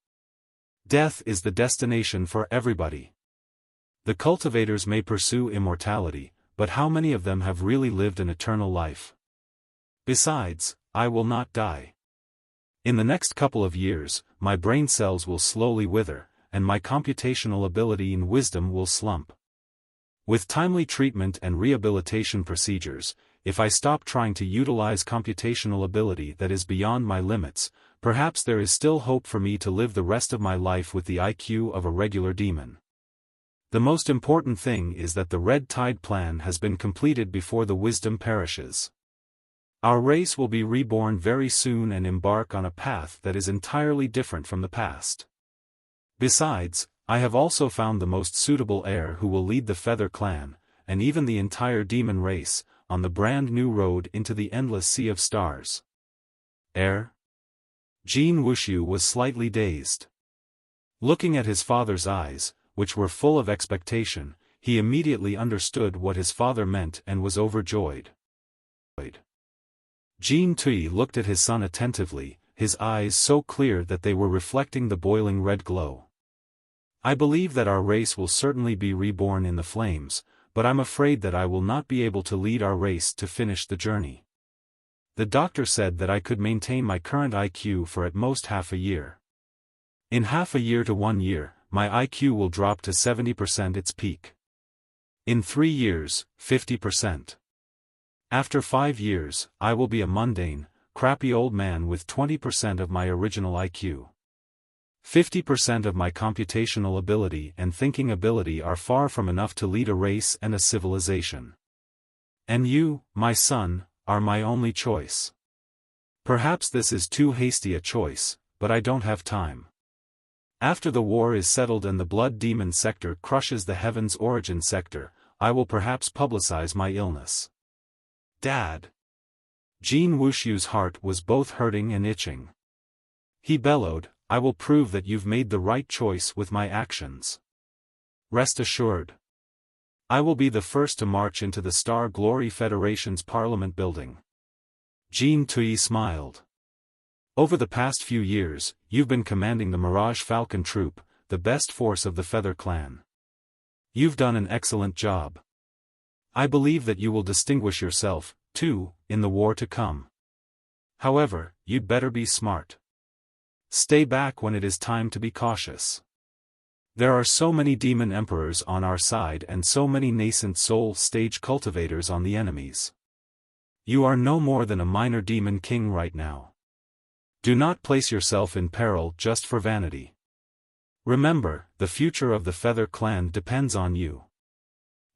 S1: Death is the destination for everybody. The cultivators may pursue immortality, but how many of them have really lived an eternal life? Besides, I will not die. In the next couple of years, my brain cells will slowly wither, and my computational ability and wisdom will slump. With timely treatment and rehabilitation procedures, if I stop trying to utilize computational ability that is beyond my limits, perhaps there is still hope for me to live the rest of my life with the IQ of a regular demon. The most important thing is that the Red Tide plan has been completed before the wisdom perishes. Our race will be reborn very soon and embark on a path that is entirely different from the past. Besides, I have also found the most suitable heir who will lead the Feather Clan, and even the entire demon race, on the brand new road into the endless sea of stars. Heir? Jean Wuxiu was slightly dazed. Looking at his father's eyes, which were full of expectation, he immediately understood what his father meant and was overjoyed. Jean Tui looked at his son attentively, his eyes so clear that they were reflecting the boiling red glow. I believe that our race will certainly be reborn in the flames, but I'm afraid that I will not be able to lead our race to finish the journey. The doctor said that I could maintain my current IQ for at most half a year. In half a year to 1 year, my IQ will drop to 70% its peak. In 3 years, 50%. After 5 years, I will be a mundane, crappy old man with 20% of my original IQ. 50% of my computational ability and thinking ability are far from enough to lead a race and a civilization. And you, my son, are my only choice. Perhaps this is too hasty a choice, but I don't have time. After the war is settled and the blood demon sector crushes the heaven's origin sector, I will perhaps publicize my illness. Dad. Jean Wuxiu's heart was both hurting and itching. He bellowed, I will prove that you've made the right choice with my actions. Rest assured. I will be the first to march into the Star Glory Federation's Parliament building. Jean Tui smiled. Over the past few years, you've been commanding the Mirage Falcon troop, the best force of the Feather Clan. You've done an excellent job. I believe that you will distinguish yourself, too, in the war to come. However, you'd better be smart. Stay back when it is time to be cautious. There are so many demon emperors on our side and so many nascent soul stage cultivators on the enemies. You are no more than a minor demon king right now. Do not place yourself in peril just for vanity. Remember, the future of the Feather Clan depends on you.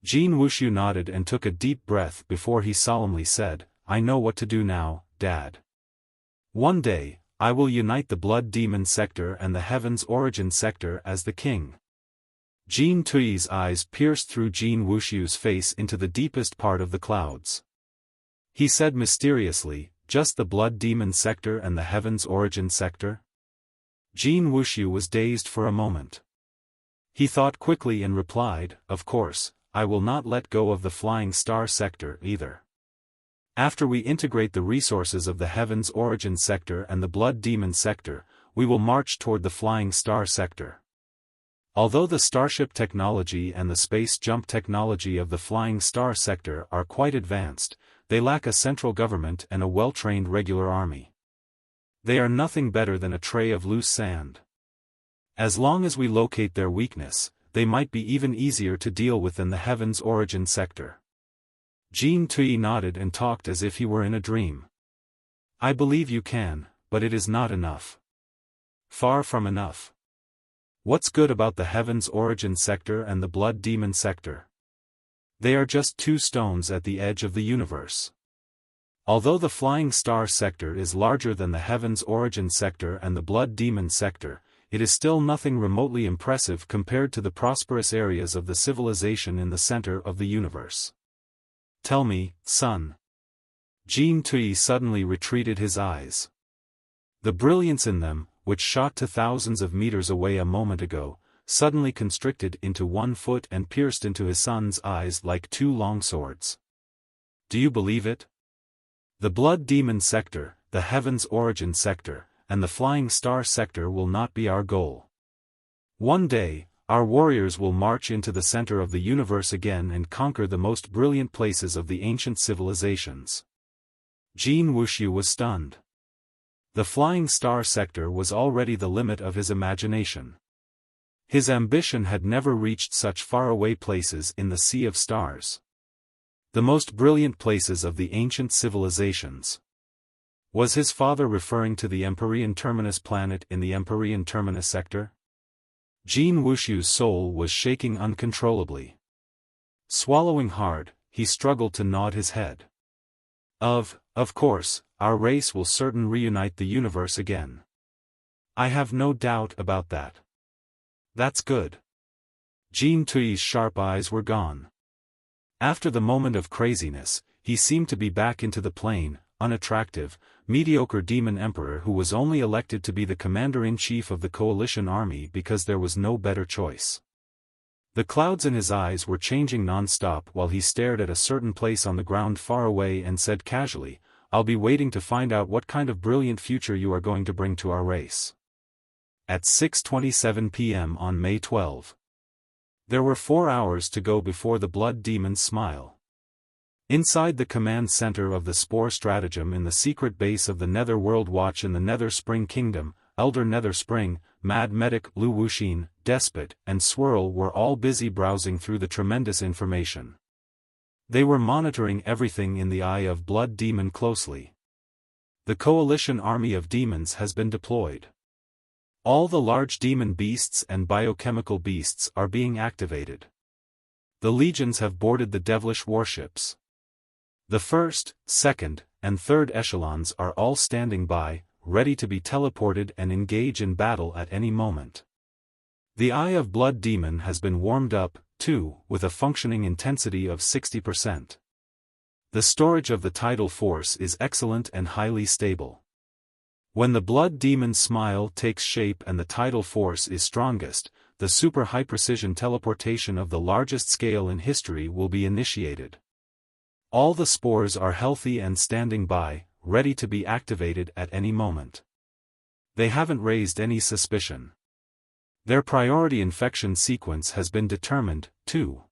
S1: Jin Wushu nodded and took a deep breath before he solemnly said, I know what to do now, Dad. One day, I will unite the Blood Demon sector and the Heaven's Origin sector as the king. Jin Tui's eyes pierced through Jin Wushu's face into the deepest part of the clouds. He said mysteriously, just the Blood Demon sector and the Heaven's Origin sector? Jin Wushu was dazed for a moment. He thought quickly and replied, of course, I will not let go of the Flying Star sector either. After we integrate the resources of the Heaven's Origin sector and the Blood Demon sector, we will march toward the Flying Star sector. Although the starship technology and the space jump technology of the Flying Star sector are quite advanced, they lack a central government and a well-trained regular army. They are nothing better than a tray of loose sand. As long as we locate their weakness, they might be even easier to deal with than the Heaven's Origin sector. Jin Tui nodded and talked as if he were in a dream. I believe you can, but it is not enough. Far from enough. What's good about the Heaven's Origin sector and the Blood Demon sector? They are just two stones at the edge of the universe. Although the Flying Star sector is larger than the Heaven's Origin sector and the Blood Demon sector, it is still nothing remotely impressive compared to the prosperous areas of the civilization in the center of the universe. Tell me, son. Jin Tui suddenly retreated his eyes. The brilliance in them, which shot to thousands of meters away a moment ago, suddenly constricted into 1 foot and pierced into his son's eyes like two long swords. Do you believe it? The Blood Demon sector, the Heaven's Origin sector, and the Flying Star sector will not be our goal. One day, our warriors will march into the center of the universe again and conquer the most brilliant places of the ancient civilizations. Jin Wushu was stunned. The Flying Star sector was already the limit of his imagination. His ambition had never reached such faraway places in the sea of stars. The most brilliant places of the ancient civilizations. Was his father referring to the Empyrean Terminus planet in the Empyrean Terminus sector? Jin Wushu's soul was shaking uncontrollably. Swallowing hard, he struggled to nod his head. Of course, our race will certainly reunite the universe again. I have no doubt about that. That's good. Jin Tui's sharp eyes were gone. After the moment of craziness, he seemed to be back into the plain, unattractive, mediocre demon emperor who was only elected to be the commander-in-chief of the coalition army because there was no better choice. The clouds in his eyes were changing non-stop while he stared at a certain place on the ground far away and said casually, I'll be waiting to find out what kind of brilliant future you are going to bring to our race. At 6:27 p.m. on May 12. There were 4 hours to go before the Blood Demon's smile. Inside the command center of the Spore Stratagem in the secret base of the Nether World Watch in the Nether Spring Kingdom, Elder Nether Spring, Mad Medic Lu Wuxin, Despot, and Swirl were all busy browsing through the tremendous information. They were monitoring everything in the Eye of Blood Demon closely. The coalition army of demons has been deployed. All the large demon beasts and biochemical beasts are being activated. The legions have boarded the devilish warships. The first, second, and third echelons are all standing by, ready to be teleported and engage in battle at any moment. The Eye of Blood Demon has been warmed up, too, with a functioning intensity of 60%. The storage of the tidal force is excellent and highly stable. When the Blood Demon's smile takes shape and the tidal force is strongest, the super high-precision teleportation of the largest scale in history will be initiated. All the spores are healthy and standing by, ready to be activated at any moment. They haven't raised any suspicion. Their priority infection sequence has been determined, too.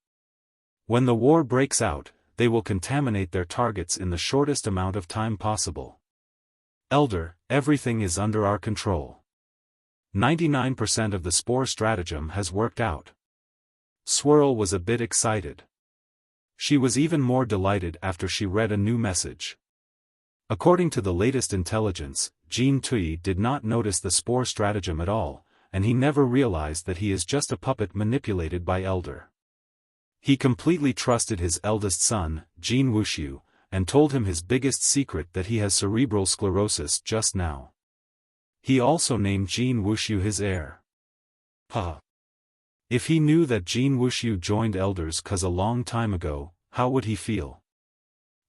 S1: When the war breaks out, they will contaminate their targets in the shortest amount of time possible. Elder, everything is under our control. 99% of the spore stratagem has worked out. Swirl was a bit excited. She was even more delighted after she read a new message. According to the latest intelligence, Jean Tui did not notice the spore stratagem at all, and he never realized that he is just a puppet manipulated by Elder. He completely trusted his eldest son, Jean Wushu, and told him his biggest secret that he has cerebral sclerosis just now. He also named Jean Wushu his heir. If he knew that Jean Wushu joined Elder's cause a long time ago, how would he feel?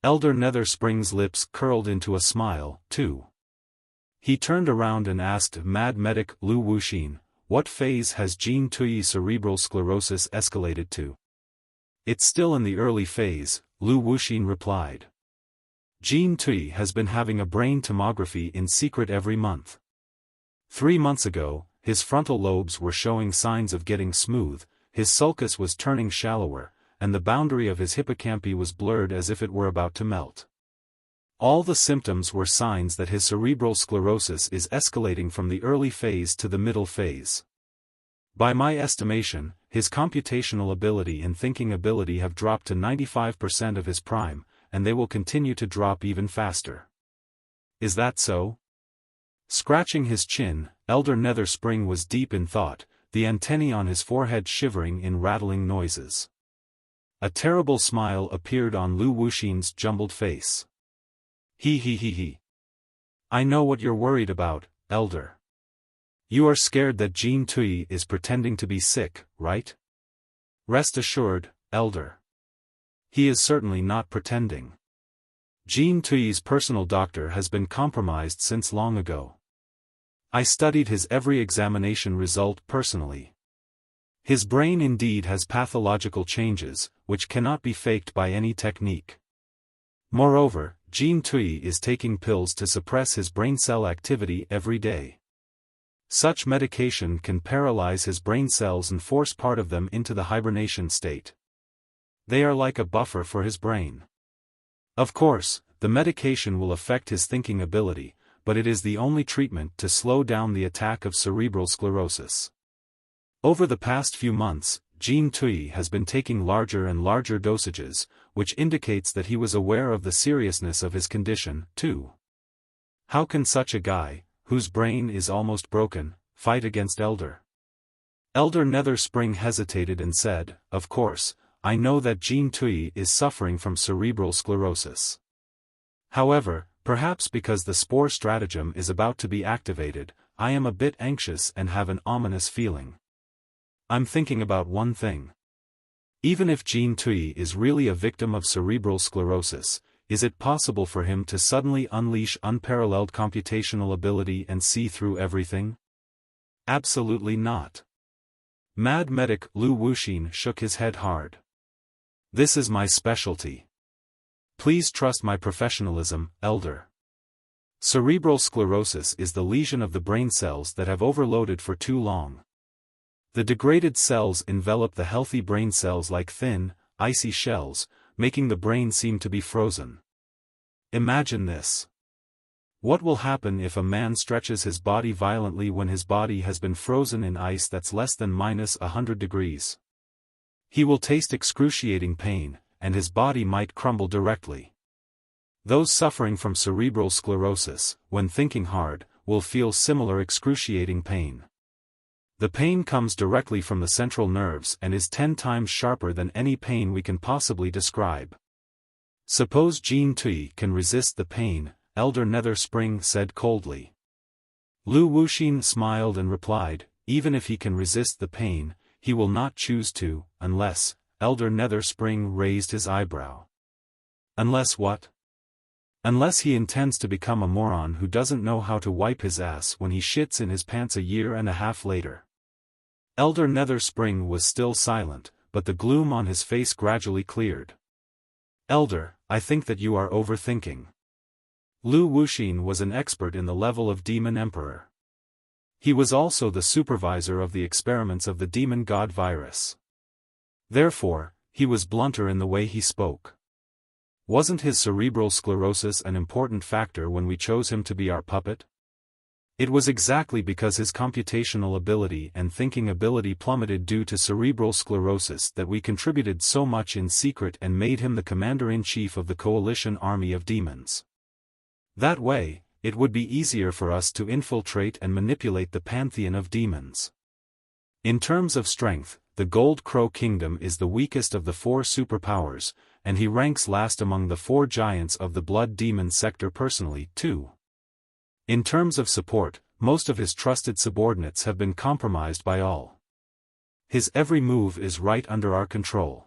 S1: Elder Netherspring's lips curled into a smile, too. He turned around and asked Mad Medic Lu Wuxin, what phase has Jean Tui's cerebral sclerosis escalated to? It's still in the early phase, Lu Wuxin replied. Jean Tui has been having a brain tomography in secret every month. 3 months ago, his frontal lobes were showing signs of getting smooth, his sulcus was turning shallower, and the boundary of his hippocampi was blurred as if it were about to melt. All the symptoms were signs that his cerebral sclerosis is escalating from the early phase to the middle phase. By my estimation, his computational ability and thinking ability have dropped to 95% of his prime, and they will continue to drop even faster. Is that so? Scratching his chin, Elder Netherspring was deep in thought, the antennae on his forehead shivering in rattling noises. A terrible smile appeared on Lu Wuxin's jumbled face. He. I know what you're worried about, Elder. You are scared that Jean Tui is pretending to be sick, right? Rest assured, Elder. He is certainly not pretending. Jean Tui's personal doctor has been compromised since long ago. I studied his every examination result personally. His brain indeed has pathological changes, which cannot be faked by any technique. Moreover, Jean Tui is taking pills to suppress his brain cell activity every day. Such medication can paralyze his brain cells and force part of them into the hibernation state. They are like a buffer for his brain. Of course, the medication will affect his thinking ability, but it is the only treatment to slow down the attack of cerebral sclerosis. Over the past few months, Jean Tui has been taking larger and larger dosages, which indicates that he was aware of the seriousness of his condition, too. How can such a guy, whose brain is almost broken, fight against Elder? Elder Netherspring hesitated and said, of course, I know that Jean Tui is suffering from cerebral sclerosis. However, perhaps because the spore stratagem is about to be activated, I am a bit anxious and have an ominous feeling. I'm thinking about one thing. Even if Jean Tui is really a victim of cerebral sclerosis, is it possible for him to suddenly unleash unparalleled computational ability and see through everything? Absolutely not. Mad Medic Lu Wuxin shook his head hard. This is my specialty. Please trust my professionalism, Elder. Cerebral sclerosis is the lesion of the brain cells that have overloaded for too long. The degraded cells envelop the healthy brain cells like thin, icy shells, making the brain seem to be frozen. Imagine this. What will happen if a man stretches his body violently when his body has been frozen in ice that's less than -100 degrees? He will taste excruciating pain, and his body might crumble directly. Those suffering from cerebral sclerosis, when thinking hard, will feel similar excruciating pain. The pain comes directly from the central nerves and is 10 times sharper than any pain we can possibly describe. Suppose Jean Tui can resist the pain, Elder Netherspring said coldly. Lu Wuxin smiled and replied, even if he can resist the pain, he will not choose to, unless, Elder Netherspring raised his eyebrow. Unless what? Unless he intends to become a moron who doesn't know how to wipe his ass when he shits in his pants a year and a half later. Elder Netherspring was still silent, but the gloom on his face gradually cleared. Elder, I think that you are overthinking. Lu Wuxin was an expert in the level of Demon Emperor. He was also the supervisor of the experiments of the Demon God virus. Therefore, he was blunter in the way he spoke. Wasn't his cerebral sclerosis an important factor when we chose him to be our puppet? It was exactly because his computational ability and thinking ability plummeted due to cerebral sclerosis that we contributed so much in secret and made him the commander-in-chief of the coalition army of demons. That way, it would be easier for us to infiltrate and manipulate the pantheon of demons. In terms of strength, the Gold Crow Kingdom is the weakest of the 4 superpowers, and he ranks last among the 4 giants of the Blood Demon sector personally, too. In terms of support, most of his trusted subordinates have been compromised by all. His every move is right under our control.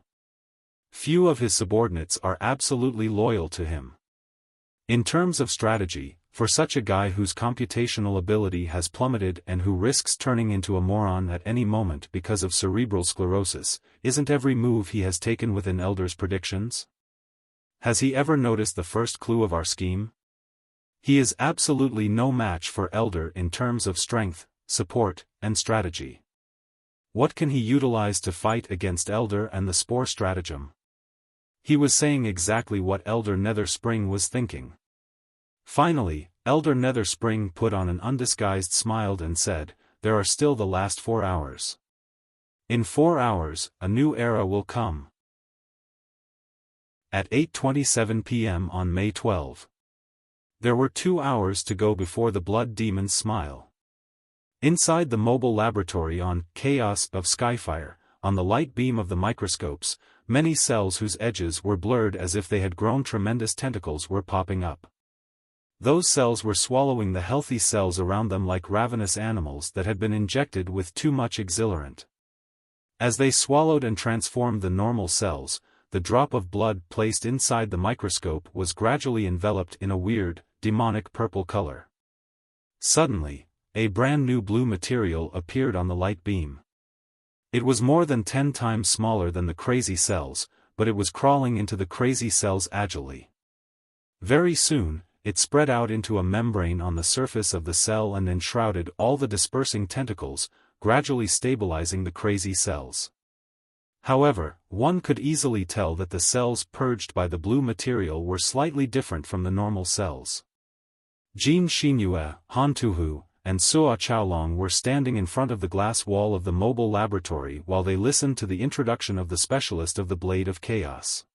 S1: Few of his subordinates are absolutely loyal to him. In terms of strategy, for such a guy whose computational ability has plummeted and who risks turning into a moron at any moment because of cerebral sclerosis, isn't every move he has taken within Elder's predictions? Has he ever noticed the first clue of our scheme? He is absolutely no match for Elder in terms of strength, support, and strategy. What can he utilize to fight against Elder and the Spore stratagem? He was saying exactly what Elder Netherspring was thinking. Finally, Elder Netherspring put on an undisguised smile and said, "There are still the last 4 hours. In 4 hours, a new era will come." At 8:27 p.m. on May 12. There were 2 hours to go before the Blood Demon's smile. Inside the mobile laboratory on Chaos of Skyfire, on the light beam of the microscopes, many cells whose edges were blurred as if they had grown tremendous tentacles were popping up. Those cells were swallowing the healthy cells around them like ravenous animals that had been injected with too much exhilarant. As they swallowed and transformed the normal cells, the drop of blood placed inside the microscope was gradually enveloped in a weird, demonic purple color. Suddenly, a brand new blue material appeared on the light beam. It was more than 10 times smaller than the crazy cells, but it was crawling into the crazy cells agilely. Very soon, it spread out into a membrane on the surface of the cell and enshrouded all the dispersing tentacles, gradually stabilizing the crazy cells. However, one could easily tell that the cells purged by the blue material were slightly different from the normal cells. Jin Xinyue, Han Tuhu, and Suo Chaolong were standing in front of the glass wall of the mobile laboratory while they listened to the introduction of the specialist of the Blade of Chaos.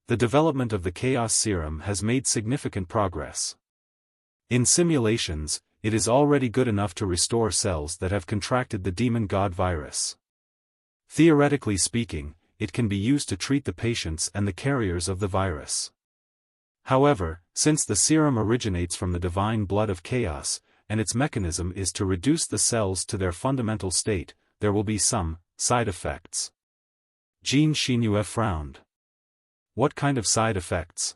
S1: The development of the Chaos Serum has made significant progress. In simulations, it is already good enough to restore cells that have contracted the Demon God virus. Theoretically speaking, it can be used to treat the patients and the carriers of the virus. However, since the serum originates from the divine blood of chaos, and its mechanism is to reduce the cells to their fundamental state, there will be some side effects. Jin Xinyue frowned. What kind of side effects?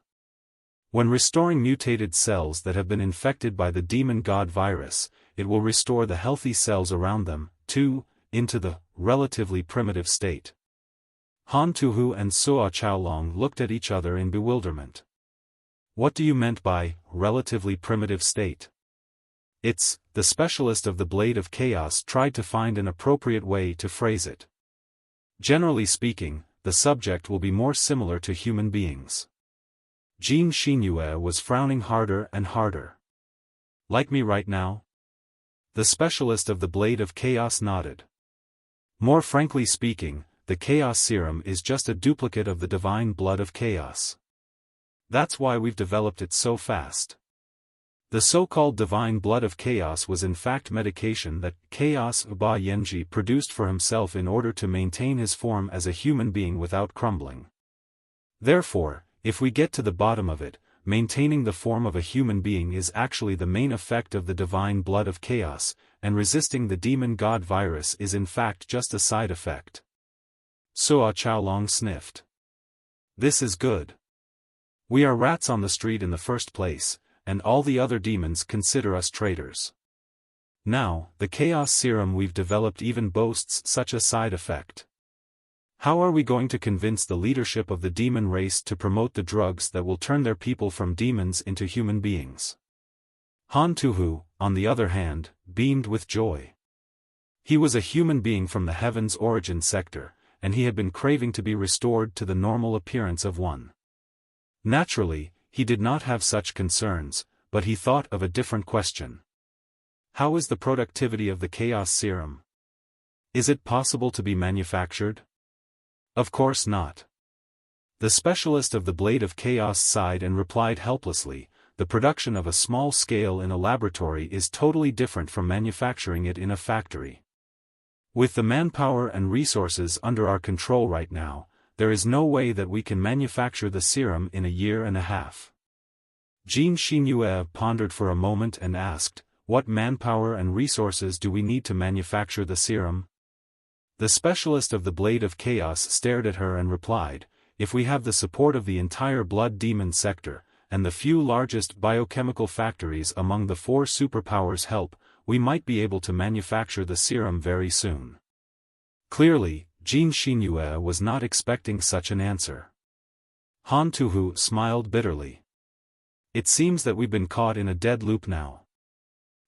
S1: When restoring mutated cells that have been infected by the Demon God virus, it will restore the healthy cells around them, too, into the relatively primitive state. Han Tuhu and Suo Chaolong looked at each other in bewilderment. What do you meant by relatively primitive state? The specialist of the Blade of Chaos tried to find an appropriate way to phrase it. Generally speaking, the subject will be more similar to human beings. Jin Xinyue was frowning harder and harder. Like me right now? The specialist of the Blade of Chaos nodded. More frankly speaking, the Chaos Serum is just a duplicate of the divine blood of chaos. That's why we've developed it so fast. The so-called divine blood of chaos was in fact medication that Chaos Uba Yenji produced for himself in order to maintain his form as a human being without crumbling. Therefore, if we get to the bottom of it, maintaining the form of a human being is actually the main effect of the divine blood of chaos, and resisting the demon god virus is in fact just a side effect. Suo Chaolong sniffed. This is good. We are rats on the street in the first place, and all the other demons consider us traitors. Now, the Chaos Serum we've developed even boasts such a side effect. How are we going to convince the leadership of the demon race to promote the drugs that will turn their people from demons into human beings? Han Tuhu, on the other hand, beamed with joy. He was a human being from the Heaven's Origin sector, and he had been craving to be restored to the normal appearance of one. Naturally, he did not have such concerns, but he thought of a different question. How is the productivity of the chaos serum? Is it possible to be manufactured? Of course not. The specialist of the Blade of Chaos sighed and replied helplessly, the production of a small scale in a laboratory is totally different from manufacturing it in a factory. With the manpower and resources under our control right now, there is no way that we can manufacture the serum in a year and a half. Jean Xinhue pondered for a moment and asked, what manpower and resources do we need to manufacture the serum? The specialist of the Blade of Chaos stared at her and replied, if we have the support of the entire blood demon sector, and the few largest biochemical factories among the 4 superpowers help, we might be able to manufacture the serum very soon. Clearly, Jean Xinhue was not expecting such an answer. Han Tuhu smiled bitterly. It seems that we've been caught in a dead loop now.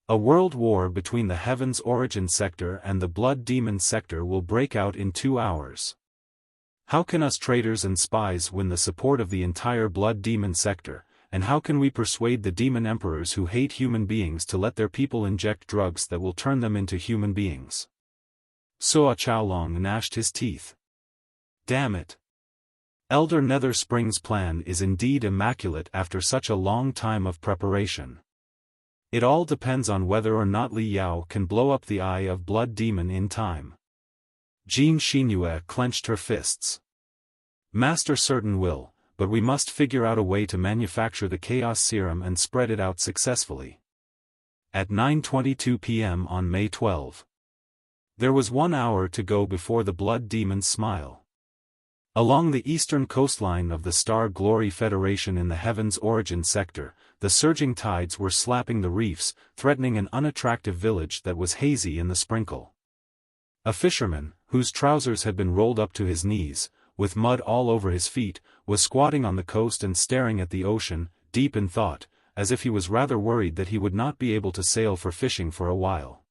S1: A world war between the Heaven's Origin sector and the Blood Demon sector will break out in 2 hours. How can us traitors and spies win the support of the entire Blood Demon sector, and how can we persuade the demon emperors who hate human beings to let their people inject drugs that will turn them into human beings? Suo Chaolong gnashed his teeth. Damn it. Elder Nether Spring's plan is indeed immaculate after such a long time of preparation. It all depends on whether or not Li Yao can blow up the Eye of Blood Demon in time. Jean Xinhue clenched her fists. Master certain will, but we must figure out a way to manufacture the Chaos Serum and spread it out successfully. At 9:22 p.m. on May 12. There was 1 hour to go before the Blood Demon's smile. Along the eastern coastline of the Star Glory Federation in the Heaven's Origin sector, the surging tides were slapping the reefs, threatening an unattractive village that was hazy in the sprinkle. A fisherman, whose trousers had been rolled up to his knees, with mud all over his feet, was squatting on the coast and staring at the ocean, deep in thought, as if he was rather worried that he would not be able to sail for fishing for a while.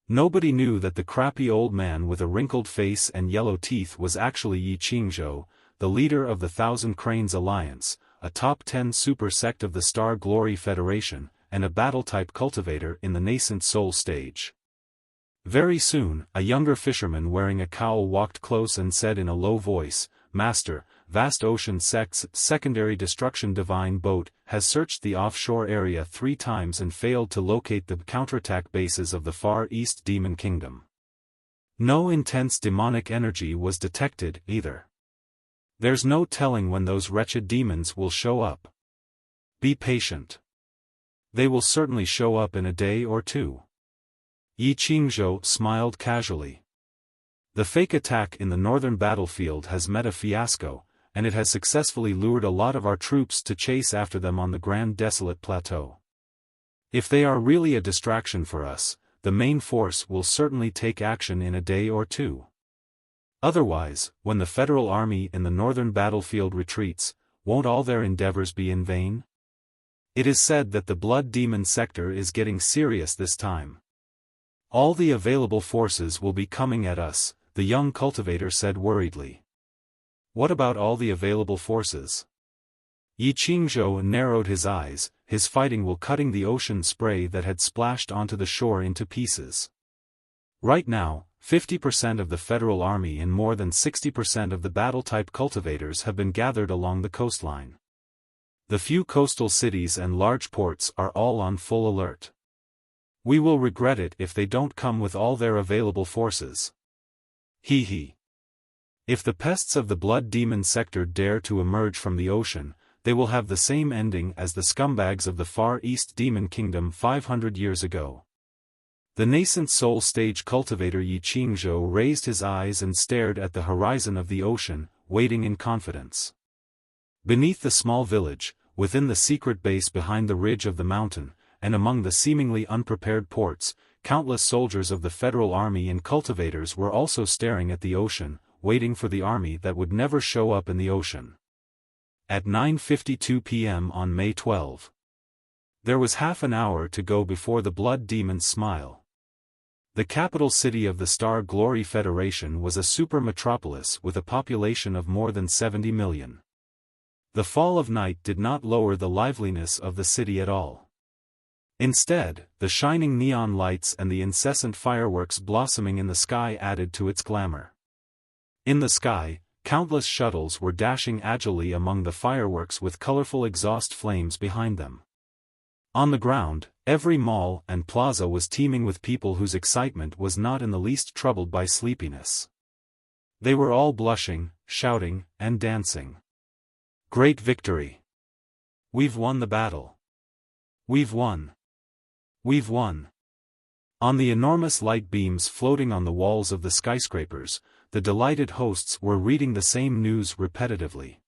S1: Nobody knew that the crappy old man with a wrinkled face and yellow teeth was actually Yi Qingzhou, the leader of the Thousand Cranes Alliance, a top 10 super sect of the Star Glory Federation, and a battle-type cultivator in the nascent soul stage. Very soon, a younger fisherman wearing a cowl walked close and said in a low voice, Master, Vast Ocean Sect's secondary destruction divine boat has searched the offshore area 3 times and failed to locate the counterattack bases of the Far East Demon Kingdom. No intense demonic energy was detected, either. There's no telling when those wretched demons will show up. Be patient. They will certainly show up in a day or 2. Yi Qingzhou smiled casually. The fake attack in the northern battlefield has met a fiasco, and it has successfully lured a lot of our troops to chase after them on the Grand Desolate Plateau. If they are really a distraction for us, the main force will certainly take action in a day or 2. Otherwise, when the Federal Army in the northern battlefield retreats, won't all their endeavors be in vain? It is said that the Blood Demon sector is getting serious this time. All the available forces will be coming at us, the young cultivator said worriedly. What about all the available forces? Yi Qingzhou narrowed his eyes, his fighting will cutting the ocean spray that had splashed onto the shore into pieces. Right now, 50% of the Federal Army and more than 60% of the battle-type cultivators have been gathered along the coastline. The few coastal cities and large ports are all on full alert. We will regret it if they don't come with all their available forces. Hee hee. If the pests of the Blood Demon sector dare to emerge from the ocean, they will have the same ending as the scumbags of the Far East Demon Kingdom 500 years ago. The nascent soul stage cultivator Yi Qingzhou raised his eyes and stared at the horizon of the ocean, waiting in confidence. Beneath the small village, within the secret base behind the ridge of the mountain, and among the seemingly unprepared ports, countless soldiers of the Federal Army and cultivators were also staring at the ocean, waiting for the army that would never show up in the ocean. At 9:52 p.m. on May 12. There was half an hour to go before the Blood Demon's smile. The capital city of the Star Glory Federation was a super metropolis with a population of more than 70 million. The fall of night did not lower the liveliness of the city at all. Instead, the shining neon lights and the incessant fireworks blossoming in the sky added to its glamour. In the sky, countless shuttles were dashing agilely among the fireworks with colorful exhaust flames behind them. On the ground, every mall and plaza was teeming with people whose excitement was not in the least troubled by sleepiness. They were all blushing, shouting, and dancing. Great victory! We've won the battle! We've won! We've won! On the enormous light beams floating on the walls of the skyscrapers, the delighted hosts were reading the same news repetitively.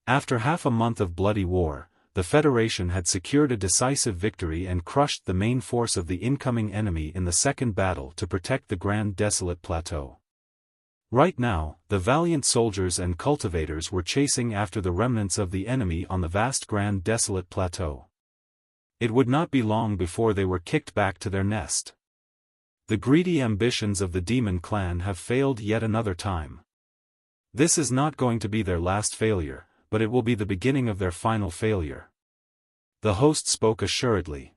S1: After half a month of bloody war, the Federation had secured a decisive victory and crushed the main force of the incoming enemy in the second battle to protect the Grand Desolate Plateau. Right now, the valiant soldiers and cultivators were chasing after the remnants of the enemy on the vast Grand Desolate Plateau. It would not be long before they were kicked back to their nest. The greedy ambitions of the demon clan have failed yet another time. This is not going to be their last failure, but it will be the beginning of their final failure. The host spoke assuredly.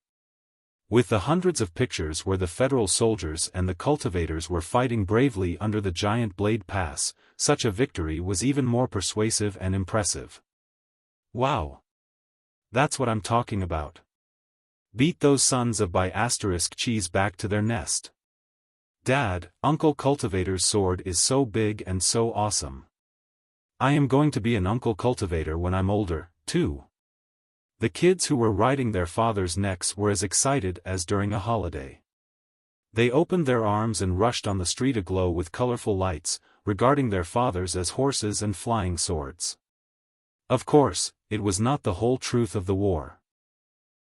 S1: With the hundreds of pictures where the federal soldiers and the cultivators were fighting bravely under the giant Blade Pass, such a victory was even more persuasive and impressive. Wow! That's what I'm talking about. Beat those sons of cheese back to their nest. Dad, Uncle Cultivator's sword is so big and so awesome. I am going to be an Uncle Cultivator when I'm older, too. The kids who were riding their fathers' necks were as excited as during a holiday. They opened their arms and rushed on the street aglow with colorful lights, regarding their fathers as horses and flying swords. Of course, it was not the whole truth of the war.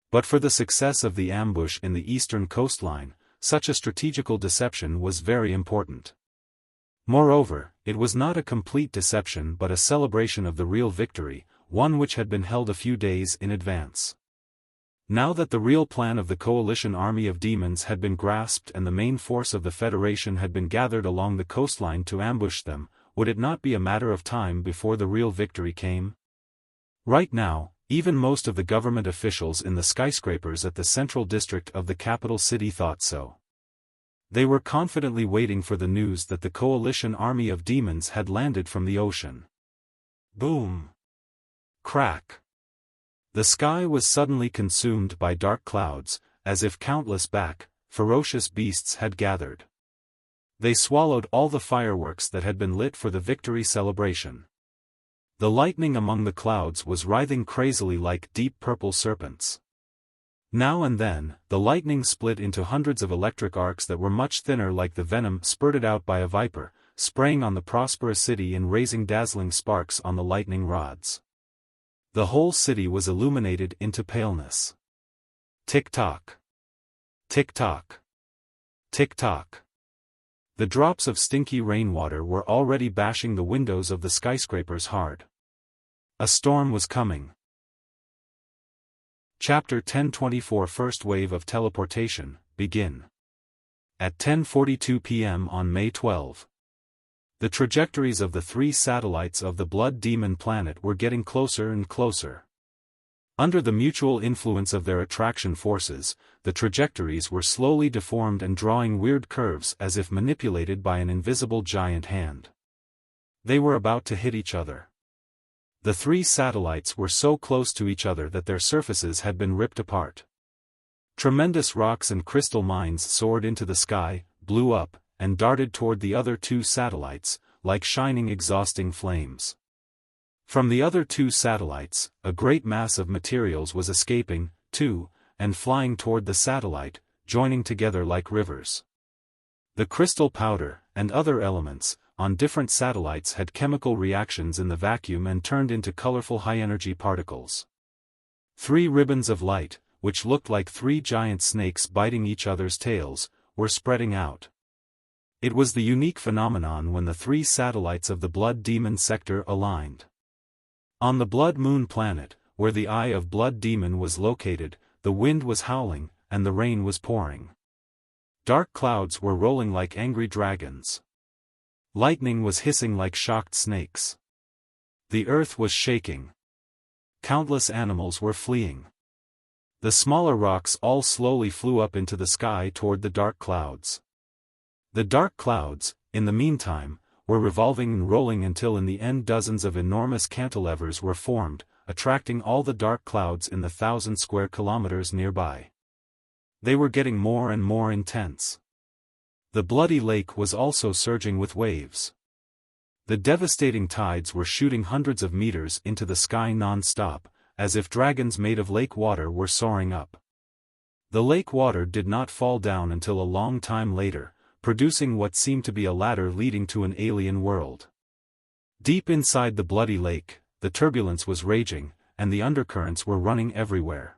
S1: But for the success of the ambush in the eastern coastline, such a strategical deception was very important. Moreover, it was not a complete deception but a celebration of the real victory, one which had been held a few days in advance. Now that the real plan of the coalition army of demons had been grasped and the main force of the Federation had been gathered along the coastline to ambush them, would it not be a matter of time before the real victory came? Right now, even most of the government officials in the skyscrapers at the central district of the capital city thought so. They were confidently waiting for the news that the coalition army of demons had landed from the ocean. Boom! Crack! The sky was suddenly consumed by dark clouds, as if countless ferocious beasts had gathered. They swallowed all the fireworks that had been lit for the victory celebration. The lightning among the clouds was writhing crazily like deep purple serpents. Now and then, the lightning split into hundreds of electric arcs that were much thinner like the venom spurted out by a viper, spraying on the prosperous city and raising dazzling sparks on the lightning rods. The whole city was illuminated into paleness. Tick-tock. Tick-tock. Tick-tock. The drops of stinky rainwater were already bashing the windows of the skyscrapers hard. A storm was coming. Chapter 1024 First Wave of Teleportation, Begin. At 10:42 p.m. on May 12. The trajectories of the three satellites of the Blood Demon planet were getting closer and closer. Under the mutual influence of their attraction forces, the trajectories were slowly deformed and drawing weird curves as if manipulated by an invisible giant hand. They were about to hit each other. The three satellites were so close to each other that their surfaces had been ripped apart. Tremendous rocks and crystal mines soared into the sky, blew up, and darted toward the other two satellites, like shining exhausting flames. From the other two satellites, a great mass of materials was escaping, too, and flying toward the satellite, joining together like rivers. The crystal powder, and other elements, on different satellites had chemical reactions in the vacuum and turned into colorful high-energy particles. Three ribbons of light, which looked like three giant snakes biting each other's tails, were spreading out. It was the unique phenomenon when the three satellites of the Blood Demon sector aligned. On the Blood Moon planet, where the Eye of Blood Demon was located, the wind was howling, and the rain was pouring. Dark clouds were rolling like angry dragons. Lightning was hissing like shocked snakes. The earth was shaking. Countless animals were fleeing. The smaller rocks all slowly flew up into the sky toward the dark clouds. The dark clouds, in the meantime, were revolving and rolling until in the end dozens of enormous cantilevers were formed, attracting all the dark clouds in the 1,000 square kilometers nearby. They were getting more and more intense. The bloody lake was also surging with waves. The devastating tides were shooting hundreds of meters into the sky non-stop, as if dragons made of lake water were soaring up. The lake water did not fall down until a long time later, producing what seemed to be a ladder leading to an alien world. Deep inside the bloody lake, the turbulence was raging, and the undercurrents were running everywhere.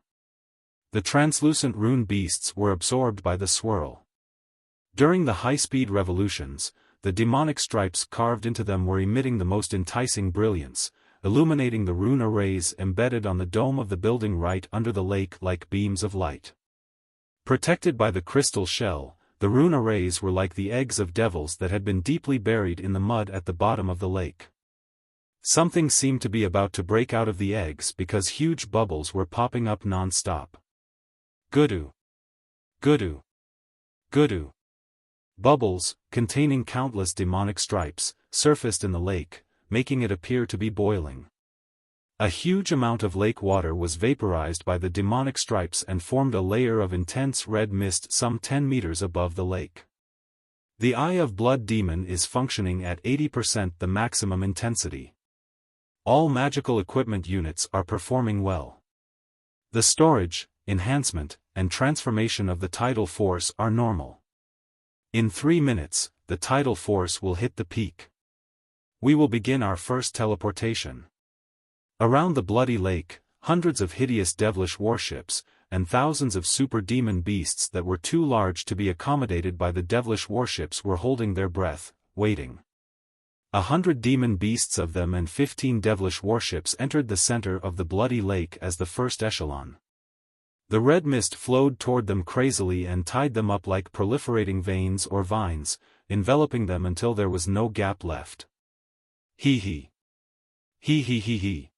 S1: The translucent rune beasts were absorbed by the swirl. During the high-speed revolutions, the demonic stripes carved into them were emitting the most enticing brilliance, illuminating the rune arrays embedded on the dome of the building right under the lake like beams of light. Protected by the crystal shell, the rune arrays were like the eggs of devils that had been deeply buried in the mud at the bottom of the lake. Something seemed to be about to break out of the eggs because huge bubbles were popping up non-stop. Gudu. Gudu. Gudu. Bubbles, containing countless demonic stripes, surfaced in the lake, making it appear to be boiling. A huge amount of lake water was vaporized by the demonic stripes and formed a layer of intense red mist some 10 meters above the lake. The Eye of Blood Demon is functioning at 80% the maximum intensity. All magical equipment units are performing well. The storage, enhancement, and transformation of the tidal force are normal. In 3 minutes, the tidal force will hit the peak. We will begin our first teleportation. Around the bloody lake, hundreds of hideous devilish warships, and thousands of super demon beasts that were too large to be accommodated by the devilish warships were holding their breath, waiting. 100 demon beasts of them and 15 devilish warships entered the center of the bloody lake as the first echelon. The red mist flowed toward them crazily and tied them up like proliferating veins or vines, enveloping them until there was no gap left. Hee hee. Hee hee hee hee.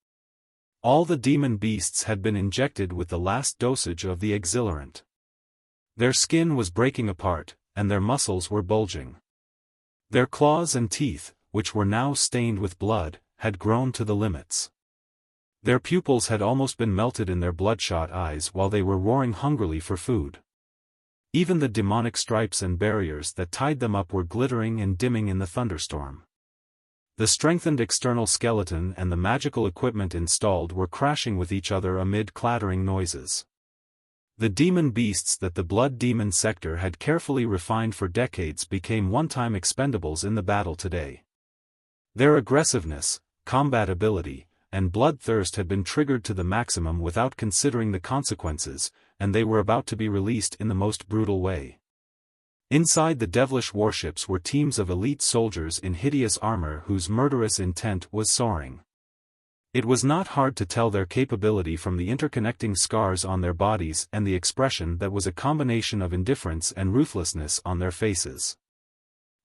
S1: All the demon beasts had been injected with the last dosage of the exhilarant. Their skin was breaking apart, and their muscles were bulging. Their claws and teeth, which were now stained with blood, had grown to the limits. Their pupils had almost been melted in their bloodshot eyes while they were roaring hungrily for food. Even the demonic stripes and barriers that tied them up were glittering and dimming in the thunderstorm. The strengthened external skeleton and the magical equipment installed were crashing with each other amid clattering noises. The demon beasts that the blood demon sector had carefully refined for decades became one-time expendables in the battle today. Their aggressiveness, combat ability, and bloodthirst had been triggered to the maximum without considering the consequences, and they were about to be released in the most brutal way. Inside the devilish warships were teams of elite soldiers in hideous armor whose murderous intent was soaring. It was not hard to tell their capability from the interconnecting scars on their bodies and the expression that was a combination of indifference and ruthlessness on their faces.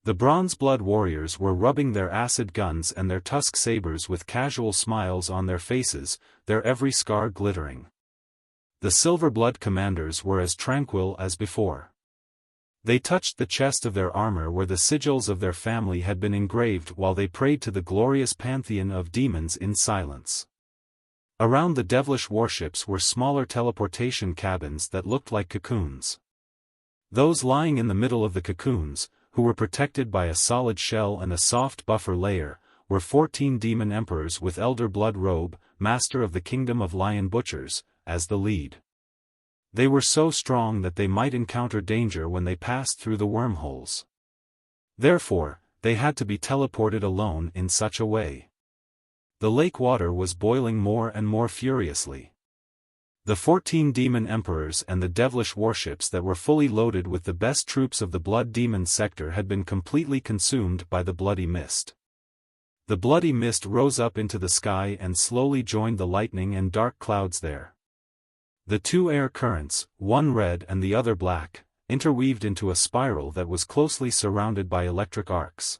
S1: The bronze blood warriors were rubbing their acid guns and their tusk sabers with casual smiles on their faces, their every scar glittering. The silver blood commanders were as tranquil as before. They touched the chest of their armor where the sigils of their family had been engraved while they prayed to the glorious pantheon of demons in silence. Around the devilish warships were smaller teleportation cabins that looked like cocoons. Those lying in the middle of the cocoons, who were protected by a solid shell and a soft buffer layer, were 14 demon emperors with elder blood robe, master of the kingdom of lion butchers, as the lead. They were so strong that they might encounter danger when they passed through the wormholes. Therefore, they had to be teleported alone in such a way. The lake water was boiling more and more furiously. The 14 demon emperors and the devilish warships that were fully loaded with the best troops of the blood demon sector had been completely consumed by the bloody mist. The bloody mist rose up into the sky and slowly joined the lightning and dark clouds there. The two air currents, one red and the other black, interweaved into a spiral that was closely surrounded by electric arcs.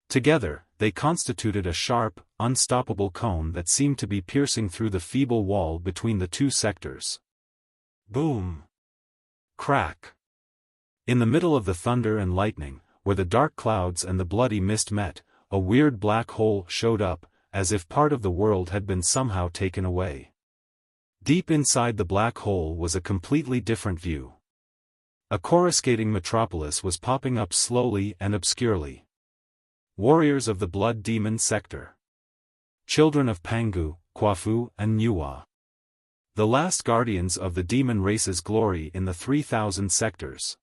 S1: Together, they constituted a sharp, unstoppable cone that seemed to be piercing through the feeble wall between the two sectors. Boom! Crack! In the middle of the thunder and lightning, where the dark clouds and the bloody mist met, a weird black hole showed up, as if part of the world had been somehow taken away. Deep inside the black hole was a completely different view. A coruscating metropolis was popping up slowly and obscurely. Warriors of the Blood Demon Sector. Children of Pangu, Kwafu and Nuwa. The last guardians of the demon race's glory in the 3000 sectors.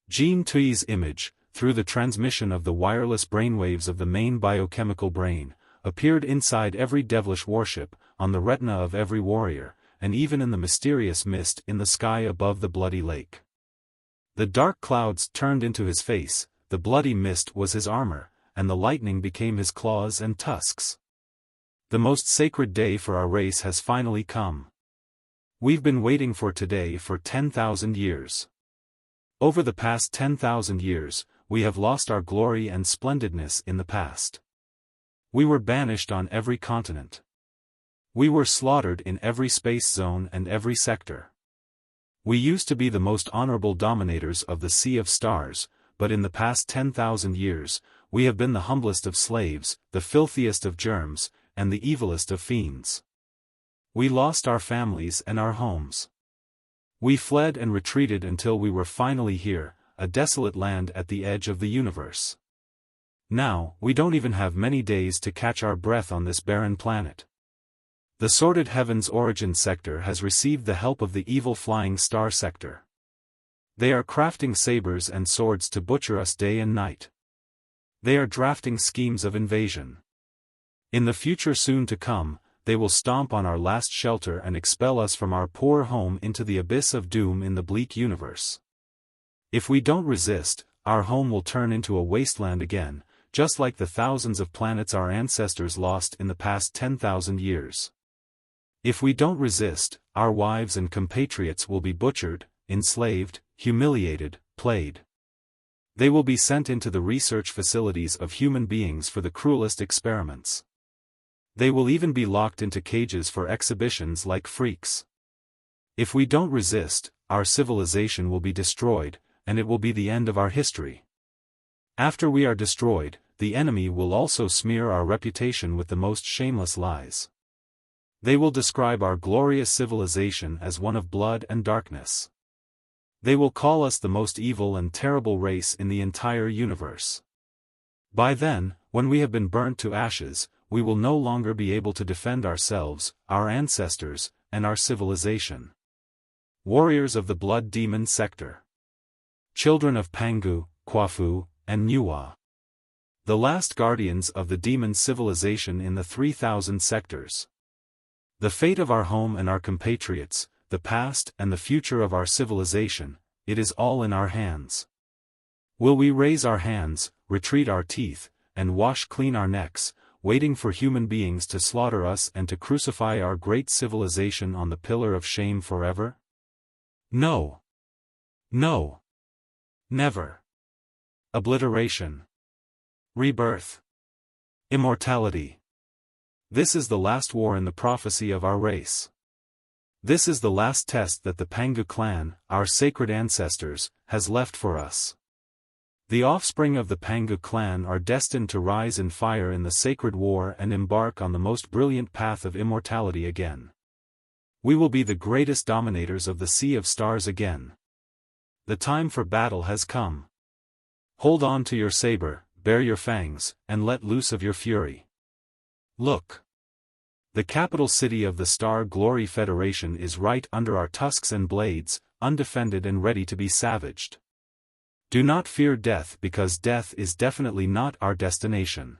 S1: Jean Tui's image, through the transmission of the wireless brainwaves of the main biochemical brain, appeared inside every devilish warship, on the retina of every warrior, and even in the mysterious mist in the sky above the bloody lake. The dark clouds turned into his face, the bloody mist was his armor, and the lightning became his claws and tusks. The most sacred day for our race has finally come. We've been waiting for today for 10,000 years. Over the past 10,000 years, we have lost our glory and splendidness in the past. We were banished on every continent. We were slaughtered in every space zone and every sector. We used to be the most honorable dominators of the Sea of Stars, but in the past 10,000 years, we have been the humblest of slaves, the filthiest of germs, and the evilest of fiends. We lost our families and our homes. We fled and retreated until we were finally here, a desolate land at the edge of the universe. Now, we don't even have many days to catch our breath on this barren planet. The Sordid Heavens Origin Sector has received the help of the Evil Flying Star Sector. They are crafting sabers and swords to butcher us day and night. They are drafting schemes of invasion. In the future soon to come, they will stomp on our last shelter and expel us from our poor home into the abyss of doom in the bleak universe. If we don't resist, our home will turn into a wasteland again, just like the thousands of planets our ancestors lost in the past 10,000 years. If we don't resist, our wives and compatriots will be butchered, enslaved, humiliated, played. They will be sent into the research facilities of human beings for the cruelest experiments. They will even be locked into cages for exhibitions like freaks. If we don't resist, our civilization will be destroyed, and it will be the end of our history. After we are destroyed, the enemy will also smear our reputation with the most shameless lies. They will describe our glorious civilization as one of blood and darkness. They will call us the most evil and terrible race in the entire universe. By then, when we have been burnt to ashes, we will no longer be able to defend ourselves, our ancestors, and our civilization. Warriors of the Blood Demon Sector. Children of Pangu, Kwafu, and Nuwa. The last guardians of the demon civilization in the 3000 sectors. The fate of our home and our compatriots, the past and the future of our civilization, it is all in our hands. Will we raise our hands, retreat our teeth, and wash clean our necks, waiting for human beings to slaughter us and to crucify our great civilization on the pillar of shame forever? No. No. Never. Obliteration. Rebirth. Immortality. This is the last war in the prophecy of our race. This is the last test that the Pangu clan, our sacred ancestors, has left for us. The offspring of the Pangu clan are destined to rise in fire in the sacred war and embark on the most brilliant path of immortality again. We will be the greatest dominators of the Sea of Stars again. The time for battle has come. Hold on to your saber, bare your fangs, and let loose of your fury. Look. The capital city of the Star Glory Federation is right under our tusks and blades, undefended and ready to be savaged. Do not fear death because death is definitely not our destination.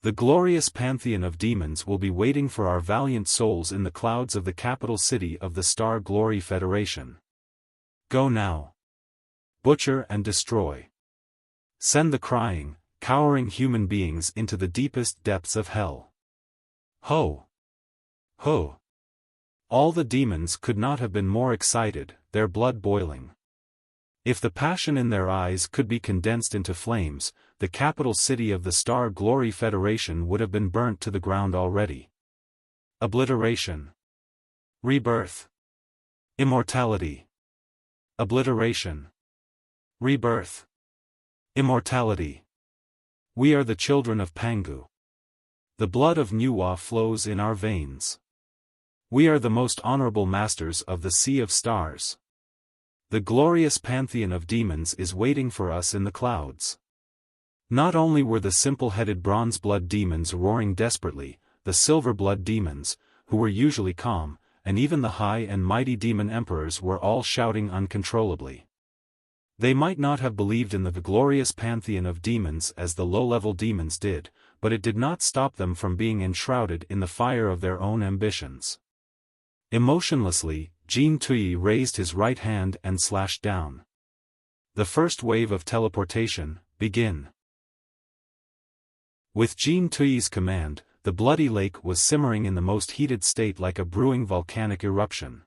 S1: The glorious pantheon of demons will be waiting for our valiant souls in the clouds of the capital city of the Star Glory Federation. Go now. Butcher and destroy. Send the crying, cowering human beings into the deepest depths of hell. Ho! Ho! All the demons could not have been more excited, their blood boiling. If the passion in their eyes could be condensed into flames, the capital city of the Star Glory Federation would have been burnt to the ground already. Obliteration. Rebirth. Immortality. Obliteration. Rebirth. Immortality. We are the children of Pangu. The blood of Nuwa flows in our veins. We are the most honorable masters of the Sea of Stars. The glorious pantheon of demons is waiting for us in the clouds. Not only were the simple-headed bronze-blood demons roaring desperately, the silver-blood demons, who were usually calm, and even the high and mighty demon emperors were all shouting uncontrollably. They might not have believed in the glorious pantheon of demons as the low-level demons did, but it did not stop them from being enshrouded in the fire of their own ambitions. Emotionlessly, Jin Tui raised his right hand and slashed down. The first wave of teleportation, begin. With Jin Tui's command, the bloody lake was simmering in the most heated state like a brewing volcanic eruption.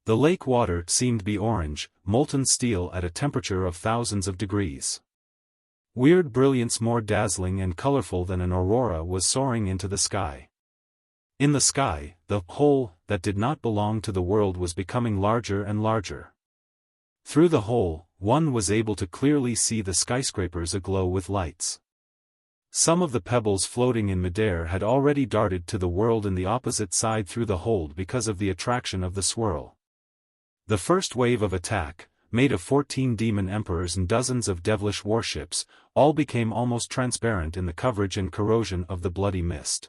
S1: The lake water seemed to be orange, molten steel at a temperature of thousands of degrees. Weird brilliance more dazzling and colorful than an aurora was soaring into the sky. In the sky, the hole that did not belong to the world was becoming larger and larger. Through the hole, one was able to clearly see the skyscrapers aglow with lights. Some of the pebbles floating in midair had already darted to the world in the opposite side through the hole because of the attraction of the swirl. The first wave of attack, made of 14 demon emperors and dozens of devilish warships, all became almost transparent in the coverage and corrosion of the bloody mist.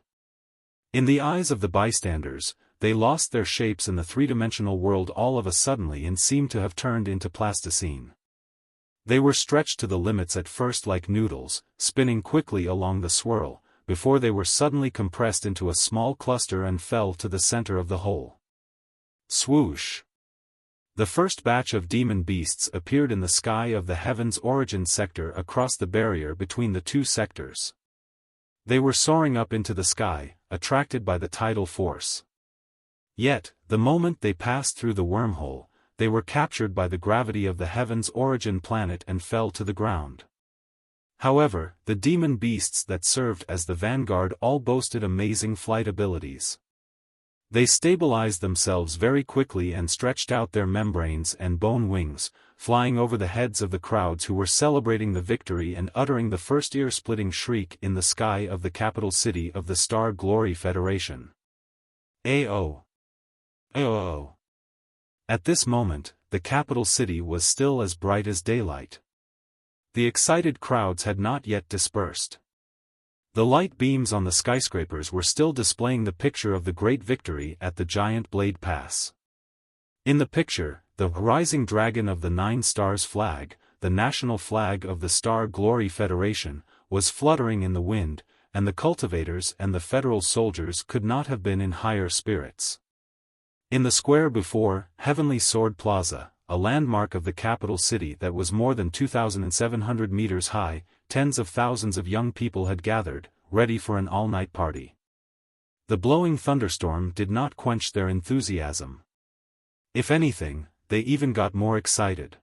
S1: In the eyes of the bystanders, they lost their shapes in the three-dimensional world all of a suddenly and seemed to have turned into plasticine. They were stretched to the limits at first like noodles, spinning quickly along the swirl, before they were suddenly compressed into a small cluster and fell to the center of the hole. Swoosh! The first batch of demon beasts appeared in the sky of the heaven's origin sector across the barrier between the two sectors. They were soaring up into the sky, attracted by the tidal force. Yet, the moment they passed through the wormhole, they were captured by the gravity of the heaven's origin planet and fell to the ground. However, the demon beasts that served as the vanguard all boasted amazing flight abilities. They stabilized themselves very quickly and stretched out their membranes and bone wings, flying over the heads of the crowds who were celebrating the victory and uttering the first ear-splitting shriek in the sky of the capital city of the Star Glory Federation. Ao! Ao! At this moment, the capital city was still as bright as daylight. The excited crowds had not yet dispersed. The light beams on the skyscrapers were still displaying the picture of the great victory at the Giant Blade Pass. In the picture, the rising dragon of the Nine Stars flag, the national flag of the Star Glory Federation, was fluttering in the wind, and the cultivators and the federal soldiers could not have been in higher spirits. In the square before Heavenly Sword Plaza, a landmark of the capital city that was more than 2,700 meters high, tens of thousands of young people had gathered, ready for an all-night party. The blowing thunderstorm did not quench their enthusiasm. If anything, they even got more excited.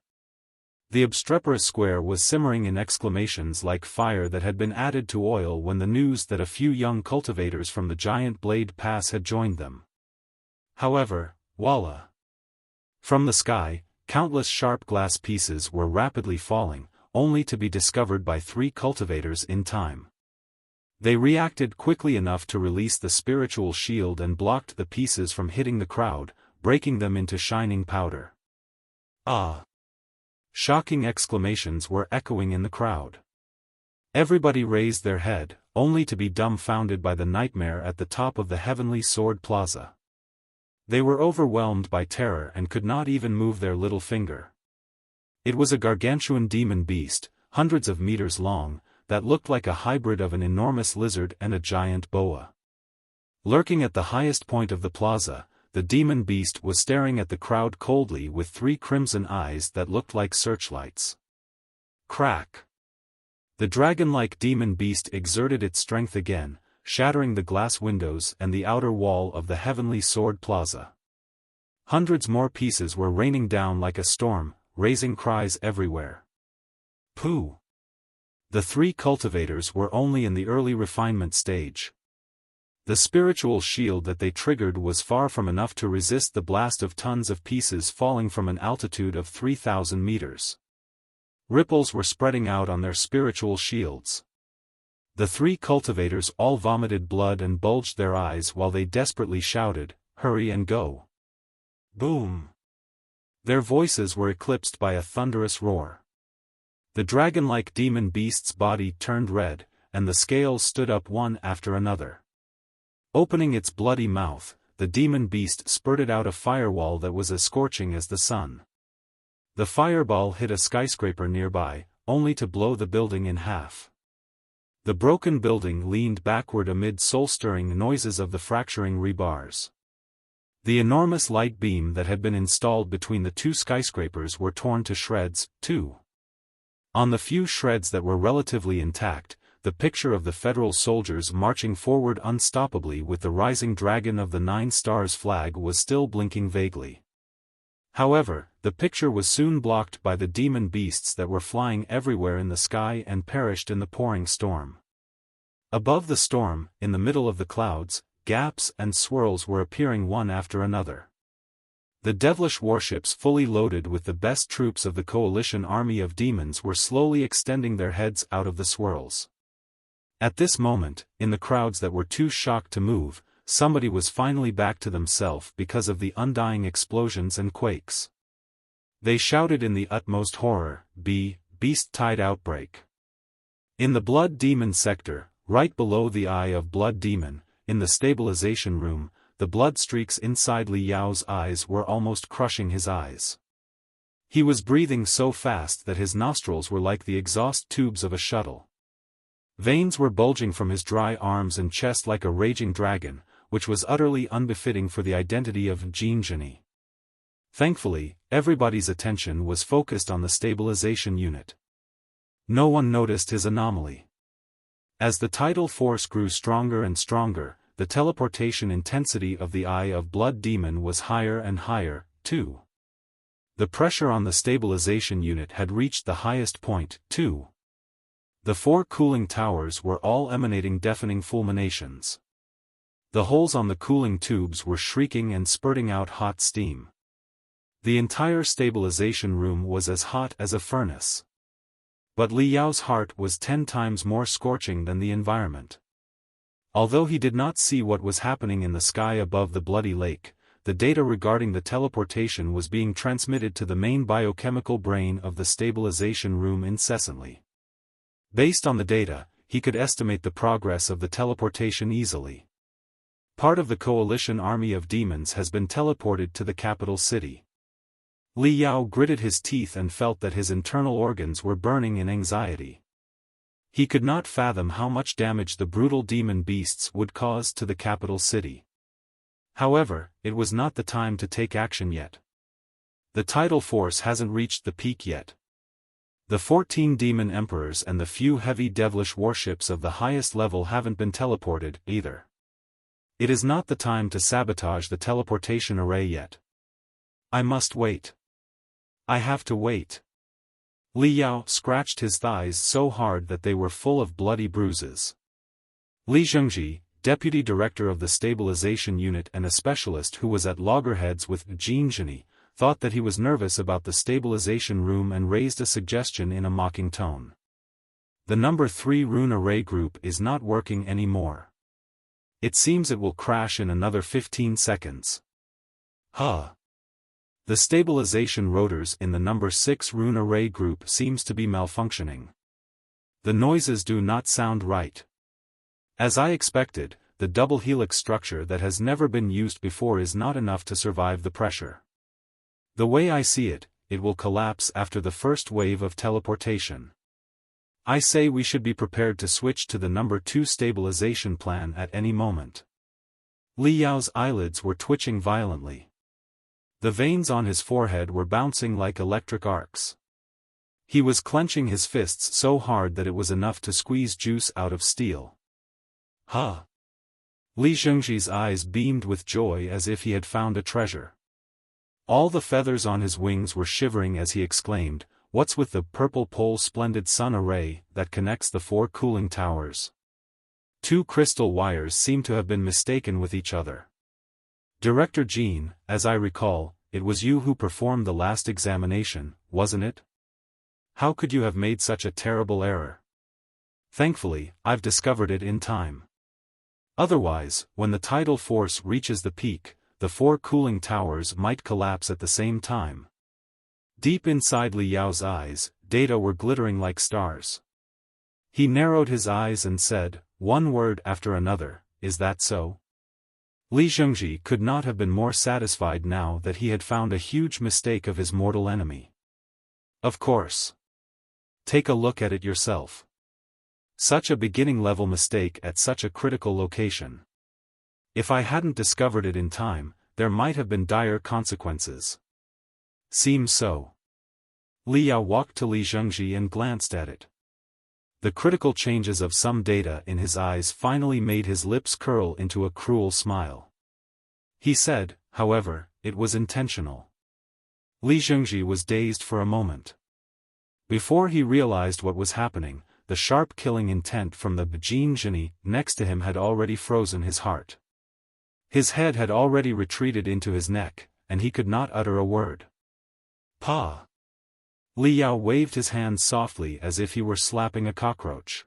S1: The obstreperous square was simmering in exclamations like fire that had been added to oil when the news that a few young cultivators from the Giant Blade Pass had joined them. However, voila! From the sky, countless sharp glass pieces were rapidly falling, only to be discovered by 3 cultivators in time. They reacted quickly enough to release the spiritual shield and blocked the pieces from hitting the crowd, breaking them into shining powder. Ah! Shocking exclamations were echoing in the crowd. Everybody raised their head, only to be dumbfounded by the nightmare at the top of the Heavenly Sword Plaza. They were overwhelmed by terror and could not even move their little finger. It was a gargantuan demon beast, hundreds of meters long, that looked like a hybrid of an enormous lizard and a giant boa. Lurking at the highest point of the plaza, the demon beast was staring at the crowd coldly with 3 crimson eyes that looked like searchlights. Crack! The dragon-like demon beast exerted its strength again, shattering the glass windows and the outer wall of the Heavenly Sword Plaza. Hundreds more pieces were raining down like a storm, raising cries everywhere. Pooh! The 3 cultivators were only in the early refinement stage. The spiritual shield that they triggered was far from enough to resist the blast of tons of pieces falling from an altitude of 3,000 meters. Ripples were spreading out on their spiritual shields. The three cultivators all vomited blood and bulged their eyes while they desperately shouted, "Hurry and go!" Boom! Their voices were eclipsed by a thunderous roar. The dragon-like demon beast's body turned red, and the scales stood up one after another. Opening its bloody mouth, the demon beast spurted out a firewall that was as scorching as the sun. The fireball hit a skyscraper nearby, only to blow the building in half. The broken building leaned backward amid soul-stirring noises of the fracturing rebars. The enormous light beam that had been installed between the two skyscrapers were torn to shreds, too. On the few shreds that were relatively intact, the picture of the federal soldiers marching forward unstoppably with the rising dragon of the 9 Stars flag was still blinking vaguely. However, the picture was soon blocked by the demon beasts that were flying everywhere in the sky and perished in the pouring storm. Above the storm, in the middle of the clouds, gaps and swirls were appearing one after another. The devilish warships fully loaded with the best troops of the coalition army of demons were slowly extending their heads out of the swirls. At this moment, in the crowds that were too shocked to move, somebody was finally back to themselves because of the undying explosions and quakes. They shouted in the utmost horror, "Beast-tide outbreak!" In the Blood Demon sector, right below the Eye of Blood Demon, in the stabilization room, the blood streaks inside Li Yao's eyes were almost crushing his eyes. He was breathing so fast that his nostrils were like the exhaust tubes of a shuttle. Veins were bulging from his dry arms and chest like a raging dragon, which was utterly unbefitting for the identity of Jinjini. Thankfully, everybody's attention was focused on the stabilization unit. No one noticed his anomaly. As the tidal force grew stronger and stronger, the teleportation intensity of the Eye of Blood Demon was higher and higher, too. The pressure on the stabilization unit had reached the highest point, too. The 4 cooling towers were all emanating deafening fulminations. The holes on the cooling tubes were shrieking and spurting out hot steam. The entire stabilization room was as hot as a furnace. But Li Yao's heart was 10 times more scorching than the environment. Although he did not see what was happening in the sky above the bloody lake, the data regarding the teleportation was being transmitted to the main biochemical brain of the stabilization room incessantly. Based on the data, he could estimate the progress of the teleportation easily. Part of the coalition army of demons has been teleported to the capital city. Li Yao gritted his teeth and felt that his internal organs were burning in anxiety. He could not fathom how much damage the brutal demon beasts would cause to the capital city. However, it was not the time to take action yet. The tidal force hasn't reached the peak yet. The 14 demon emperors and the few heavy devilish warships of the highest level haven't been teleported, either. It is not the time to sabotage the teleportation array yet. I must wait. I have to wait. Li Yao scratched his thighs so hard that they were full of bloody bruises. Li Zhengji, deputy director of the stabilization unit and a specialist who was at loggerheads with Jinjini, thought that he was nervous about the stabilization room and raised a suggestion in a mocking tone. The number 3 rune array group is not working anymore. It seems it will crash in another 15 seconds. Huh. The stabilization rotors in the number 6 rune array group seems to be malfunctioning. The noises do not sound right. As I expected, the double helix structure that has never been used before is not enough to survive the pressure. The way I see it, it will collapse after the first wave of teleportation. I say we should be prepared to switch to the number 2 stabilization plan at any moment. Li Yao's eyelids were twitching violently. The veins on his forehead were bouncing like electric arcs. He was clenching his fists so hard that it was enough to squeeze juice out of steel. Huh! Li Zhengji's eyes beamed with joy as if he had found a treasure. All the feathers on his wings were shivering as he exclaimed, "What's with the purple pole splendid sun array that connects the 4 cooling towers? Two crystal wires seemed to have been mistaken with each other. Director Jean, as I recall, it was you who performed the last examination, wasn't it? How could you have made such a terrible error? Thankfully, I've discovered it in time. Otherwise, when the tidal force reaches the peak, the 4 cooling towers might collapse at the same time. Deep inside Li Yao's eyes, data were glittering like stars. He narrowed his eyes and said, one word after another, is that so? Li Zhengji could not have been more satisfied now that he had found a huge mistake of his mortal enemy. Of course. Take a look at it yourself. Such a beginning-level mistake at such a critical location. If I hadn't discovered it in time, there might have been dire consequences. Seems so. Li Yao walked to Li Zhengji and glanced at it. The critical changes of some data in his eyes finally made his lips curl into a cruel smile. He said, however, it was intentional. Li Zhengji was dazed for a moment. Before he realized what was happening, the sharp killing intent from the Bajin Zhini next to him had already frozen his heart. His head had already retreated into his neck, and he could not utter a word. Pa! Li Yao waved his hand softly as if he were slapping a cockroach.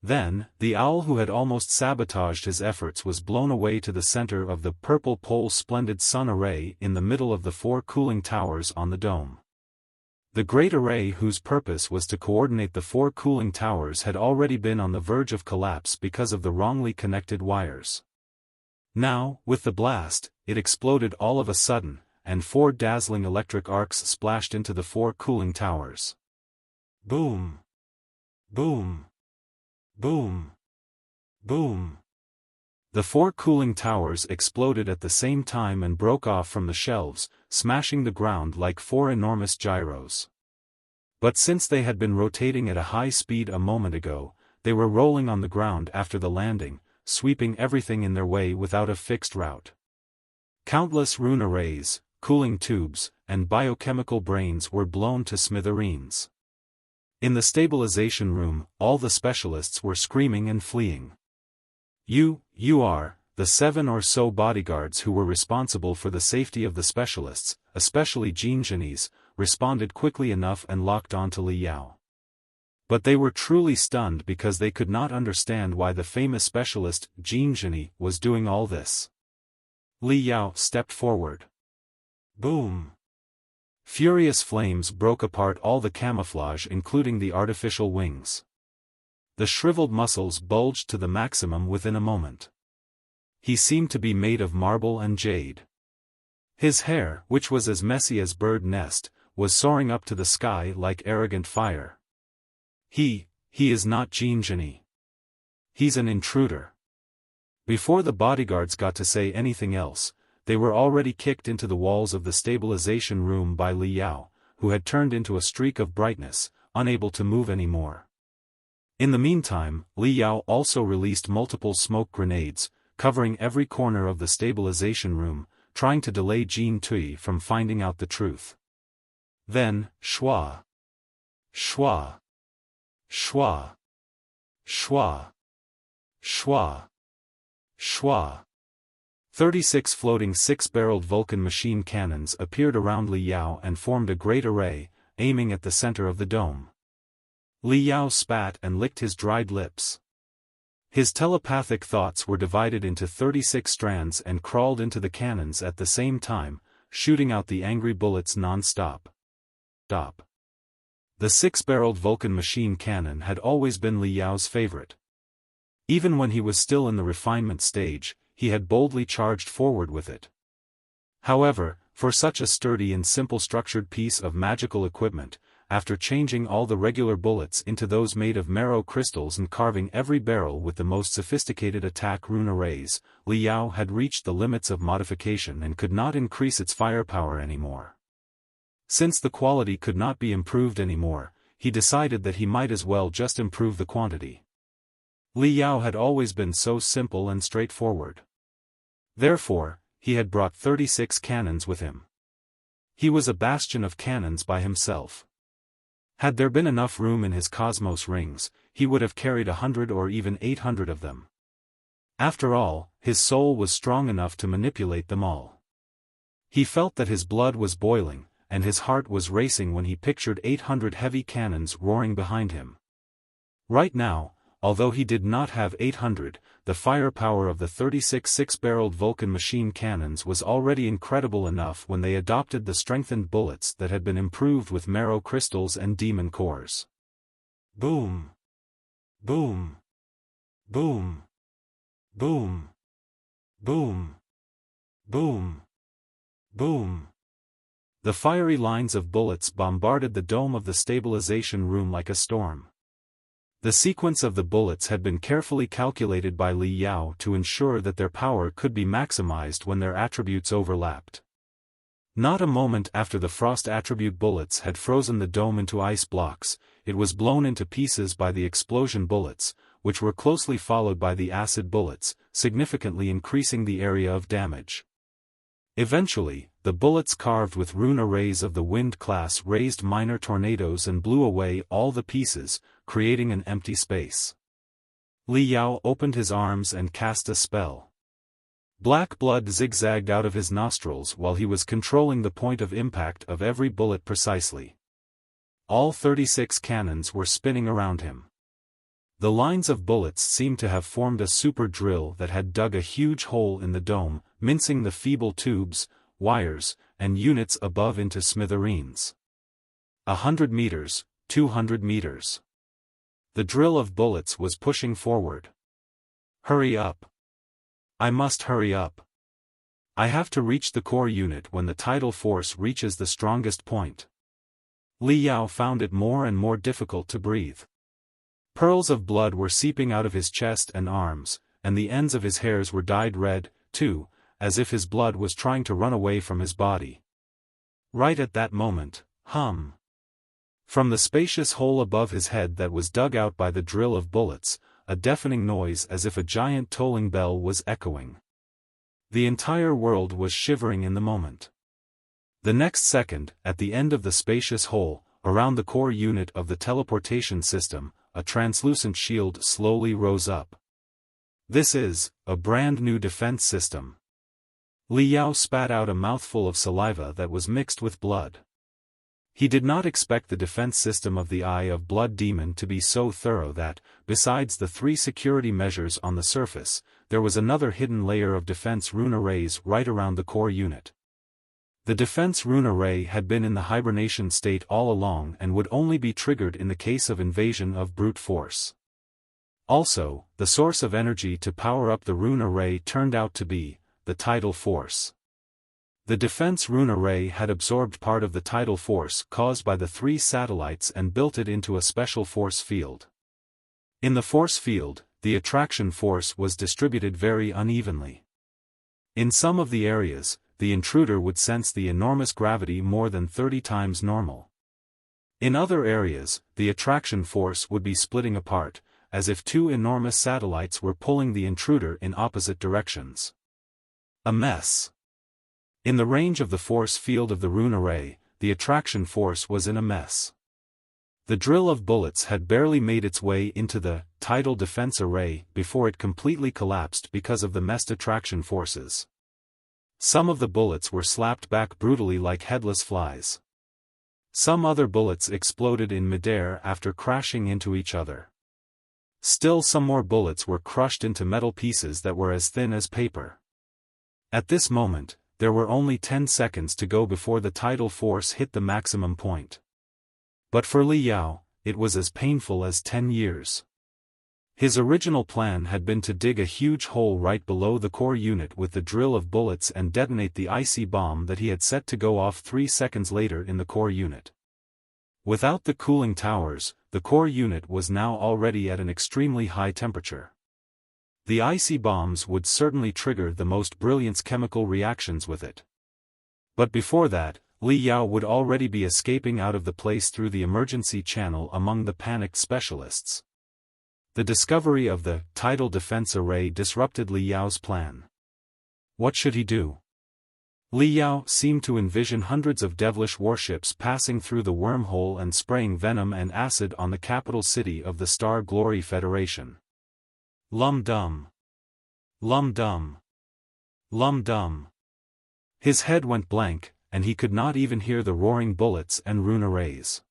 S1: Then, the owl who had almost sabotaged his efforts was blown away to the center of the purple pole splendid sun array in the middle of the 4 cooling towers on the dome. The great array whose purpose was to coordinate the 4 cooling towers had already been on the verge of collapse because of the wrongly connected wires. Now, with the blast, it exploded all of a sudden, and 4 dazzling electric arcs splashed into the 4 cooling towers. Boom! Boom! Boom! Boom! The 4 cooling towers exploded at the same time and broke off from the shelves, smashing the ground like 4 enormous gyros. But since they had been rotating at a high speed a moment ago, they were rolling on the ground after the landing, sweeping everything in their way without a fixed route. Countless rune arrays, cooling tubes, and biochemical brains were blown to smithereens. In the stabilization room, all the specialists were screaming and fleeing. You are, the 7 or so bodyguards who were responsible for the safety of the specialists, especially Jin Zhini's, responded quickly enough and locked onto Li Yao. But they were truly stunned because they could not understand why the famous specialist, Jin Zhini, was doing all this. Li Yao stepped forward. Boom! Furious flames broke apart all the camouflage including the artificial wings. The shriveled muscles bulged to the maximum within a moment. He seemed to be made of marble and jade. His hair, which was as messy as bird nest, was soaring up to the sky like arrogant fire. He is not Jin Zhini. He's an intruder. Before the bodyguards got to say anything else, they were already kicked into the walls of the stabilization room by Li Yao, who had turned into a streak of brightness, unable to move anymore. In the meantime, Li Yao also released multiple smoke grenades, covering every corner of the stabilization room, trying to delay Jin Tui from finding out the truth. Then, shwa, shwa, shwa, shwa, shwa, shwa. 36 floating 6-barreled Vulcan machine cannons appeared around Li Yao and formed a great array, aiming at the center of the dome. Li Yao spat and licked his dried lips. His telepathic thoughts were divided into 36 strands and crawled into the cannons at the same time, shooting out the angry bullets non-stop. The 6-barreled Vulcan machine cannon had always been Li Yao's favorite. Even when he was still in the refinement stage, he had boldly charged forward with it. However, for such a sturdy and simple structured piece of magical equipment, after changing all the regular bullets into those made of marrow crystals and carving every barrel with the most sophisticated attack rune arrays, Li Yao had reached the limits of modification and could not increase its firepower anymore. Since the quality could not be improved anymore, he decided that he might as well just improve the quantity. Li Yao had always been so simple and straightforward. Therefore, he had brought 36 cannons with him. He was a bastion of cannons by himself. Had there been enough room in his cosmos rings, he would have carried 100 or even 800 of them. After all, his soul was strong enough to manipulate them all. He felt that his blood was boiling, and his heart was racing when he pictured 800 heavy cannons roaring behind him. Right now, although he did not have 800, the firepower of the 36 six-barreled Vulcan machine cannons was already incredible enough when they adopted the strengthened bullets that had been improved with marrow crystals and demon cores. Boom! Boom! Boom! Boom! Boom! Boom! Boom! The fiery lines of bullets bombarded the dome of the stabilization room like a storm. The sequence of the bullets had been carefully calculated by Li Yao to ensure that their power could be maximized when their attributes overlapped. Not a moment after the frost attribute bullets had frozen the dome into ice blocks, it was blown into pieces by the explosion bullets, which were closely followed by the acid bullets, significantly increasing the area of damage. Eventually, the bullets carved with rune arrays of the wind class raised minor tornadoes and blew away all the pieces, creating an empty space. Li Yao opened his arms and cast a spell. Black blood zigzagged out of his nostrils while he was controlling the point of impact of every bullet precisely. All 36 cannons were spinning around him. The lines of bullets seemed to have formed a super drill that had dug a huge hole in the dome, mincing the feeble tubes, wires, and units above into smithereens. 100 meters, 200 meters. The drill of bullets was pushing forward. Hurry up. I must hurry up. I have to reach the core unit when the tidal force reaches the strongest point. Li Yao found it more and more difficult to breathe. Pearls of blood were seeping out of his chest and arms, and the ends of his hairs were dyed red, too, as if his blood was trying to run away from his body. Right at that moment, hum! From the spacious hole above his head that was dug out by the drill of bullets, a deafening noise as if a giant tolling bell was echoing. The entire world was shivering in the moment. The next second, at the end of the spacious hole, around the core unit of the teleportation system, a translucent shield slowly rose up. This is a brand new defense system. Li Yao spat out a mouthful of saliva that was mixed with blood. He did not expect the defense system of the Eye of Blood Demon to be so thorough that, besides the 3 security measures on the surface, there was another hidden layer of defense rune arrays right around the core unit. The defense rune array had been in the hibernation state all along and would only be triggered in the case of invasion of brute force. Also, the source of energy to power up the rune array turned out to be the tidal force. The defense rune array had absorbed part of the tidal force caused by the 3 satellites and built it into a special force field. In the force field, the attraction force was distributed very unevenly. In some of the areas, the intruder would sense the enormous gravity more than 30 times normal. In other areas, the attraction force would be splitting apart, as if 2 enormous satellites were pulling the intruder in opposite directions. A mess. In the range of the force field of the rune array, the attraction force was in a mess. The drill of bullets had barely made its way into the tidal defense array before it completely collapsed because of the messed attraction forces. Some of the bullets were slapped back brutally like headless flies. Some other bullets exploded in midair after crashing into each other. Still some more bullets were crushed into metal pieces that were as thin as paper. At this moment, there were only 10 seconds to go before the tidal force hit the maximum point. But for Li Yao, it was as painful as 10 years. His original plan had been to dig a huge hole right below the core unit with the drill of bullets and detonate the icy bomb that he had set to go off 3 seconds later in the core unit. Without the cooling towers, the core unit was now already at an extremely high temperature. The icy bombs would certainly trigger the most brilliant chemical reactions with it. But before that, Li Yao would already be escaping out of the place through the emergency channel among the panicked specialists. The discovery of the tidal defense array disrupted Li Yao's plan. What should he do? Li Yao seemed to envision hundreds of devilish warships passing through the wormhole and spraying venom and acid on the capital city of the Star Glory Federation. Lum-dum. Lum-dum. Lum-dum. His head went blank, and he could not even hear the roaring bullets and rune arrays.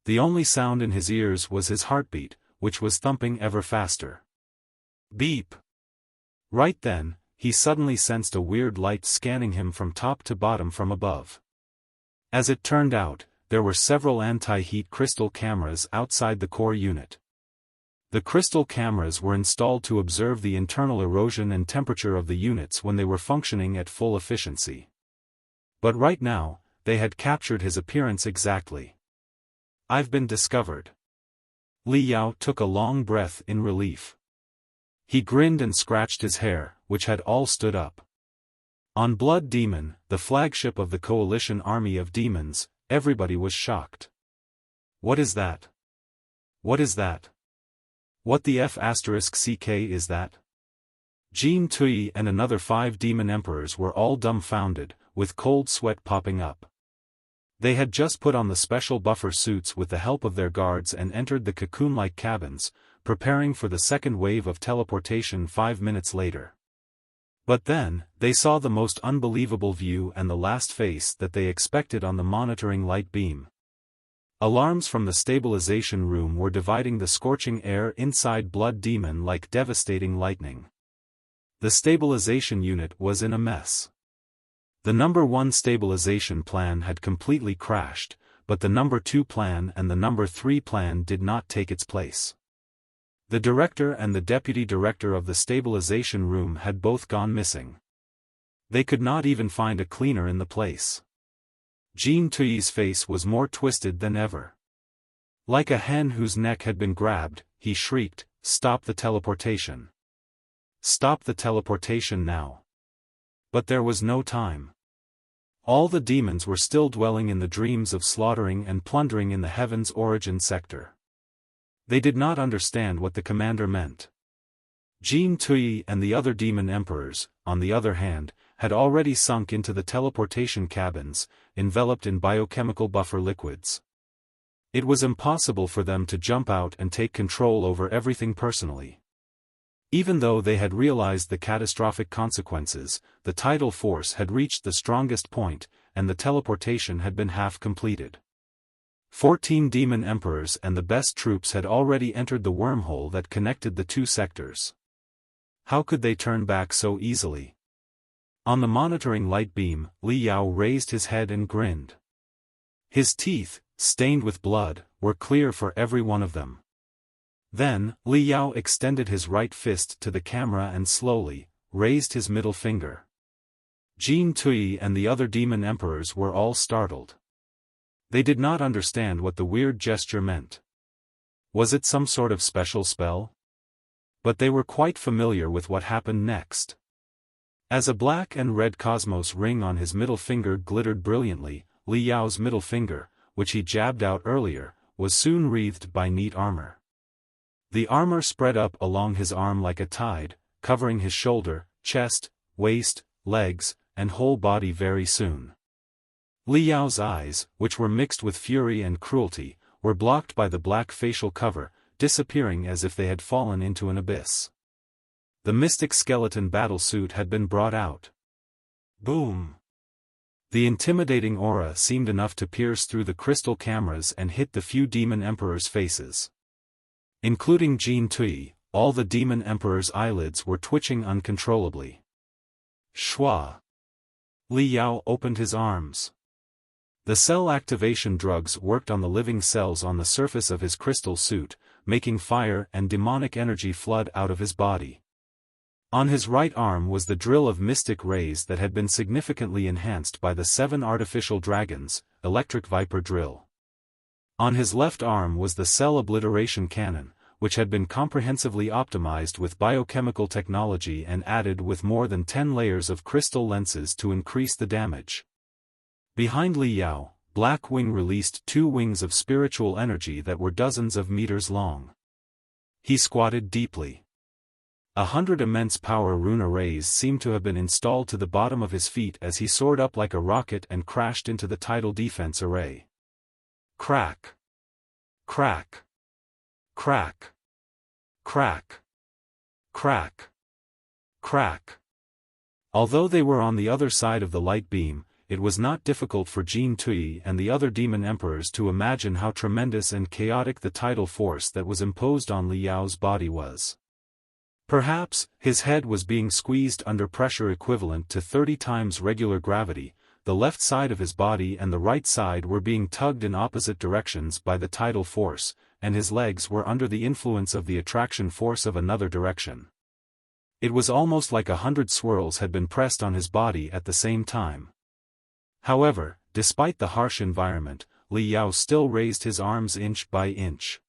S1: The only sound in his ears was his heartbeat, which was thumping ever faster. Beep! Right then, he suddenly sensed a weird light scanning him from top to bottom from above. As it turned out, there were several anti-heat crystal cameras outside the core unit. The crystal cameras were installed to observe the internal erosion and temperature of the units when they were functioning at full efficiency. But right now, they had captured his appearance exactly. "I've been discovered." Li Yao took a long breath in relief. He grinned and scratched his hair, which had all stood up. On Blood Demon, the flagship of the coalition army of demons, everybody was shocked. "What is that? What is that? What the F***ck is that?" Jin Tui and another 5 demon emperors were all dumbfounded, with cold sweat popping up. They had just put on the special buffer suits with the help of their guards and entered the cocoon-like cabins, preparing for the second wave of teleportation 5 minutes later. But then, they saw the most unbelievable view and the last face that they expected on the monitoring light beam. Alarms from the stabilization room were dividing the scorching air inside Blood Demon like devastating lightning. The stabilization unit was in a mess. The number 1 stabilization plan had completely crashed, but the number 2 plan and the number 3 plan did not take its place. The director and the deputy director of the stabilization room had both gone missing. They could not even find a cleaner in the place. Jin Tui's face was more twisted than ever. Like a hen whose neck had been grabbed, he shrieked, "Stop the teleportation! Stop the teleportation now!" But there was no time. All the demons were still dwelling in the dreams of slaughtering and plundering in the Heaven's origin sector. They did not understand what the commander meant. Jin Tui and the other demon emperors, on the other hand, had already sunk into the teleportation cabins, enveloped in biochemical buffer liquids. It was impossible for them to jump out and take control over everything personally. Even though they had realized the catastrophic consequences, the tidal force had reached the strongest point, and the teleportation had been half completed. 14 demon emperors and the best troops had already entered the wormhole that connected the 2 sectors. How could they turn back so easily? On the monitoring light beam, Li Yao raised his head and grinned. His teeth, stained with blood, were clear for every one of them. Then, Li Yao extended his right fist to the camera and slowly raised his middle finger. Jin Tui and the other demon emperors were all startled. They did not understand what the weird gesture meant. Was it some sort of special spell? But they were quite familiar with what happened next. As a black and red cosmos ring on his middle finger glittered brilliantly, Li Yao's middle finger, which he jabbed out earlier, was soon wreathed by neat armor. The armor spread up along his arm like a tide, covering his shoulder, chest, waist, legs, and whole body very soon. Li Yao's eyes, which were mixed with fury and cruelty, were blocked by the black facial cover, disappearing as if they had fallen into an abyss. The mystic skeleton battlesuit had been brought out. Boom! The intimidating aura seemed enough to pierce through the crystal cameras and hit the few demon emperors' faces. Including Jin Tui, all the demon emperors' eyelids were twitching uncontrollably. Shwa! Li Yao opened his arms. The cell activation drugs worked on the living cells on the surface of his crystal suit, making fire and demonic energy flood out of his body. On his right arm was the drill of mystic rays that had been significantly enhanced by the 7 artificial dragons, electric viper drill. On his left arm was the cell obliteration cannon, which had been comprehensively optimized with biochemical technology and added with more than 10 layers of crystal lenses to increase the damage. Behind Li Yao, Black Wing released 2 wings of spiritual energy that were dozens of meters long. He squatted deeply. 100 immense power rune arrays seemed to have been installed to the bottom of his feet as he soared up like a rocket and crashed into the tidal defense array. Crack. Crack. Crack. Crack. Crack. Crack. Although they were on the other side of the light beam, it was not difficult for Jin Tui and the other demon emperors to imagine how tremendous and chaotic the tidal force that was imposed on Li Yao's body was. Perhaps, his head was being squeezed under pressure equivalent to 30 times regular gravity, the left side of his body and the right side were being tugged in opposite directions by the tidal force, and his legs were under the influence of the attraction force of another direction. It was almost like 100 swirls had been pressed on his body at the same time. However, despite the harsh environment, Li Yao still raised his arms inch by inch.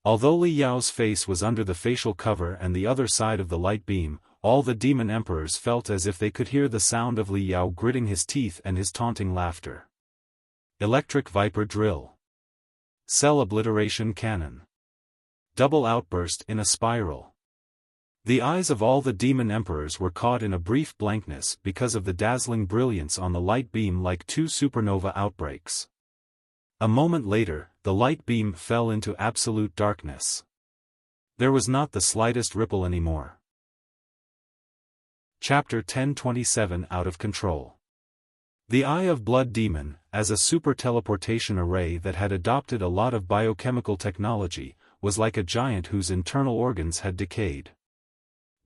S1: Although Li Yao's face was under the facial cover and the other side of the light beam, all the demon emperors felt as if they could hear the sound of Li Yao gritting his teeth and his taunting laughter. Electric Viper Drill. Cell Obliteration Cannon. Double Outburst in a Spiral. The eyes of all the demon emperors were caught in a brief blankness because of the dazzling brilliance on the light beam like two supernova outbreaks. A moment later, the light beam fell into absolute darkness. There was not the slightest ripple anymore. Chapter 1027 Out of Control. The Eye of Blood Demon, as a super teleportation array that had adopted a lot of biochemical technology, was like a giant whose internal organs had decayed.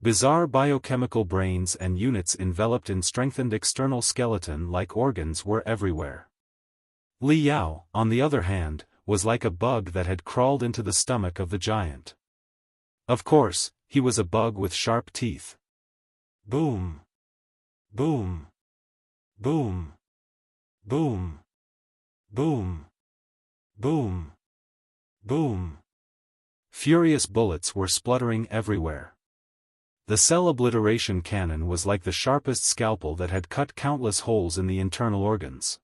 S1: Bizarre biochemical brains and units enveloped in strengthened external skeleton-like organs were everywhere. Li Yao, on the other hand, was like a bug that had crawled into the stomach of the giant. Of course, he was a bug with sharp teeth. Boom. Boom. Boom. Boom. Boom. Boom. Boom. Furious bullets were spluttering everywhere. The cell obliteration cannon was like the sharpest scalpel that had cut countless holes in the internal organs.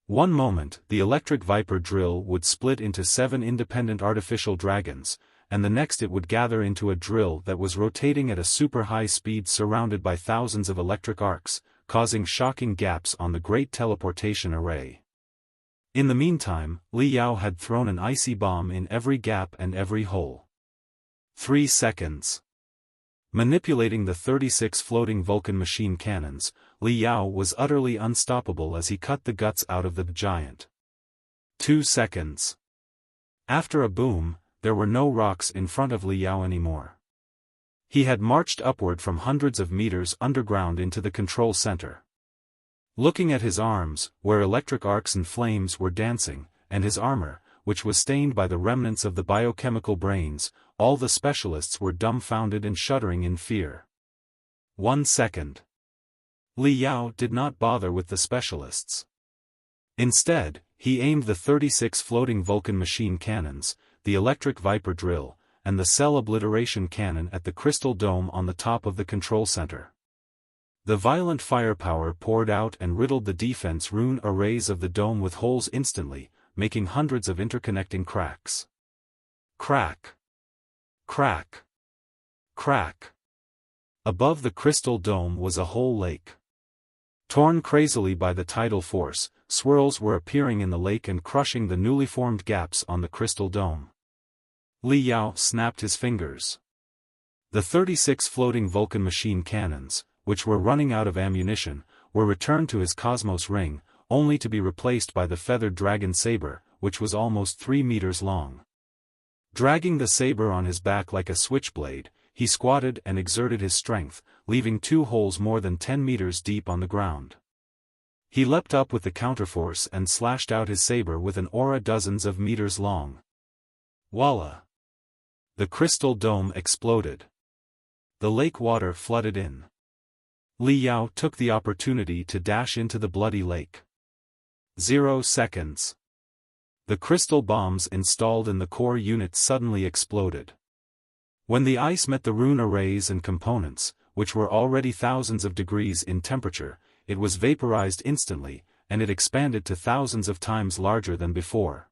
S1: One moment, the electric viper drill would split into 7 independent artificial dragons, and the next it would gather into a drill that was rotating at a super high speed surrounded by thousands of electric arcs, causing shocking gaps on the great teleportation array. In the meantime, Li Yao had thrown an icy bomb in every gap and every hole. 3 seconds. Manipulating the 36 floating Vulcan machine cannons, Li Yao was utterly unstoppable as he cut the guts out of the giant. 2 seconds. After a boom, there were no rocks in front of Li Yao anymore. He had marched upward from hundreds of meters underground into the control center. Looking at his arms, where electric arcs and flames were dancing, and his armor, which was stained by the remnants of the biochemical brains, all the specialists were dumbfounded and shuddering in fear. 1 second. Li Yao did not bother with the specialists. Instead, he aimed the 36 floating Vulcan machine cannons, the electric viper drill, and the cell obliteration cannon at the crystal dome on the top of the control center. The violent firepower poured out and riddled the defense rune arrays of the dome with holes instantly, making hundreds of interconnecting cracks. Crack. Crack. Crack. Above the crystal dome was a whole lake. Torn crazily by the tidal force, swirls were appearing in the lake and crushing the newly formed gaps on the crystal dome. Li Yao snapped his fingers. The 36 floating Vulcan machine cannons, which were running out of ammunition, were returned to his cosmos ring, only to be replaced by the feathered dragon saber, which was almost 3 meters long. Dragging the saber on his back like a switchblade, he squatted and exerted his strength, leaving 2 holes more than 10 meters deep on the ground. He leapt up with the counterforce and slashed out his saber with an aura dozens of meters long. Voila! The crystal dome exploded. The lake water flooded in. Li Yao took the opportunity to dash into the bloody lake. 0 seconds. The crystal bombs installed in the core unit suddenly exploded. When the ice met the rune arrays and components, which were already thousands of degrees in temperature, it was vaporized instantly, and it expanded to thousands of times larger than before.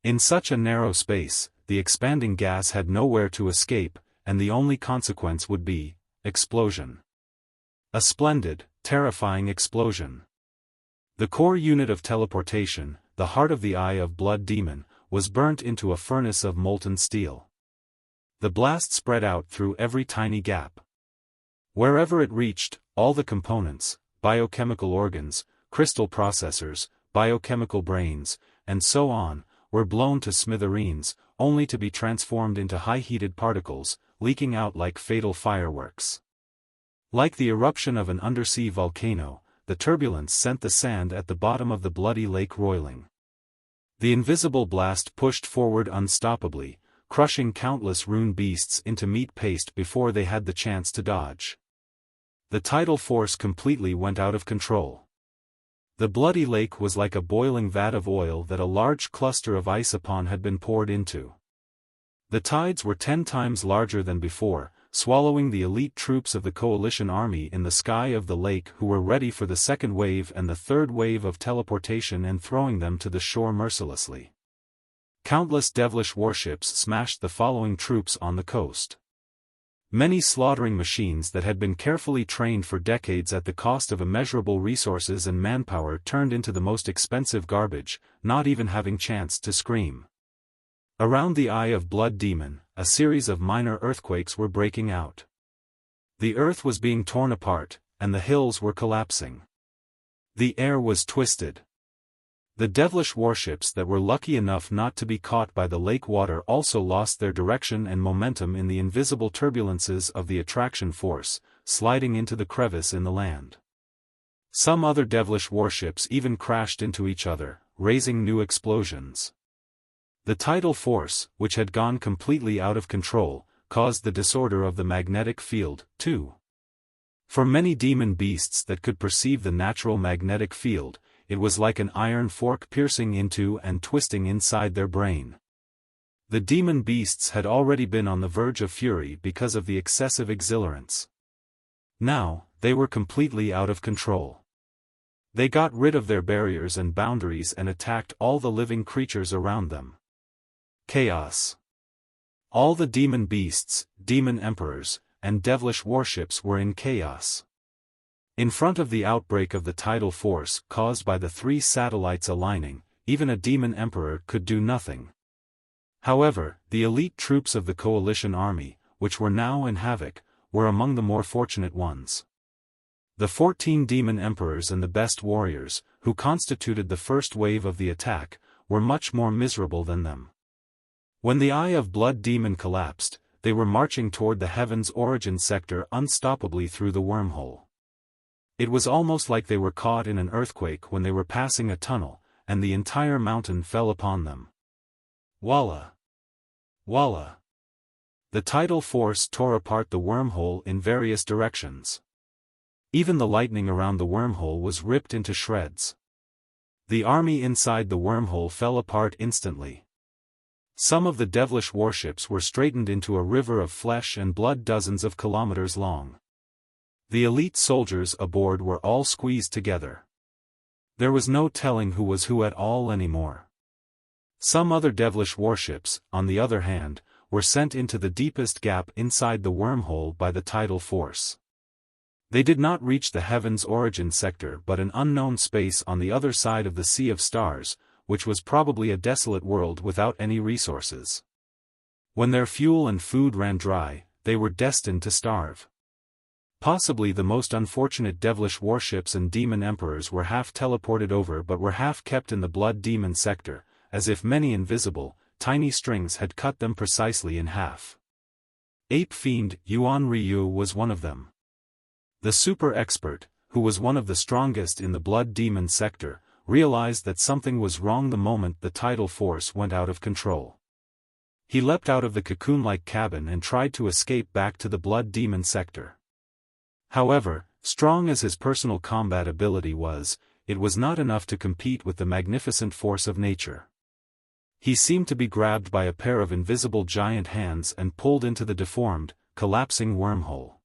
S1: In such a narrow space, the expanding gas had nowhere to escape, and the only consequence would be explosion. A splendid, terrifying explosion. The core unit of teleportation, the heart of the Eye of Blood Demon, was burnt into a furnace of molten steel. The blast spread out through every tiny gap. Wherever it reached, all the components, biochemical organs, crystal processors, biochemical brains, and so on, were blown to smithereens, only to be transformed into high-heated particles, leaking out like fatal fireworks. Like the eruption of an undersea volcano, the turbulence sent the sand at the bottom of the bloody lake roiling. The invisible blast pushed forward unstoppably, crushing countless rune beasts into meat paste before they had the chance to dodge. The tidal force completely went out of control. The bloody lake was like a boiling vat of oil that a large cluster of ice upon had been poured into. The tides were 10 times larger than before, swallowing the elite troops of the coalition army in the sky of the lake who were ready for the second wave and the third wave of teleportation and throwing them to the shore mercilessly. Countless devilish warships smashed the following troops on the coast. Many slaughtering machines that had been carefully trained for decades at the cost of immeasurable resources and manpower turned into the most expensive garbage, not even having chance to scream. Around the Eye of Blood Demon, a series of minor earthquakes were breaking out. The earth was being torn apart, and the hills were collapsing. The air was twisted. The devilish warships that were lucky enough not to be caught by the lake water also lost their direction and momentum in the invisible turbulences of the attraction force, sliding into the crevice in the land. Some other devilish warships even crashed into each other, raising new explosions. The tidal force, which had gone completely out of control, caused the disorder of the magnetic field, too. For many demon beasts that could perceive the natural magnetic field, it was like an iron fork piercing into and twisting inside their brain. The demon beasts had already been on the verge of fury because of the excessive exhilarance. Now, they were completely out of control. They got rid of their barriers and boundaries and attacked all the living creatures around them. Chaos. All the demon beasts, demon emperors, and devilish warships were in chaos. In front of the outbreak of the tidal force caused by the 3 satellites aligning, even a demon emperor could do nothing. However, the elite troops of the coalition army, which were now in havoc, were among the more fortunate ones. The 14 demon emperors and the best warriors, who constituted the first wave of the attack, were much more miserable than them. When the Eye of Blood Demon collapsed, they were marching toward the heaven's origin sector unstoppably through the wormhole. It was almost like they were caught in an earthquake when they were passing a tunnel, and the entire mountain fell upon them. Walla! Walla! The tidal force tore apart the wormhole in various directions. Even the lightning around the wormhole was ripped into shreds. The army inside the wormhole fell apart instantly. Some of the devilish warships were straightened into a river of flesh and blood dozens of kilometers long. The elite soldiers aboard were all squeezed together. There was no telling who was who at all anymore. Some other devilish warships, on the other hand, were sent into the deepest gap inside the wormhole by the tidal force. They did not reach the heaven's origin sector but an unknown space on the other side of the Sea of Stars, which was probably a desolate world without any resources. When their fuel and food ran dry, they were destined to starve. Possibly the most unfortunate devilish warships and demon emperors were half teleported over but were half kept in the blood demon sector, as if many invisible, tiny strings had cut them precisely in half. Ape Fiend Yuan Ryu was one of them. The super expert, who was one of the strongest in the blood demon sector, realized that something was wrong the moment the tidal force went out of control. He leapt out of the cocoon-like cabin and tried to escape back to the blood demon sector. However, strong as his personal combat ability was, it was not enough to compete with the magnificent force of nature. He seemed to be grabbed by a pair of invisible giant hands and pulled into the deformed, collapsing wormhole.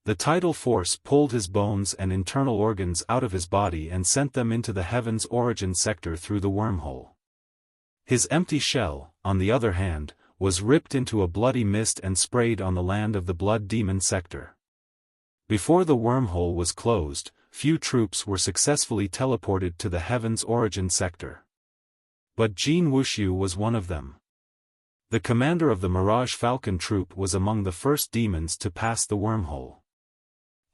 S1: The tidal force pulled his bones and internal organs out of his body and sent them into the heaven's origin sector through the wormhole. His empty shell, on the other hand, was ripped into a bloody mist and sprayed on the land of the Blood Demon sector. Before the wormhole was closed, few troops were successfully teleported to the Heaven's Origin sector. But Jin Wuxiu was one of them. The commander of the Mirage Falcon troop was among the first demons to pass the wormhole.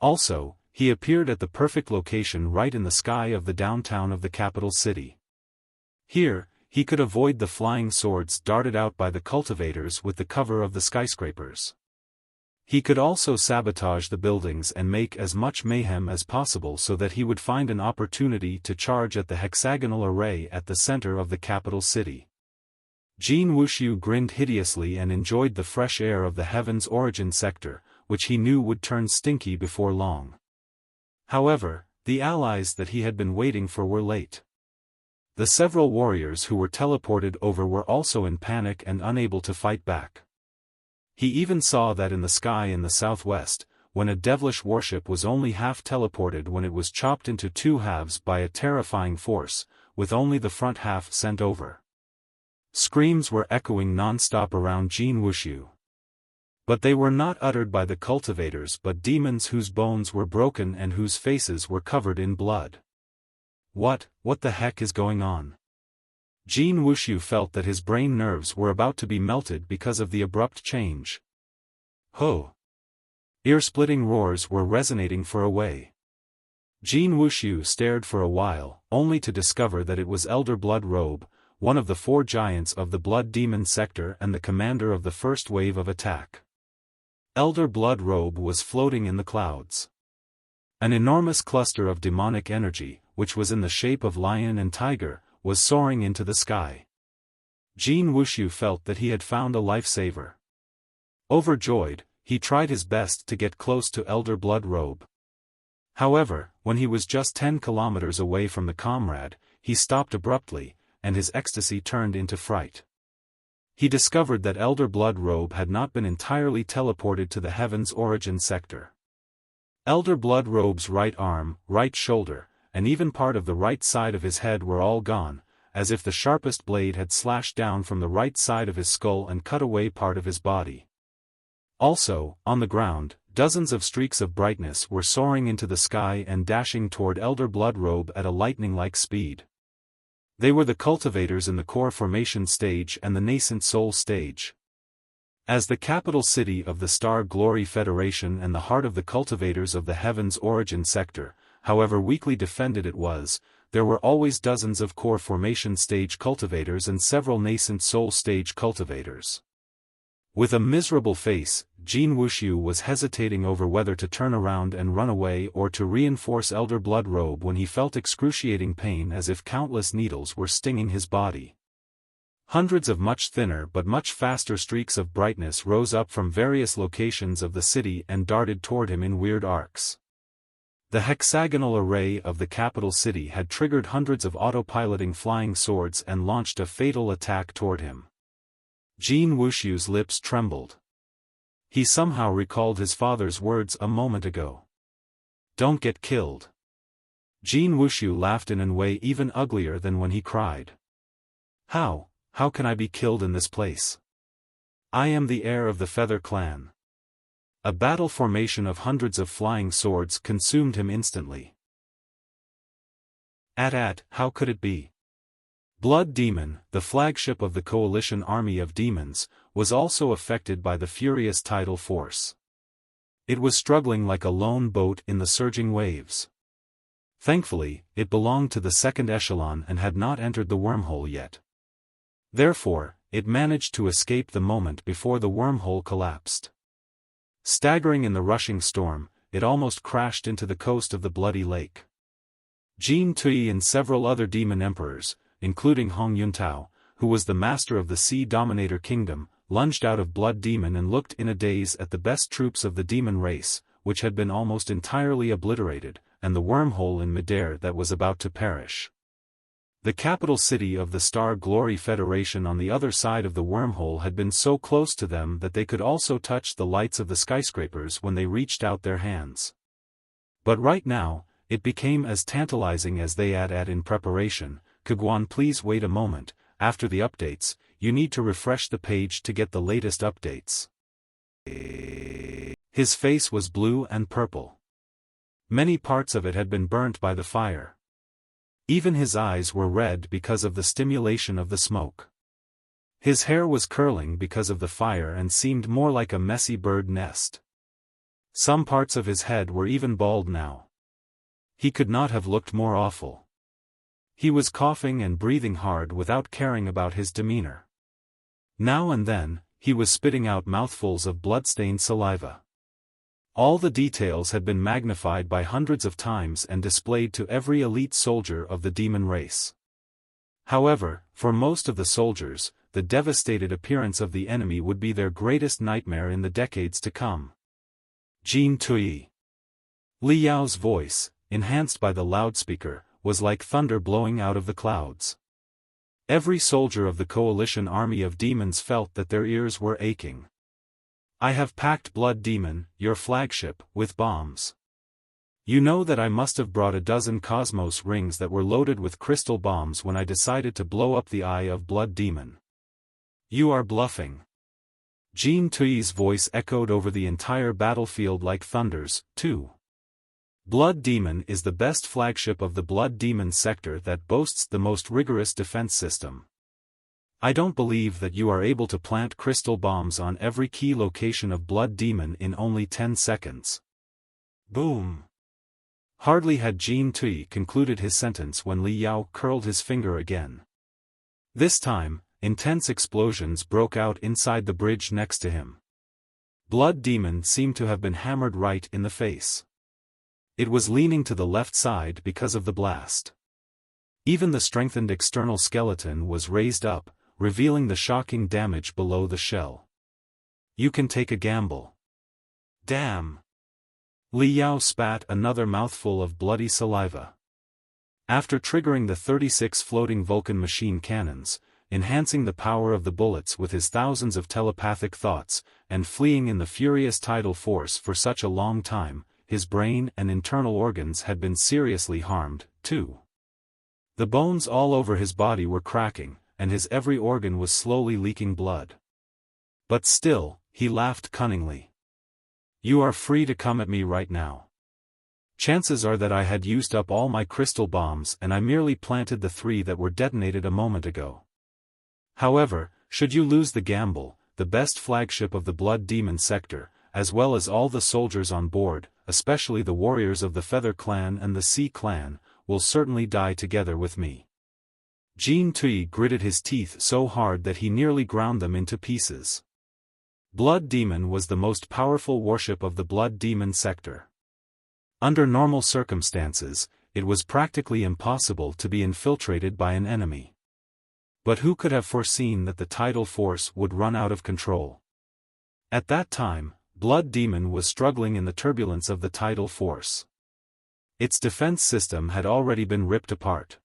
S1: Also, he appeared at the perfect location right in the sky of the downtown of the capital city. Here, he could avoid the flying swords darted out by the cultivators with the cover of the skyscrapers. He could also sabotage the buildings and make as much mayhem as possible so that he would find an opportunity to charge at the hexagonal array at the center of the capital city. Jin Wuxiu grinned hideously and enjoyed the fresh air of the Heaven's Origin sector, which he knew would turn stinky before long. However, the allies that he had been waiting for were late. The several warriors who were teleported over were also in panic and unable to fight back. He even saw that in the sky in the southwest, when a devilish warship was only half teleported when it was chopped into two halves by a terrifying force, with only the front half sent over. Screams were echoing non-stop around Jin Wuxiu. But they were not uttered by the cultivators but demons whose bones were broken and whose faces were covered in blood. What the heck is going on? Jin Wuxiu felt that his brain nerves were about to be melted because of the abrupt change. Ho! Ear-splitting roars were resonating for a way. Jin Wuxiu stared for a while, only to discover that it was Elder Blood Robe, one of the four giants of the Blood Demon sector and the commander of the first wave of attack. Elder Blood Robe was floating in the clouds. An enormous cluster of demonic energy, which was in the shape of lion and tiger, was soaring into the sky. Jin Wuxiu felt that he had found a lifesaver. Overjoyed, he tried his best to get close to Elder Blood Robe. However, when he was just 10 kilometers away from the comrade, he stopped abruptly, and his ecstasy turned into fright. He discovered that Elder Blood Robe had not been entirely teleported to the Heaven's Origin sector. Elder Blood Robe's right arm, right shoulder, and even part of the right side of his head were all gone, as if the sharpest blade had slashed down from the right side of his skull and cut away part of his body. Also, on the ground, dozens of streaks of brightness were soaring into the sky and dashing toward Elder Blood Robe at a lightning-like speed. They were the cultivators in the core formation stage and the nascent soul stage. As the capital city of the Star Glory Federation and the heart of the cultivators of the Heaven's Origin sector, however weakly defended it was, there were always dozens of core formation stage cultivators and several nascent soul stage cultivators. With a miserable face, Jin Wuxiu was hesitating over whether to turn around and run away or to reinforce Elder Blood Robe when he felt excruciating pain as if countless needles were stinging his body. Hundreds of much thinner but much faster streaks of brightness rose up from various locations of the city and darted toward him in weird arcs. The hexagonal array of the capital city had triggered hundreds of autopiloting flying swords and launched a fatal attack toward him. Jin Wuxiu's lips trembled. He somehow recalled his father's words a moment ago. "Don't get killed." Jin Wuxiu laughed in a way even uglier than when he cried. How can I be killed in this place? I am the heir of the Feather Clan." A battle formation of hundreds of flying swords consumed him instantly. How could it be? Blood Demon, the flagship of the coalition army of demons, was also affected by the furious tidal force. It was struggling like a lone boat in the surging waves. Thankfully, it belonged to the second echelon and had not entered the wormhole yet. Therefore, it managed to escape the moment before the wormhole collapsed. Staggering in the rushing storm, it almost crashed into the coast of the Bloody Lake. Jin Tui and several other demon emperors, including Hong Yuntao, who was the master of the Sea Dominator Kingdom, lunged out of Blood Demon and looked in a daze at the best troops of the demon race, which had been almost entirely obliterated, and the wormhole in midair that was about to perish. The capital city of the Star Glory Federation on the other side of the wormhole had been so close to them that they could also touch the lights of the skyscrapers when they reached out their hands. But right now, it became as tantalizing as they had in preparation. "Kagwan, please wait a moment, after the updates, you need to refresh the page to get the latest updates. His face was blue and purple. Many parts of it had been burnt by the fire. Even his eyes were red because of the stimulation of the smoke. His hair was curling because of the fire and seemed more like a messy bird nest. Some parts of his head were even bald now. He could not have looked more awful. He was coughing and breathing hard without caring about his demeanor. Now and then, he was spitting out mouthfuls of blood-stained saliva. All the details had been magnified by hundreds of times and displayed to every elite soldier of the demon race. However, for most of the soldiers, the devastated appearance of the enemy would be their greatest nightmare in the decades to come. Jin Tui. Li Yao's voice, enhanced by the loudspeaker, was like thunder blowing out of the clouds. Every soldier of the coalition army of demons felt that their ears were aching. I have packed Blood Demon, your flagship, with bombs. You know that I must have brought a dozen cosmos rings that were loaded with crystal bombs when I decided to blow up the eye of Blood Demon. You are bluffing. Jin Tui's voice echoed over the entire battlefield like thunders, too. Blood Demon is the best flagship of the Blood Demon sector that boasts the most rigorous defense system. I don't believe that you are able to plant crystal bombs on every key location of Blood Demon in only 10 seconds. Boom! Hardly had Jin Tui concluded his sentence when Li Yao curled his finger again. This time, intense explosions broke out inside the bridge next to him. Blood Demon seemed to have been hammered right in the face. It was leaning to the left side because of the blast. Even the strengthened external skeleton was raised up, revealing the shocking damage below the shell. You can take a gamble. Damn! Li Yao spat another mouthful of bloody saliva. After triggering the 36 floating Vulcan machine cannons, enhancing the power of the bullets with his thousands of telepathic thoughts, and fleeing in the furious tidal force for such a long time, his brain and internal organs had been seriously harmed, too. The bones all over his body were cracking, and his every organ was slowly leaking blood. But still, he laughed cunningly. You are free to come at me right now. Chances are that I had used up all my crystal bombs and I merely planted the 3 that were detonated a moment ago. However, should you lose the gamble, the best flagship of the Blood Demon sector, as well as all the soldiers on board, especially the warriors of the Feather Clan and the Sea Clan, will certainly die together with me. Jin Tui gritted his teeth so hard that he nearly ground them into pieces. Blood Demon was the most powerful warship of the Blood Demon sector. Under normal circumstances, it was practically impossible to be infiltrated by an enemy. But who could have foreseen that the tidal force would run out of control? At that time, Blood Demon was struggling in the turbulence of the tidal force. Its defense system had already been ripped apart.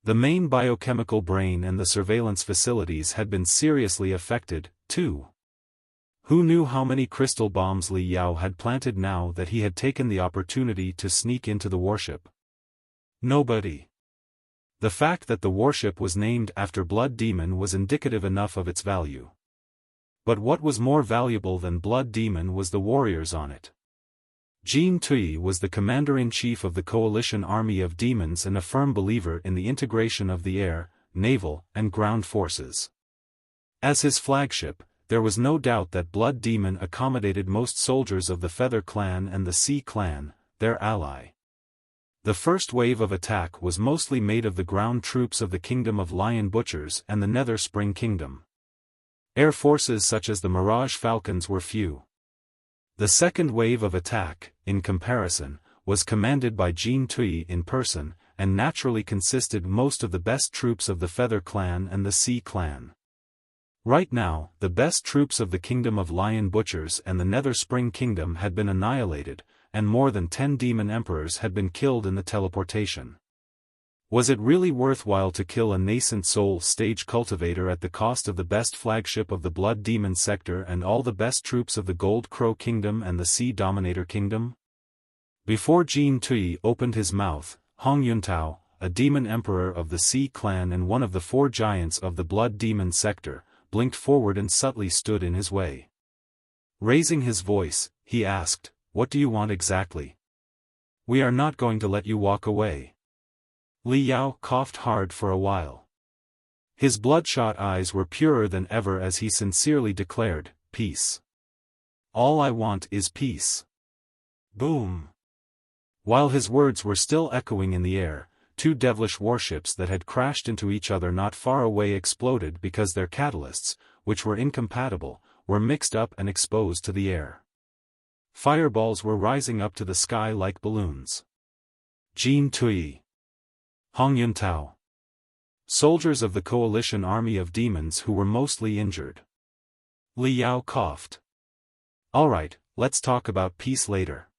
S1: The main biochemical brain and the surveillance facilities had been seriously affected, too. Who knew how many crystal bombs Li Yao had planted now that he had taken the opportunity to sneak into the warship? Nobody. The fact that the warship was named after Blood Demon was indicative enough of its value. But what was more valuable than Blood Demon was the warriors on it. Jin Tui was the commander-in-chief of the coalition army of demons and a firm believer in the integration of the air, naval, and ground forces. As his flagship, there was no doubt that Blood Demon accommodated most soldiers of the Feather Clan and the Sea Clan, their ally. The first wave of attack was mostly made of the ground troops of the Kingdom of Lion Butchers and the Nether Spring Kingdom. Air forces such as the Mirage Falcons were few. The second wave of attack, in comparison, was commanded by Jin Tui in person, and naturally consisted most of the best troops of the Feather Clan and the Sea Clan. Right now, the best troops of the Kingdom of Lion Butchers and the Nether Spring Kingdom had been annihilated, and more than 10 demon emperors had been killed in the teleportation. Was it really worthwhile to kill a nascent soul stage cultivator at the cost of the best flagship of the Blood Demon sector and all the best troops of the Gold Crow Kingdom and the Sea Dominator Kingdom? Before Jin Tui opened his mouth, Hong Yuntao, a demon emperor of the Sea clan and one of the 4 giants of the Blood Demon sector, blinked forward and subtly stood in his way. Raising his voice, he asked, "What do you want exactly? We are not going to let you walk away." Li Yao coughed hard for a while. His bloodshot eyes were purer than ever as he sincerely declared, "Peace. All I want is peace." Boom! While his words were still echoing in the air, 2 devilish warships that had crashed into each other not far away exploded because their catalysts, which were incompatible, were mixed up and exposed to the air. Fireballs were rising up to the sky like balloons. Jin Tui. Hong Yuntao. Soldiers of the coalition army of demons who were mostly injured. Li Yao coughed. "All right, let's talk about peace later.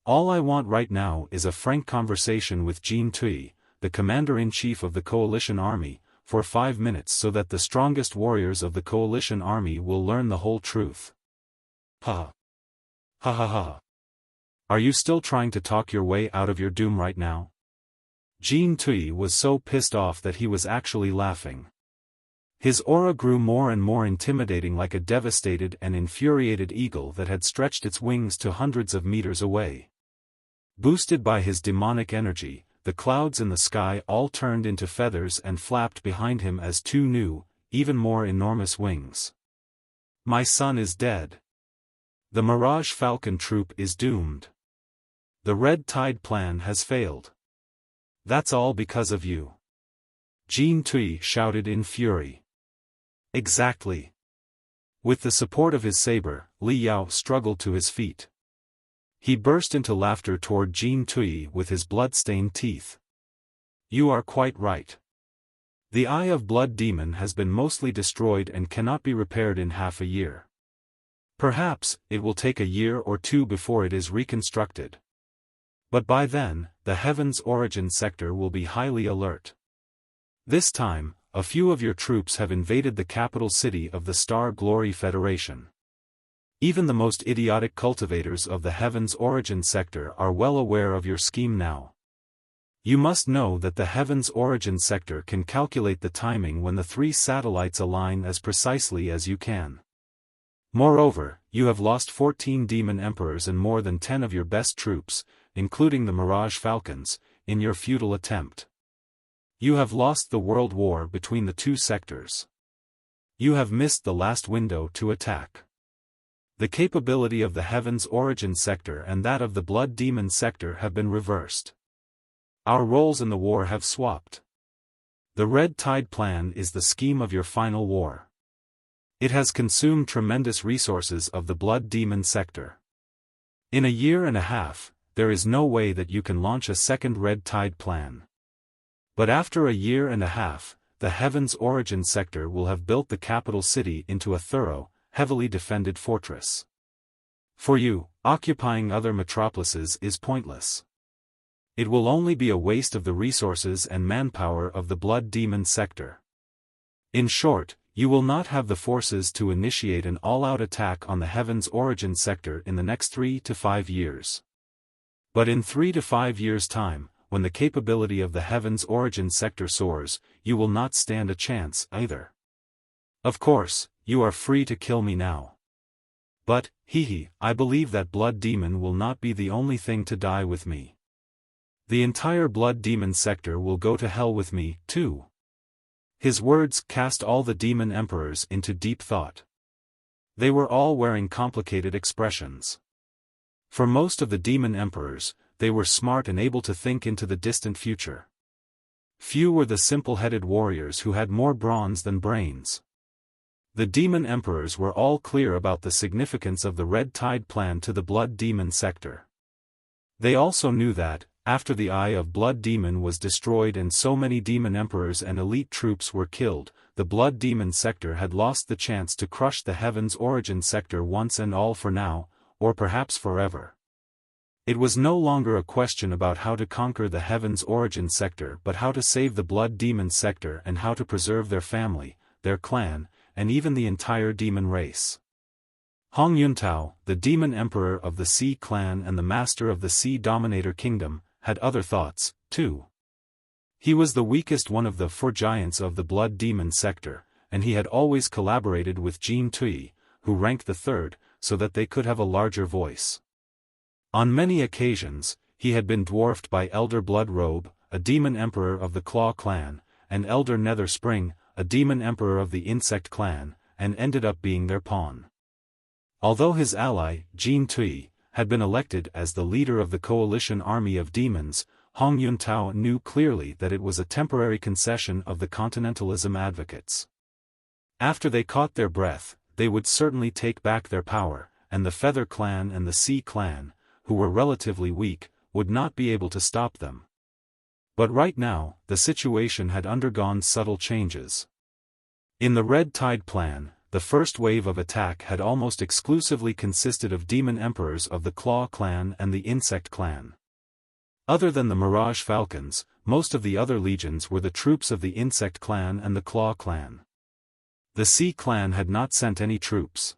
S1: All I want right now is a frank conversation with Jin Tui, the commander-in-chief of the coalition army, for 5 minutes so that the strongest warriors of the coalition army will learn the whole truth." Ha. Ha ha ha. Are you still trying to talk your way out of your doom right now? Jin Tui was so pissed off that he was actually laughing. His aura grew more and more intimidating, like a devastated and infuriated eagle that had stretched its wings to hundreds of meters away. Boosted by his demonic energy, the clouds in the sky all turned into feathers and flapped behind him as 2 new, even more enormous wings. "My son is dead. The Mirage Falcon troop is doomed. The Red Tide plan has failed. That's all because of you." Jin Tui shouted in fury. "Exactly." With the support of his saber, Li Yao struggled to his feet. He burst into laughter toward Jin Tui with his blood-stained teeth. "You are quite right. The Eye of Blood Demon has been mostly destroyed and cannot be repaired in half a year. Perhaps, it will take a year or 2 before it is reconstructed. But by then, the Heaven's Origin sector will be highly alert. This time, a few of your troops have invaded the capital city of the Star Glory Federation. Even the most idiotic cultivators of the Heaven's Origin sector are well aware of your scheme now. You must know that the Heaven's Origin sector can calculate the timing when the 3 satellites align as precisely as you can. Moreover, you have lost 14 demon emperors and more than 10 of your best troops, including the Mirage Falcons, in your futile attempt. You have lost the world war between the 2 sectors. You have missed the last window to attack. The capability of the Heaven's Origin sector and that of the Blood Demon sector have been reversed. Our roles in the war have swapped. The Red Tide plan is the scheme of your final war. It has consumed tremendous resources of the Blood Demon sector. In a year and a half, there is no way that you can launch a second Red Tide plan. But after a year and a half, the Heaven's Origin sector will have built the capital city into a thorough, heavily defended fortress. For you, occupying other metropolises is pointless. It will only be a waste of the resources and manpower of the Blood Demon sector. In short, you will not have the forces to initiate an all-out attack on the Heaven's Origin sector in the next 3 to 5 years. But in 3 to 5 years' time, when the capability of the Heaven's Origin sector soars, you will not stand a chance either. Of course, you are free to kill me now. But, I believe that Blood Demon will not be the only thing to die with me. The entire Blood Demon sector will go to hell with me, too." His words cast all the demon emperors into deep thought. They were all wearing complicated expressions. For most of the demon emperors, they were smart and able to think into the distant future. Few were the simple-headed warriors who had more bronze than brains. The demon emperors were all clear about the significance of the Red Tide plan to the Blood Demon sector. They also knew that, after the Eye of Blood Demon was destroyed and so many demon emperors and elite troops were killed, the Blood Demon sector had lost the chance to crush the Heaven's Origin sector once and all for now, or perhaps forever. It was no longer a question about how to conquer the Heaven's Origin sector but how to save the Blood Demon sector and how to preserve their family, their clan, and even the entire demon race. Hong Yuntao, the demon emperor of the Sea clan and the master of the Sea Dominator kingdom, had other thoughts, too. He was the weakest one of the four giants of the blood demon sector, and he had always collaborated with Jin Tui, who ranked the third, so that they could have a larger voice. On many occasions, he had been dwarfed by Elder Blood Robe, a demon emperor of the Claw clan, and Elder Nether Spring, a demon emperor of the Insect clan, and ended up being their pawn. Although his ally, Jin Tui, had been elected as the leader of the coalition army of demons, Hong Yuntao knew clearly that it was a temporary concession of the Continentalism advocates. After they caught their breath, they would certainly take back their power, and the Feather clan and the Sea clan, who were relatively weak, would not be able to stop them. But right now, the situation had undergone subtle changes. In the Red Tide plan, the first wave of attack had almost exclusively consisted of demon emperors of the Claw clan and the Insect clan. Other than the Mirage Falcons, most of the other legions were the troops of the Insect clan and the Claw clan. The Sea clan had not sent any troops.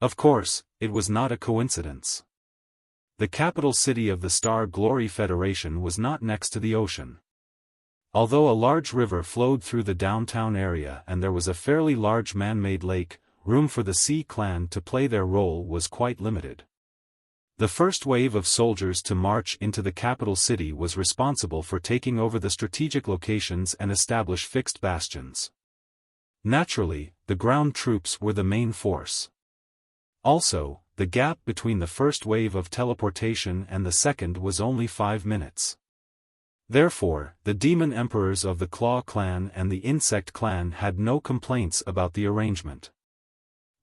S1: Of course, it was not a coincidence. The capital city of the Star Glory Federation was not next to the ocean. Although a large river flowed through the downtown area and there was a fairly large man-made lake, room for the Sea clan to play their role was quite limited. The first wave of soldiers to march into the capital city was responsible for taking over the strategic locations and establish fixed bastions. Naturally, the ground troops were the main force. Also, the gap between the first wave of teleportation and the second was only 5 minutes. Therefore, the demon emperors of the Claw clan and the Insect clan had no complaints about the arrangement.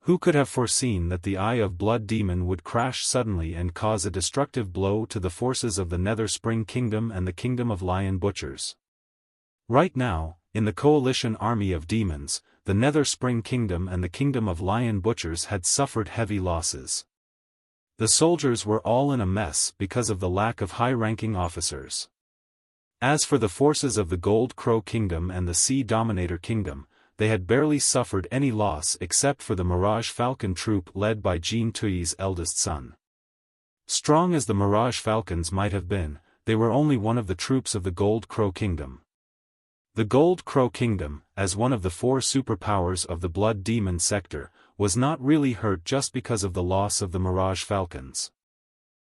S1: Who could have foreseen that the Eye of Blood demon would crash suddenly and cause a destructive blow to the forces of the Nether Spring Kingdom and the Kingdom of Lion Butchers? Right now, in the coalition army of demons, the Nether Spring Kingdom and the Kingdom of Lion Butchers had suffered heavy losses. The soldiers were all in a mess because of the lack of high-ranking officers. As for the forces of the Gold Crow Kingdom and the Sea Dominator Kingdom, they had barely suffered any loss except for the Mirage Falcon troop led by Jin Tui's eldest son. Strong as the Mirage Falcons might have been, they were only one of the troops of the Gold Crow Kingdom. The Gold Crow Kingdom, as one of the four superpowers of the Blood Demon sector, was not really hurt just because of the loss of the Mirage Falcons.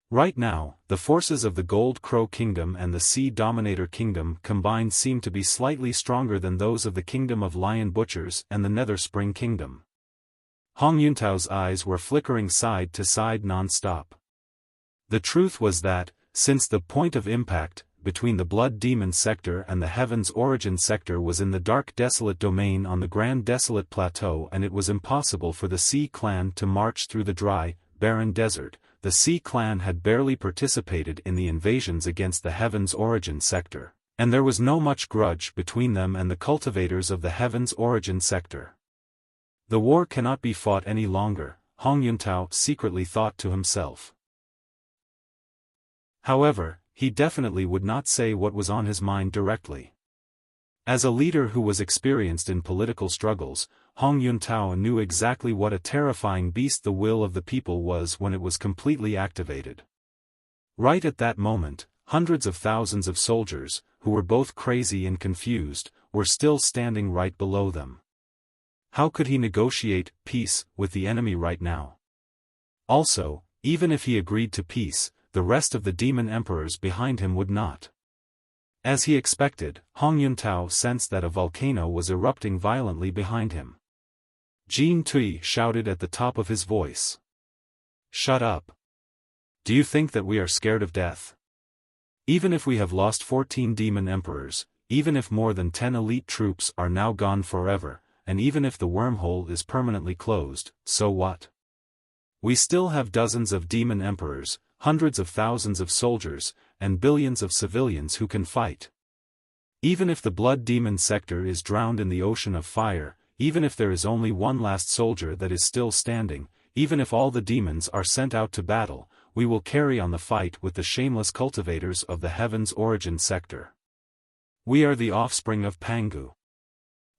S1: Right now, the forces of the Gold Crow Kingdom and the Sea Dominator Kingdom combined seemed to be slightly stronger than those of the Kingdom of Lion Butchers and the Nether Spring Kingdom. Hong Yuntao's eyes were flickering side to side non-stop. The truth was that, since the point of impact between the Blood Demon sector and the Heaven's Origin sector was in the Dark Desolate domain on the Grand Desolate Plateau, and it was impossible for the Sea clan to march through the dry, barren desert, the Sea clan had barely participated in the invasions against the Heaven's Origin sector, and there was no much grudge between them and the cultivators of the Heaven's Origin sector. The war cannot be fought any longer, Hong Yuntao secretly thought to himself. However, he definitely would not say what was on his mind directly. As a leader who was experienced in political struggles, Hong Yuntao knew exactly what a terrifying beast the will of the people was when it was completely activated. Right at that moment, hundreds of thousands of soldiers, who were both crazy and confused, were still standing right below them. How could he negotiate peace with the enemy right now? Also, even if he agreed to peace, the rest of the demon emperors behind him would not. As he expected, Hong Yuntao sensed that a volcano was erupting violently behind him. Jin Tui shouted at the top of his voice. "Shut up. Do you think that we are scared of death? Even if we have lost 14 demon emperors, even if more than 10 elite troops are now gone forever, and even if the wormhole is permanently closed, so what? We still have dozens of demon emperors, hundreds of thousands of soldiers, and billions of civilians who can fight. Even if the Blood Demon sector is drowned in the ocean of fire, even if there is only one last soldier that is still standing, even if all the demons are sent out to battle, we will carry on the fight with the shameless cultivators of the Heaven's Origin sector. We are the offspring of Pangu.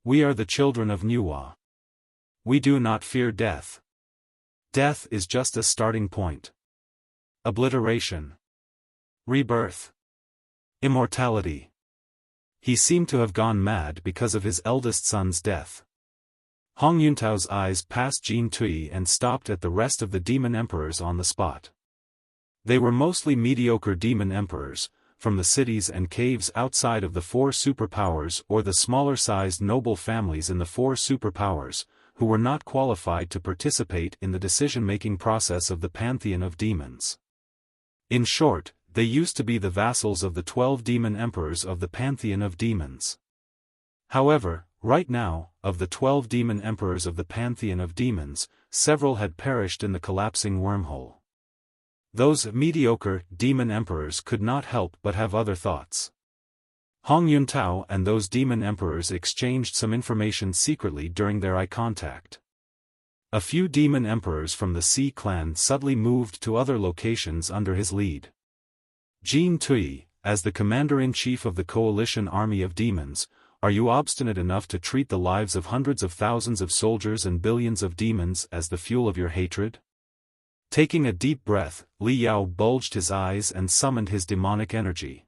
S1: We are the children of Nuwa. We do not fear death. Death is just a starting point. Obliteration. Rebirth. Immortality. He seemed to have gone mad because of his eldest son's death. Hong Yuntao's eyes passed Jin Tui and stopped at the rest of the demon emperors on the spot. They were mostly mediocre demon emperors, from the cities and caves outside of the four superpowers or the smaller-sized noble families in the four superpowers, who were not qualified to participate in the decision-making process of the pantheon of demons. In short, they used to be the vassals of the 12 demon emperors of the pantheon of demons. However, right now, of the 12 demon emperors of the pantheon of demons, several had perished in the collapsing wormhole. Those mediocre demon emperors could not help but have other thoughts. Hong Yuntao and those demon emperors exchanged some information secretly during their eye contact. A few demon emperors from the Sea clan subtly moved to other locations under his lead. Jin Tui, as the commander-in-chief of the coalition army of demons, are you obstinate enough to treat the lives of hundreds of thousands of soldiers and billions of demons as the fuel of your hatred? Taking a deep breath, Li Yao bulged his eyes and summoned his demonic energy.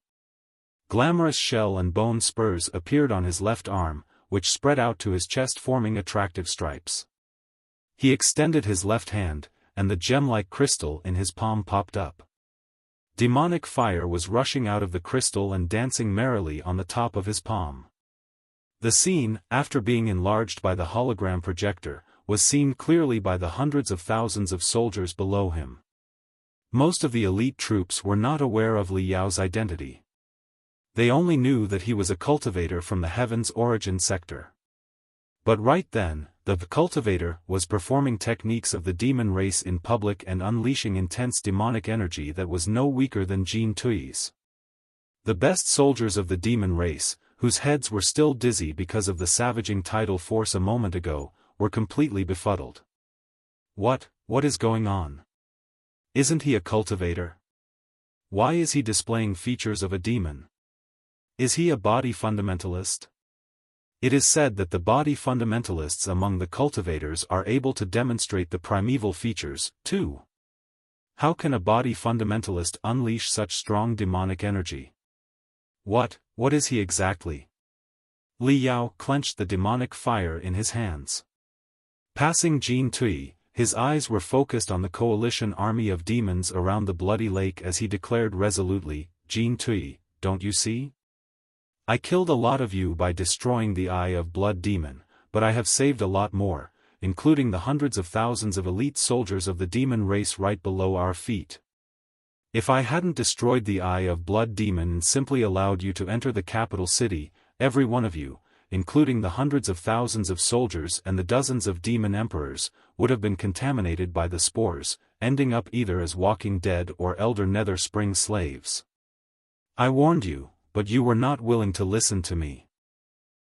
S1: Glamorous shell and bone spurs appeared on his left arm, which spread out to his chest forming attractive stripes. He extended his left hand, and the gem-like crystal in his palm popped up. Demonic fire was rushing out of the crystal and dancing merrily on the top of his palm. The scene, after being enlarged by the hologram projector, was seen clearly by the hundreds of thousands of soldiers below him. Most of the elite troops were not aware of Li Yao's identity. They only knew that he was a cultivator from the Heaven's Origin sector. But right then, the cultivator was performing techniques of the demon race in public and unleashing intense demonic energy that was no weaker than Jin Tui's. The best soldiers of the demon race, whose heads were still dizzy because of the savaging tidal force a moment ago, were completely befuddled. What is going on? Isn't he a cultivator? Why is he displaying features of a demon? Is he a body fundamentalist? It is said that the body fundamentalists among the cultivators are able to demonstrate the primeval features, too. How can a body fundamentalist unleash such strong demonic energy? What is he exactly? Li Yao clenched the demonic fire in his hands. Passing Jin Tui, his eyes were focused on the coalition army of demons around the bloody lake as he declared resolutely, Jin Tui, don't you see? I killed a lot of you by destroying the Eye of Blood demon, but I have saved a lot more, including the hundreds of thousands of elite soldiers of the demon race right below our feet. If I hadn't destroyed the Eye of Blood demon and simply allowed you to enter the capital city, every one of you, including the hundreds of thousands of soldiers and the dozens of demon emperors, would have been contaminated by the spores, ending up either as walking dead or Elder Nether Spring slaves. I warned you, but you were not willing to listen to me.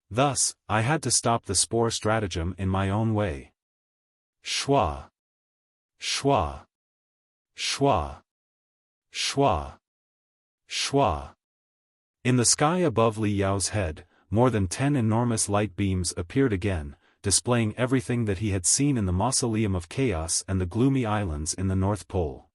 S1: Thus, I had to stop the spore stratagem in my own way. Shwa. Shwa. Shwa. Shwa. Shwa. In the sky above Li Yao's head, more than 10 enormous light beams appeared again, displaying everything that he had seen in the Mausoleum of Chaos and the gloomy islands in the North Pole.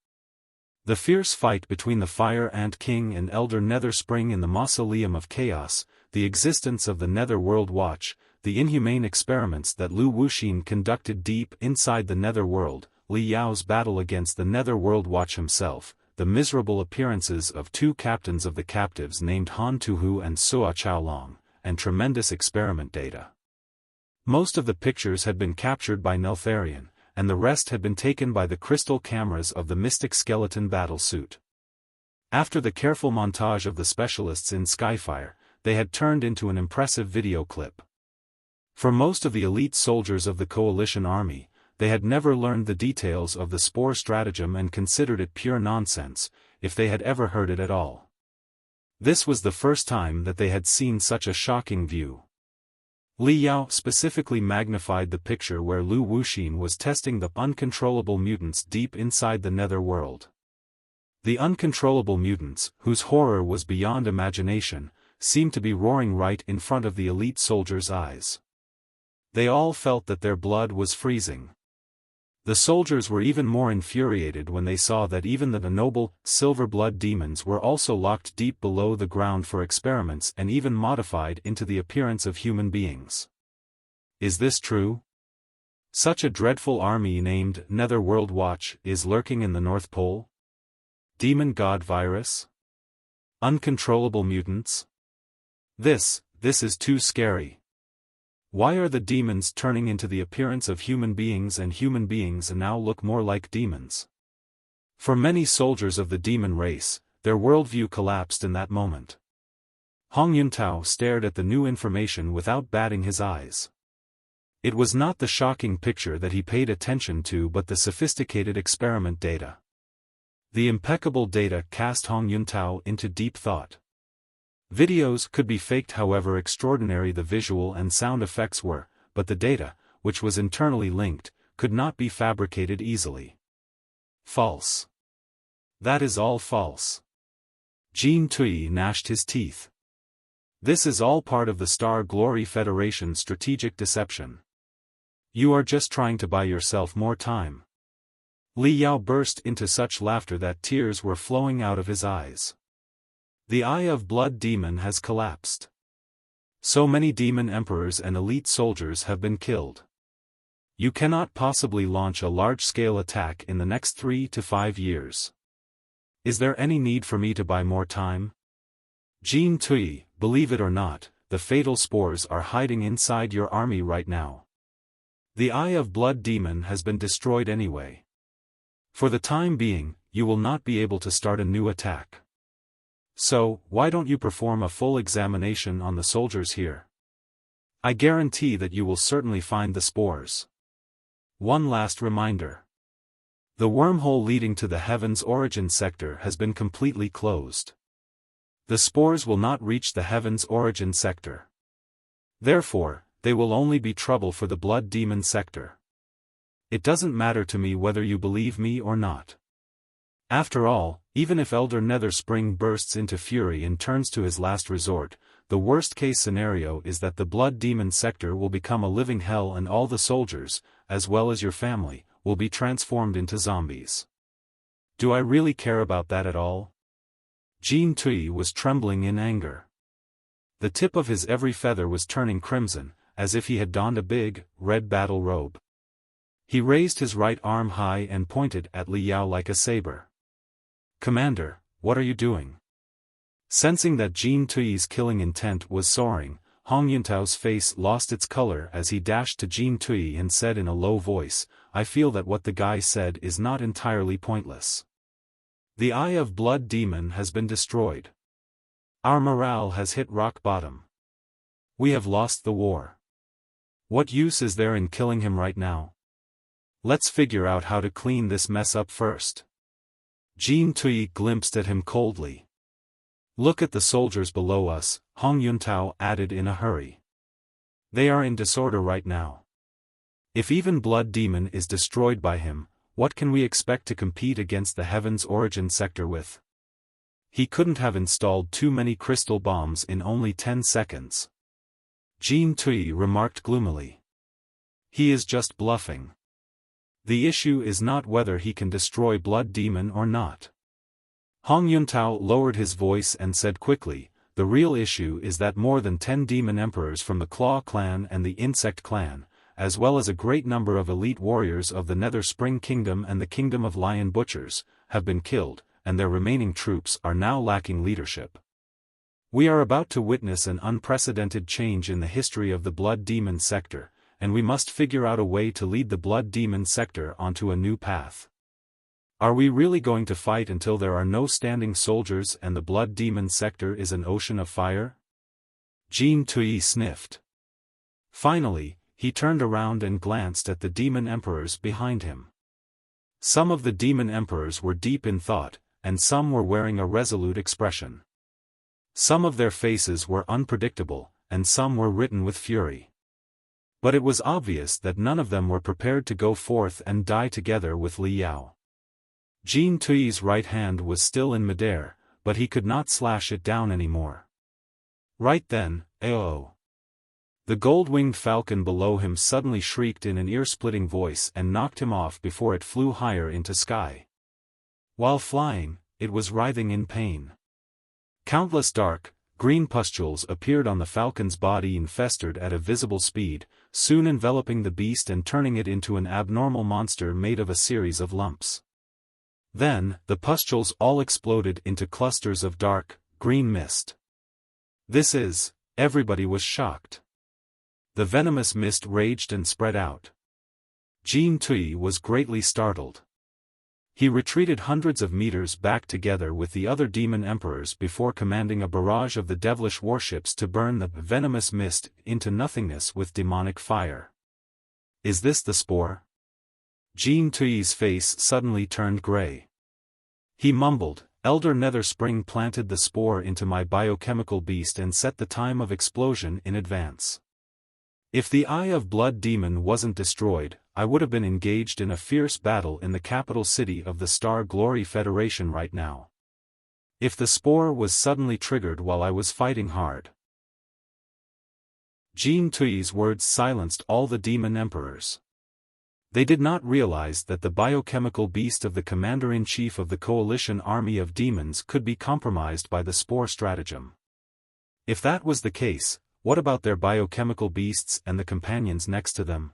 S1: The fierce fight between the Fire Ant King and Elder Nether Spring in the Mausoleum of Chaos, the existence of the Nether World Watch, the inhumane experiments that Lu Wuxin conducted deep inside the Nether World, Li Yao's battle against the Nether World Watch himself, the miserable appearances of 2 captains of the captives named Han Tuhu and Sua Chaolong, and tremendous experiment data. Most of the pictures had been captured by Neltharion, and the rest had been taken by the crystal cameras of the Mystic Skeleton battle suit. After the careful montage of the specialists in Skyfire, they had turned into an impressive video clip. For most of the elite soldiers of the coalition army, they had never learned the details of the spore stratagem and considered it pure nonsense, if they had ever heard it at all. This was the first time that they had seen such a shocking view. Li Yao specifically magnified the picture where Lu Wuxin was testing the uncontrollable mutants deep inside the Nether World. The uncontrollable mutants, whose horror was beyond imagination, seemed to be roaring right in front of the elite soldiers' eyes. They all felt that their blood was freezing. The soldiers were even more infuriated when they saw that even the noble, silver blood demons were also locked deep below the ground for experiments and even modified into the appearance of human beings. Is this true? Such a dreadful army named Netherworld Watch is lurking in the North Pole? Demon God virus? Uncontrollable mutants? This is too scary. Why are the demons turning into the appearance of human beings and human beings now look more like demons? For many soldiers of the demon race, their worldview collapsed in that moment. Hong Yuntao stared at the new information without batting his eyes. It was not the shocking picture that he paid attention to but the sophisticated experiment data. The impeccable data cast Hong Yuntao into deep thought. Videos could be faked however extraordinary the visual and sound effects were, but the data, which was internally linked, could not be fabricated easily. False. That is all false. Jean Tui gnashed his teeth. This is all part of the Star Glory Federation's strategic deception. You are just trying to buy yourself more time. Li Yao burst into such laughter that tears were flowing out of his eyes. The Eye of Blood demon has collapsed. So many demon emperors and elite soldiers have been killed. You cannot possibly launch a large-scale attack in the next 3 to 5 years. Is there any need for me to buy more time? Jean Tui, believe it or not, the fatal spores are hiding inside your army right now. The Eye of Blood demon has been destroyed anyway. For the time being, you will not be able to start a new attack. So, why don't you perform a full examination on the soldiers here? I guarantee that you will certainly find the spores. One last reminder. The wormhole leading to the Heaven's Origin sector has been completely closed. The spores will not reach the Heaven's Origin sector. Therefore, they will only be trouble for the Blood Demon sector. It doesn't matter to me whether you believe me or not. After all, even if Elder Netherspring bursts into fury and turns to his last resort, the worst-case scenario is that the Blood Demon sector will become a living hell and all the soldiers, as well as your family, will be transformed into zombies. Do I really care about that at all? Jean Tui was trembling in anger. The tip of his every feather was turning crimson, as if he had donned a big, red battle robe. He raised his right arm high and pointed at Li Yao like a saber. Commander, what are you doing? Sensing that Jean Tui's killing intent was soaring, Hong Yuntao's face lost its color as he dashed to Jean Tui and said in a low voice, I feel that what the guy said is not entirely pointless. The Eye of Blood demon has been destroyed. Our morale has hit rock bottom. We have lost the war. What use is there in killing him right now? Let's figure out how to clean this mess up first. Jean Tui glimpsed at him coldly. Look at the soldiers below us, Hong Yuntao added in a hurry. They are in disorder right now. If even Blood Demon is destroyed by him, what can we expect to compete against the Heaven's Origin sector with? He couldn't have installed too many crystal bombs in only 10 seconds. Jean Tui remarked gloomily. He is just bluffing. The issue is not whether he can destroy Blood Demon or not. Hong Yuntao lowered his voice and said quickly, the real issue is that more than 10 demon emperors from the Claw clan and the Insect clan, as well as a great number of elite warriors of the Nether Spring Kingdom and the Kingdom of Lion Butchers, have been killed, and their remaining troops are now lacking leadership. We are about to witness an unprecedented change in the history of the Blood Demon sector, and we must figure out a way to lead the Blood Demon sector onto a new path. Are we really going to fight until there are no standing soldiers and the Blood Demon sector is an ocean of fire? Jean Tui sniffed. Finally, he turned around and glanced at the demon emperors behind him. Some of the demon emperors were deep in thought, and some were wearing a resolute expression. Some of their faces were unpredictable, and some were written with fury. But it was obvious that none of them were prepared to go forth and die together with Li Yao. Jean Tui's right hand was still in midair, but he could not slash it down anymore. Right then, AO. The gold-winged falcon below him suddenly shrieked in an ear-splitting voice and knocked him off before it flew higher into sky. While flying, it was writhing in pain. Countless dark, green pustules appeared on the falcon's body and festered at a visible speed, soon enveloping the beast and turning it into an abnormal monster made of a series of lumps. Then, the pustules all exploded into clusters of dark, green mist. Everybody was shocked. The venomous mist raged and spread out. Jin Tui was greatly startled. He retreated hundreds of meters back together with the other demon emperors before commanding a barrage of the devilish warships to burn the venomous mist into nothingness with demonic fire. Is this the spore? Jin Tui's face suddenly turned gray. He mumbled, Elder Nether Spring planted the spore into my biochemical beast and set the time of explosion in advance. If the Eye of Blood demon wasn't destroyed, I would have been engaged in a fierce battle in the capital city of the Star Glory Federation right now. If the spore was suddenly triggered while I was fighting hard. Jin Tui's words silenced all the demon emperors. They did not realize that the biochemical beast of the commander-in-chief of the coalition army of demons could be compromised by the spore stratagem. If that was the case, what about their biochemical beasts and the companions next to them?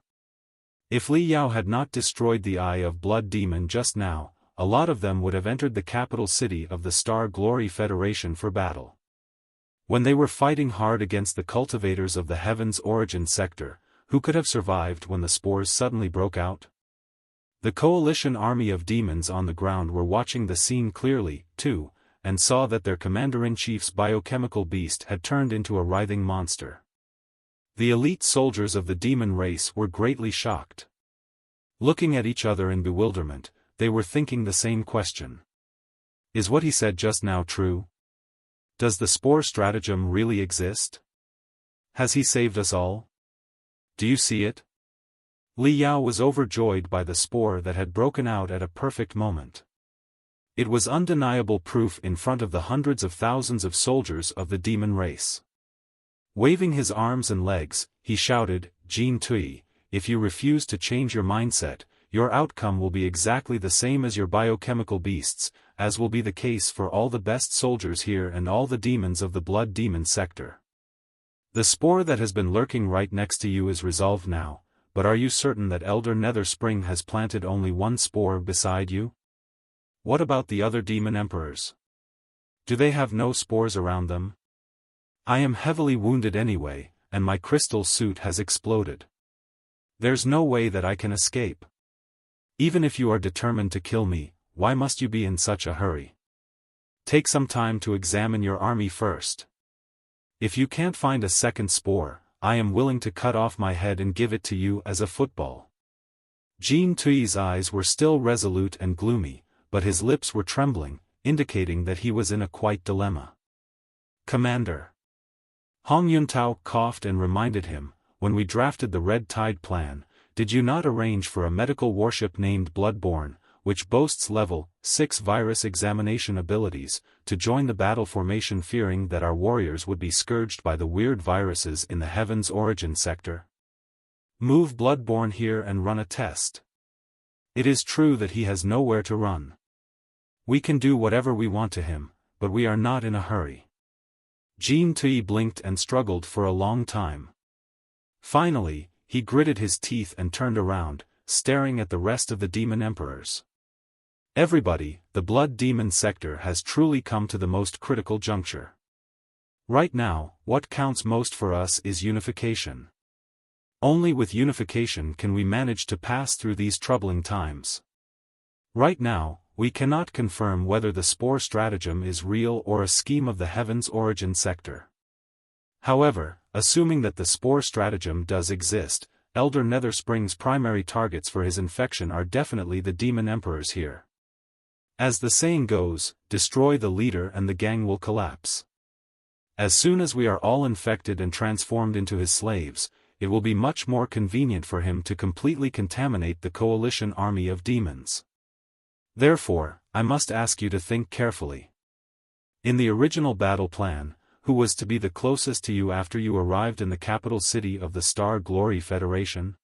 S1: If Li Yao had not destroyed the Eye of Blood demon just now, a lot of them would have entered the capital city of the Star Glory Federation for battle. When they were fighting hard against the cultivators of the Heaven's Origin sector, who could have survived when the spores suddenly broke out? The coalition army of demons on the ground were watching the scene clearly, too, and saw that their commander-in-chief's biochemical beast had turned into a writhing monster. The elite soldiers of the demon race were greatly shocked. Looking at each other in bewilderment, they were thinking the same question. Is what he said just now true? Does the spore stratagem really exist? Has he saved us all? Do you see it? Li Yao was overjoyed by the spore that had broken out at a perfect moment. It was undeniable proof in front of the hundreds of thousands of soldiers of the demon race. Waving his arms and legs, he shouted, Jin Tui, if you refuse to change your mindset, your outcome will be exactly the same as your biochemical beasts, as will be the case for all the best soldiers here and all the demons of the blood demon sector. The spore that has been lurking right next to you is resolved now, but are you certain that Elder Nether Spring has planted only one spore beside you? What about the other demon emperors? Do they have no spores around them? I am heavily wounded anyway, and my crystal suit has exploded. There's no way that I can escape. Even if you are determined to kill me, why must you be in such a hurry? Take some time to examine your army first. If you can't find a second spore, I am willing to cut off my head and give it to you as a football. Jin Tui's eyes were still resolute and gloomy, but his lips were trembling, indicating that he was in a quite dilemma. Commander. Hong Yuntao coughed and reminded him, when we drafted the Red Tide plan, did you not arrange for a medical warship named Bloodborne, which boasts level 6 virus examination abilities, to join the battle formation fearing that our warriors would be scourged by the weird viruses in the Heaven's Origin sector? Move Bloodborne here and run a test. It is true that he has nowhere to run. We can do whatever we want to him, but we are not in a hurry. Jin Tui blinked and struggled for a long time. Finally, he gritted his teeth and turned around, staring at the rest of the demon emperors. Everybody, the blood demon sector has truly come to the most critical juncture. Right now, what counts most for us is unification. Only with unification can we manage to pass through these troubling times. Right now, we cannot confirm whether the spore stratagem is real or a scheme of the Heaven's Origin sector. However, assuming that the spore stratagem does exist, Elder Nether Spring's primary targets for his infection are definitely the demon emperors here. As the saying goes, destroy the leader and the gang will collapse. As soon as we are all infected and transformed into his slaves, it will be much more convenient for him to completely contaminate the coalition army of demons. Therefore, I must ask you to think carefully. In the original battle plan, who was to be the closest to you after you arrived in the capital city of the Star Glory Federation?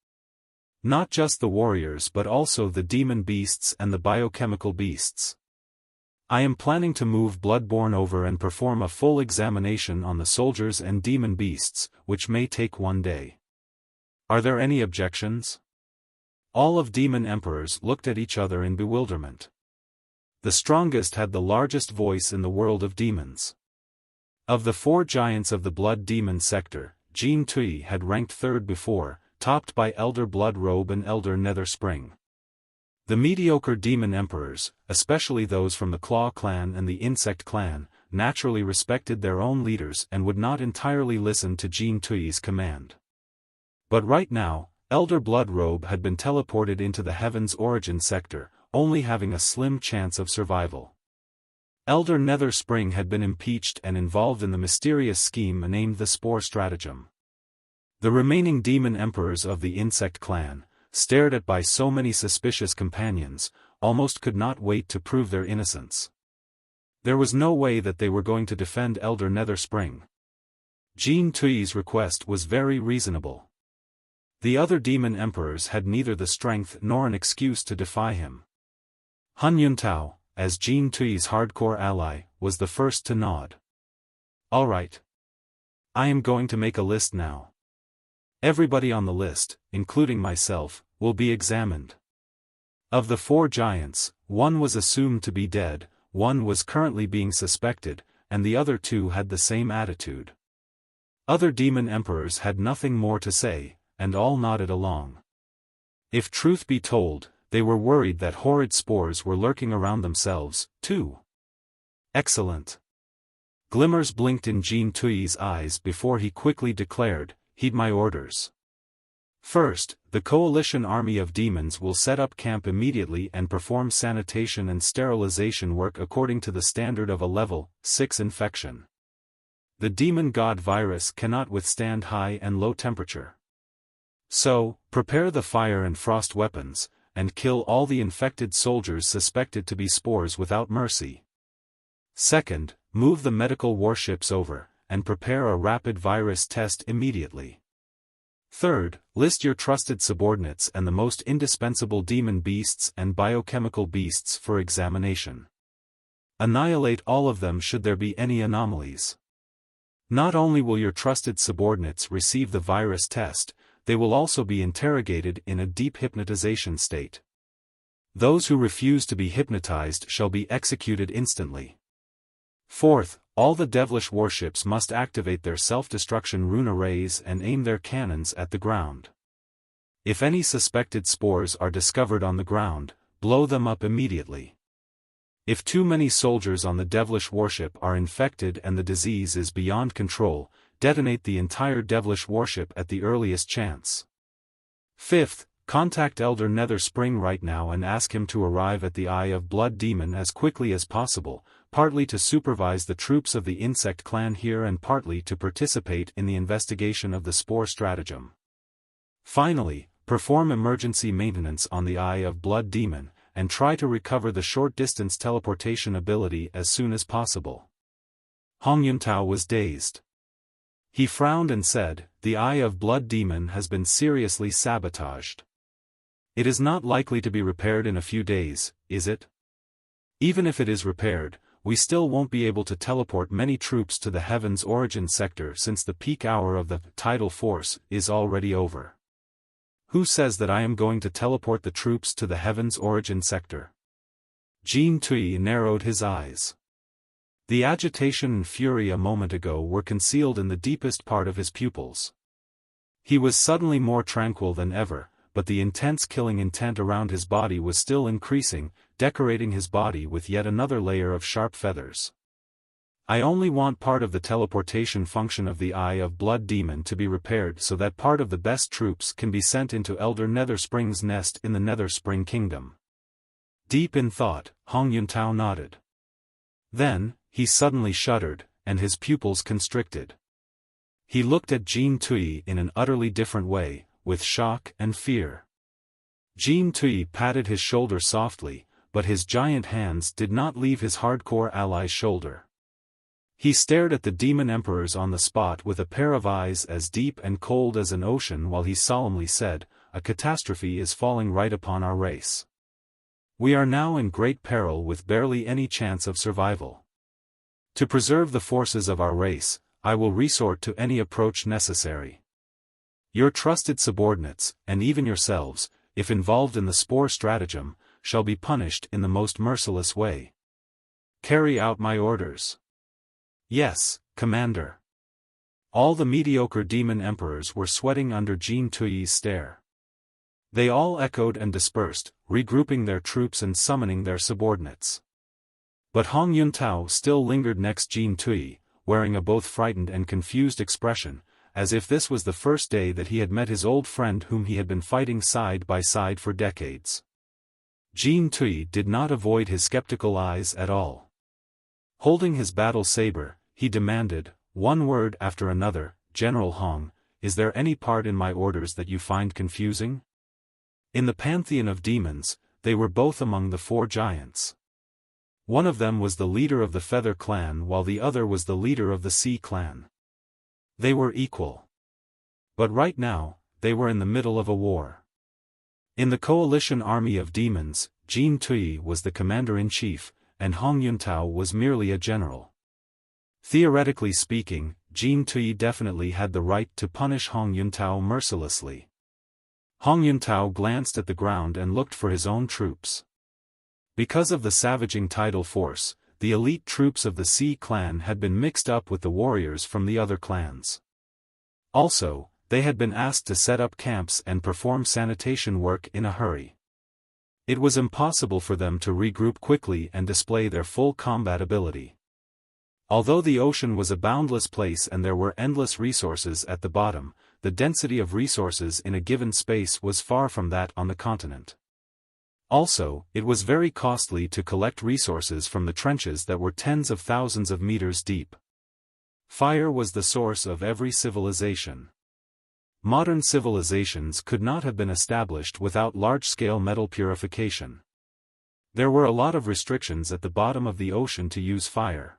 S1: Not just the warriors but also the demon beasts and the biochemical beasts. I am planning to move Bloodborne over and perform a full examination on the soldiers and demon beasts, which may take 1 day. Are there any objections? All of Demon Emperors looked at each other in bewilderment. The strongest had the largest voice in the world of demons. Of the 4 giants of the Blood Demon sector, Jin Tui had ranked 3rd before, topped by Elder Blood Robe and Elder Nether Spring. The mediocre demon emperors, especially those from the Claw clan and the Insect clan, naturally respected their own leaders and would not entirely listen to Jin Tui's command. But right now, Elder Blood Robe had been teleported into the Heaven's Origin sector, only having a slim chance of survival. Elder Nether Spring had been impeached and involved in the mysterious scheme named the Spore Stratagem. The remaining demon emperors of the Insect clan, stared at by so many suspicious companions, almost could not wait to prove their innocence. There was no way that they were going to defend Elder Nether Spring. Jin Tui's request was very reasonable. The other demon emperors had neither the strength nor an excuse to defy him. Han Yuntao, as Jin Tui's hardcore ally, was the first to nod. Alright. I am going to make a list now. Everybody on the list, including myself, will be examined. Of the 4 giants, 1 was assumed to be dead, 1 was currently being suspected, and the other 2 had the same attitude. Other demon emperors had nothing more to say, and all nodded along. If truth be told, they were worried that horrid spores were lurking around themselves, too. Excellent. Glimmers blinked in Jin Tui's eyes before he quickly declared, "Heed my orders. First, the coalition army of demons will set up camp immediately and perform sanitation and sterilization work according to the standard of a level 6 infection. The demon god virus cannot withstand high and low temperature. So, prepare the fire and frost weapons, and kill all the infected soldiers suspected to be spores without mercy. Second, move the medical warships over, and prepare a rapid virus test immediately. Third, list your trusted subordinates and the most indispensable demon beasts and biochemical beasts for examination. Annihilate all of them should there be any anomalies. Not only will your trusted subordinates receive the virus test, they will also be interrogated in a deep hypnotization state. Those who refuse to be hypnotized shall be executed instantly. Fourth, all the devilish warships must activate their self-destruction rune arrays and aim their cannons at the ground. If any suspected spores are discovered on the ground, blow them up immediately. If too many soldiers on the devilish warship are infected and the disease is beyond control, detonate the entire devilish warship at the earliest chance. Fifth, contact Elder Nether Spring right now and ask him to arrive at the Eye of Blood Demon as quickly as possible, partly to supervise the troops of the Insect clan here and partly to participate in the investigation of the Spore Stratagem. Finally, perform emergency maintenance on the Eye of Blood Demon, and try to recover the short-distance teleportation ability as soon as possible. Hong Yuntao was dazed. He frowned and said, "The Eye of Blood Demon has been seriously sabotaged. It is not likely to be repaired in a few days, is it? Even if it is repaired, we still won't be able to teleport many troops to the Heaven's Origin sector since the peak hour of the tidal force is already over. Who says that I am going to teleport the troops to the Heaven's Origin sector?" Jin Tui narrowed his eyes. The agitation and fury a moment ago were concealed in the deepest part of his pupils. He was suddenly more tranquil than ever, but the intense killing intent around his body was still increasing, decorating his body with yet another layer of sharp feathers. I only want part of the teleportation function of the Eye of Blood Demon to be repaired so that part of the best troops can be sent into Elder Nether Spring's nest in the Nether Spring Kingdom. Deep in thought, Hong Yuntao nodded. Then, he suddenly shuddered, and his pupils constricted. He looked at Jin Tui in an utterly different way, with shock and fear. Jin Tui patted his shoulder softly, but his giant hands did not leave his hardcore ally's shoulder. He stared at the demon emperors on the spot with a pair of eyes as deep and cold as an ocean while he solemnly said, "A catastrophe is falling right upon our race. We are now in great peril with barely any chance of survival. To preserve the forces of our race, I will resort to any approach necessary. Your trusted subordinates, and even yourselves, if involved in the spore stratagem, shall be punished in the most merciless way. Carry out my orders." "Yes, Commander." All the mediocre demon emperors were sweating under Jin Tuyi's stare. They all echoed and dispersed, regrouping their troops and summoning their subordinates. But Hong Yuntao still lingered next Jin Tuyi, wearing a both frightened and confused expression, as if this was the first day that he had met his old friend whom he had been fighting side by side for decades. Jin Tuyi did not avoid his skeptical eyes at all. Holding his battle saber, he demanded, one word after another, "General Hong, is there any part in my orders that you find confusing?" In the pantheon of demons, they were both among the four giants. One of them was the leader of the Feather clan while the other was the leader of the Sea clan. They were equal. But right now, they were in the middle of a war. In the coalition army of demons, Jin Tuyi was the commander-in-chief, and Hong Yuntao was merely a general. Theoretically speaking, Jin Tuyi definitely had the right to punish Hong Yuntao mercilessly. Hong Yuntao glanced at the ground and looked for his own troops. Because of the savaging tidal force, the elite troops of the Sea clan had been mixed up with the warriors from the other clans. Also, they had been asked to set up camps and perform sanitation work in a hurry. It was impossible for them to regroup quickly and display their full combat ability. Although the ocean was a boundless place and there were endless resources at the bottom, the density of resources in a given space was far from that on the continent. Also, it was very costly to collect resources from the trenches that were tens of thousands of meters deep. Fire was the source of every civilization. Modern civilizations could not have been established without large-scale metal purification. There were a lot of restrictions at the bottom of the ocean to use fire.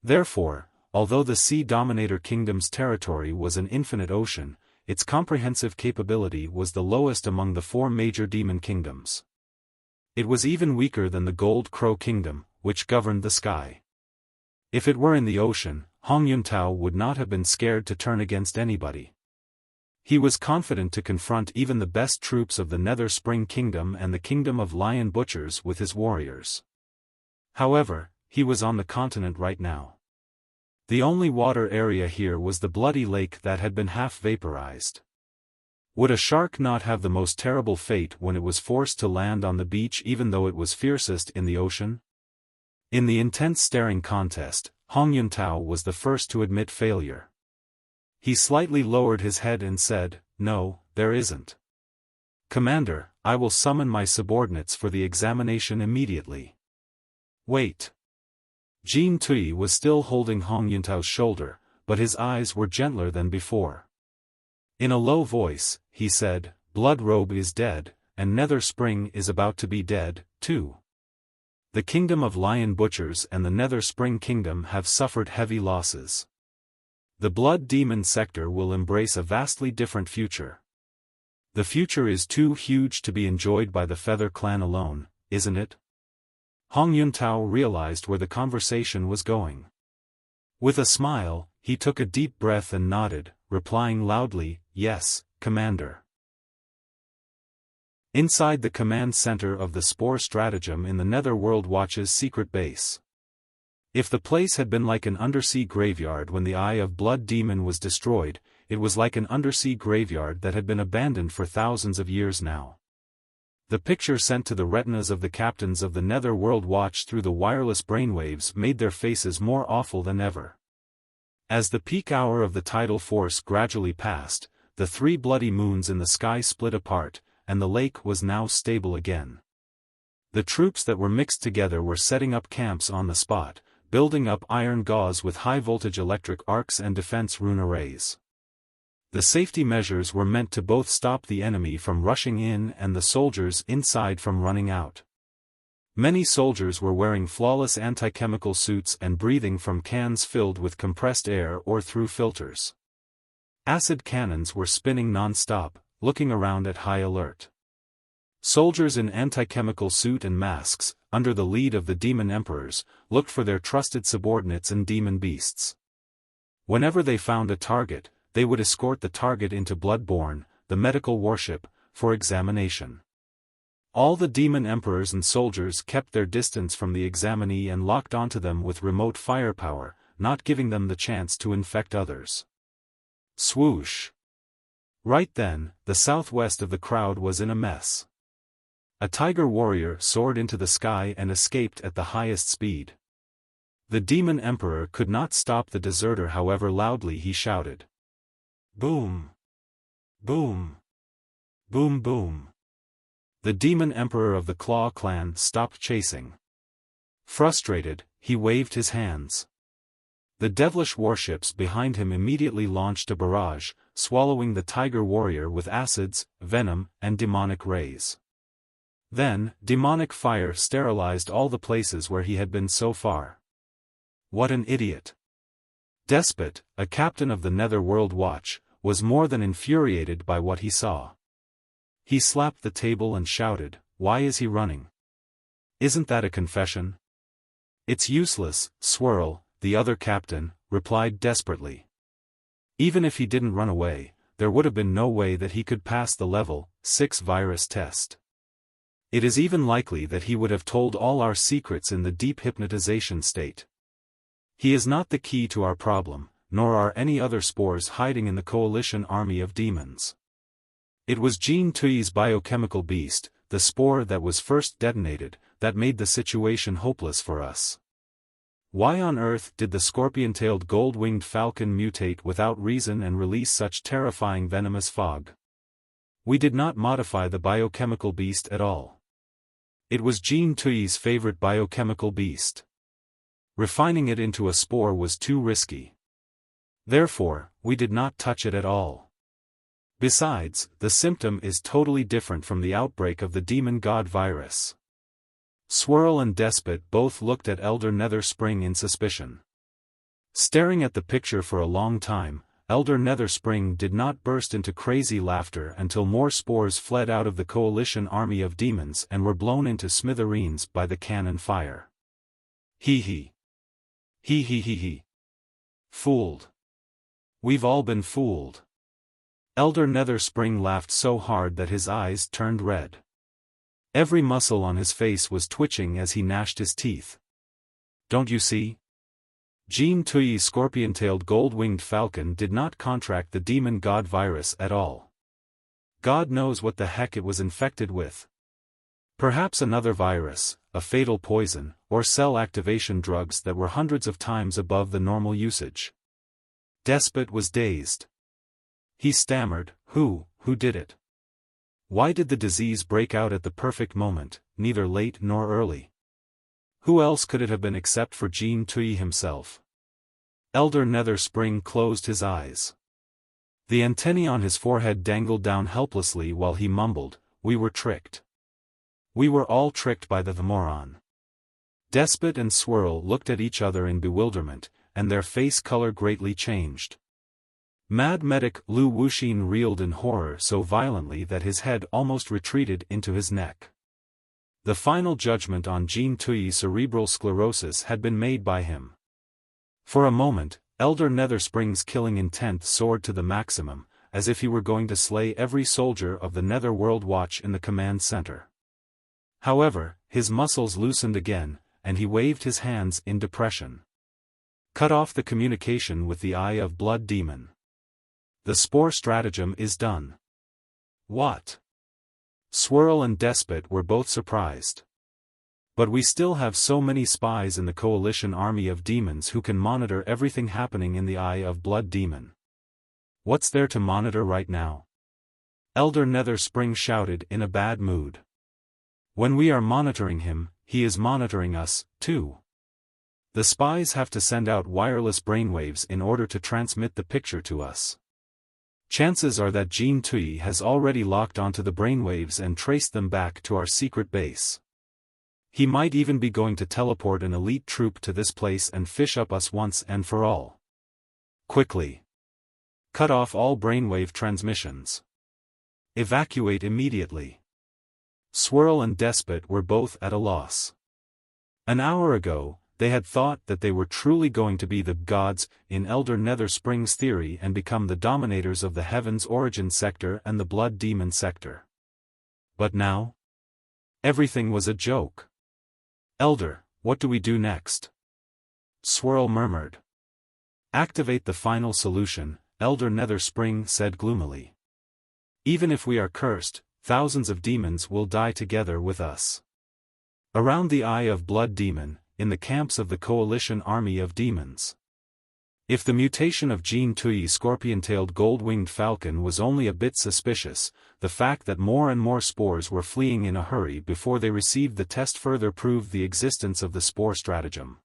S1: Therefore, although the Sea Dominator Kingdom's territory was an infinite ocean, its comprehensive capability was the lowest among the four major demon kingdoms. It was even weaker than the Gold Crow Kingdom, which governed the sky. If it were in the ocean, Hong Yuntao would not have been scared to turn against anybody. He was confident to confront even the best troops of the Nether Spring Kingdom and the Kingdom of Lion Butchers with his warriors. However, he was on the continent right now. The only water area here was the bloody lake that had been half vaporized. Would a shark not have the most terrible fate when it was forced to land on the beach even though it was fiercest in the ocean? In the intense staring contest, Hong Yuntao was the first to admit failure. He slightly lowered his head and said, "No, there isn't. Commander, I will summon my subordinates for the examination immediately." "Wait." Jin Tuyi was still holding Hong Yuntao's shoulder, but his eyes were gentler than before. In a low voice, he said, "Blood Robe is dead, and Nether Spring is about to be dead, too. The Kingdom of Lion Butchers and the Nether Spring Kingdom have suffered heavy losses. The Blood Demon sector will embrace a vastly different future. The future is too huge to be enjoyed by the Feather clan alone, isn't it?" Hong Yuntao realized where the conversation was going. With a smile, he took a deep breath and nodded, replying loudly, "Yes, Commander." Inside the command center of the Spore Stratagem in the Netherworld Watch's secret base. If the place had been like an undersea graveyard when the Eye of Blood Demon was destroyed, it was like an undersea graveyard that had been abandoned for thousands of years now. The picture sent to the retinas of the captains of the Netherworld Watch through the wireless brainwaves made their faces more awful than ever. As the peak hour of the tidal force gradually passed, the three bloody moons in the sky split apart, and the lake was now stable again. The troops that were mixed together were setting up camps on the spot, building up iron gauze with high-voltage electric arcs and defense rune arrays. The safety measures were meant to both stop the enemy from rushing in and the soldiers inside from running out. Many soldiers were wearing flawless anti-chemical suits and breathing from cans filled with compressed air or through filters. Acid cannons were spinning non-stop, looking around at high alert. Soldiers in anti-chemical suit and masks, under the lead of the demon emperors, looked for their trusted subordinates and demon beasts. Whenever they found a target, they would escort the target into Bloodborne, the medical warship, for examination. All the demon emperors and soldiers kept their distance from the examinee and locked onto them with remote firepower, not giving them the chance to infect others. Swoosh! Right then, the southwest of the crowd was in a mess. A tiger warrior soared into the sky and escaped at the highest speed. The demon emperor could not stop the deserter however loudly he shouted. Boom! Boom! Boom boom! The demon emperor of the Claw clan stopped chasing. Frustrated, he waved his hands. The devilish warships behind him immediately launched a barrage, swallowing the tiger warrior with acids, venom, and demonic rays. Then, demonic fire sterilized all the places where he had been so far. What an idiot! Despot, a captain of the Netherworld Watch, was more than infuriated by what he saw. He slapped the table and shouted, "Why is he running? Isn't that a confession?" "It's useless, Swirl," the other captain replied desperately. Even if he didn't run away, there would have been no way that he could pass the level 6 virus test. It is even likely that he would have told all our secrets in the deep hypnotization state. He is not the key to our problem, nor are any other spores hiding in the coalition army of demons. It was Jean Tui's biochemical beast, the spore that was first detonated, that made the situation hopeless for us. Why on earth did the scorpion-tailed gold-winged falcon mutate without reason and release such terrifying venomous fog? We did not modify the biochemical beast at all. It was Jean Tui's favorite biochemical beast. Refining it into a spore was too risky. Therefore, we did not touch it at all. Besides, the symptom is totally different from the outbreak of the demon god virus. Swirl and Despot both looked at Elder Netherspring in suspicion. Staring at the picture for a long time, Elder Netherspring did not burst into crazy laughter until more spores fled out of the coalition army of demons and were blown into smithereens by the cannon fire. Hee hee. Hee hee hee hee. Fooled. We've all been fooled. Elder Netherspring laughed so hard that his eyes turned red. Every muscle on his face was twitching as he gnashed his teeth. Don't you see? Jean Tui's scorpion-tailed gold-winged falcon did not contract the demon god virus at all. God knows what the heck it was infected with. Perhaps another virus, a fatal poison, or cell activation drugs that were hundreds of times above the normal usage. Despot was dazed. He stammered, Who did it? Why did the disease break out at the perfect moment, neither late nor early? Who else could it have been except for Jean Tui himself? Elder Netherspring closed his eyes. The antennae on his forehead dangled down helplessly while he mumbled, We were tricked. We were all tricked by the moron. Despot and Swirl looked at each other in bewilderment, and their face color greatly changed. Mad Medic Lu Wuxin reeled in horror so violently that his head almost retreated into his neck. The final judgment on Jean Tui's cerebral sclerosis had been made by him. For a moment, Elder Netherspring's killing intent soared to the maximum, as if he were going to slay every soldier of the Netherworld Watch in the command center. However, his muscles loosened again, and he waved his hands in depression. Cut off the communication with the Eye of Blood Demon. The spore stratagem is done. What? Swirl and Despot were both surprised. But we still have so many spies in the coalition army of demons who can monitor everything happening in the Eye of Blood Demon. What's there to monitor right now? Elder Netherspring shouted in a bad mood. When we are monitoring him, he is monitoring us, too. The spies have to send out wireless brainwaves in order to transmit the picture to us. Chances are that Jean Tui has already locked onto the brainwaves and traced them back to our secret base. He might even be going to teleport an elite troop to this place and fish up us once and for all. Quickly. Cut off all brainwave transmissions. Evacuate immediately. Swirl and Despot were both at a loss. An hour ago, they had thought that they were truly going to be the gods in Elder Nether Springs theory and become the dominators of the Heaven's Origin sector and the Blood Demon sector. But now? Everything was a joke. Elder, what do we do next? Swirl murmured. Activate the final solution, Elder Nether Spring said gloomily. Even if we are cursed, thousands of demons will die together with us. Around the Eye of Blood Demon, in the camps of the Coalition Army of Demons. If the mutation of Jean Tui's scorpion-tailed gold-winged falcon was only a bit suspicious, the fact that more and more spores were fleeing in a hurry before they received the test further proved the existence of the spore stratagem.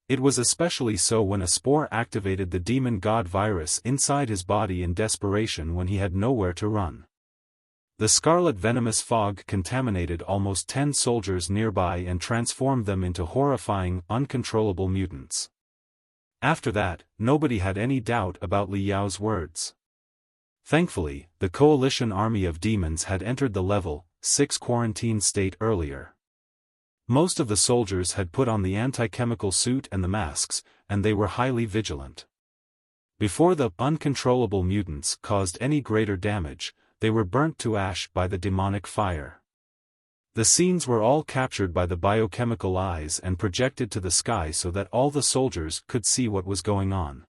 S1: It was especially so when a spore activated the demon god virus inside his body in desperation when he had nowhere to run. The scarlet venomous fog contaminated almost 10 soldiers nearby and transformed them into horrifying, uncontrollable mutants. After that, nobody had any doubt about Li Yao's words. Thankfully, the Coalition Army of Demons had entered the Level 6 quarantine state earlier. Most of the soldiers had put on the anti-chemical suit and the masks, and they were highly vigilant. Before the uncontrollable mutants caused any greater damage, they were burnt to ash by the demonic fire. The scenes were all captured by the biochemical eyes and projected to the sky so that all the soldiers could see what was going on.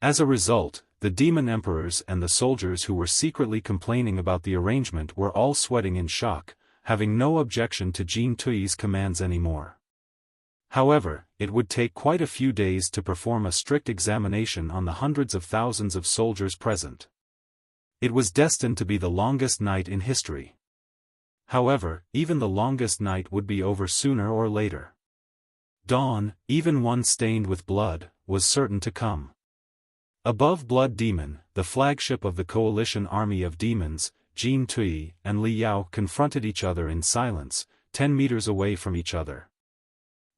S1: As a result, the demon emperors and the soldiers who were secretly complaining about the arrangement were all sweating in shock, having no objection to Jean Tui's commands anymore. However, it would take quite a few days to perform a strict examination on the hundreds of thousands of soldiers present. It was destined to be the longest night in history. However, even the longest night would be over sooner or later. Dawn, even one stained with blood, was certain to come. Above Blood Demon, the flagship of the Coalition Army of Demons, Jean Tui and Li Yao confronted each other in silence, 10 meters away from each other.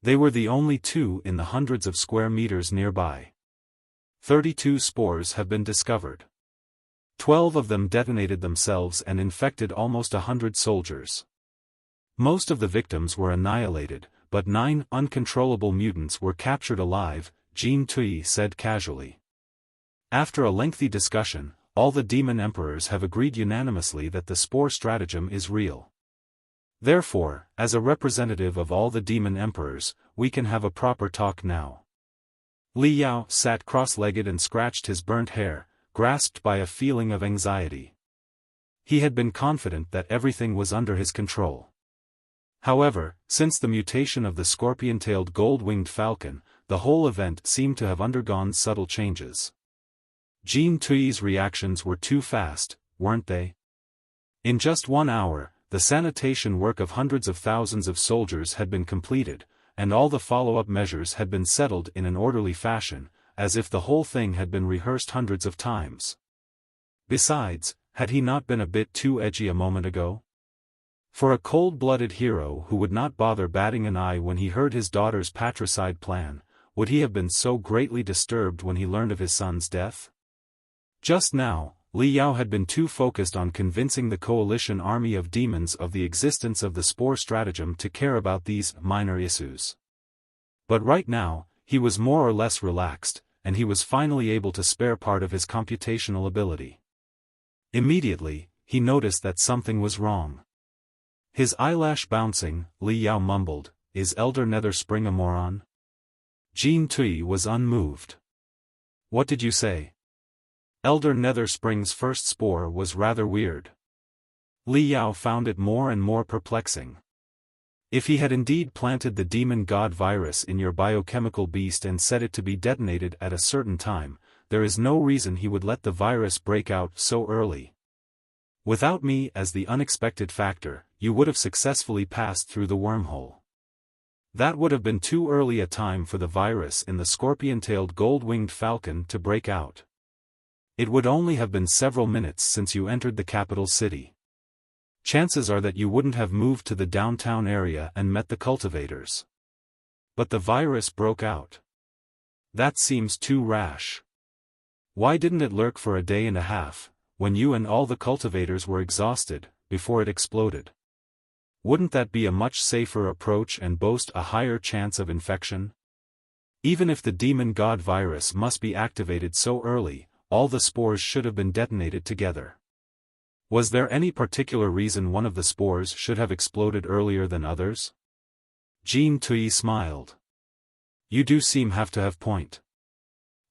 S1: They were the only two in the hundreds of square meters nearby. 32 spores have been discovered. 12 of them detonated themselves and infected almost 100 soldiers. Most of the victims were annihilated, but 9 uncontrollable mutants were captured alive, Jean Tui said casually. After a lengthy discussion, all the demon emperors have agreed unanimously that the spore stratagem is real. Therefore, as a representative of all the demon emperors, we can have a proper talk now. Li Yao sat cross-legged and scratched his burnt hair, grasped by a feeling of anxiety. He had been confident that everything was under his control. However, since the mutation of the scorpion-tailed gold-winged falcon, the whole event seemed to have undergone subtle changes. Jean Tui's reactions were too fast, weren't they? In just 1 hour, the sanitation work of hundreds of thousands of soldiers had been completed, and all the follow-up measures had been settled in an orderly fashion, as if the whole thing had been rehearsed hundreds of times. Besides, had he not been a bit too edgy a moment ago? For a cold-blooded hero who would not bother batting an eye when he heard his daughter's patricide plan, would he have been so greatly disturbed when he learned of his son's death? Just now, Li Yao had been too focused on convincing the Coalition Army of Demons of the existence of the spore stratagem to care about these minor issues. But right now, he was more or less relaxed, and he was finally able to spare part of his computational ability. Immediately, he noticed that something was wrong. His eyelash bouncing, Li Yao mumbled, "Is Elder Nether Spring a moron?" Jean Tui was unmoved. "What did you say?" Elder Nether Spring's first spore was rather weird. Li Yao found it more and more perplexing. If he had indeed planted the demon god virus in your biochemical beast and set it to be detonated at a certain time, there is no reason he would let the virus break out so early. Without me as the unexpected factor, you would have successfully passed through the wormhole. That would have been too early a time for the virus in the scorpion-tailed gold-winged falcon to break out. It would only have been several minutes since you entered the capital city. Chances are that you wouldn't have moved to the downtown area and met the cultivators. But the virus broke out. That seems too rash. Why didn't it lurk for a day and a half, when you and all the cultivators were exhausted, before it exploded? Wouldn't that be a much safer approach and boast a higher chance of infection? Even if the demon god virus must be activated so early, all the spores should have been detonated together. Was there any particular reason one of the spores should have exploded earlier than others? Jean Tui smiled. You do seem to have point.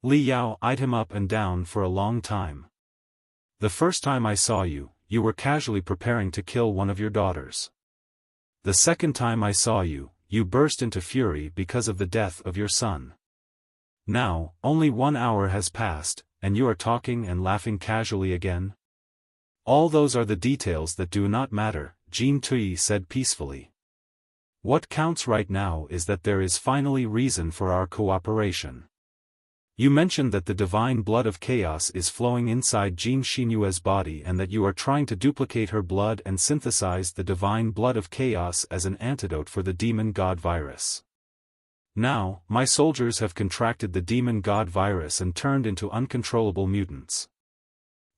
S1: Li Yao eyed him up and down for a long time. The first time I saw you, you were casually preparing to kill one of your daughters. The second time I saw you, you burst into fury because of the death of your son. Now, only 1 hour has passed, and you are talking and laughing casually again? All those are the details that do not matter, Jean Tui said peacefully. What counts right now is that there is finally reason for our cooperation. You mentioned that the divine blood of chaos is flowing inside Jean Xinyue's body and that you are trying to duplicate her blood and synthesize the divine blood of chaos as an antidote for the demon god virus. Now, my soldiers have contracted the demon god virus and turned into uncontrollable mutants.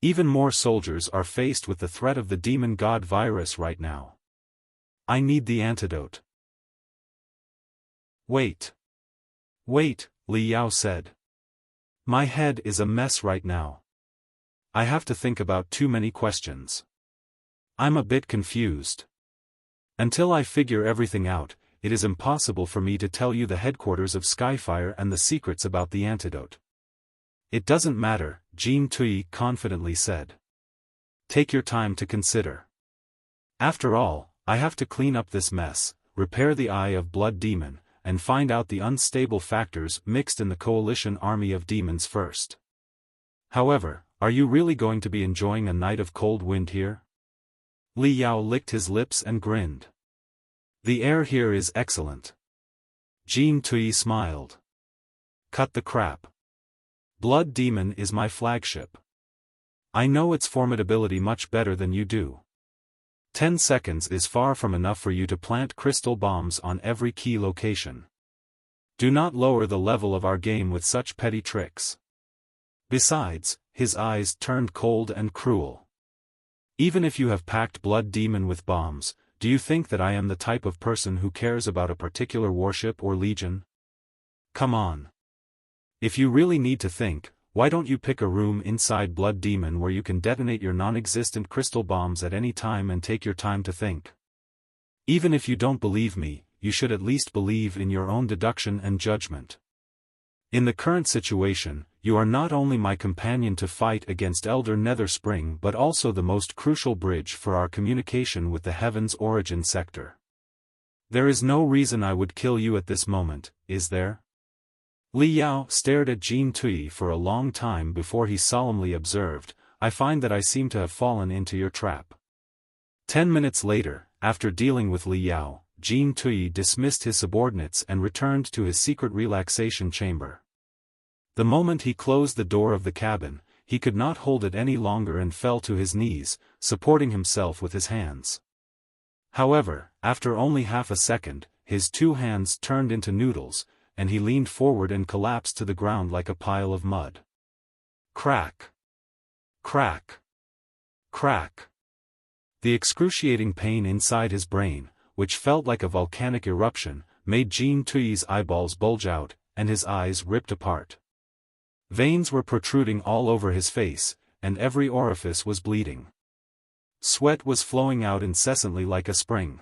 S1: Even more soldiers are faced with the threat of the demon god virus right now. I need the antidote. Wait. Wait, Li Yao said. My head is a mess right now. I have to think about too many questions. I'm a bit confused. Until I figure everything out, it is impossible for me to tell you the headquarters of Skyfire and the secrets about the antidote. It doesn't matter, Jean Tui confidently said. Take your time to consider. After all, I have to clean up this mess, repair the Eye of Blood Demon, and find out the unstable factors mixed in the coalition army of demons first. However, are you really going to be enjoying a night of cold wind here? Li Yao licked his lips and grinned. The air here is excellent. Jean Tui smiled. Cut the crap. Blood Demon is my flagship. I know its formidability much better than you do. 10 seconds is far from enough for you to plant crystal bombs on every key location. Do not lower the level of our game with such petty tricks. Besides, his eyes turned cold and cruel. Even if you have packed Blood Demon with bombs, do you think that I am the type of person who cares about a particular warship or legion? Come on. If you really need to think, why don't you pick a room inside Blood Demon where you can detonate your non-existent crystal bombs at any time and take your time to think? Even if you don't believe me, you should at least believe in your own deduction and judgment. In the current situation, you are not only my companion to fight against Elder Netherspring but also the most crucial bridge for our communication with the Heaven's Origin sector. There is no reason I would kill you at this moment, is there? Li Yao stared at Jean Tui for a long time before he solemnly observed, I find that I seem to have fallen into your trap. 10 minutes later, after dealing with Li Yao, Jean Tui dismissed his subordinates and returned to his secret relaxation chamber. The moment he closed the door of the cabin, he could not hold it any longer and fell to his knees, supporting himself with his hands. However, after only half a second, his two hands turned into noodles, and he leaned forward and collapsed to the ground like a pile of mud. Crack! Crack! Crack! The excruciating pain inside his brain, which felt like a volcanic eruption, made Jean Tui's eyeballs bulge out, and his eyes ripped apart. Veins were protruding all over his face, and every orifice was bleeding. Sweat was flowing out incessantly like a spring.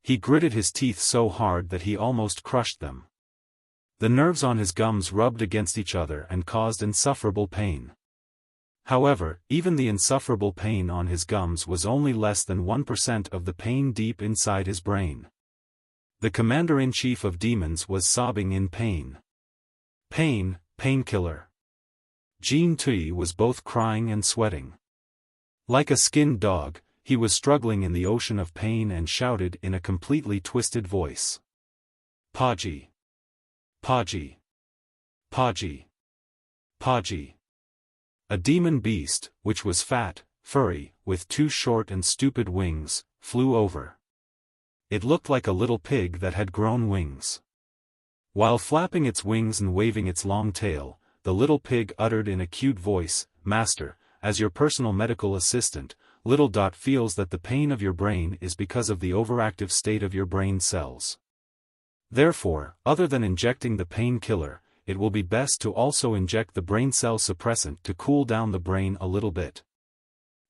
S1: He gritted his teeth so hard that he almost crushed them. The nerves on his gums rubbed against each other and caused insufferable pain. However, even the insufferable pain on his gums was only less than 1% of the pain deep inside his brain. The commander-in-chief of demons was sobbing in pain. Pain, painkiller. Jean Tui was both crying and sweating. Like a skinned dog, he was struggling in the ocean of pain and shouted in a completely twisted voice. Paji. Paji. Paji. Paji. A demon beast, which was fat, furry, with two short and stupid wings, flew over. It looked like a little pig that had grown wings. While flapping its wings and waving its long tail, the little pig uttered in a cute voice, "Master, as your personal medical assistant, Little Dot feels that the pain of your brain is because of the overactive state of your brain cells. Therefore, other than injecting the painkiller, it will be best to also inject the brain cell suppressant to cool down the brain a little bit.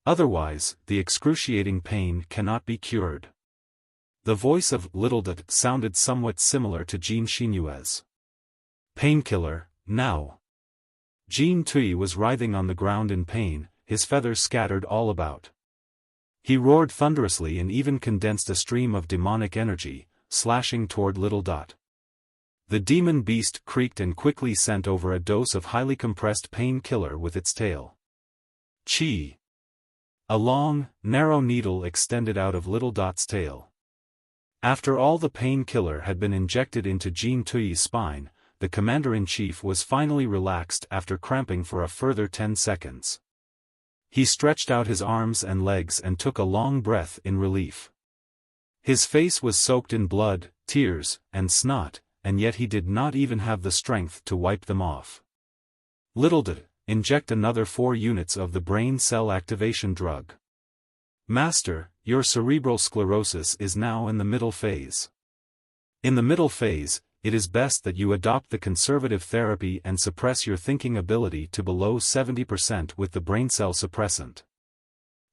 S1: Otherwise, the excruciating pain cannot be cured." The voice of Little Dot sounded somewhat similar to Jean Chinue's. "Painkiller, now." Jean Tui was writhing on the ground in pain, his feathers scattered all about. He roared thunderously and even condensed a stream of demonic energy, slashing toward Little Dot. The demon beast creaked and quickly sent over a dose of highly compressed painkiller with its tail. Chi! A long, narrow needle extended out of Little Dot's tail. After all the painkiller had been injected into Jean Tui's spine, the commander-in-chief was finally relaxed after cramping for a further 10 seconds. He stretched out his arms and legs and took a long breath in relief. His face was soaked in blood, tears, and snot, and yet he did not even have the strength to wipe them off. "Little Dot, inject another 4 units of the brain cell activation drug. Master, your cerebral sclerosis is now in the middle phase. In the middle phase, it is best that you adopt the conservative therapy and suppress your thinking ability to below 70% with the brain cell suppressant.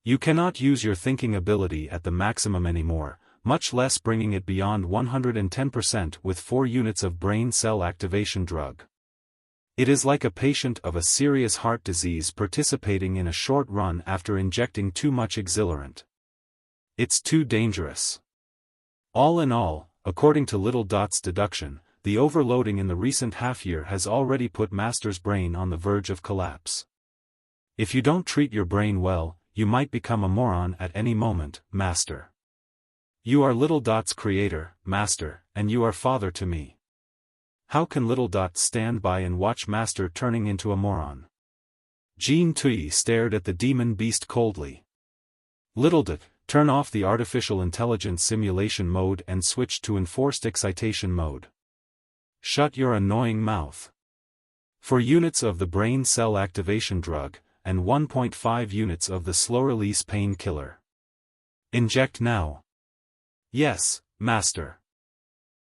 S1: You cannot use your thinking ability at the maximum anymore, much less bringing it beyond 110% with 4 units of brain cell activation drug. It is like a patient of a serious heart disease participating in a short run after injecting too much exhilarant. It's too dangerous." All in all, according to Little Dot's deduction, the overloading in the recent half-year has already put Master's brain on the verge of collapse. "If you don't treat your brain well, you might become a moron at any moment, Master. You are Little Dot's creator, Master, and you are father to me. How can Little Dot stand by and watch Master turning into a moron?" Jean Tui stared at the demon beast coldly. "Little Dot, turn off the artificial intelligence simulation mode and switch to enforced excitation mode. Shut your annoying mouth. 4 units of the brain cell activation drug, and 1.5 units of the slow-release painkiller. Inject now." "Yes, Master."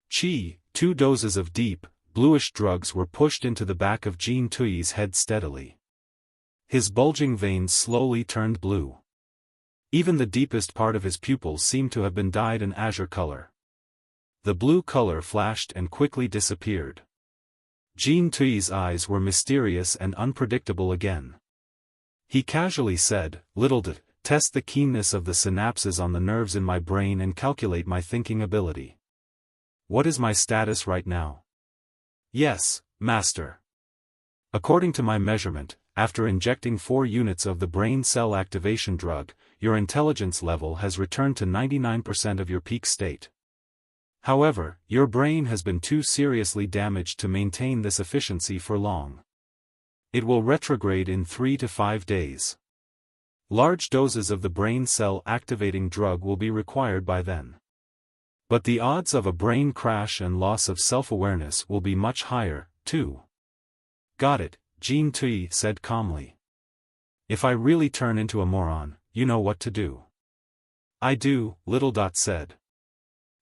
S1: Chi, 2 doses of deep, bluish drugs were pushed into the back of Jean Tui's head steadily. His bulging veins slowly turned blue. Even the deepest part of his pupils seemed to have been dyed an azure color. The blue color flashed and quickly disappeared. Jean Tui's eyes were mysterious and unpredictable again. He casually said, "Little Dot, test the keenness of the synapses on the nerves in my brain and calculate my thinking ability. What is my status right now?" "Yes, Master. According to my measurement, after injecting 4 units of the brain cell activation drug, your intelligence level has returned to 99% of your peak state. However, your brain has been too seriously damaged to maintain this efficiency for long. It will retrograde in 3 to 5 days. Large doses of the brain cell activating drug will be required by then. But the odds of a brain crash and loss of self-awareness will be much higher, too." "Got it," Jean Tui said calmly. "If I really turn into a moron, you know what to do." "I do," Little Dot said.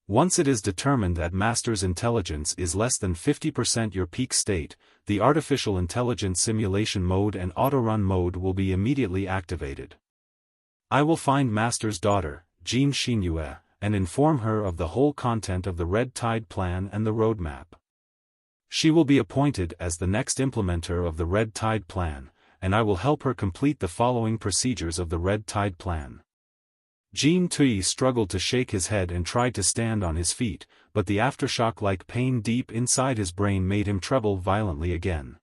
S1: "Once it is determined that Master's intelligence is less than 50% your peak state, the artificial intelligence simulation mode and auto-run mode will be immediately activated. I will find Master's daughter, Jean Chinue, and inform her of the whole content of the Red Tide Plan and the roadmap. She will be appointed as the next implementer of the Red Tide Plan, and I will help her complete the following procedures of the Red Tide Plan." Jean Tui struggled to shake his head and tried to stand on his feet, but the aftershock-like pain deep inside his brain made him tremble violently again.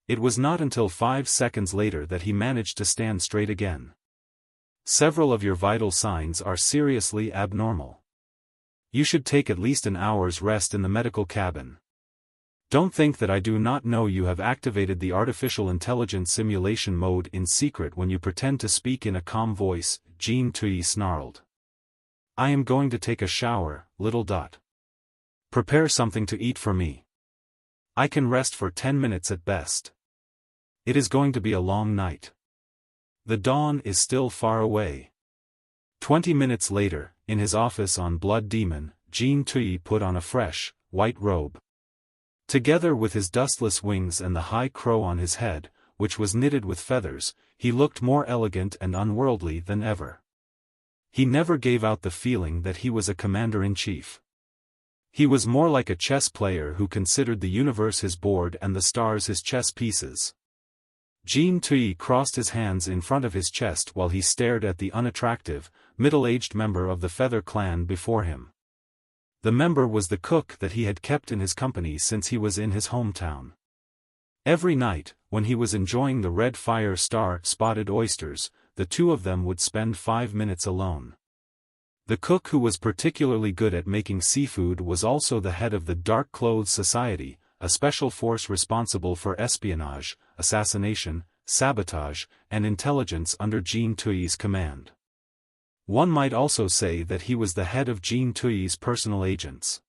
S1: It was not until 5 seconds later that he managed to stand straight again. "Several of your vital signs are seriously abnormal. You should take at least an hour's rest in the medical cabin. Don't think that I do not know you have activated the artificial intelligence simulation mode in secret when you pretend to speak in a calm voice, Jean Tui snarled. I am going to take a shower, little dot. Prepare something to eat for me. I can rest for 10 minutes at best. It is going to be a long night. The dawn is still far away. 20 minutes later, in his office on Blood Demon, Jean Tui put on a fresh, white robe. Together with his dustless wings and the high crow on his head, which was knitted with feathers, he looked more elegant and unworldly than ever. He never gave out the feeling that he was a commander-in-chief. He was more like a chess player who considered the universe his board and the stars his chess pieces. Jean Tui crossed his hands in front of his chest while he stared at the unattractive, middle-aged member of the Feather Clan before him. The member was the cook that he had kept in his company since he was in his hometown. Every night, when he was enjoying the red fire star-spotted oysters, the two of them would spend 5 minutes alone. The cook who was particularly good at making seafood was also the head of the Dark Clothes Society, a special force responsible for espionage, assassination, sabotage, and intelligence under Jean Tui's command. One might also say that he was the head of Jean Tui's personal agents.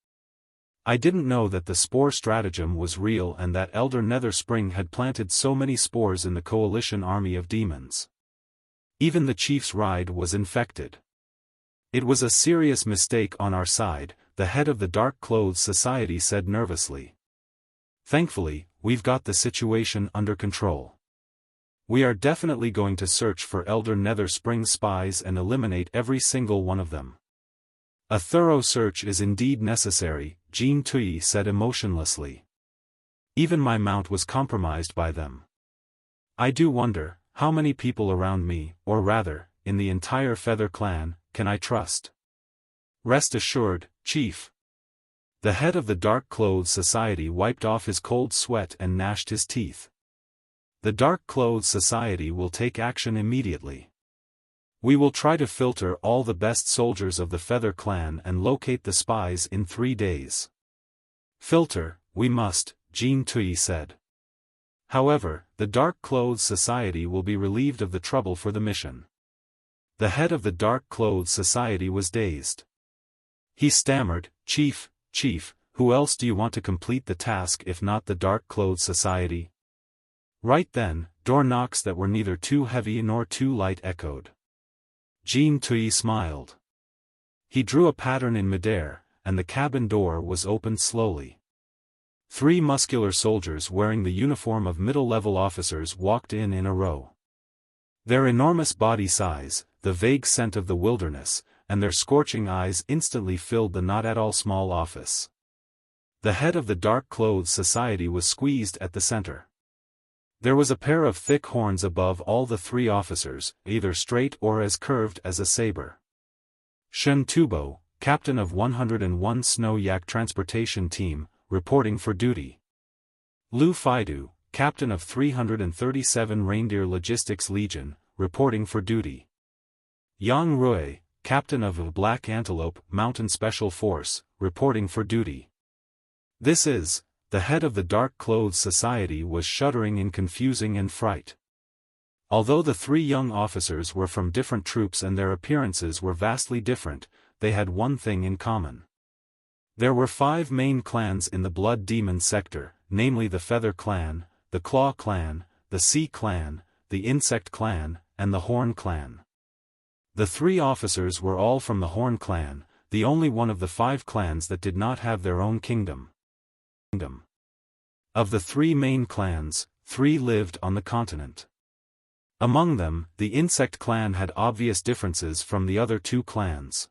S1: I didn't know that the spore stratagem was real and that Elder Netherspring had planted so many spores in the coalition army of demons. Even the chief's ride was infected. It was a serious mistake on our side, the head of the Dark Clothes Society said nervously. Thankfully, we've got the situation under control. We are definitely going to search for Elder Netherspring spies and eliminate every single one of them. A thorough search is indeed necessary, Jean Tui said emotionlessly. Even my mount was compromised by them. I do wonder, how many people around me, or rather, in the entire Feather Clan, can I trust? Rest assured, Chief. The head of the Dark Clothes Society wiped off his cold sweat and gnashed his teeth. The Dark Clothes Society will take action immediately. We will try to filter all the best soldiers of the Feather Clan and locate the spies in 3 days. Filter, we must, Jean Tui said. However, the Dark Clothes Society will be relieved of the trouble for the mission. The head of the Dark Clothes Society was dazed. He stammered, Chief, who else do you want to complete the task if not the Dark Clothes Society? Right then, door knocks that were neither too heavy nor too light echoed. Jean Tui smiled. He drew a pattern in midair, and the cabin door was opened slowly. 3 muscular soldiers wearing the uniform of middle-level officers walked in a row. Their enormous body size, the vague scent of the wilderness, and their scorching eyes instantly filled the not-at-all small office. The head of the Dark Clothes Society was squeezed at the center. There was a pair of thick horns above all the 3 officers, either straight or as curved as a saber. Shen Tubo, captain of 101 Snow Yak Transportation Team, reporting for duty. Lu Faidu, captain of 337 Reindeer Logistics Legion, reporting for duty. Yang Rui, captain of a Black Antelope Mountain Special Force, reporting for duty. This is, the head of the Dark Clothes Society was shuddering in confusing and fright. Although the 3 young officers were from different troops and their appearances were vastly different, they had one thing in common. There were 5 main clans in the Blood Demon sector, namely the Feather Clan, the Claw Clan, the Sea Clan, the Insect Clan, and the Horn Clan. The 3 officers were all from the Horn Clan, the only one of the 5 clans that did not have their own kingdom. Of the 3 main clans, 3 lived on the continent. Among them, the Insect Clan had obvious differences from the other 2 clans.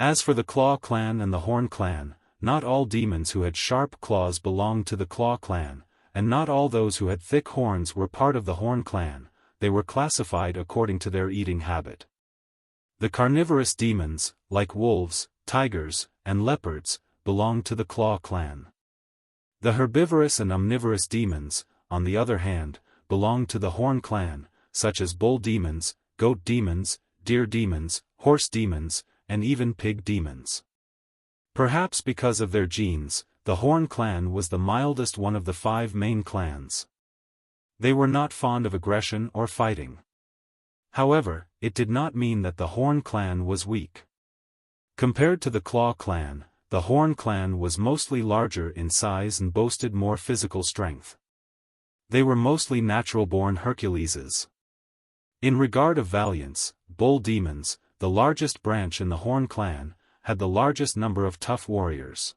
S1: As for the Claw Clan and the Horn Clan, not all demons who had sharp claws belonged to the Claw Clan, and not all those who had thick horns were part of the Horn Clan. They were classified according to their eating habit. The carnivorous demons, like wolves, tigers, and leopards, belonged to the Claw Clan. The herbivorous and omnivorous demons, on the other hand, belonged to the Horn Clan, such as bull demons, goat demons, deer demons, horse demons, and even pig demons. Perhaps because of their genes, the Horn clan was the mildest one of the 5 main clans. They were not fond of aggression or fighting. However, it did not mean that the Horn clan was weak. Compared to the Claw clan, the Horn clan was mostly larger in size and boasted more physical strength. They were mostly natural-born Herculeses. In regard of valiance, Bull Demons, the largest branch in the Horn clan, had the largest number of tough warriors.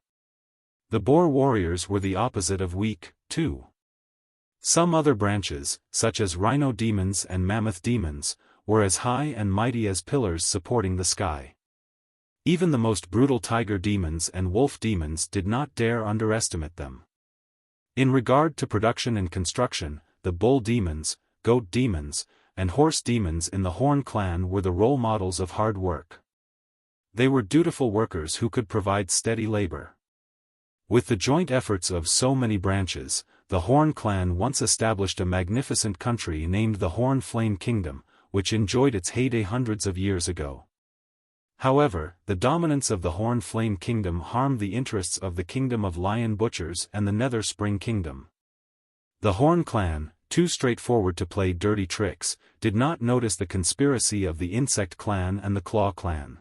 S1: The Boar warriors were the opposite of weak, too. Some other branches, such as Rhino demons and Mammoth demons, were as high and mighty as pillars supporting the sky. Even the most brutal Tiger demons and Wolf demons did not dare underestimate them. In regard to production and construction, the Bull demons, Goat demons, and Horse demons in the Horn clan were the role models of hard work. They were dutiful workers who could provide steady labor. With the joint efforts of so many branches, the Horn clan once established a magnificent country named the Horn Flame Kingdom, which enjoyed its heyday hundreds of years ago. However, the dominance of the Horn Flame Kingdom harmed the interests of the Kingdom of Lion Butchers and the Nether Spring Kingdom. The Horn clan, too straightforward to play dirty tricks, did not notice the conspiracy of the Insect clan and the Claw clan.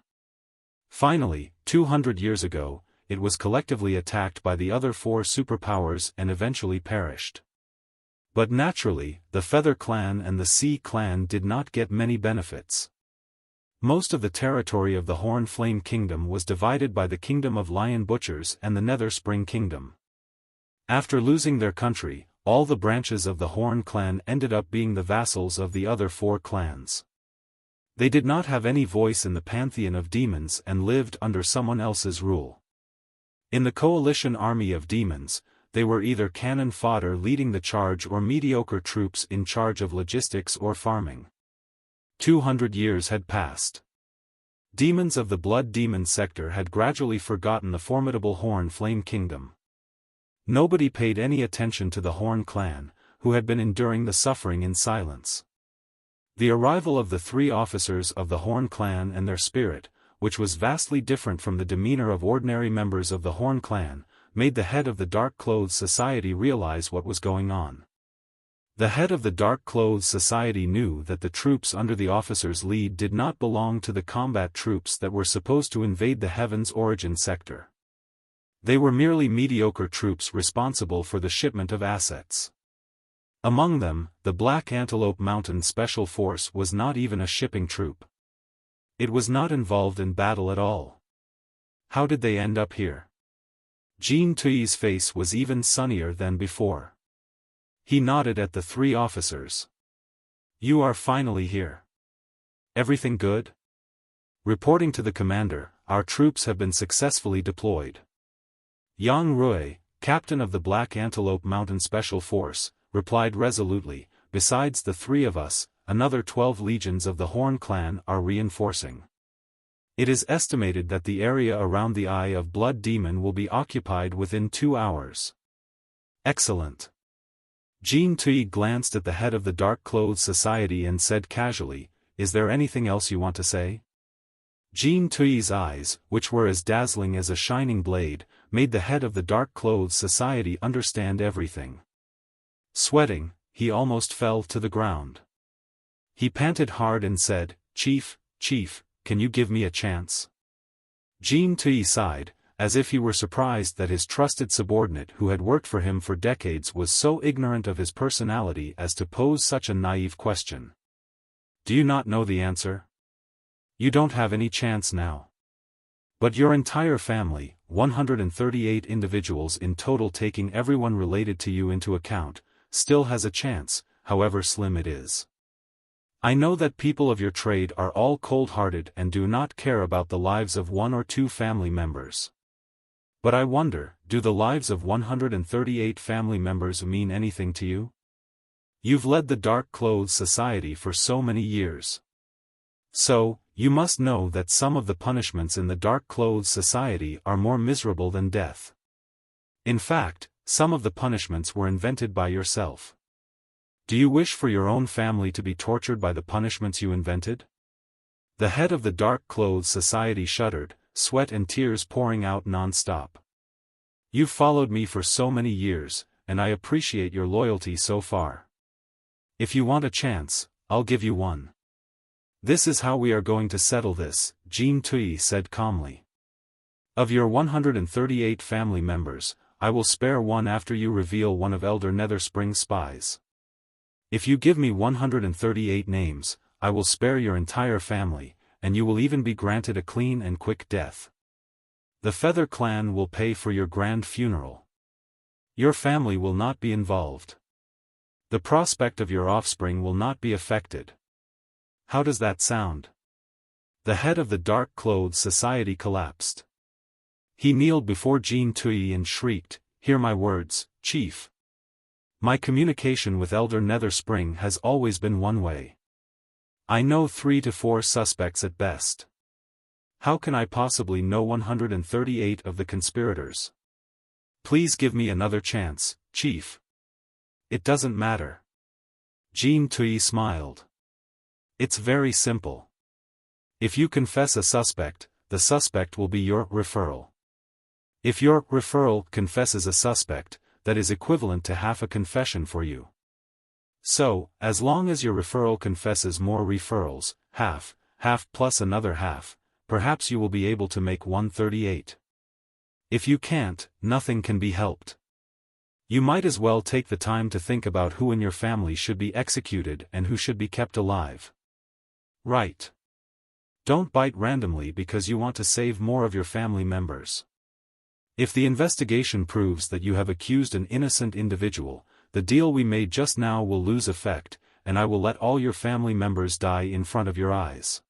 S1: Finally, 200 years ago, it was collectively attacked by the other 4 superpowers and eventually perished. But naturally, the Feather clan and the Sea clan did not get many benefits. Most of the territory of the Horn Flame Kingdom was divided by the Kingdom of Lion Butchers and the Nether Spring Kingdom. After losing their country, all the branches of the Horn clan ended up being the vassals of the other 4 clans. They did not have any voice in the pantheon of demons and lived under someone else's rule. In the coalition army of demons, they were either cannon fodder leading the charge or mediocre troops in charge of logistics or farming. 200 years had passed. Demons of the Blood Demon sector had gradually forgotten the formidable Horn Flame Kingdom. Nobody paid any attention to the Horn clan, who had been enduring the suffering in silence. The arrival of the 3 officers of the Horn clan and their spirit, which was vastly different from the demeanor of ordinary members of the Horn clan, made the head of the Dark Clothes Society realize what was going on. The head of the Dark Clothes Society knew that the troops under the officer's lead did not belong to the combat troops that were supposed to invade the Heaven's Origin sector. They were merely mediocre troops responsible for the shipment of assets. Among them, the Black Antelope Mountain Special Force was not even a shipping troop. It was not involved in battle at all. How did they end up here? Jean Tui's face was even sunnier than before. He nodded at the 3 officers. You are finally here. Everything good? Reporting to the commander, our troops have been successfully deployed. Yang Rui, captain of the Black Antelope Mountain Special Force, replied resolutely, besides the 3 of us, another 12 legions of the Horn clan are reinforcing. It is estimated that the area around the Eye of Blood Demon will be occupied within 2 hours. Excellent. Jean Tui glanced at the head of the Dark Clothes Society and said casually, Is there anything else you want to say? Jean Tui's eyes, which were as dazzling as a shining blade, made the head of the Dark Clothes Society understand everything. Sweating, he almost fell to the ground. He panted hard and said, Chief, can you give me a chance? Jean Tui sighed, as if he were surprised that his trusted subordinate who had worked for him for decades was so ignorant of his personality as to pose such a naive question. Do you not know the answer? You don't have any chance now. But your entire family, 138 individuals in total taking everyone related to you into account, still has a chance, however slim it is. I know that people of your trade are all cold-hearted and do not care about the lives of 1 or 2 family members. But I wonder, do the lives of 138 family members mean anything to you? You've led the Dark Clothes Society for so many years. So, you must know that some of the punishments in the Dark Clothes Society are more miserable than death. In fact, some of the punishments were invented by yourself. Do you wish for your own family to be tortured by the punishments you invented? The head of the Dark Clothes Society shuddered, sweat and tears pouring out non-stop. You've followed me for so many years, and I appreciate your loyalty so far. If you want a chance, I'll give you one. This is how we are going to settle this, Jean Tui said calmly. Of your 138 family members, I will spare one after you reveal one of Elder Netherspring's spies. If you give me 138 names, I will spare your entire family, and you will even be granted a clean and quick death. The Feather Clan will pay for your grand funeral. Your family will not be involved. The prospect of your offspring will not be affected. How does that sound? The head of the Dark Clothes Society collapsed. He kneeled before Jean Tui and shrieked, "Hear my words, Chief. My communication with Elder Netherspring has always been one way. I know 3 to 4 suspects at best. How can I possibly know 138 of the conspirators? Please give me another chance, Chief." "It doesn't matter." Jean Tui smiled. "It's very simple. If you confess a suspect, the suspect will be your referral. If your referral confesses a suspect, that is equivalent to half a confession for you. So, as long as your referral confesses more referrals, half plus another half, perhaps you will be able to make 138. If you can't, nothing can be helped. You might as well take the time to think about who in your family should be executed and who should be kept alive. Right. Don't bite randomly because you want to save more of your family members. If the investigation proves that you have accused an innocent individual, the deal we made just now will lose effect, and I will let all your family members die in front of your eyes.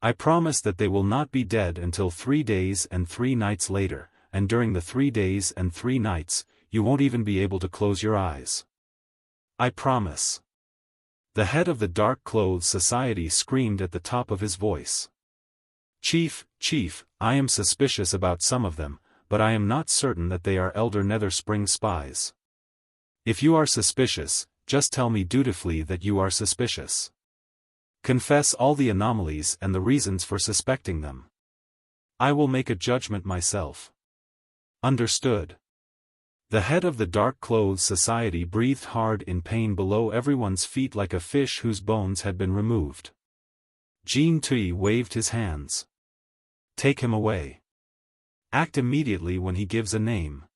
S1: I promise that they will not be dead until 3 days and 3 nights later, and during the 3 days and 3 nights, you won't even be able to close your eyes. I promise." The head of the Dark Clothes Society screamed at the top of his voice. Chief, I am suspicious about some of them, but I am not certain that they are Elder Netherspring spies. If you are suspicious, just tell me dutifully that you are suspicious. Confess all the anomalies and the reasons for suspecting them. I will make a judgment myself. Understood. The head of the Dark Clothes Society breathed hard in pain below everyone's feet like a fish whose bones had been removed. Jean Tui waved his hands. "Take him away. Act immediately when he gives a name."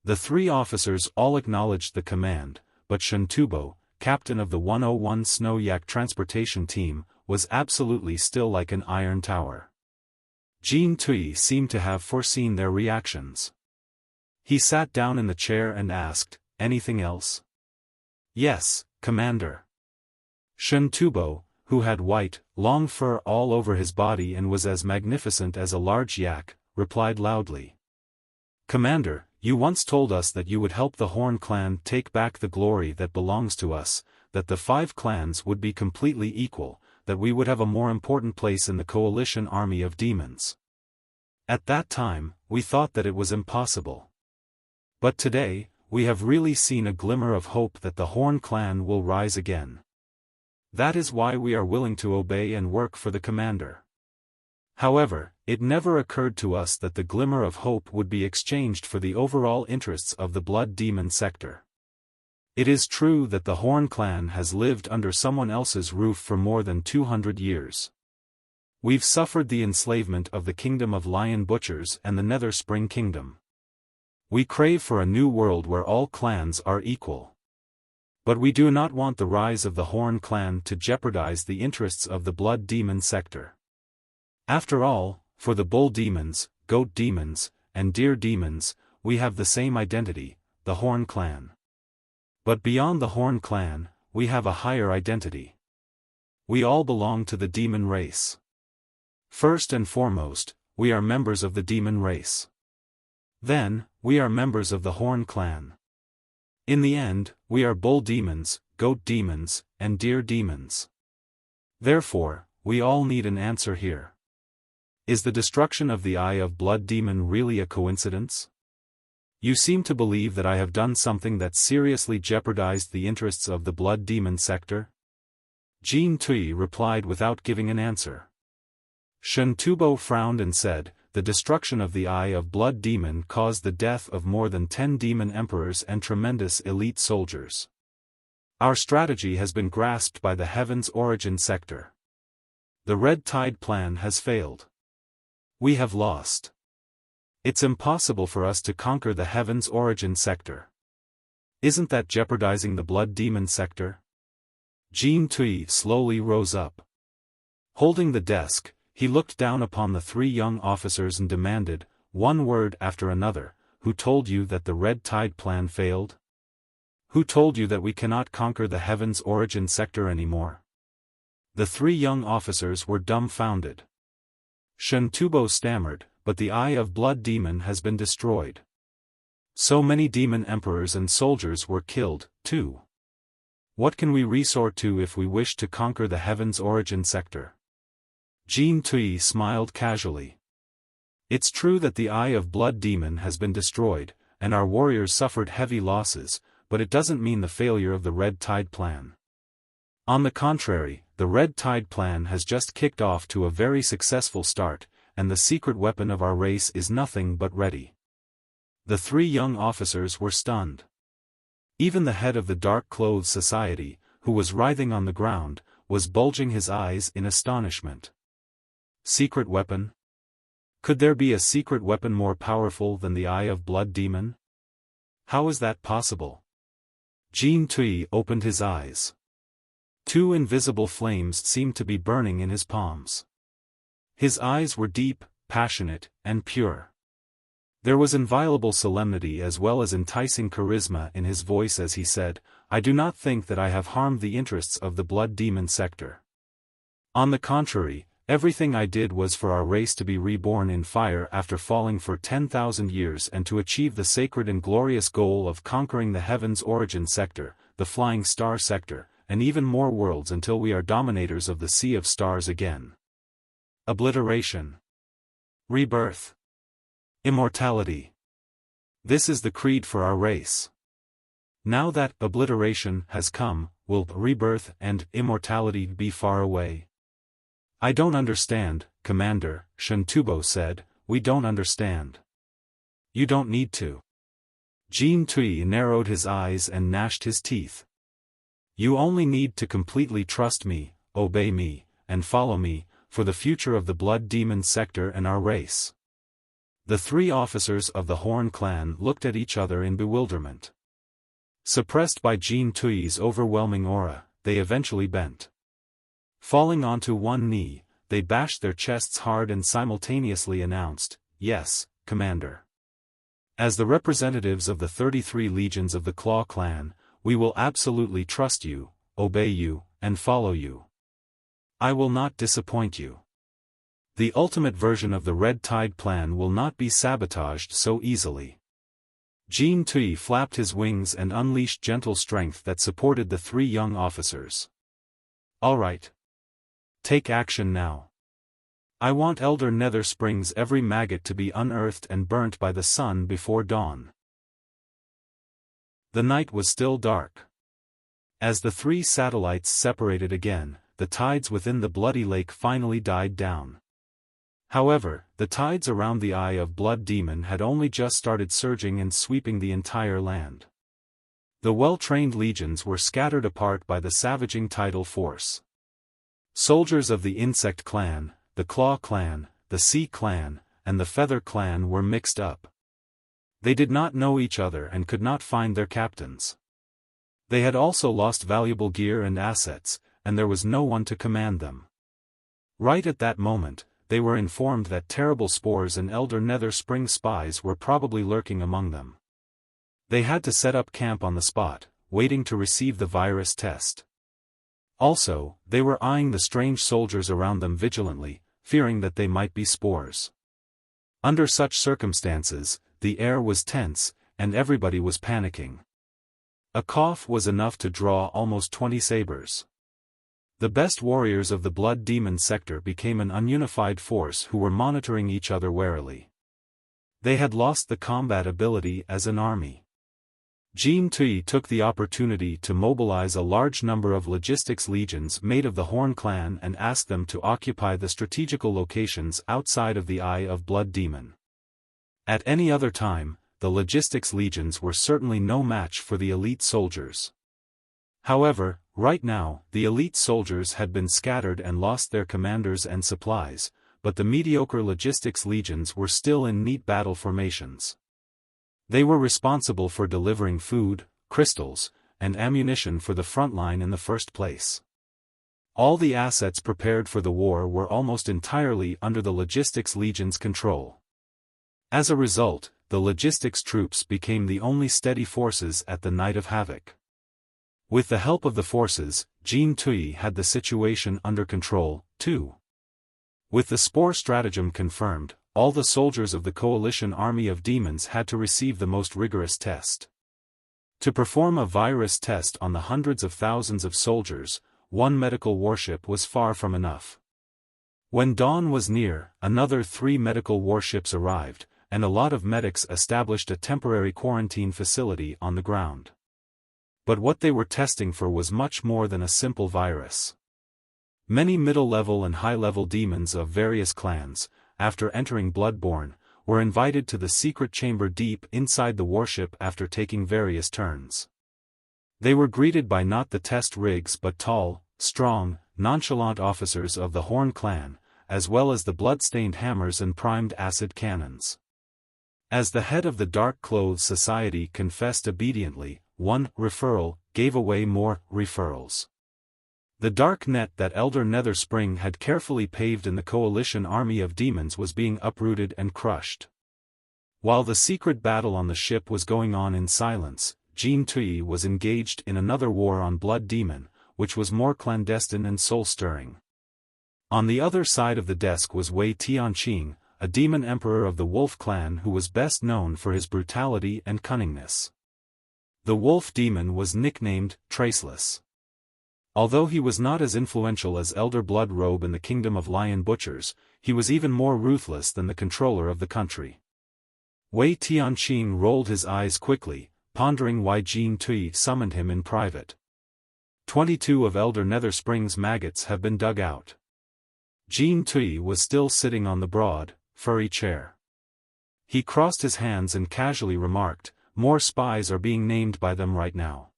S1: The 3 officers all acknowledged the command, but Shintubo, captain of the 101 Snow Yak transportation team, was absolutely still like an iron tower. Jean Tui seemed to have foreseen their reactions. He sat down in the chair and asked, "Anything else?" "Yes, Commander." Shintubo, who had white, long fur all over his body and was as magnificent as a large yak, replied loudly. "Commander, you once told us that you would help the Horn clan take back the glory that belongs to us, that the 5 clans would be completely equal, that we would have a more important place in the coalition army of demons. At that time, we thought that it was impossible. But today, we have really seen a glimmer of hope that the Horn clan will rise again. That is why we are willing to obey and work for the commander." However, it never occurred to us that the glimmer of hope would be exchanged for the overall interests of the Blood Demon sector. It is true that the Horn clan has lived under someone else's roof for more than 200 years. We've suffered the enslavement of the Kingdom of Lion Butchers and the Netherspring Kingdom. We crave for a new world where all clans are equal. But we do not want the rise of the Horn clan to jeopardize the interests of the Blood Demon sector. After all, for the Bull Demons, Goat Demons, and Deer Demons, we have the same identity, the Horn clan. But beyond the Horn clan, we have a higher identity. We all belong to the demon race. First and foremost, we are members of the demon race. Then, we are members of the Horn clan. In the end, we are Bull Demons, Goat Demons, and Deer Demons. Therefore, we all need an answer here. Is the destruction of the Eye of Blood Demon really a coincidence? You seem to believe that I have done something that seriously jeopardized the interests of the Blood Demon sector? Jean Tui replied without giving an answer. Shintubo frowned and said, the destruction of the Eye of Blood demon caused the death of more than 10 demon emperors and tremendous elite soldiers. Our strategy has been grasped by the Heaven's Origin sector. The Red Tide plan has failed. We have lost. It's impossible for us to conquer the Heaven's Origin sector. Isn't that jeopardizing the Blood demon sector? Jean Tui slowly rose up. Holding the desk, he looked down upon the 3 young officers and demanded, one word after another, who told you that the Red Tide plan failed? Who told you that we cannot conquer the Heaven's Origin sector anymore? The 3 young officers were dumbfounded. Shen Tubo stammered, but the Eye of Blood demon has been destroyed. So many demon emperors and soldiers were killed, too. What can we resort to if we wish to conquer the Heaven's Origin sector? Jean Tui smiled casually. It's true that the Eye of Blood demon has been destroyed, and our warriors suffered heavy losses, but it doesn't mean the failure of the Red Tide plan. On the contrary, the Red Tide plan has just kicked off to a very successful start, and the secret weapon of our race is nothing but ready. The 3 young officers were stunned. Even the head of the Dark Clothes Society, who was writhing on the ground, was bulging his eyes in astonishment. Secret weapon? Could there be a secret weapon more powerful than the Eye of Blood demon? How is that possible? Jean Tui opened his eyes. 2 invisible flames seemed to be burning in his palms. His eyes were deep, passionate, and pure. There was inviolable solemnity as well as enticing charisma in his voice as he said, I do not think that I have harmed the interests of the Blood demon sector. On the contrary, everything I did was for our race to be reborn in fire after falling for 10,000 years and to achieve the sacred and glorious goal of conquering the Heaven's Origin sector, the Flying Star sector, and even more worlds until we are dominators of the Sea of Stars again. Obliteration. Rebirth. Immortality. This is the creed for our race. Now that obliteration has come, will rebirth and immortality be far away? I don't understand, Commander, Shen Tubo said, we don't understand. You don't need to. Jean Tui narrowed his eyes and gnashed his teeth. You only need to completely trust me, obey me, and follow me, for the future of the Blood demon sector and our race. The 3 officers of the Horn clan looked at each other in bewilderment. Suppressed by Jean Tui's overwhelming aura, they eventually bent. Falling onto one knee, they bashed their chests hard and simultaneously announced, Yes, Commander. As the representatives of the 33 legions of the Claw clan, we will absolutely trust you, obey you, and follow you. I will not disappoint you. The ultimate version of the Red Tide plan will not be sabotaged so easily. Jean Tui flapped his wings and unleashed gentle strength that supported the 3 young officers. All right. Take action now. I want Elder Nether Springs' every maggot to be unearthed and burnt by the sun before dawn. The night was still dark. As the 3 satellites separated again, the tides within the bloody lake finally died down. However, the tides around the Eye of Blood demon had only just started surging and sweeping the entire land. The well-trained legions were scattered apart by the savaging tidal force. Soldiers of the Insect clan, the Claw clan, the Sea clan, and the Feather clan were mixed up. They did not know each other and could not find their captains. They had also lost valuable gear and assets, and there was no one to command them. Right at that moment, they were informed that terrible spores and Elder Nether Spring spies were probably lurking among them. They had to set up camp on the spot, waiting to receive the virus test. Also, they were eyeing the strange soldiers around them vigilantly, fearing that they might be spores. Under such circumstances, the air was tense, and everybody was panicking. A cough was enough to draw almost 20 sabers. The best warriors of the Blood demon sector became an ununified force who were monitoring each other warily. They had lost the combat ability as an army. Jean Tui took the opportunity to mobilize a large number of logistics legions made of the Horn clan and ask them to occupy the strategical locations outside of the Eye of Blood Demon. At any other time, the logistics legions were certainly no match for the elite soldiers. However, right now, the elite soldiers had been scattered and lost their commanders and supplies, but the mediocre logistics legions were still in neat battle formations. They were responsible for delivering food, crystals, and ammunition for the front line in the first place. All the assets prepared for the war were almost entirely under the logistics legion's control. As a result, the logistics troops became the only steady forces at the Night of Havoc. With the help of the forces, Jean Tui had the situation under control, too. With the Spore stratagem confirmed, all the soldiers of the coalition army of demons had to receive the most rigorous test. To perform a virus test on the hundreds of thousands of soldiers, one medical warship was far from enough. When dawn was near, another 3 medical warships arrived, and a lot of medics established a temporary quarantine facility on the ground. But what they were testing for was much more than a simple virus. Many middle-level and high-level demons of various clans, after entering Bloodborne, were invited to the secret chamber deep inside the warship after taking various turns. They were greeted by not the test rigs but tall, strong, nonchalant officers of the Horn clan, as well as the blood-stained hammers and primed acid cannons. As the head of the Dark Clothes Society confessed obediently, one referral gave away more referrals. The dark net that Elder Netherspring had carefully paved in the coalition army of demons was being uprooted and crushed. While the secret battle on the ship was going on in silence, Jean Tui was engaged in another war on Blood Demon, which was more clandestine and soul-stirring. On the other side of the desk was Wei Tianqing, a demon emperor of the Wolf clan who was best known for his brutality and cunningness. The Wolf Demon was nicknamed Traceless. Although he was not as influential as Elder Blood Robe in the Kingdom of Lion Butchers, he was even more ruthless than the controller of the country. Wei Tianqing rolled his eyes quickly, pondering why Jean Tui summoned him in private. 22 of Elder Netherspring's maggots have been dug out. Jean Tui was still sitting on the broad, furry chair. He crossed his hands and casually remarked, "More spies are being named by them right now.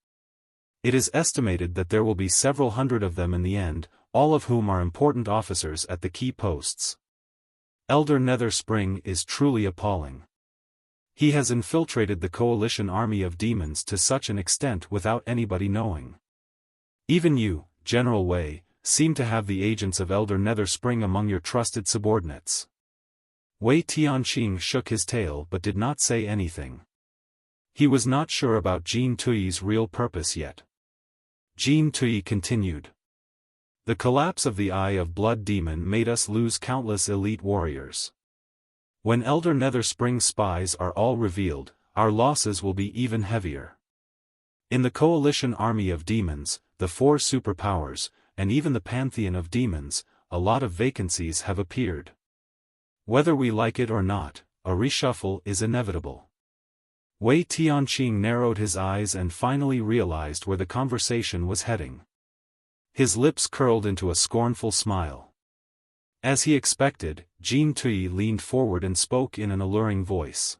S1: It is estimated that there will be several hundred of them in the end, all of whom are important officers at the key posts. Elder Netherspring is truly appalling. He has infiltrated the coalition army of demons to such an extent without anybody knowing. Even you, General Wei, seem to have the agents of Elder Netherspring among your trusted subordinates." Wei Tianqing shook his tail but did not say anything. He was not sure about Jean Tui's real purpose yet. Jean Tui continued. "The collapse of the Eye of Blood Demon made us lose countless elite warriors. When Elder Netherspring spies are all revealed, our losses will be even heavier. In the coalition army of demons, the 4 superpowers, and even the pantheon of demons, a lot of vacancies have appeared. Whether we like it or not, a reshuffle is inevitable." Wei Tianqing narrowed his eyes and finally realized where the conversation was heading. His lips curled into a scornful smile. As he expected, Jean Tui leaned forward and spoke in an alluring voice.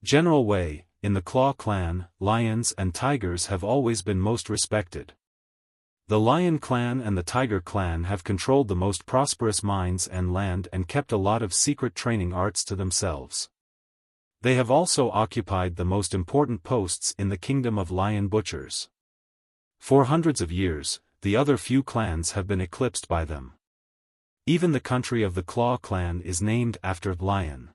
S1: "General Wei, in the Claw clan, lions and tigers have always been most respected. The Lion clan and the Tiger clan have controlled the most prosperous mines and land and kept a lot of secret training arts to themselves. They have also occupied the most important posts in the Kingdom of Lion Butchers. For hundreds of years, the other few clans have been eclipsed by them. Even the country of the Claw clan is named after Lion.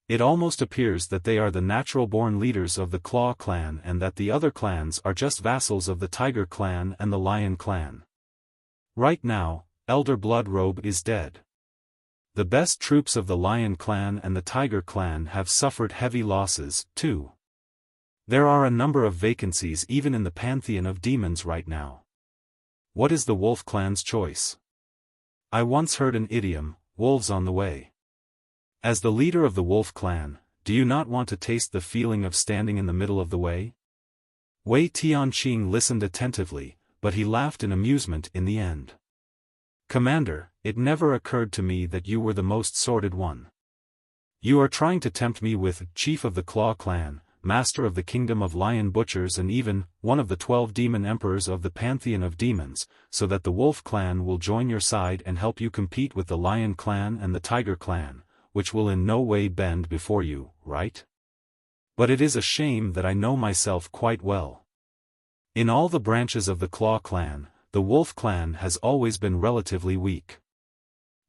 S1: It almost appears that they are the natural-born leaders of the Claw clan and that the other clans are just vassals of the Tiger clan and the Lion clan. Right now, Elder Bloodrobe is dead. The best troops of the Lion clan and the Tiger clan have suffered heavy losses, too. There are a number of vacancies even in the pantheon of demons right now. What is the Wolf clan's choice? I once heard an idiom, wolves on the way. As the leader of the Wolf clan, do you not want to taste the feeling of standing in the middle of the way? Wei Tianqing listened attentively, but he laughed in amusement in the end. Commander, it never occurred to me that you were the most sordid one. You are trying to tempt me with Chief of the Claw Clan, Master of the Kingdom of Lion Butchers and even one of the 12 demon emperors of the Pantheon of Demons, so that the Wolf Clan will join your side and help you compete with the Lion Clan and the Tiger Clan, which will in no way bend before you, right? But it is a shame that I know myself quite well. In all the branches of the Claw Clan, the Wolf Clan has always been relatively weak.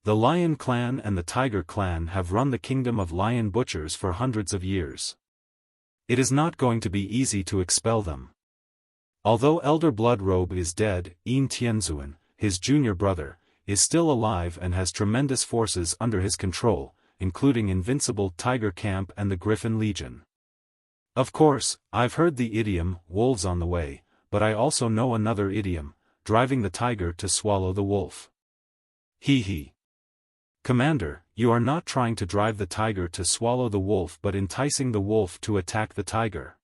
S1: The Lion Clan and the Tiger Clan have run the Kingdom of Lion Butchers for hundreds of years. It is not going to be easy to expel them. Although Elder Bloodrobe is dead, Yin Tianzuan, his junior brother, is still alive and has tremendous forces under his control, including Invincible Tiger Camp and the Griffin Legion. Of course, I've heard the idiom, wolves on the way, but I also know another idiom, driving the tiger to swallow the wolf. Hee hee. Commander, you are not trying to drive the tiger to swallow the wolf but enticing the wolf to attack the tiger.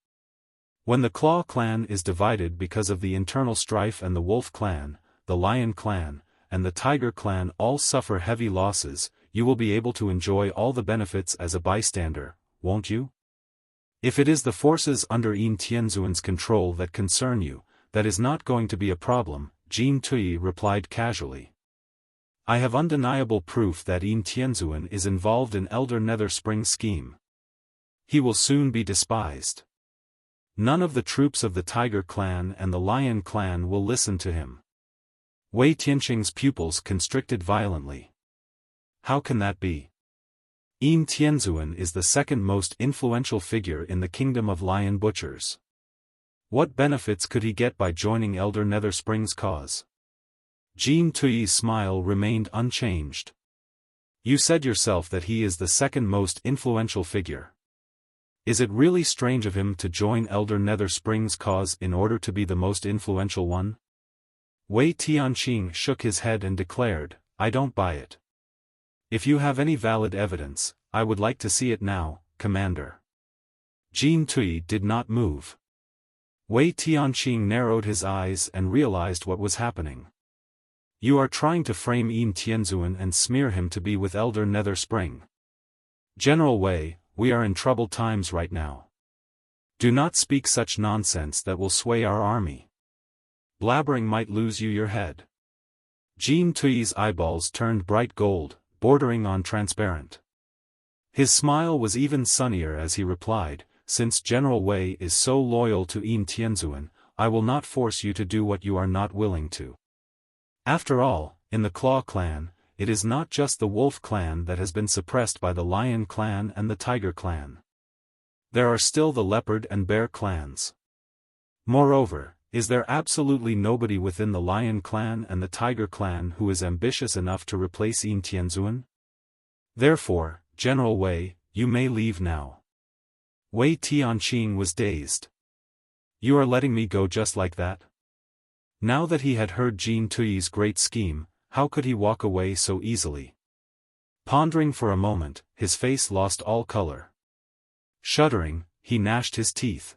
S1: When the Claw Clan is divided because of the internal strife and the Wolf Clan, the Lion Clan, and the Tiger Clan all suffer heavy losses, you will be able to enjoy all the benefits as a bystander, won't you? If it is the forces under Yin Tianzuan's control that concern you, that is not going to be a problem, Jin Tui replied casually. I have undeniable proof that Yin Tianzuan is involved in Elder Nether Spring's scheme. He will soon be despised. None of the troops of the Tiger Clan and the Lion Clan will listen to him. Wei Tianqing's pupils constricted violently. How can that be? Yin Tianzuan is the second most influential figure in the Kingdom of Lion Butchers. What benefits could he get by joining Elder Nether Spring's cause? Jin Tui's smile remained unchanged. You said yourself that he is the second most influential figure. Is it really strange of him to join Elder Nether Spring's cause in order to be the most influential one? Wei Tianqing shook his head and declared, I don't buy it. If you have any valid evidence, I would like to see it now, Commander. Jin Tui did not move. Wei Tianqing narrowed his eyes and realized what was happening. You are trying to frame Yin Tianzuan and smear him to be with Elder Nether Spring. General Wei, we are in troubled times right now. Do not speak such nonsense that will sway our army. Blabbering might lose you your head. Jin Tui's eyeballs turned bright gold, bordering on transparent. His smile was even sunnier as he replied, since General Wei is so loyal to Yin Tianzuan, I will not force you to do what you are not willing to. After all, in the Claw Clan, it is not just the Wolf Clan that has been suppressed by the Lion Clan and the Tiger Clan. There are still the Leopard and Bear clans. Moreover, is there absolutely nobody within the Lion Clan and the Tiger Clan who is ambitious enough to replace Yin Tianzuan? Therefore, General Wei, you may leave now. Wei Tianqing was dazed. You are letting me go just like that? Now that he had heard Jin Tui's great scheme, how could he walk away so easily? Pondering for a moment, his face lost all color. Shuddering, he gnashed his teeth.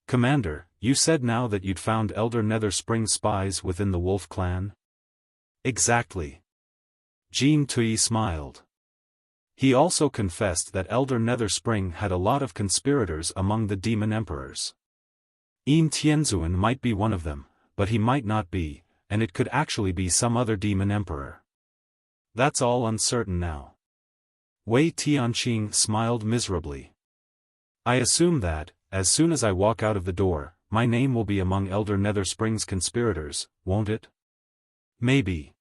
S1: Commander, you said now that you'd found Elder Nether Spring spies within the Wolf Clan? Exactly. Jin Tui smiled. He also confessed that Elder Nether Spring had a lot of conspirators among the demon emperors. Yin Tianzuan might be one of them, but he might not be, and it could actually be some other demon emperor. That's all uncertain now. Wei Tianqing smiled miserably. I assume that, as soon as I walk out of the door, my name will be among Elder Nether Spring's conspirators, won't it? Maybe.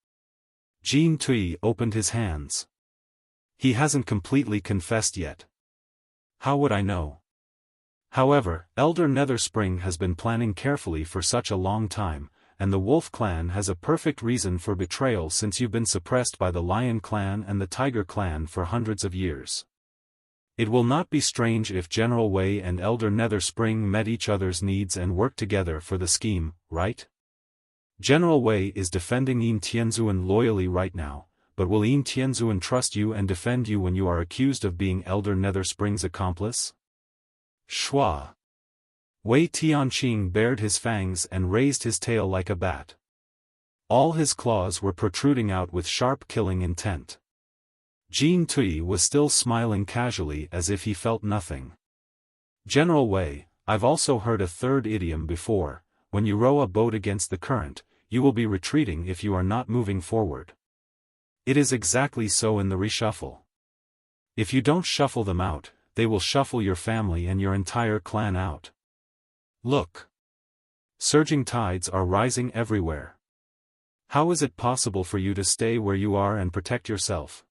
S1: Jin Tui opened his hands. He hasn't completely confessed yet. How would I know? However, Elder Nether Spring has been planning carefully for such a long time, and the Wolf Clan has a perfect reason for betrayal since you've been suppressed by the Lion Clan and the Tiger Clan for hundreds of years. It will not be strange if General Wei and Elder Nether Spring met each other's needs and worked together for the scheme, right? General Wei is defending Yin Tianzuan loyally right now, but will Yin Tianzuan trust you and defend you when you are accused of being Elder Nether Spring's accomplice? Schwa. Wei Tianqing bared his fangs and raised his tail like a bat. All his claws were protruding out with sharp killing intent. Jin Tui was still smiling casually as if he felt nothing. General Wei, I've also heard a third idiom before: when you row a boat against the current, you will be retreating if you are not moving forward. It is exactly so in the reshuffle. If you don't shuffle them out, they will shuffle your family and your entire clan out. Look. Surging tides are rising everywhere. How is it possible for you to stay where you are and protect yourself?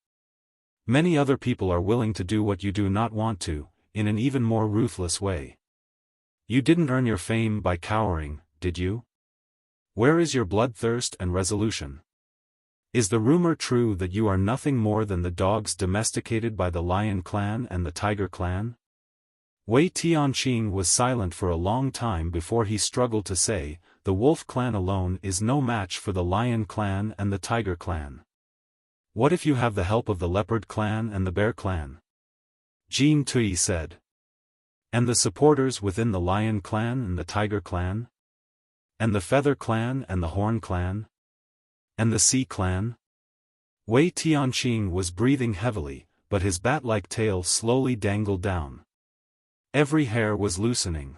S1: Many other people are willing to do what you do not want to, in an even more ruthless way. You didn't earn your fame by cowering, did you? Where is your bloodthirst and resolution? Is the rumor true that you are nothing more than the dogs domesticated by the Lion clan and the Tiger clan? Wei Tianqing was silent for a long time before he struggled to say, the Wolf clan alone is no match for the Lion clan and the Tiger clan. What if you have the help of the Leopard clan and the Bear clan? Jin Tui said. And the supporters within the Lion clan and the Tiger clan? And the Feather clan and the Horn clan? And the Sea clan? Wei Tianqing was breathing heavily, but his bat-like tail slowly dangled down. Every hair was loosening.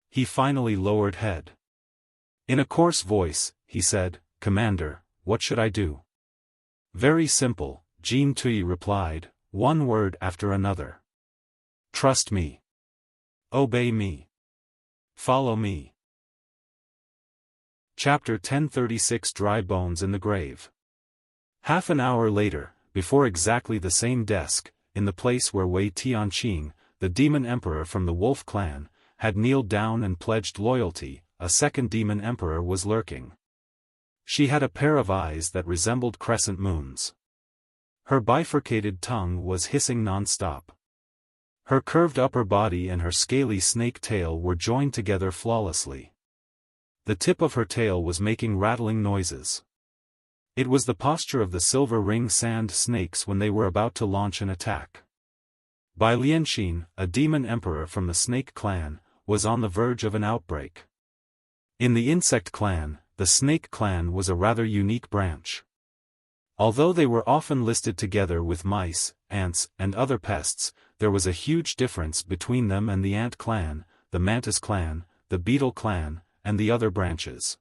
S1: He finally lowered head. In a coarse voice, he said, Commander, what should I do? Very simple, Jin Tui replied, one word after another. Trust me. Obey me. Follow me. Chapter 1036 Dry Bones in the Grave. Half an hour later, before exactly the same desk, in the place where Wei Tianqing, the demon emperor from the Wolf clan, had kneeled down and pledged loyalty, a second demon emperor was lurking. She had a pair of eyes that resembled crescent moons. Her bifurcated tongue was hissing non-stop. Her curved upper body and her scaly snake tail were joined together flawlessly. The tip of her tail was making rattling noises. It was the posture of the silver ring sand snakes when they were about to launch an attack. Bai Lianxin, a demon emperor from the snake clan, was on the verge of an outbreak. In the insect clan, the snake clan was a rather unique branch. Although they were often listed together with mice, ants, and other pests, there was a huge difference between them and the ant clan, the mantis clan, the beetle clan, and the other branches.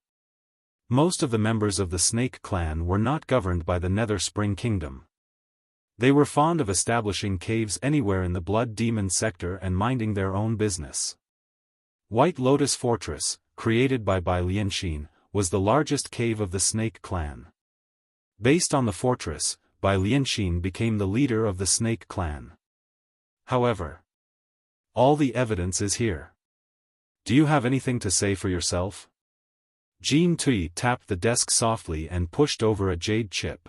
S1: Most of the members of the snake clan were not governed by the Nether Spring Kingdom. They were fond of establishing caves anywhere in the Blood Demon sector and minding their own business. White Lotus Fortress, created by Bai Lianxin, was the largest cave of the snake clan. Based on the fortress, Bai Lianxin became the leader of the snake clan. However, all the evidence is here. Do you have anything to say for yourself? Jin Tui tapped the desk softly and pushed over a jade chip.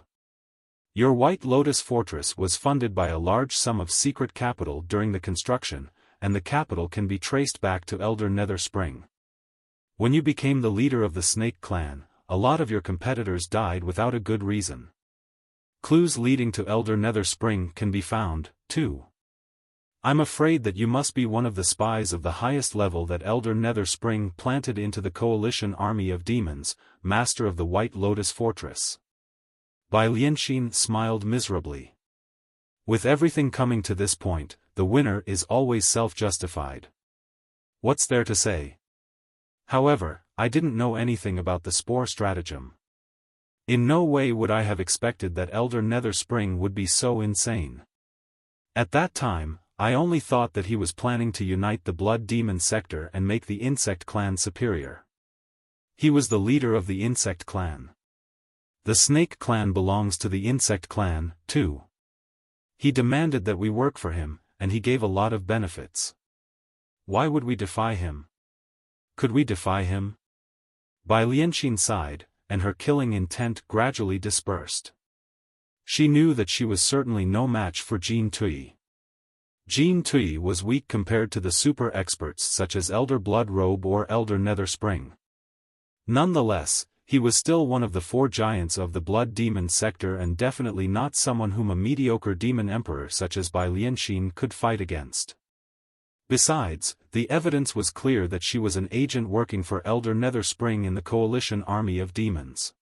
S1: Your White Lotus Fortress was funded by a large sum of secret capital during the construction, and the capital can be traced back to Elder Nether Spring. When you became the leader of the Snake Clan, a lot of your competitors died without a good reason. Clues leading to Elder Nether Spring can be found, too. I'm afraid that you must be one of the spies of the highest level that Elder Nether Spring planted into the coalition army of demons, master of the White Lotus Fortress. Bai Lianxin smiled miserably. With everything coming to this point, the winner is always self-justified. What's there to say? However, I didn't know anything about the spore stratagem. In no way would I have expected that Elder Nether Spring would be so insane. At that time, I only thought that he was planning to unite the Blood Demon sector and make the Insect clan superior. He was the leader of the Insect clan. The Snake clan belongs to the Insect clan, too. He demanded that we work for him, and he gave a lot of benefits. Why would we defy him? Could we defy him? Bai Lianxin sighed, and her killing intent gradually dispersed. She knew that she was certainly no match for Jin Tui. Jin Tui was weak compared to the super experts such as Elder Blood Robe or Elder Nether Spring. Nonetheless, he was still one of the 4 giants of the Blood Demon sector and definitely not someone whom a mediocre demon emperor such as Bai Lianxin could fight against. Besides, the evidence was clear that she was an agent working for Elder Netherspring in the coalition army of demons.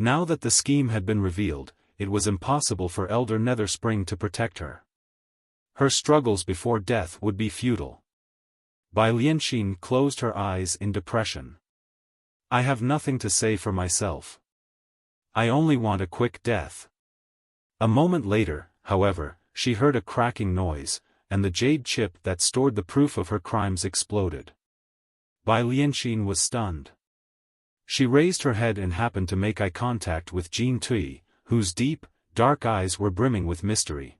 S1: Now that the scheme had been revealed, it was impossible for Elder Netherspring to protect her. Her struggles before death would be futile. Bai Lianxin closed her eyes in depression. I have nothing to say for myself. I only want a quick death. A moment later, however, she heard a cracking noise, and the jade chip that stored the proof of her crimes exploded. Bai Lianxin was stunned. She raised her head and happened to make eye contact with Jin Tui, whose deep, dark eyes were brimming with mystery.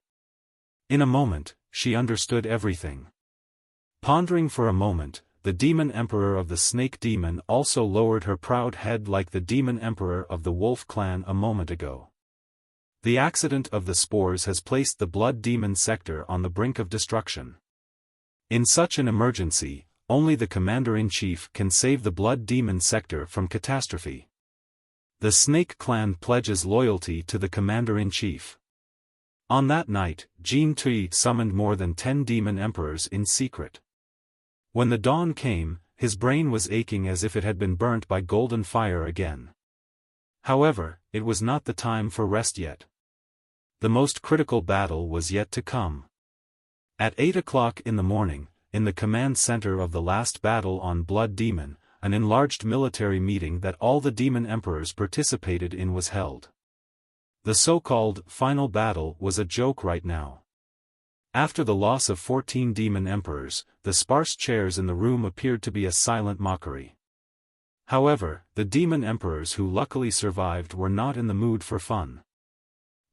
S1: In a moment, she understood everything. Pondering for a moment, the demon emperor of the snake demon also lowered her proud head like the demon emperor of the wolf clan a moment ago. The accident of the spores has placed the blood demon sector on the brink of destruction. In such an emergency, only the commander-in-chief can save the blood demon sector from catastrophe. The snake clan pledges loyalty to the commander-in-chief. On that night, Jin Tui summoned more than 10 demon emperors in secret. When the dawn came, his brain was aching as if it had been burnt by golden fire again. However, it was not the time for rest yet. The most critical battle was yet to come. At 8 o'clock in the morning, in the command center of the last battle on Blood Demon, an enlarged military meeting that all the demon emperors participated in was held. The so-called final battle was a joke right now. After the loss of 14 demon emperors, the sparse chairs in the room appeared to be a silent mockery. However, the demon emperors who luckily survived were not in the mood for fun.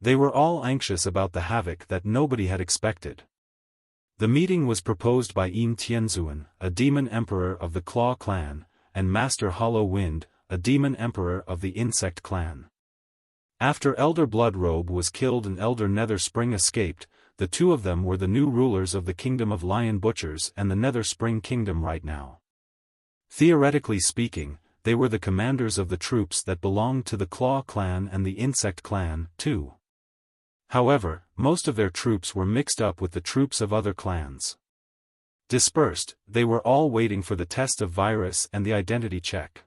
S1: They were all anxious about the havoc that nobody had expected. The meeting was proposed by Yin Tianzuan, a demon emperor of the Claw clan, and Master Hollow Wind, a demon emperor of the Insect clan. After Elder Bloodrobe was killed and Elder Netherspring escaped, the two of them were the new rulers of the Kingdom of Lion Butchers and the Netherspring Kingdom right now. Theoretically speaking, they were the commanders of the troops that belonged to the Claw clan and the Insect clan, too. However, most of their troops were mixed up with the troops of other clans. Dispersed, they were all waiting for the test of virus and the identity check.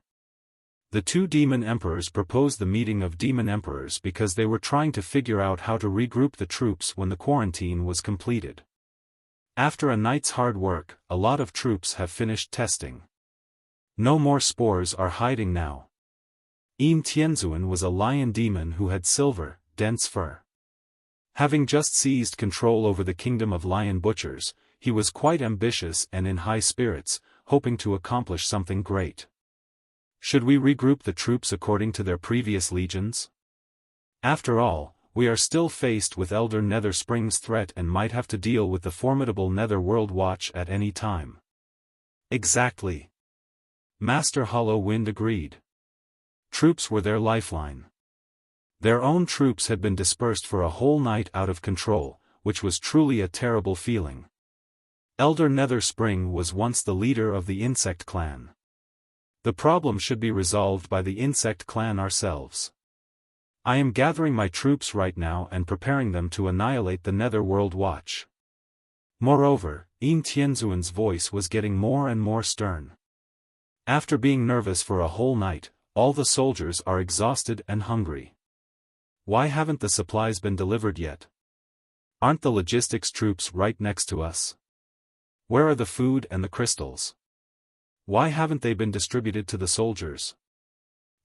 S1: The two demon emperors proposed the meeting of demon emperors because they were trying to figure out how to regroup the troops when the quarantine was completed. After a night's hard work, a lot of troops have finished testing. No more spores are hiding now. Yin Tianzuan was a lion demon who had silver, dense fur. Having just seized control over the Kingdom of Lion Butchers, he was quite ambitious and in high spirits, hoping to accomplish something great. Should we regroup the troops according to their previous legions? After all, we are still faced with Elder Netherspring's threat and might have to deal with the formidable Netherworld Watch at any time. Exactly. Master Hollow Wind agreed. Troops were their lifeline. Their own troops had been dispersed for a whole night out of control, which was truly a terrible feeling. Elder Netherspring was once the leader of the Insect clan. The problem should be resolved by the Insect clan ourselves. I am gathering my troops right now and preparing them to annihilate the Netherworld Watch. Moreover, Yin Tianzuan's voice was getting more and more stern. After being nervous for a whole night, all the soldiers are exhausted and hungry. Why haven't the supplies been delivered yet? Aren't the logistics troops right next to us? Where are the food and the crystals? Why haven't they been distributed to the soldiers?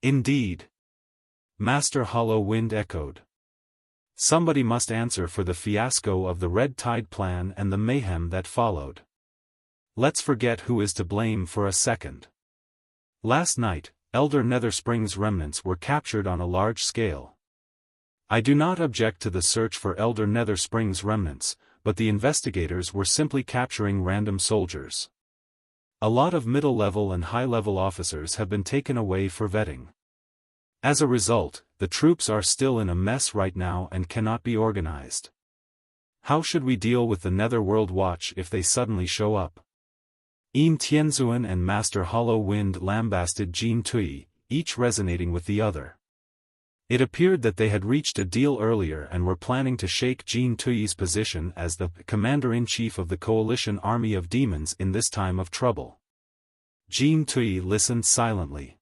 S1: Indeed. Master Hollow Wind echoed. Somebody must answer for the fiasco of the Red Tide plan and the mayhem that followed. Let's forget who is to blame for a second. Last night, Elder Netherspring's remnants were captured on a large scale. I do not object to the search for Elder Netherspring's remnants, but the investigators were simply capturing random soldiers. A lot of middle-level and high-level officers have been taken away for vetting. As a result, the troops are still in a mess right now and cannot be organized. How should we deal with the Netherworld Watch if they suddenly show up? Yin Tianzuan and Master Hollow Wind lambasted Jin Tui, each resonating with the other. It appeared that they had reached a deal earlier and were planning to shake Jin Tuyi's position as the commander-in-chief of the coalition army of demons in this time of trouble. Jin Tuyi listened silently.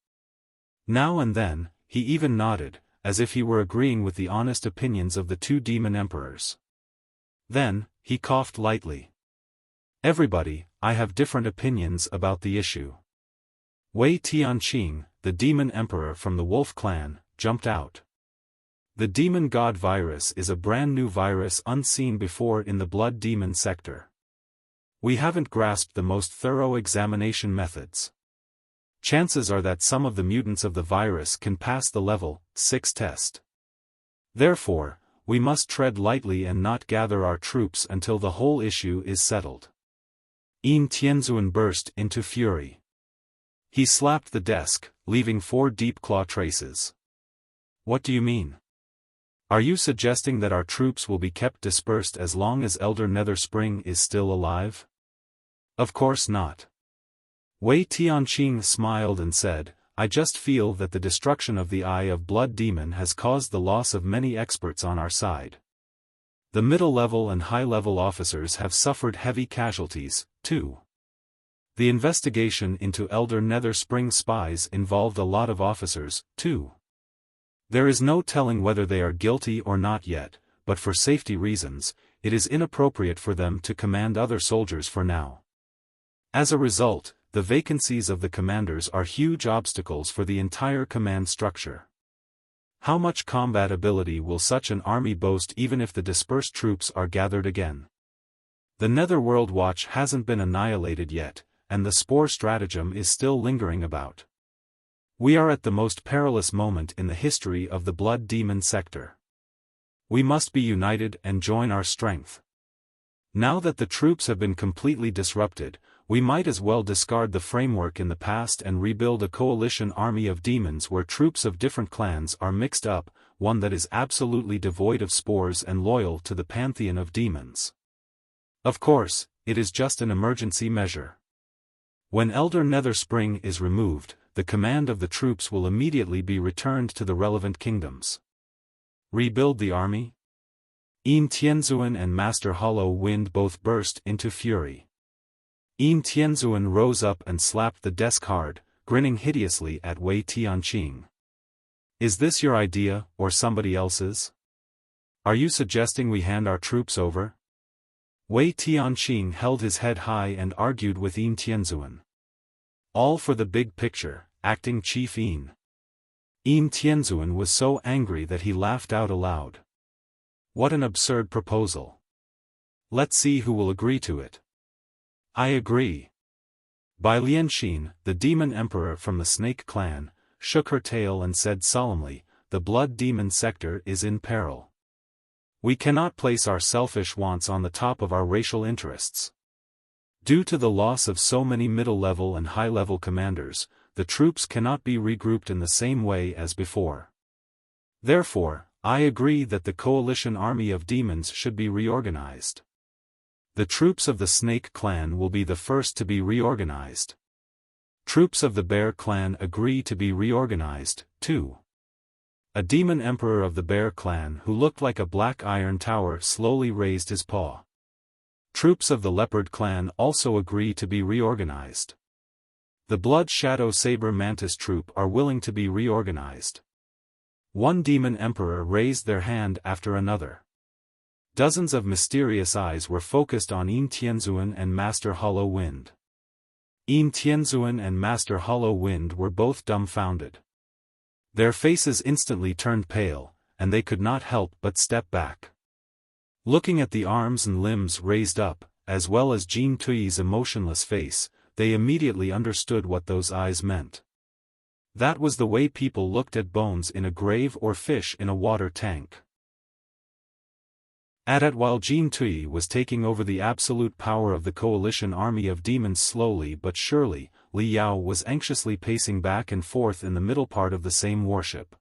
S1: Now and then, he even nodded, as if he were agreeing with the honest opinions of the two demon emperors. Then, he coughed lightly. Everybody, I have different opinions about the issue. Wei Tianqing, the demon emperor from the wolf clan, jumped out. The demon god virus is a brand new virus unseen before in the blood demon sector. We haven't grasped the most thorough examination methods. Chances are that some of the mutants of the virus can pass the level 6 test. Therefore, we must tread lightly and not gather our troops until the whole issue is settled. Yin Tianzuan burst into fury. He slapped the desk, leaving 4 deep claw traces. What do you mean? Are you suggesting that our troops will be kept dispersed as long as Elder Netherspring is still alive? Of course not. Wei Tianqing smiled and said, I just feel that the destruction of the Eye of Blood Demon has caused the loss of many experts on our side. The middle-level and high-level officers have suffered heavy casualties, too. The investigation into Elder Netherspring spies involved a lot of officers, too. There is no telling whether they are guilty or not yet, but for safety reasons, it is inappropriate for them to command other soldiers for now. As a result, the vacancies of the commanders are huge obstacles for the entire command structure. How much combat ability will such an army boast even if the dispersed troops are gathered again? The Netherworld Watch hasn't been annihilated yet, and the Spore stratagem is still lingering about. We are at the most perilous moment in the history of the Blood Demon sector. We must be united and join our strength. Now that the troops have been completely disrupted, we might as well discard the framework in the past and rebuild a coalition army of demons where troops of different clans are mixed up, one that is absolutely devoid of spores and loyal to the pantheon of demons. Of course, it is just an emergency measure. When Elder Netherspring is removed, the command of the troops will immediately be returned to the relevant kingdoms. Rebuild the army? Yin Tianzuan and Master Hollow Wind both burst into fury. Yin Tianzuan rose up and slapped the desk hard, grinning hideously at Wei Tianqing. Is this your idea, or somebody else's? Are you suggesting we hand our troops over? Wei Tianqing held his head high and argued with Yin Tianzuan. All for the big picture, acting Chief Yin. Yin Tianzuan was so angry that he laughed out aloud. What an absurd proposal. Let's see who will agree to it. I agree. Bai Lianxin, the demon emperor from the Snake clan, shook her tail and said solemnly, the blood demon sector is in peril. We cannot place our selfish wants on the top of our racial interests. Due to the loss of so many middle-level and high-level commanders, the troops cannot be regrouped in the same way as before. Therefore, I agree that the coalition army of demons should be reorganized. The troops of the Snake clan will be the first to be reorganized. Troops of the Bear clan agree to be reorganized, too. A demon emperor of the Bear clan who looked like a black iron tower slowly raised his paw. Troops of the Leopard clan also agree to be reorganized. The Blood Shadow Saber Mantis troop are willing to be reorganized. One demon emperor raised their hand after another. Dozens of mysterious eyes were focused on Yin Tianzuan and Master Hollow Wind. Yin Tianzuan and Master Hollow Wind were both dumbfounded. Their faces instantly turned pale, and they could not help but step back. Looking at the arms and limbs raised up, as well as Jin Tuyi's emotionless face, they immediately understood what those eyes meant. That was the way people looked at bones in a grave or fish in a water tank. While Jin Tuyi was taking over the absolute power of the coalition army of demons slowly but surely, Li Yao was anxiously pacing back and forth in the middle part of the same warship.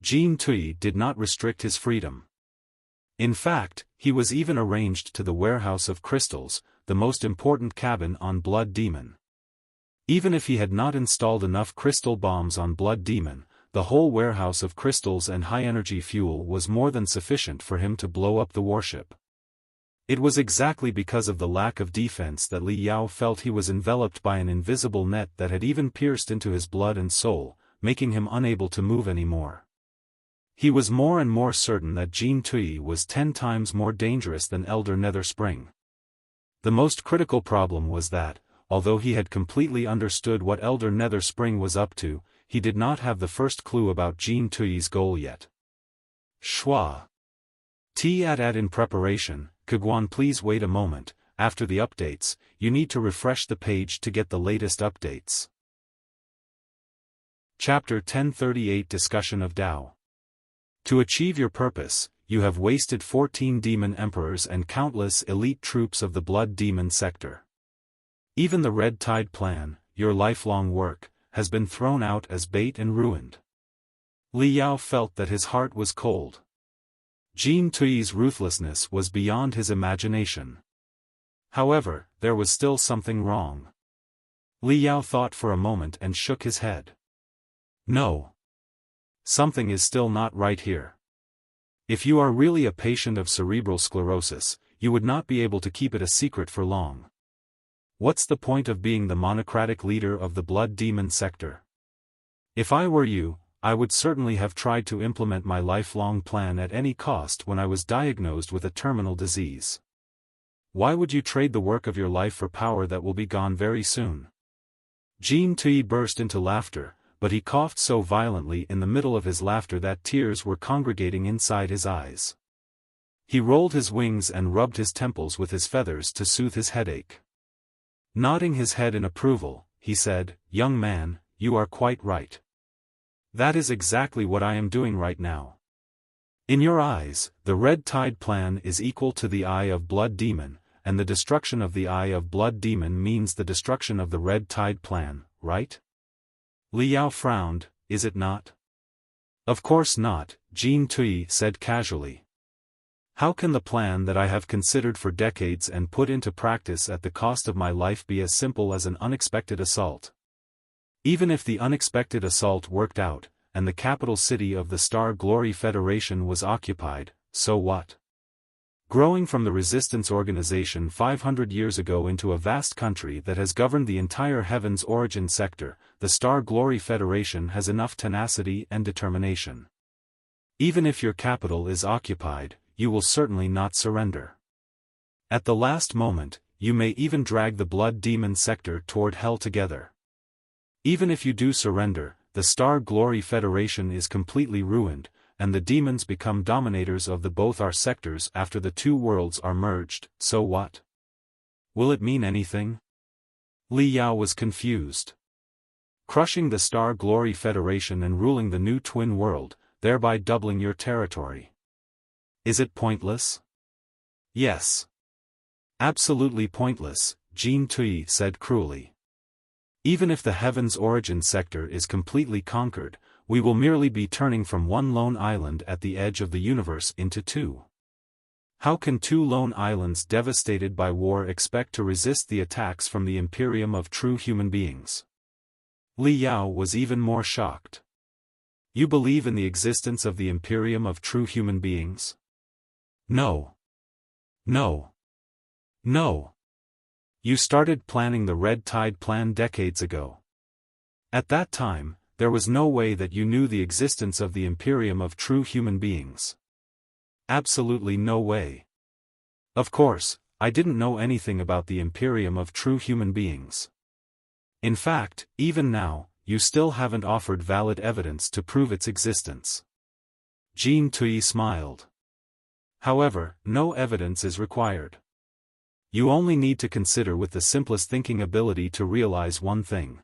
S1: Jin Tuyi did not restrict his freedom. In fact, he was even arranged to the warehouse of crystals, the most important cabin on Blood Demon. Even if he had not installed enough crystal bombs on Blood Demon, the whole warehouse of crystals and high-energy fuel was more than sufficient for him to blow up the warship. It was exactly because of the lack of defense that Li Yao felt he was enveloped by an invisible net that had even pierced into his blood and soul, making him unable to move anymore. He was more and more certain that Jin Tui was 10 times more dangerous than Elder Nether Spring. The most critical problem was that, although he had completely understood what Elder Nether Spring was up to, he did not have the first clue about Jin Tui's goal yet. Schwa. T-at in preparation. Kagwan, please wait a moment. After the updates, you need to refresh the page to get the latest updates. Chapter 1038 Discussion of Tao. To achieve your purpose, you have wasted 14 demon emperors and countless elite troops of the blood demon sector. Even the Red Tide plan, your lifelong work, has been thrown out as bait and ruined. Li Yao felt that his heart was cold. Jin Tui's ruthlessness was beyond his imagination. However, there was still something wrong. Li Yao thought for a moment and shook his head. No. Something is still not right here. If you are really a patient of cerebral sclerosis, you would not be able to keep it a secret for long. What's the point of being the monocratic leader of the blood demon sector? If I were you, I would certainly have tried to implement my lifelong plan at any cost when I was diagnosed with a terminal disease. Why would you trade the work of your life for power that will be gone very soon? Jin Tui burst into laughter, but he coughed so violently in the middle of his laughter that tears were congregating inside his eyes. He rolled his wings and rubbed his temples with his feathers to soothe his headache. Nodding his head in approval, he said, "Young man, you are quite right. That is exactly what I am doing right now. In your eyes, the Red Tide plan is equal to the Eye of Blood Demon, and the destruction of the Eye of Blood Demon means the destruction of the Red Tide plan, right?" Li Yao frowned. "Is it not?" "Of course not," Jin Tui said casually. "How can the plan that I have considered for decades and put into practice at the cost of my life be as simple as an unexpected assault? Even if the unexpected assault worked out, and the capital city of the Star Glory Federation was occupied, so what? Growing from the resistance organization 500 years ago into a vast country that has governed the entire Heaven's origin sector, the Star Glory Federation has enough tenacity and determination. Even if your capital is occupied, you will certainly not surrender. At the last moment, you may even drag the blood demon sector toward hell together. Even if you do surrender, the Star Glory Federation is completely ruined, and the demons become dominators of both our sectors after the two worlds are merged, so what? Will it mean anything? Li Yao was confused. Crushing the Star Glory Federation and ruling the new twin world, thereby doubling your territory. Is it pointless? Yes. Absolutely pointless, Jin Tui said cruelly. Even if the Heaven's origin sector is completely conquered, we will merely be turning from one lone island at the edge of the universe into two. How can two lone islands devastated by war expect to resist the attacks from the Imperium of true human beings? Li Yao was even more shocked. You believe in the existence of the Imperium of true human beings? No. No. No. You started planning the Red Tide plan decades ago. At that time, there was no way that you knew the existence of the Imperium of true human beings. Absolutely no way. Of course, I didn't know anything about the Imperium of true human beings. In fact, even now, you still haven't offered valid evidence to prove its existence. Jin Tui smiled. However, no evidence is required. You only need to consider with the simplest thinking ability to realize one thing.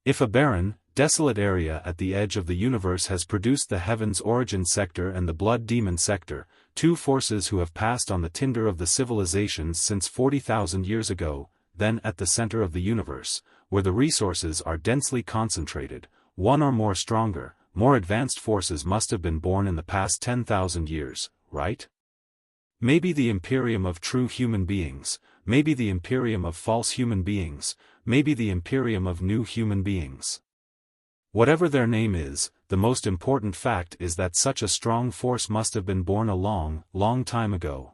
S1: If a barren, desolate area at the edge of the universe has produced the Heaven's origin sector and the blood demon sector, two forces who have passed on the tinder of the civilizations since 40,000 years ago, then at the center of the universe, where the resources are densely concentrated, one or more stronger, more advanced forces must have been born in the past 10,000 years, right? Maybe the Imperium of true human beings, maybe the Imperium of false human beings, maybe the Imperium of new human beings. Whatever their name is, the most important fact is that such a strong force must have been born a long, long time ago.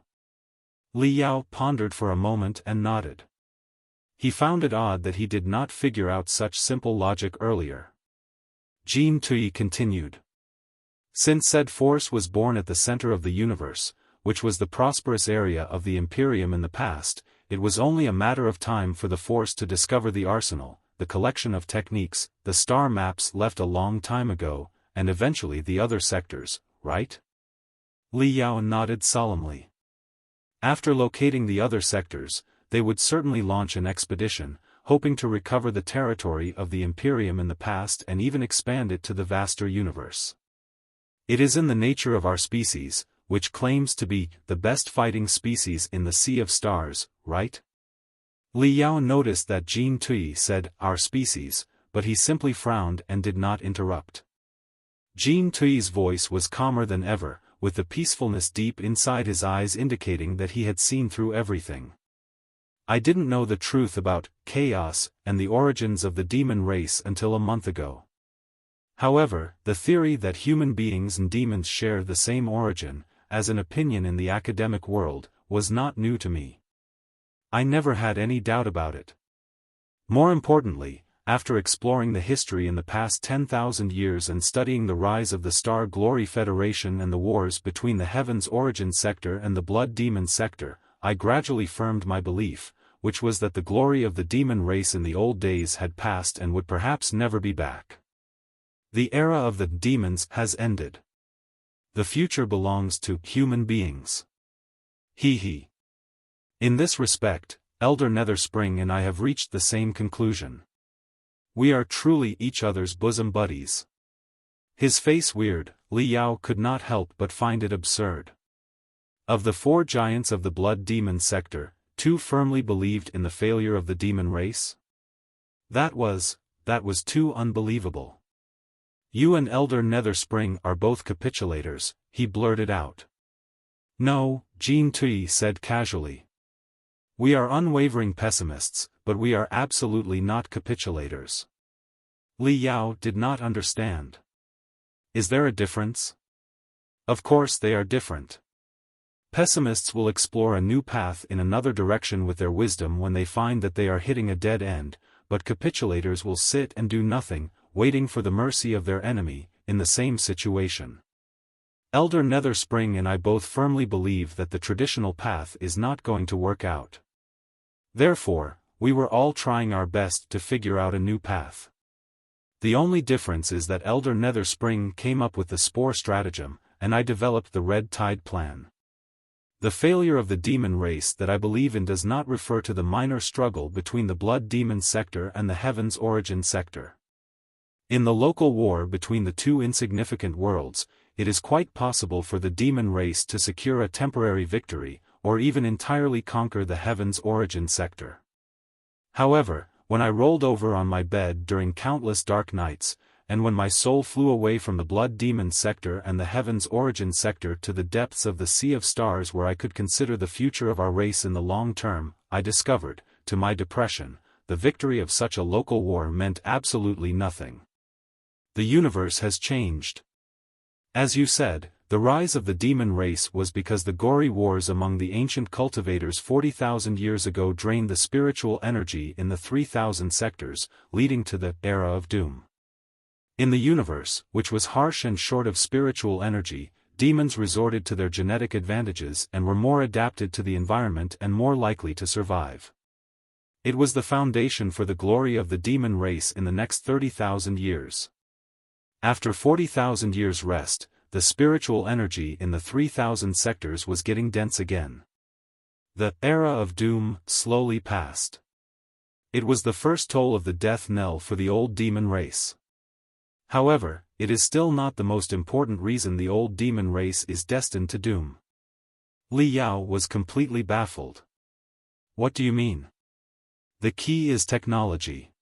S1: Li Yao pondered for a moment and nodded. He found it odd that he did not figure out such simple logic earlier. Jin Tui continued. Since said force was born at the center of the universe, which was the prosperous area of the Imperium in the past, it was only a matter of time for the force to discover the arsenal, the collection of techniques, the star maps left a long time ago, and eventually the other sectors, right? Li Yao nodded solemnly. After locating the other sectors, they would certainly launch an expedition, hoping to recover the territory of the Imperium in the past and even expand it to the vaster universe. It is in the nature of our species, which claims to be the best fighting species in the Sea of Stars, right? Li Yao noticed that Jin Tui said, "our species," but he simply frowned and did not interrupt. Jin Tui's voice was calmer than ever, with the peacefulness deep inside his eyes indicating that he had seen through everything. I didn't know the truth about chaos and the origins of the demon race until a month ago. However, the theory that human beings and demons share the same origin, as an opinion in the academic world, was not new to me. I never had any doubt about it. More importantly, after exploring the history in the past 10,000 years and studying the rise of the Star Glory Federation and the wars between the Heaven's Origin sector and the Blood Demon sector, I gradually firmed my belief, which was that the glory of the demon race in the old days had passed and would perhaps never be back. The era of the demons has ended. The future belongs to human beings. He. In this respect, Elder Netherspring and I have reached the same conclusion. We are truly each other's bosom buddies. His face weird, Li Yao could not help but find it absurd. Of the 4 giants of the Blood Demon sector, 2 firmly believed in the failure of the demon race? That was too unbelievable. You and Elder Netherspring are both capitulators, he blurted out. No, Jin Tui said casually. We are unwavering pessimists, but we are absolutely not capitulators. Li Yao did not understand. Is there a difference? Of course they are different. Pessimists will explore a new path in another direction with their wisdom when they find that they are hitting a dead end, but capitulators will sit and do nothing, waiting for the mercy of their enemy, in the same situation. Elder Netherspring and I both firmly believe that the traditional path is not going to work out. Therefore, we were all trying our best to figure out a new path. The only difference is that Elder Netherspring came up with the spore stratagem, and I developed the red tide plan. The failure of the demon race that I believe in does not refer to the minor struggle between the Blood Demon sector and the Heaven's Origin sector. In the local war between the 2 insignificant worlds, it is quite possible for the demon race to secure a temporary victory, or even entirely conquer the Heaven's Origin sector. However, when I rolled over on my bed during countless dark nights, and when my soul flew away from the Blood Demon sector and the Heaven's Origin sector to the depths of the Sea of Stars where I could consider the future of our race in the long term, I discovered, to my depression, the victory of such a local war meant absolutely nothing. The universe has changed. As you said, the rise of the demon race was because the gory wars among the ancient cultivators 40,000 years ago drained the spiritual energy in the 3,000 sectors, leading to the era of doom. In the universe, which was harsh and short of spiritual energy, demons resorted to their genetic advantages and were more adapted to the environment and more likely to survive. It was the foundation for the glory of the demon race in the next 30,000 years. After 40,000 years rest, the spiritual energy in the 3,000 sectors was getting dense again. The era of doom slowly passed. It was the first toll of the death knell for the old demon race. However, it is still not the most important reason the old demon race is destined to doom. Li Yao was completely baffled. What do you mean? The key is technology.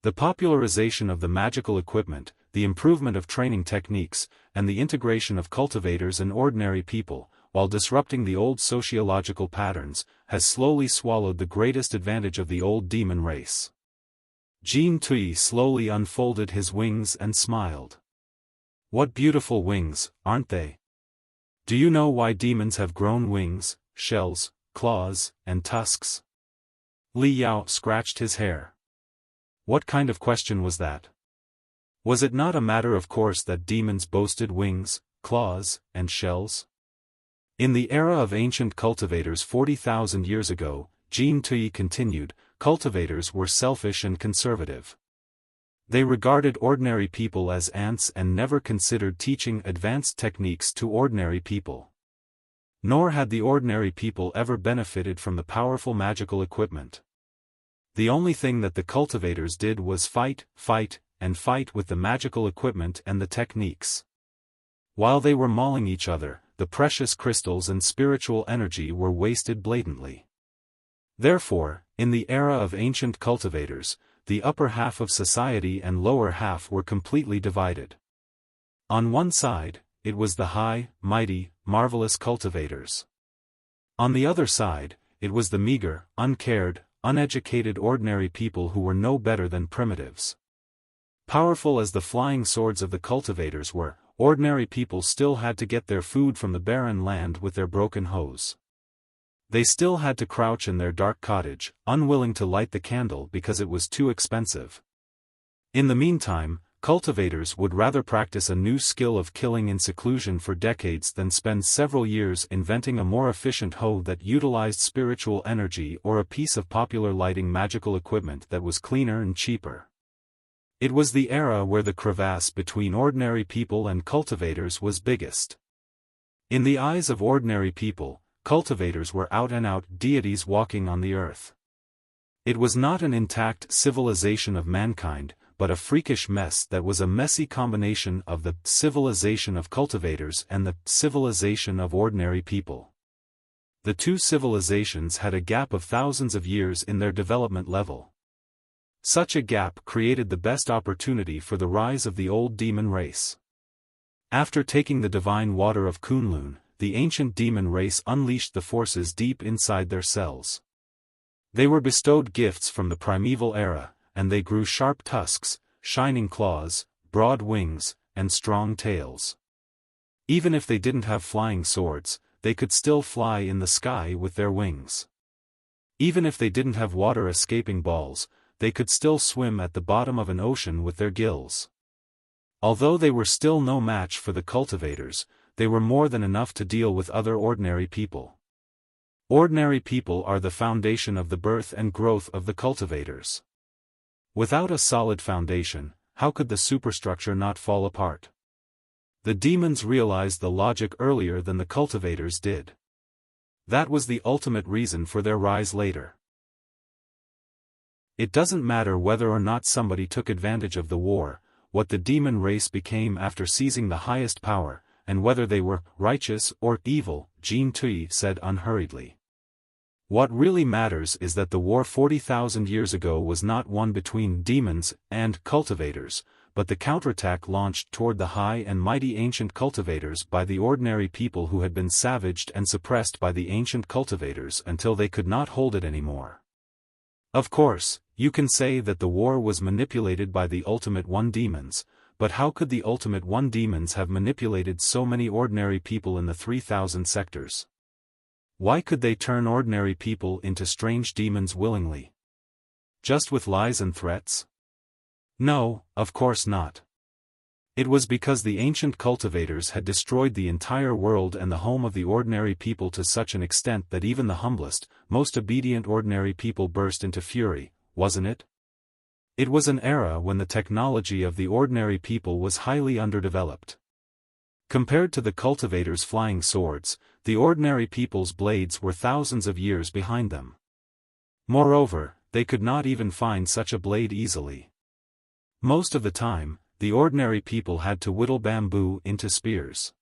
S1: The popularization of the magical equipment, the improvement of training techniques, and the integration of cultivators and ordinary people, while disrupting the old sociological patterns, has slowly swallowed the greatest advantage of the old demon race. Jin Tui slowly unfolded his wings and smiled. What beautiful wings, aren't they? Do you know why demons have grown wings, shells, claws, and tusks? Li Yao scratched his hair. What kind of question was that? Was it not a matter of course that demons boasted wings, claws, and shells? In the era of ancient cultivators 40,000 years ago, Jin Tui continued, cultivators were selfish and conservative. They regarded ordinary people as ants and never considered teaching advanced techniques to ordinary people. Nor had the ordinary people ever benefited from the powerful magical equipment. The only thing that the cultivators did was fight, and fight with the magical equipment and the techniques. While they were mauling each other, the precious crystals and spiritual energy were wasted blatantly. Therefore, in the era of ancient cultivators, the upper half of society and lower half were completely divided. On one side, it was the high, mighty, marvelous cultivators. On the other side, it was the meager, uncared, uneducated ordinary people who were no better than primitives. Powerful as the flying swords of the cultivators were, ordinary people still had to get their food from the barren land with their broken hoes. They still had to crouch in their dark cottage, unwilling to light the candle because it was too expensive. In the meantime, cultivators would rather practice a new skill of killing in seclusion for decades than spend several years inventing a more efficient hoe that utilized spiritual energy or a piece of popular lighting magical equipment that was cleaner and cheaper. It was the era where the crevasse between ordinary people and cultivators was biggest. In the eyes of ordinary people, cultivators were out-and-out deities walking on the earth. It was not an intact civilization of mankind, but a freakish mess that was a messy combination of the civilization of cultivators and the civilization of ordinary people. The two civilizations had a gap of thousands of years in their development level. Such a gap created the best opportunity for the rise of the old demon race. After taking the divine water of Kunlun, the ancient demon race unleashed the forces deep inside their cells. They were bestowed gifts from the primeval era, and they grew sharp tusks, shining claws, broad wings, and strong tails. Even if they didn't have flying swords, they could still fly in the sky with their wings. Even if they didn't have water-escaping balls, they could still swim at the bottom of an ocean with their gills. Although they were still no match for the cultivators, they were more than enough to deal with other ordinary people. Ordinary people are the foundation of the birth and growth of the cultivators. Without a solid foundation, how could the superstructure not fall apart? The demons realized the logic earlier than the cultivators did. That was the ultimate reason for their rise later. It doesn't matter whether or not somebody took advantage of the war, what the demon race became after seizing the highest power, and whether they were righteous or evil, Jin Tui said unhurriedly. What really matters is that the war 40,000 years ago was not one between demons and cultivators, but the counterattack launched toward the high and mighty ancient cultivators by the ordinary people who had been savaged and suppressed by the ancient cultivators until they could not hold it anymore. Of course, you can say that the war was manipulated by the Ultimate One demons, but how could the Ultimate One demons have manipulated so many ordinary people in the 3,000 sectors? Why could they turn ordinary people into strange demons willingly? Just with lies and threats? No, of course not. It was because the ancient cultivators had destroyed the entire world and the home of the ordinary people to such an extent that even the humblest, most obedient ordinary people burst into fury, wasn't it? It was an era when the technology of the ordinary people was highly underdeveloped. Compared to the cultivators' flying swords, the ordinary people's blades were thousands of years behind them. Moreover, they could not even find such a blade easily. Most of the time, the ordinary people had to whittle bamboo into spears.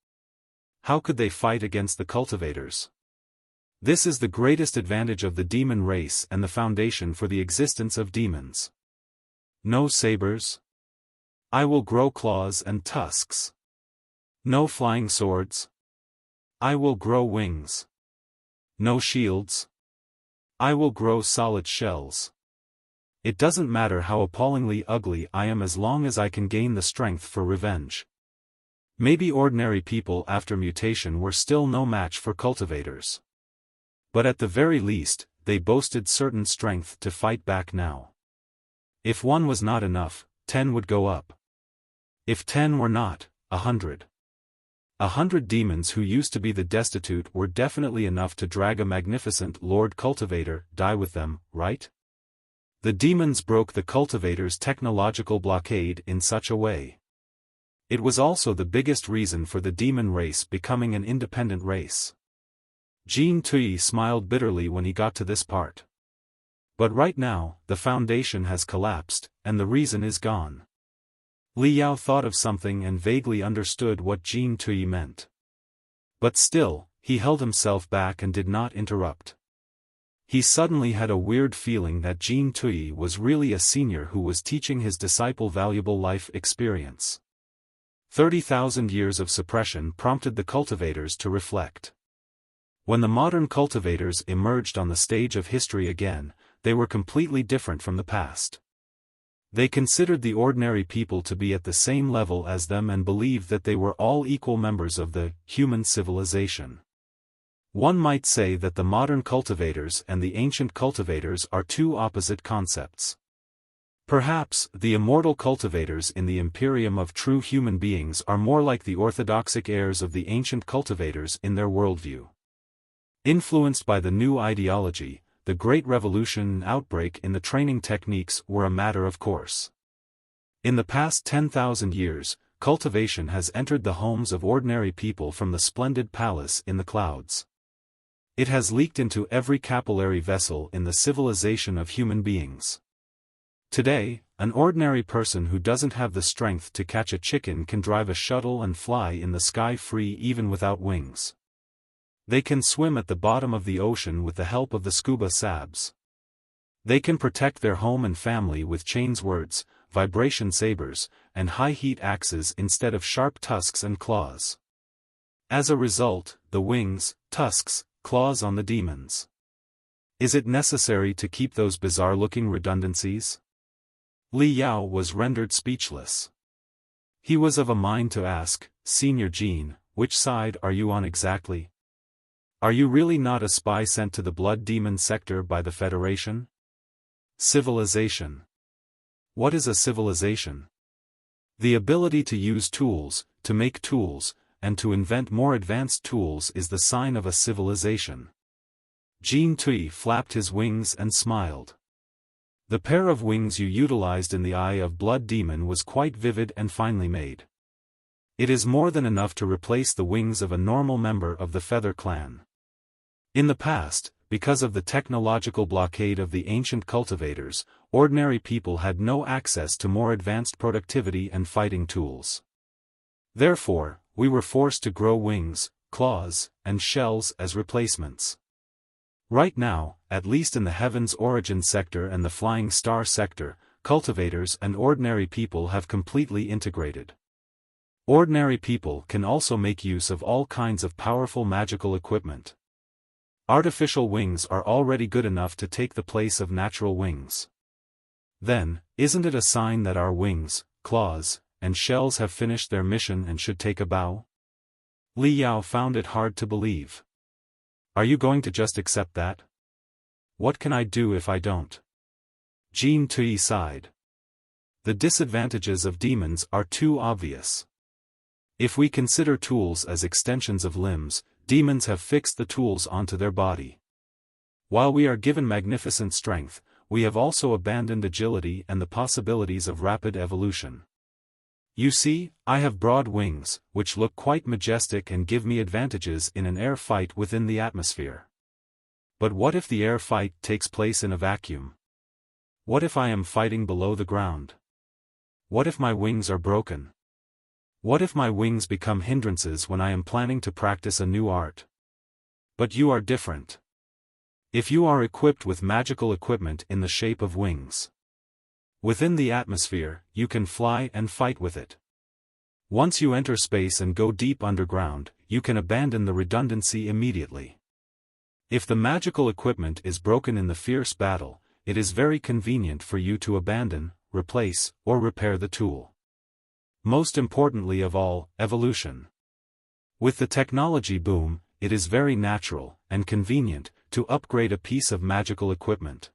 S1: How could they fight against the cultivators? This is the greatest advantage of the demon race and the foundation for the existence of demons. No sabers. I will grow claws and tusks. No flying swords. I will grow wings. No shields. I will grow solid shells. It doesn't matter how appallingly ugly I am as long as I can gain the strength for revenge. Maybe ordinary people after mutation were still no match for cultivators. But at the very least, they boasted certain strength to fight back now. If 1 was not enough, 10 would go up. If 10 were not, 100. 100 demons who used to be the destitute were definitely enough to drag a magnificent Lord Cultivator, die with them, right? The demons broke the cultivators' technological blockade in such a way. It was also the biggest reason for the demon race becoming an independent race. Jean Tui smiled bitterly when he got to this part. But right now, the foundation has collapsed, and the reason is gone. Li Yao thought of something and vaguely understood what Jean Tui meant. But still, he held himself back and did not interrupt. He suddenly had a weird feeling that Jean Tui was really a senior who was teaching his disciple valuable life experience. 30,000 years of suppression prompted the cultivators to reflect. When the modern cultivators emerged on the stage of history again, they were completely different from the past. They considered the ordinary people to be at the same level as them and believed that they were all equal members of the human civilization. One might say that the modern cultivators and the ancient cultivators are two opposite concepts. Perhaps, the immortal cultivators in the Imperium of true human beings are more like the orthodoxic heirs of the ancient cultivators in their worldview. Influenced by the new ideology, the Great Revolution and outbreak in the training techniques were a matter of course. In the past 10,000 years, cultivation has entered the homes of ordinary people from the splendid palace in the clouds. It has leaked into every capillary vessel in the civilization of human beings. Today, an ordinary person who doesn't have the strength to catch a chicken can drive a shuttle and fly in the sky free even without wings. They can swim at the bottom of the ocean with the help of the scuba sabs. They can protect their home and family with chains words, vibration sabers, and high-heat axes instead of sharp tusks and claws. As a result, the wings, tusks, claws on the demons. Is it necessary to keep those bizarre-looking redundancies? Li Yao was rendered speechless. He was of a mind to ask, Senior Jean, which side are you on exactly? Are you really not a spy sent to the blood demon sector by the Federation? Civilization. What is a civilization? The ability to use tools, to make tools, and to invent more advanced tools is the sign of a civilization. Jean Tui flapped his wings and smiled. The pair of wings you utilized in the Eye of Blood Demon was quite vivid and finely made. It is more than enough to replace the wings of a normal member of the Feather Clan. In the past, because of the technological blockade of the ancient cultivators, ordinary people had no access to more advanced productivity and fighting tools. Therefore, we were forced to grow wings, claws, and shells as replacements. Right now, at least in the Heaven's Origin sector and the Flying Star sector, cultivators and ordinary people have completely integrated. Ordinary people can also make use of all kinds of powerful magical equipment. Artificial wings are already good enough to take the place of natural wings. Then, isn't it a sign that our wings, claws, and shells have finished their mission and should take a bow? Li Yao found it hard to believe. Are you going to just accept that? What can I do if I don't? Jean Tui sighed. The disadvantages of demons are too obvious. If we consider tools as extensions of limbs, demons have fixed the tools onto their body. While we are given magnificent strength, we have also abandoned agility and the possibilities of rapid evolution. You see, I have broad wings, which look quite majestic and give me advantages in an air fight within the atmosphere. But what if the air fight takes place in a vacuum? What if I am fighting below the ground? What if my wings are broken? What if my wings become hindrances when I am planning to practice a new art? But you are different. If you are equipped with magical equipment in the shape of wings. Within the atmosphere, you can fly and fight with it. Once you enter space and go deep underground, you can abandon the redundancy immediately. If the magical equipment is broken in the fierce battle, it is very convenient for you to abandon, replace, or repair the tool. Most importantly of all, evolution. With the technology boom, it is very natural, and convenient, to upgrade a piece of magical equipment.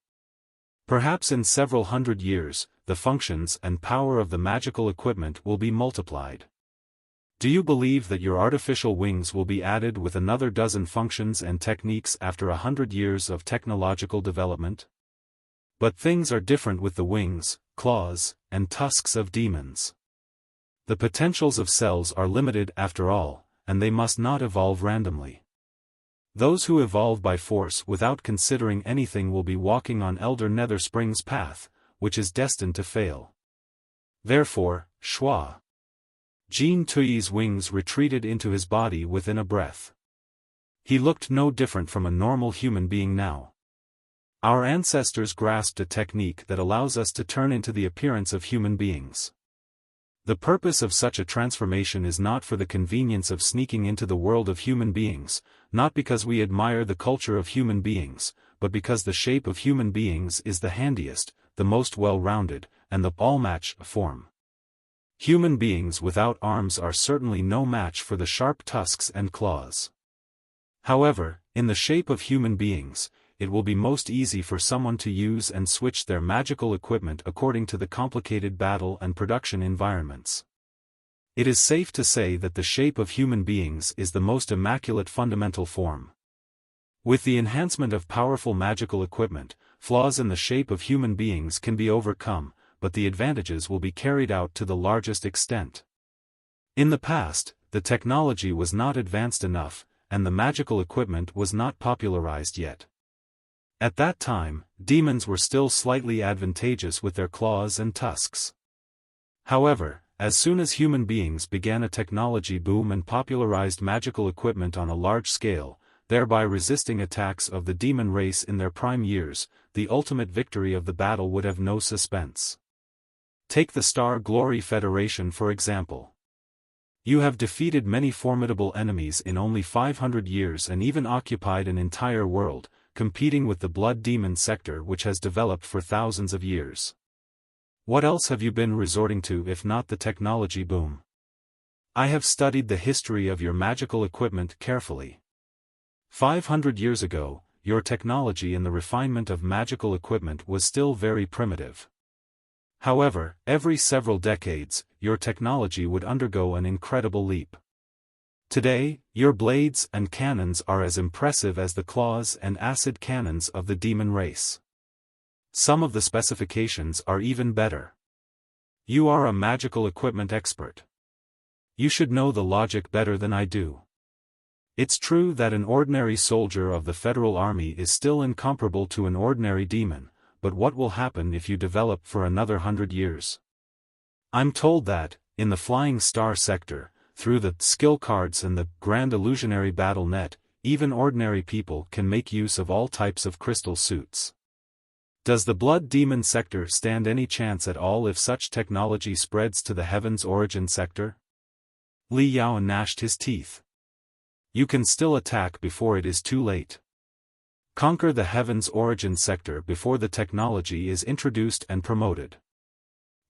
S1: Perhaps in several hundred years, the functions and power of the magical equipment will be multiplied. Do you believe that your artificial wings will be added with another dozen functions and techniques after 100 years of technological development? But things are different with the wings, claws, and tusks of demons. The potentials of cells are limited after all, and they must not evolve randomly. Those who evolve by force without considering anything will be walking on Elder Netherspring's path, which is destined to fail. Therefore, Schwa. Jean Tuyi's wings retreated into his body within a breath. He looked no different from a normal human being now. Our ancestors grasped a technique that allows us to turn into the appearance of human beings. The purpose of such a transformation is not for the convenience of sneaking into the world of human beings, not because we admire the culture of human beings, but because the shape of human beings is the handiest, the most well-rounded, and the all-match form. Human beings without arms are certainly no match for the sharp tusks and claws. However, in the shape of human beings, it will be most easy for someone to use and switch their magical equipment according to the complicated battle and production environments. It is safe to say that the shape of human beings is the most immaculate fundamental form. With the enhancement of powerful magical equipment, flaws in the shape of human beings can be overcome, but the advantages will be carried out to the largest extent. In the past, the technology was not advanced enough, and the magical equipment was not popularized yet. At that time, demons were still slightly advantageous with their claws and tusks. However, as soon as human beings began a technology boom and popularized magical equipment on a large scale, thereby resisting attacks of the demon race in their prime years, the ultimate victory of the battle would have no suspense. Take the Star Glory Federation for example. You have defeated many formidable enemies in only 500 years and even occupied an entire world, competing with the blood demon sector which has developed for thousands of years. What else have you been resorting to if not the technology boom? I have studied the history of your magical equipment carefully. 500 years ago, your technology in the refinement of magical equipment was still very primitive. However, every several decades, your technology would undergo an incredible leap. Today, your blades and cannons are as impressive as the claws and acid cannons of the demon race. Some of the specifications are even better. You are a magical equipment expert. You should know the logic better than I do. It's true that an ordinary soldier of the Federal Army is still incomparable to an ordinary demon, but what will happen if you develop for another 100 years? I'm told that, in the Flying Star sector, through the skill cards and the Grand Illusionary Battle Net, even ordinary people can make use of all types of crystal suits. Does the Blood Demon sector stand any chance at all if such technology spreads to the Heaven's Origin sector? Li Yao gnashed his teeth. You can still attack before it is too late. Conquer the Heaven's Origin sector before the technology is introduced and promoted.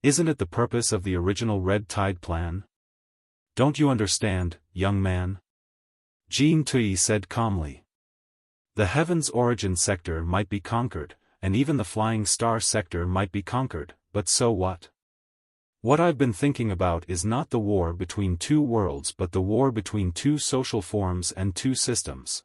S1: Isn't it the purpose of the original Red Tide plan? Don't you understand, young man? Jean Tuyi said calmly. The Heaven's Origin sector might be conquered, and even the Flying Star sector might be conquered, but so what? What I've been thinking about is not the war between two worlds but the war between two social forms and two systems.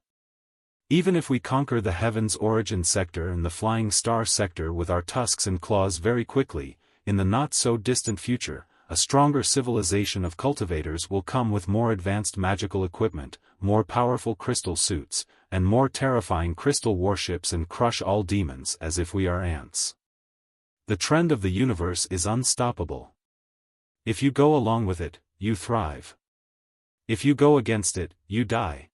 S1: Even if we conquer the Heaven's Origin sector and the Flying Star sector with our tusks and claws very quickly, in the not-so-distant future, a stronger civilization of cultivators will come with more advanced magical equipment, more powerful crystal suits, and more terrifying crystal warships and crush all demons as if we are ants. The trend of the universe is unstoppable. If you go along with it, you thrive. If you go against it, you die.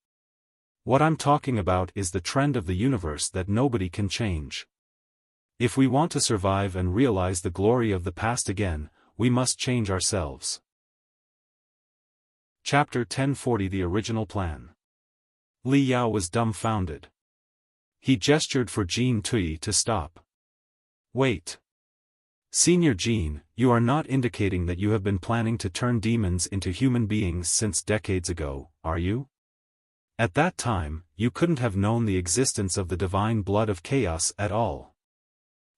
S1: What I'm talking about is the trend of the universe that nobody can change. If we want to survive and realize the glory of the past again, we must change ourselves. Chapter 1040 The Original Plan. Li Yao was dumbfounded. He gestured for Jean Tuyi to stop. Wait. Senior Jean, you are not indicating that you have been planning to turn demons into human beings since decades ago, are you? At that time, you couldn't have known the existence of the divine blood of chaos at all.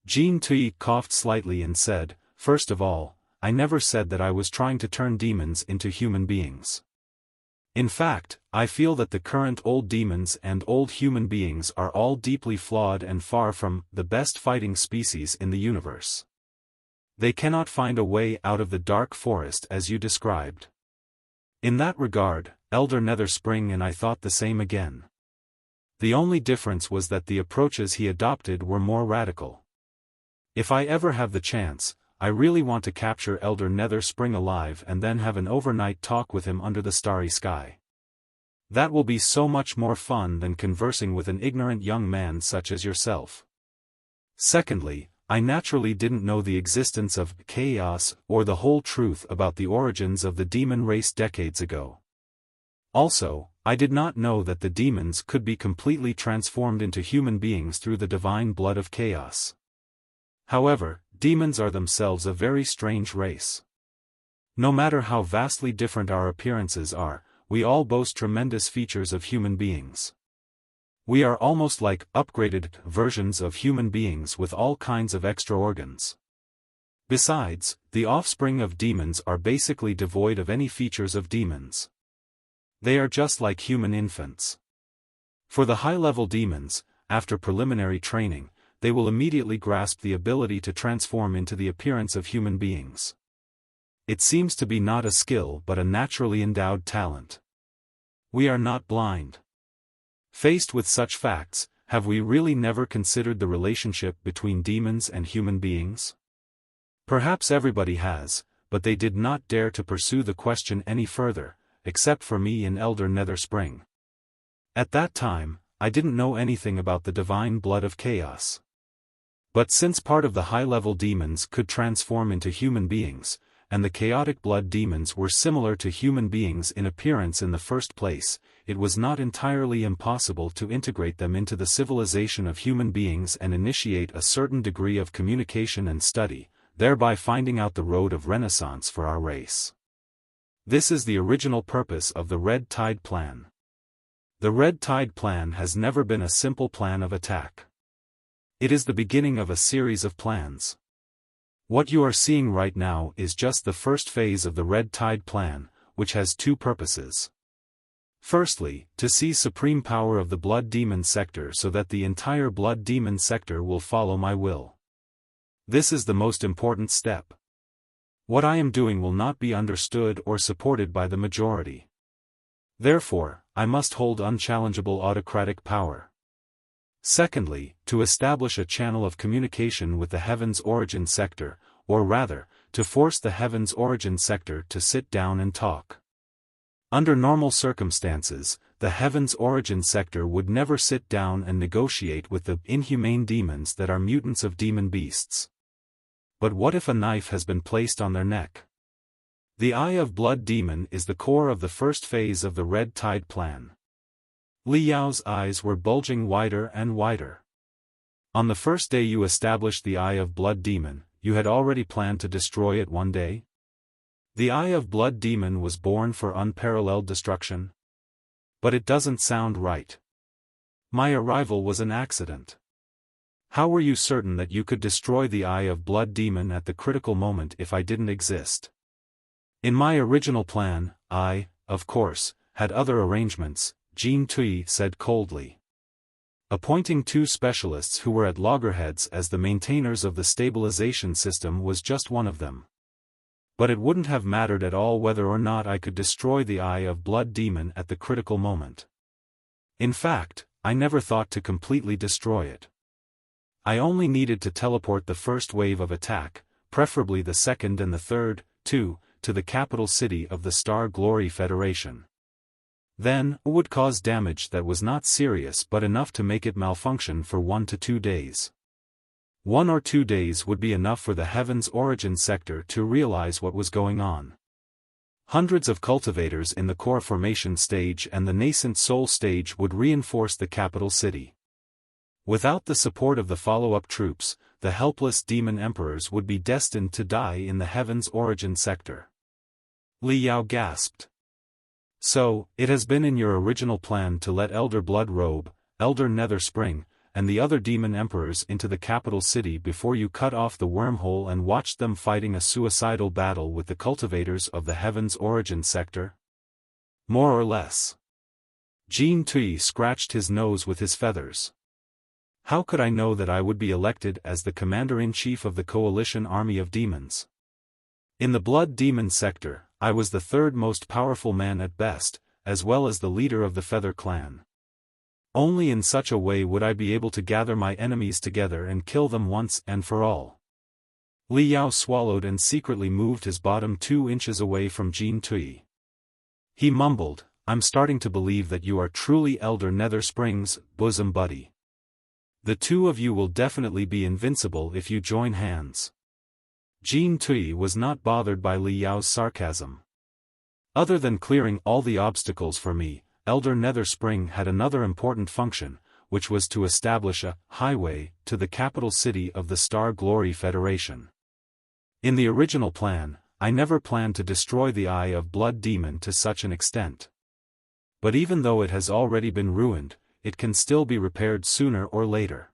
S1: Jean Tui coughed slightly and said, "First of all, I never said that I was trying to turn demons into human beings. In fact, I feel that the current old demons and old human beings are all deeply flawed and far from the best fighting species in the universe. They cannot find a way out of the dark forest as you described." In that regard, Elder Netherspring and I thought the same again. The only difference was that the approaches he adopted were more radical. If I ever have the chance, I really want to capture Elder Netherspring alive and then have an overnight talk with him under the starry sky. That will be so much more fun than conversing with an ignorant young man such as yourself. Secondly, I naturally didn't know the existence of chaos or the whole truth about the origins of the demon race decades ago. Also, I did not know that the demons could be completely transformed into human beings through the divine blood of chaos. However, demons are themselves a very strange race. No matter how vastly different our appearances are, we all boast tremendous features of human beings. We are almost like upgraded versions of human beings with all kinds of extra organs. Besides, the offspring of demons are basically devoid of any features of demons. They are just like human infants. For the high-level demons, after preliminary training, they will immediately grasp the ability to transform into the appearance of human beings. It seems to be not a skill but a naturally endowed talent. We are not blind. Faced with such facts, have we really never considered the relationship between demons and human beings? Perhaps everybody has, but they did not dare to pursue the question any further, except for me and Elder Netherspring. At that time, I didn't know anything about the divine blood of chaos. But since part of the high-level demons could transform into human beings, and the chaotic blood demons were similar to human beings in appearance in the first place, it was not entirely impossible to integrate them into the civilization of human beings and initiate a certain degree of communication and study, thereby finding out the road of renaissance for our race. This is the original purpose of the Red Tide Plan. The Red Tide Plan has never been a simple plan of attack. It is the beginning of a series of plans. What you are seeing right now is just the first phase of the Red Tide Plan, which has two purposes. Firstly, to seize supreme power of the Blood Demon sector so that the entire Blood Demon sector will follow my will. This is the most important step. What I am doing will not be understood or supported by the majority. Therefore, I must hold unchallengeable autocratic power. Secondly, to establish a channel of communication with the Heaven's Origin sector, or rather, to force the Heaven's Origin sector to sit down and talk. Under normal circumstances, the Heaven's Origin sector would never sit down and negotiate with the inhumane demons that are mutants of demon beasts. But what if a knife has been placed on their neck? The Eye of Blood Demon is the core of the first phase of the Red Tide Plan. Li Yao's eyes were bulging wider and wider. On the first day you established the Eye of Blood Demon, you had already planned to destroy it one day? The Eye of Blood Demon was born for unparalleled destruction? But it doesn't sound right. My arrival was an accident. How were you certain that you could destroy the Eye of Blood Demon at the critical moment if I didn't exist? In my original plan, I, of course, had other arrangements, Jean Tui said coldly. Appointing 2 specialists who were at loggerheads as the maintainers of the stabilization system was just one of them. But it wouldn't have mattered at all whether or not I could destroy the Eye of Blood Demon at the critical moment. In fact, I never thought to completely destroy it. I only needed to teleport the first wave of attack, preferably the second and the third, too, to the capital city of the Star Glory Federation. Then, it would cause damage that was not serious but enough to make it malfunction for 1 to 2 days. 1 or 2 days would be enough for the Heaven's Origin sector to realize what was going on. Hundreds of cultivators in the core formation stage and the nascent soul stage would reinforce the capital city. Without the support of the follow-up troops, the helpless demon emperors would be destined to die in the heaven's origin sector. Li Yao gasped. So, it has been in your original plan to let Elder Blood Robe, Elder Nether Spring, and the other demon emperors into the capital city before you cut off the wormhole and watched them fighting a suicidal battle with the cultivators of the heaven's origin sector? More or less. Jean Tui scratched his nose with his feathers. How could I know that I would be elected as the commander-in-chief of the coalition army of demons? In the blood demon sector, I was the third most powerful man at best, as well as the leader of the Feather Clan. Only in such a way would I be able to gather my enemies together and kill them once and for all. Li Yao swallowed and secretly moved his bottom 2 inches away from Jean Tui. He mumbled, I'm starting to believe that you are truly Elder Nether Spring's bosom buddy. The two of you will definitely be invincible if you join hands. Jean Tui was not bothered by Li Yao's sarcasm. Other than clearing all the obstacles for me, Elder Nether Spring had another important function, which was to establish a highway to the capital city of the Star Glory Federation. In the original plan, I never planned to destroy the Eye of Blood Demon to such an extent. But even though it has already been ruined, it can still be repaired sooner or later.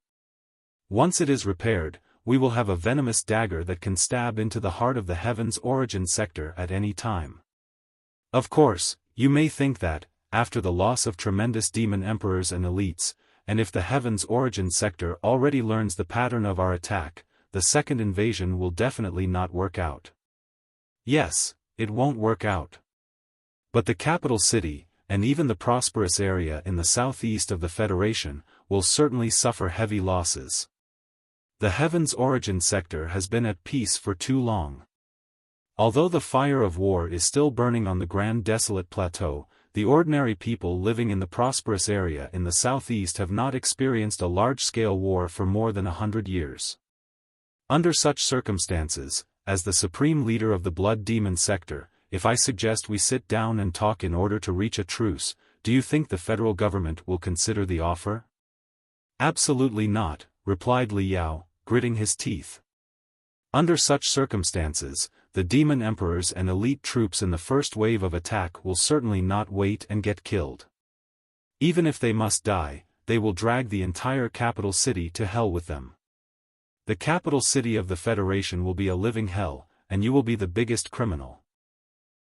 S1: Once it is repaired, we will have a venomous dagger that can stab into the heart of the heaven's origin sector at any time. Of course, you may think that, after the loss of tremendous demon emperors and elites, and if the heaven's origin sector already learns the pattern of our attack, the second invasion will definitely not work out. Yes, it won't work out. But the capital city, and even the prosperous area in the southeast of the Federation, will certainly suffer heavy losses. The heaven's origin sector has been at peace for too long. Although the fire of war is still burning on the Grand Desolate Plateau, the ordinary people living in the prosperous area in the southeast have not experienced a large-scale war for more than 100 years. Under such circumstances, as the supreme leader of the Blood Demon sector, if I suggest we sit down and talk in order to reach a truce, do you think the federal government will consider the offer? Absolutely not, replied Li Yao, gritting his teeth. Under such circumstances, the demon emperors and elite troops in the first wave of attack will certainly not wait and get killed. Even if they must die, they will drag the entire capital city to hell with them. The capital city of the Federation will be a living hell, and you will be the biggest criminal.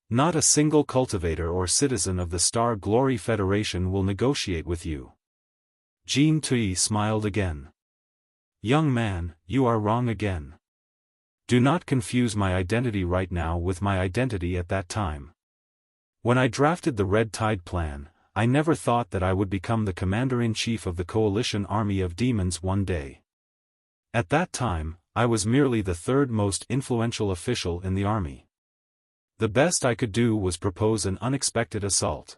S1: Not a single cultivator or citizen of the Star Glory Federation will negotiate with you. Jean Tui smiled again. Young man, you are wrong again. Do not confuse my identity right now with my identity at that time. When I drafted the Red Tide plan, I never thought that I would become the commander-in-chief of the coalition army of demons one day. At that time, I was merely the third most influential official in the army. The best I could do was propose an unexpected assault.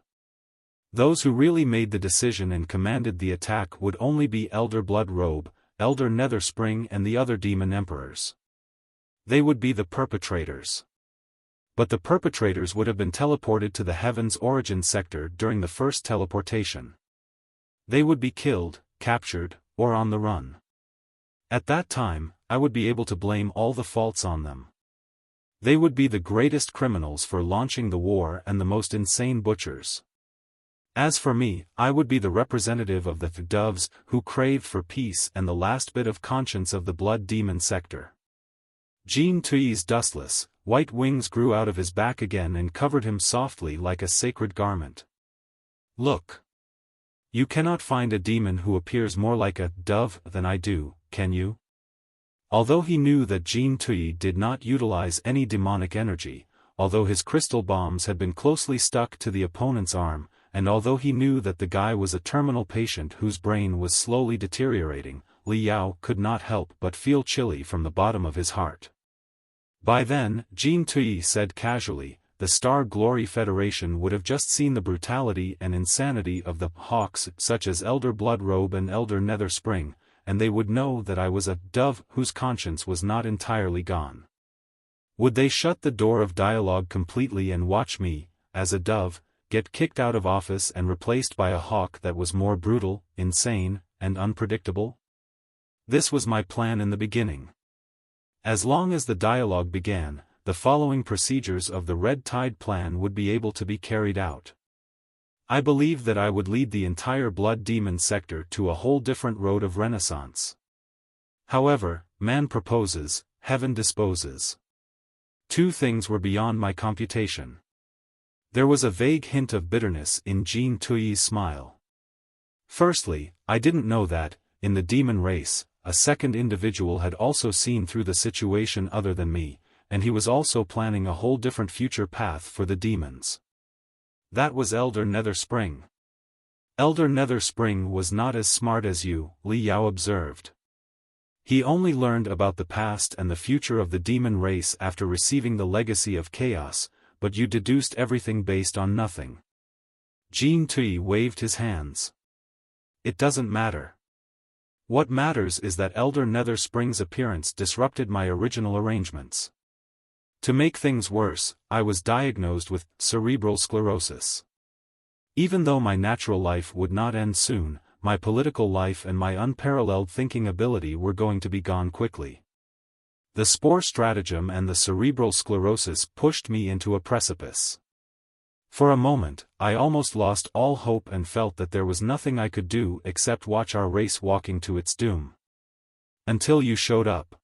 S1: Those who really made the decision and commanded the attack would only be Elder Blood Robe, Elder Nether Spring and the other demon emperors. They would be the perpetrators. But the perpetrators would have been teleported to the heaven's origin sector during the first teleportation. They would be killed, captured, or on the run. At that time, I would be able to blame all the faults on them. They would be the greatest criminals for launching the war and the most insane butchers. As for me, I would be the representative of the doves who craved for peace and the last bit of conscience of the blood demon sector. Jean Tui's dustless, white wings grew out of his back again and covered him softly like a sacred garment. Look. You cannot find a demon who appears more like a dove than I do, can you? Although he knew that Jean Tui did not utilize any demonic energy, although his crystal bombs had been closely stuck to the opponent's arm, and although he knew that the guy was a terminal patient whose brain was slowly deteriorating, Li Yao could not help but feel chilly from the bottom of his heart. By then, Jean Tui said casually, the Star Glory Federation would have just seen the brutality and insanity of the hawks such as Elder Blood Robe and Elder Nether Spring, and they would know that I was a dove whose conscience was not entirely gone. Would they shut the door of dialogue completely and watch me, as a dove, get kicked out of office and replaced by a hawk that was more brutal, insane, and unpredictable? This was my plan in the beginning. As long as the dialogue began, the following procedures of the Red Tide plan would be able to be carried out. I believed that I would lead the entire blood demon sector to a whole different road of renaissance. However, man proposes, heaven disposes. Two things were beyond my computation. There was a vague hint of bitterness in Jean Tuyi's smile. Firstly, I didn't know that, in the demon race, a second individual had also seen through the situation other than me, and he was also planning a whole different future path for the demons. That was Elder Netherspring. Elder Netherspring was not as smart as you, Li Yao observed. He only learned about the past and the future of the demon race after receiving the legacy of chaos, but you deduced everything based on nothing. Jean Tuyi waved his hands. It doesn't matter. What matters is that Elder Netherspring's appearance disrupted my original arrangements. To make things worse, I was diagnosed with cerebral sclerosis. Even though my natural life would not end soon, my political life and my unparalleled thinking ability were going to be gone quickly. The spore stratagem and the cerebral sclerosis pushed me into a precipice. For a moment, I almost lost all hope and felt that there was nothing I could do except watch our race walking to its doom. Until you showed up.